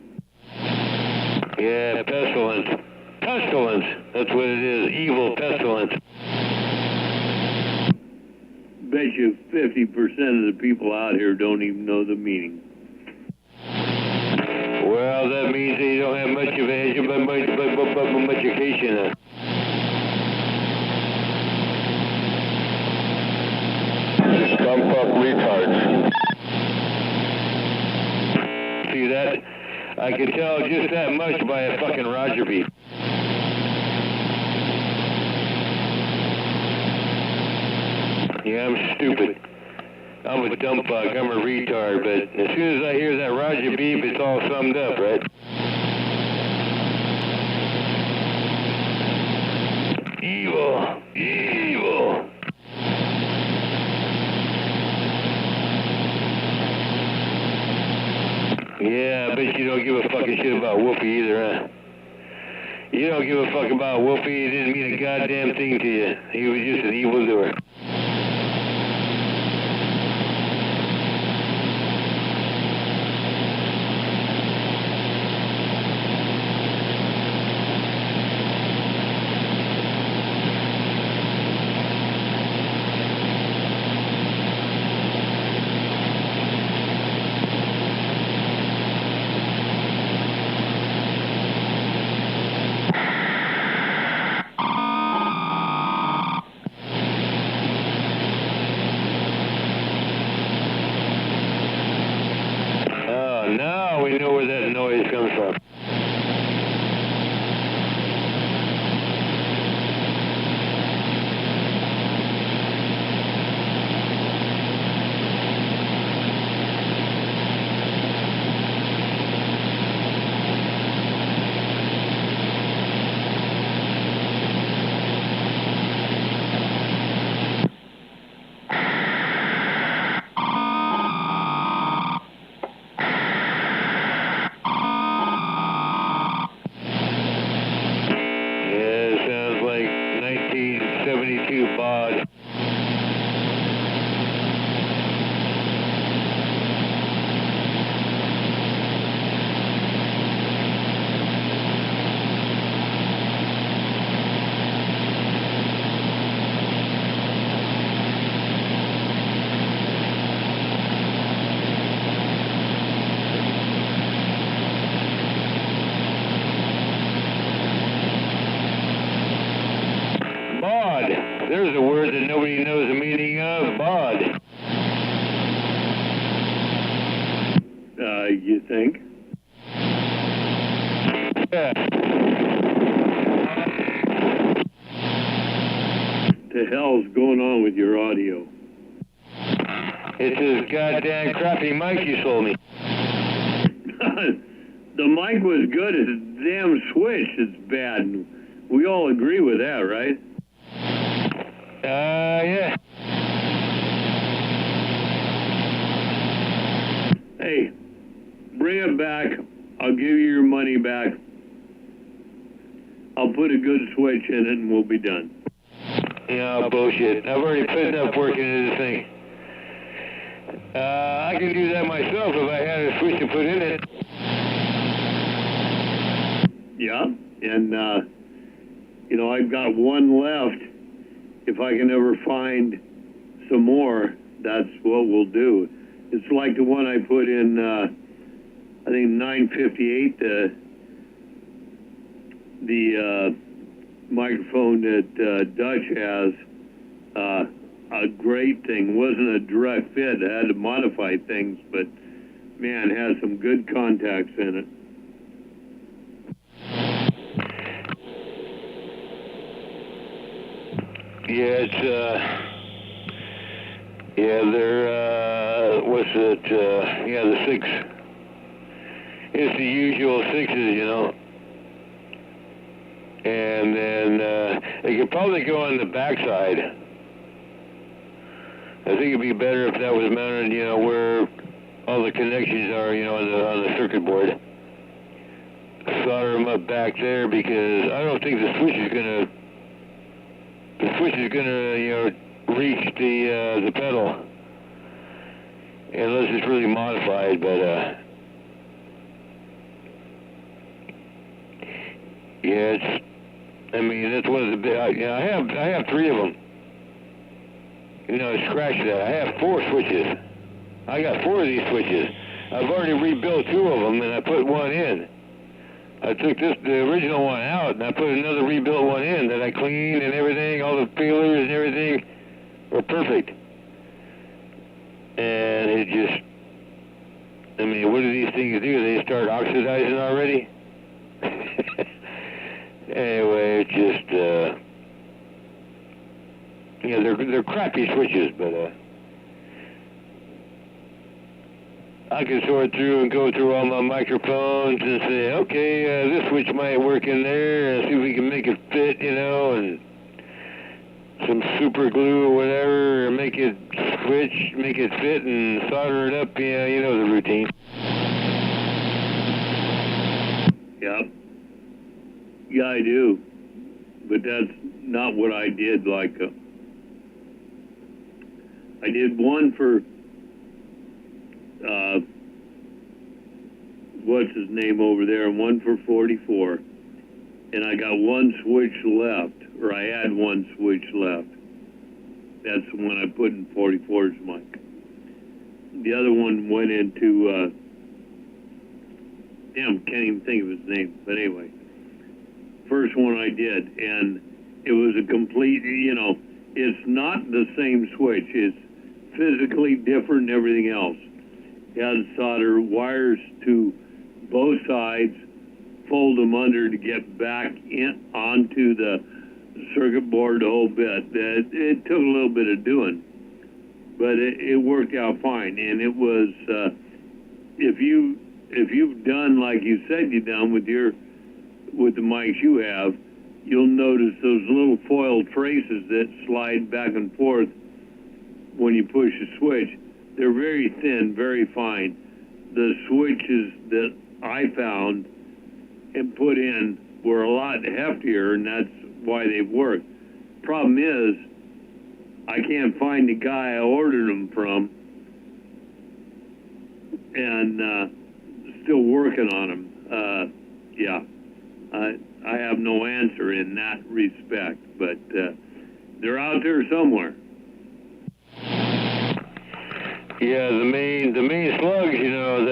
Yeah, pestilence. Pestilence. That's what it is. Evil pestilence. Bet you 50% of the people out here don't even know the meaning. Well, that means they don't have much of much education. Dumb fuck retards. See that? I can tell just that much by a fucking Roger beep. Yeah, I'm stupid. I'm a dumb fuck. I'm a retard. But as soon as I hear that Roger beep, it's all summed up, right? Evil. Evil. Yeah, I bet you don't give a fucking shit about Wolfie either, huh? You don't give a fuck about Wolfie. He didn't mean a goddamn thing to you. He was just an evildoer. Now we know where that noise comes from. Bod. There's a word that nobody knows the meaning of, bod. You think? Yeah. The hell's going on with your audio? It's this goddamn crappy mic you sold me. The mic was good. It's a damn switch. It's bad. We all agree with that, right? Yeah. Hey, bring it back. I'll give you your money back. I'll put a good switch in it and we'll be done. Yeah, bullshit. I've already put enough work into this thing. I can do that myself if I had a switch to put in it. Yeah, and, you know, I've got one left. If I can ever find some more, that's what we'll do. It's like the one I put in, I think 958, the microphone that Dutch has, a great thing. Wasn't a direct fit. I had to modify things, but man, it has some good contacts in it. Yeah, it's, yeah, they're, what's it, yeah, the 6. It's the usual 6s, you know. And then, it could probably go on the backside. I think it'd be better if that was mounted, you know, where all the connections are, you know, on the circuit board. Solder them up back there because I don't think the switch is gonna you know, reach the pedal unless it's really modified. But yeah, it's. I mean, that's one of the big. You know, I have 3 of them. You know, scratch that. I have 4 switches. I got 4 of these switches. I've already rebuilt 2 of them, and I put 1 in. I took the original one out, and I put another rebuilt one in that I cleaned and everything. All the feelers and everything were perfect. And it just, I mean, what do these things do? They start oxidizing already? Anyway, it just, yeah, they're crappy switches, but I can sort through and go through all my microphones and say, okay, this switch might work in there, and see if we can make it fit, you know, and some super glue or whatever, or make it switch, make it fit, and solder it up. Yeah, you know the routine. Yep. Yeah, I do. But that's not what I did. Like, I did one for, what's his name over there, and one for 44. And I got 1 switch left, or I had 1 switch left. That's the one I put in 44's mic. The other one went into, damn, can't even think of his name. But anyway, first one I did, and it was a complete, you know, it's not the same switch. It's physically different and everything else. You had to solder wires to both sides, fold them under to get back in onto the circuit board the whole bit. It took a little bit of doing, but it worked out fine. And it was, if you've done like you said you done with the mics you have, you'll notice those little foil traces that slide back and forth when you push the switch. They're very thin, very fine. The switches that I found and put in were a lot heftier, and that's why they've worked. Problem is, I can't find the guy I ordered them from, and still working on them. Yeah, I have no answer in that respect, but they're out there somewhere. Yeah, the main slugs, you know,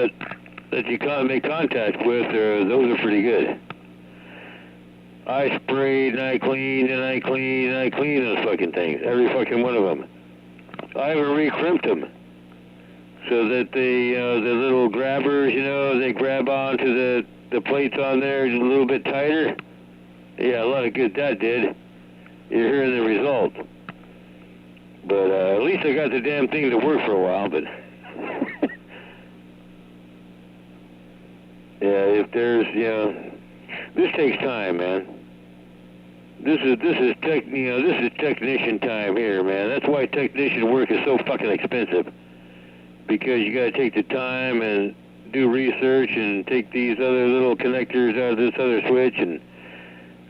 that you can't make contact with, those are pretty good. I sprayed and I cleaned and I cleaned and I cleaned those fucking things, every fucking one of them. I even re-crimped them so that the little grabbers, you know, they grab onto the plates on there a little bit tighter. Yeah, a lot of good that did. You're hearing the result. But at least I got the damn thing to work for a while, but yeah, if there's, you know, this takes time, man. This is technician time here, man. That's why technician work is so fucking expensive. Because you gotta take the time and do research and take these other little connectors out of this other switch and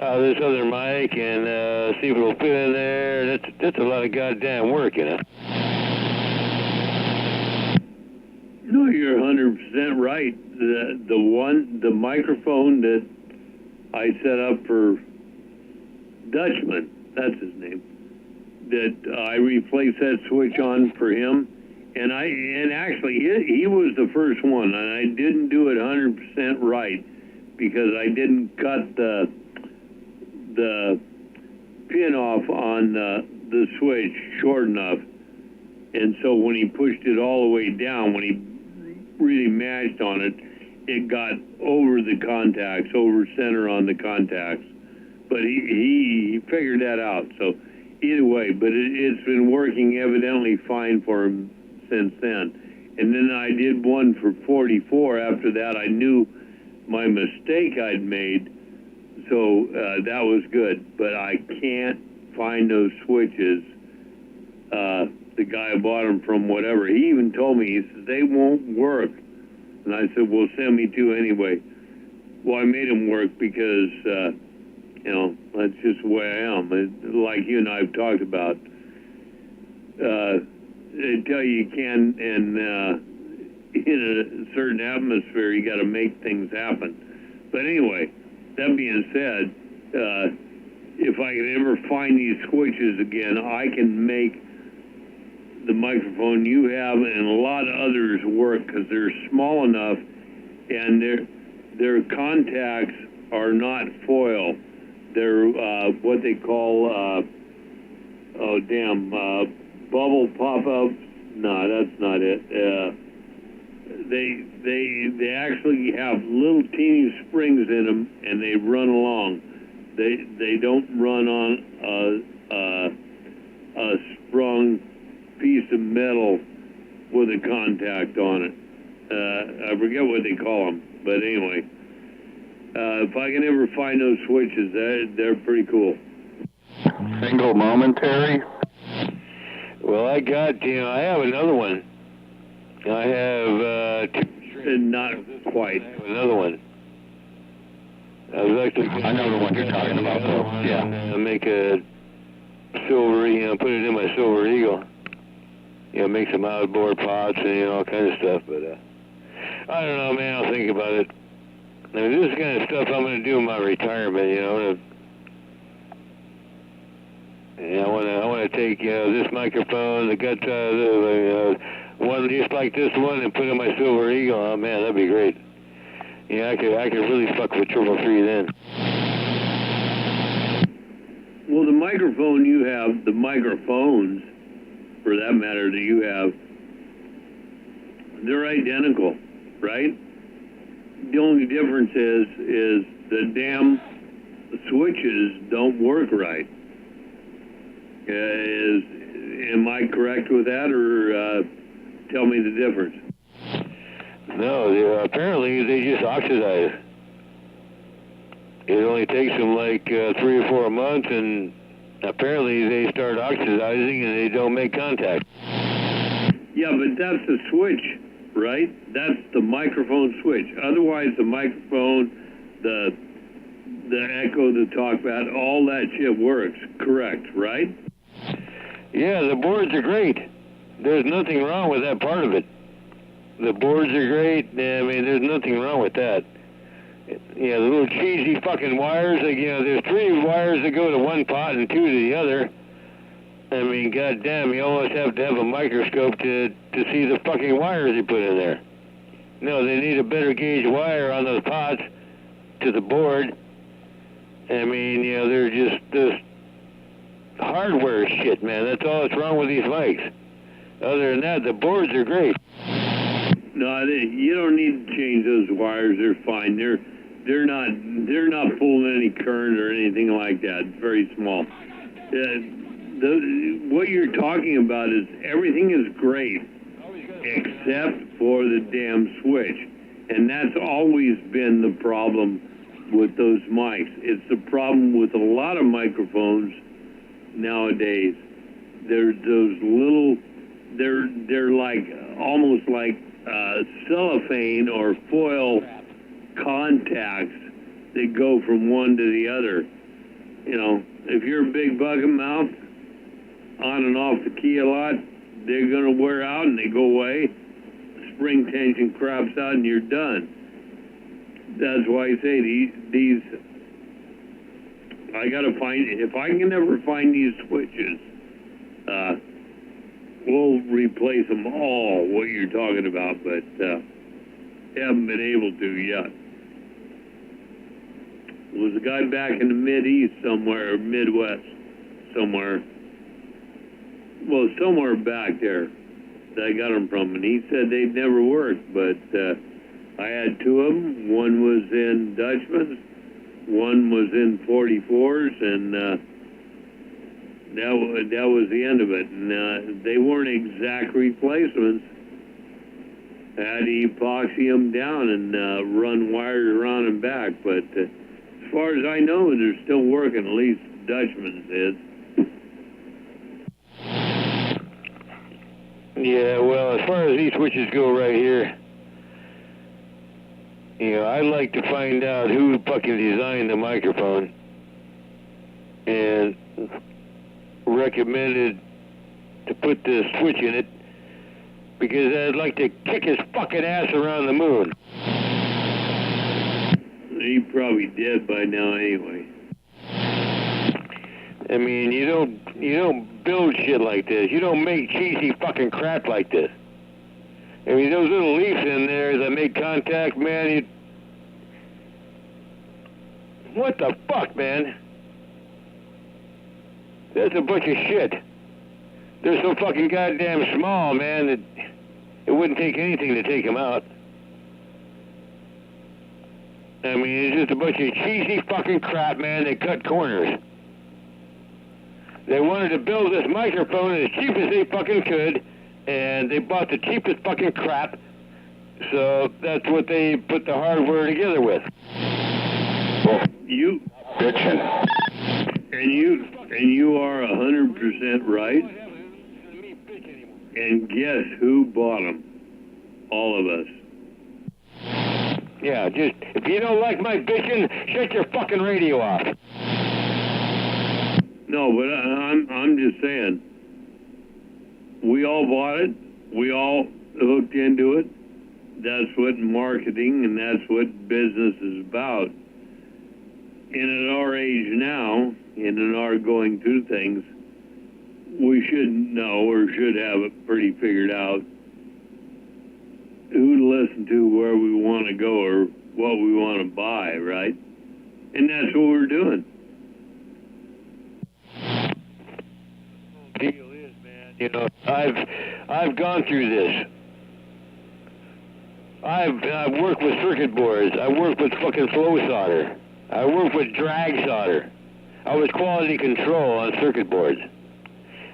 out of this other mic and see if it'll fit in there. That's a lot of goddamn work, you know. No, you're 100% right. The microphone that I set up for Dutchman, that's his name, that I replaced that switch on for him, and actually he was the first one, and I didn't do it 100% right because I didn't cut the pin off on the switch short enough, and so when he pushed it all the way down, when he really mashed on it, it got over the contacts, over center on the contacts. But he figured that out. So either way, but it's been working evidently fine for him since then. And then I did one for 44. After that, I knew my mistake I'd made, so that was good. But I can't find those switches. The guy I bought them from, whatever, he even told me, he said, they won't work. And I said, well, send me two anyway. Well, I made them work because, you know, that's just the way I am. Like you and I have talked about. They tell you can, and in a certain atmosphere, you got to make things happen. But anyway, that being said, if I can ever find these switches again, I can make the microphone you have and a lot of others work because they're small enough and their contacts are not foil. They're what they call bubble pop-ups. No, that's not it. They actually have little teeny springs in them and they run along. They don't run on a sprung piece of metal with a contact on it. I forget what they call them, but anyway, if I can ever find those switches, they're pretty cool. Single momentary? Well, I have another one. I have not quite another one. I was actually I know the one you're talking about, though. Yeah. I make a silver, put it in my Silver Eagle. Make some outboard pots and all kinds of stuff. But I don't know, man. I'll think about it. I mean, this is the kind of stuff I'm going to do in my retirement. I want to take this microphone, the guts out of one just like this one, and put in my Silver Eagle. Oh man, that'd be great. I could really fuck with 333 then. Well, the microphone you have, the microphones, for that matter, that you have, they're identical, right? The only difference is the damn switches don't work right. Am I correct with that, or tell me the difference? No, apparently they just oxidize. It only takes them like 3 or 4 months, and apparently they start oxidizing and they don't make contact. Yeah, but that's the switch, right? That's the microphone switch. Otherwise, the microphone, the echo, the talkback, all that shit works, correct, right? Yeah, the boards are great. There's nothing wrong with that part of it. The boards are great. I mean, there's nothing wrong with that. The little cheesy fucking wires, there's 3 wires that go to one pot and 2 to the other. I mean, goddamn, you almost have to have a microscope to see the fucking wires you put in there. No, they need a better gauge wire on those pots to the board. I mean, you know, they're just this hardware shit, man. That's all that's wrong with these mics. Other than that, the boards are great. No, you don't need to change those wires. They're fine. They're not pulling any current or anything like that. It's very small. What you're talking about is everything is great except for the damn switch, and that's always been the problem with those mics. It's the problem with a lot of microphones nowadays. They're those little, they're like almost like cellophane or foil contacts that go from one to the other. You know, if you're a big bucket mouth, on and off the key a lot, they're gonna wear out and they go away. Spring tension craps out and you're done. That's why I say these I gotta find, if I can ever find these switches, we'll replace them all, what you're talking about, but haven't been able to yet. There was a guy back in the Mid-East somewhere, Midwest somewhere, well, somewhere back there that I got them from, and he said they'd never worked, but I had two of them. One was in Dutchman's, one was in 44s, and that was the end of it. And they weren't exact replacements. I had to epoxy them down and run wires around and back, but as far as I know, they're still working, at least Dutchman's is. Yeah, well, as far as these switches go right here, you know, I'd like to find out who fucking designed the microphone and recommended to put the switch in it, because I'd like to kick his fucking ass around the moon. He probably dead by now anyway. I mean, you don't build shit like this. You don't make cheesy fucking crap like this. I mean, those little leaves in there that make contact, man, what the fuck, man? That's a bunch of shit. They're so fucking goddamn small, man, that it wouldn't take anything to take them out. I mean, it's just a bunch of cheesy fucking crap, man. They cut corners. They wanted to build this microphone as cheap as they fucking could, and they bought the cheapest fucking crap, so that's what they put the hardware together with. You bitchin'. And you are 100% right. And guess who bought them? All of us. Yeah, just, if you don't like my bitching, shut your fucking radio off. No, but I'm just saying, we all bought it. We all hooked into it. That's what marketing and that's what business is about. And at our age now, and in our going through things, we should know or should have it pretty figured out who to listen to, where we want to go, or what we want to buy, right? And that's what we're doing. Deal is, man, you know, I've gone through this. I've worked with circuit boards. I worked with fucking flow solder. I worked with drag solder. I was quality control on circuit boards.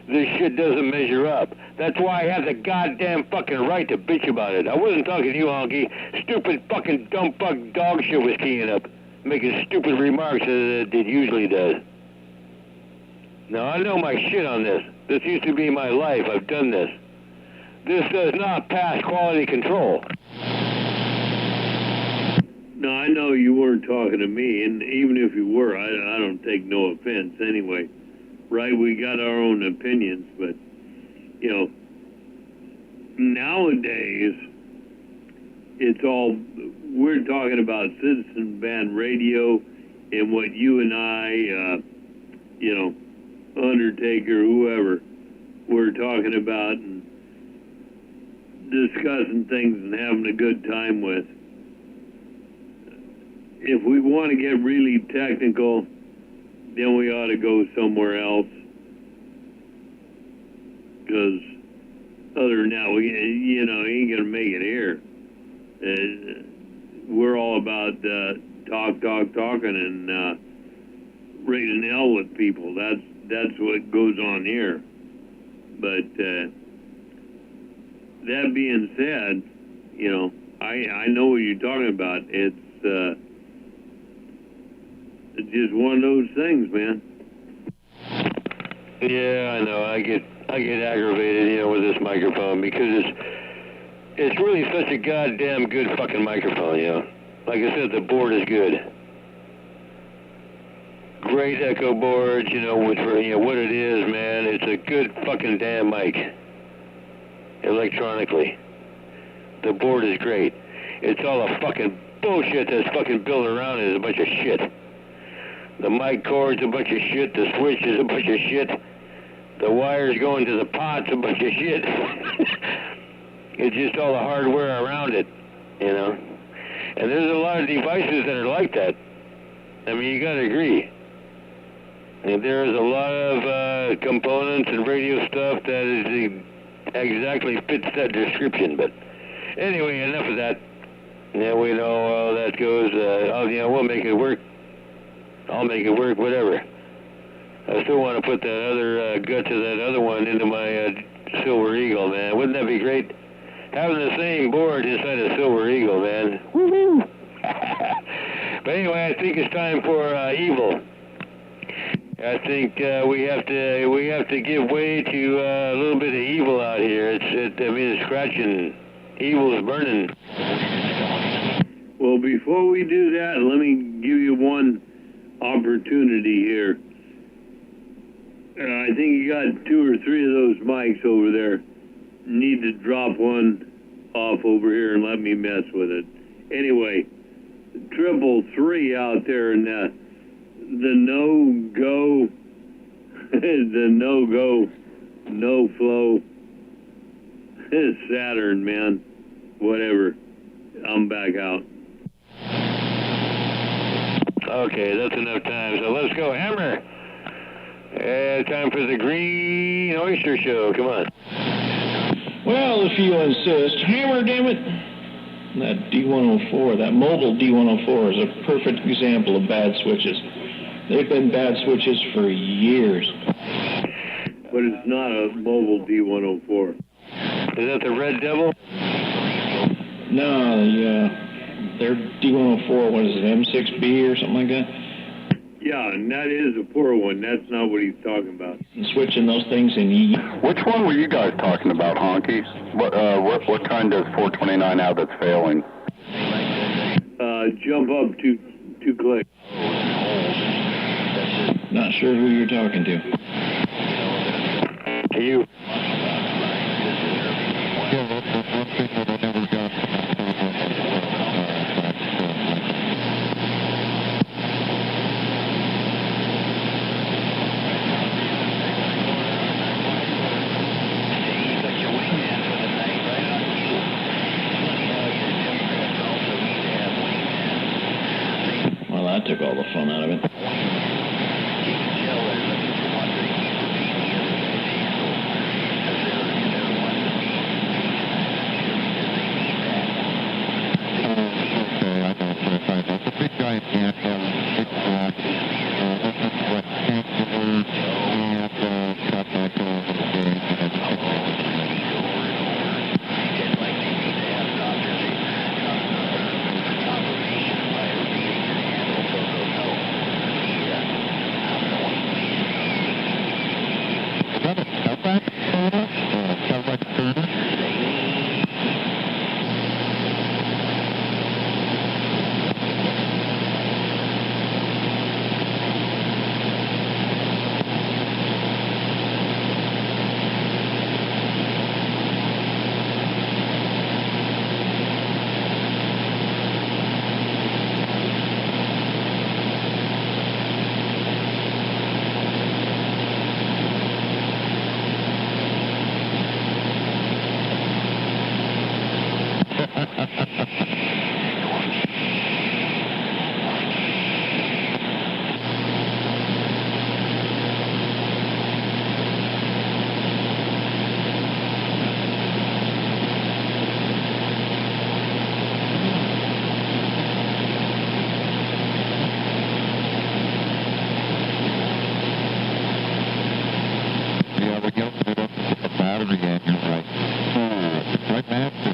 This shit doesn't measure up. That's why I have the goddamn fucking right to bitch about it. I wasn't talking to you, Honky. Stupid fucking dumb fuck dog shit was keying up, making stupid remarks as it usually does. Now, I know my shit on this. This used to be my life. I've done this. This does not pass quality control. No, I know you weren't talking to me, and even if you were, I don't take no offense anyway. Right, we got our own opinions, but, you know, nowadays, it's all, we're talking about citizen band radio and what you and I, you know, Undertaker, whoever, we're talking about and discussing things and having a good time with. If we want to get really technical, then we ought to go somewhere else. Because other than that, we, you know, he ain't gonna make it here. We're all about talking and raising hell with people. That's what goes on here. But that being said, you know, I know what you're talking about. It's just one of those things, man. Yeah, I know. I get aggravated, you know, with this microphone because it's really such a goddamn good fucking microphone, you know. Like I said, the board is good. Great echo board, you know, with you know what it is, man. It's a good fucking damn mic. Electronically, the board is great. It's all a fucking bullshit that's fucking built around it is a bunch of shit. The mic cord's a bunch of shit. The switch is a bunch of shit. The wires going to the pot's a bunch of shit. It's just all the hardware around it, you know. And there's a lot of devices that are like that. I mean, you gotta agree. And there's a lot of components and radio stuff that is exactly fits that description. But anyway, enough of that. Yeah, we know how that goes. Yeah, we'll make it work. I'll make it work, whatever. I still want to put that other guts of that other one into my Silver Eagle, man. Wouldn't that be great? Having the same board inside a Silver Eagle, man. Woohoo! But anyway, I think it's time for evil. I think we have to give way to a little bit of evil out here. It's scratching. Evil's burning. Well, before we do that, let me give you one opportunity here. I think you got 2 or 3 of those mics over there. Need to drop one off over here and let me mess with it. Anyway, 333 out there in the no-go, the no-go, no-flow Saturn, man. Whatever. I'm back out. Okay, that's enough time. So let's go, Hammer. Time for the Green Oyster Show. Come on. Well, if you insist. Hammer, damn it. That D104, that mobile D104 is a perfect example of bad switches. They've been bad switches for years. But it's not a mobile D104. Is that the Red Devil? No, their D104, what is it, M6B or something like that? Yeah, and that is a poor one. That's not what he's talking about. And switching those things in. Which one were you guys talking about, Honky? What kind of 429 out that's failing? Jump up 2 clicks. Not sure who you're talking to. You. Well, that took all the fun out of it. got him again, you're right. Right, Matt?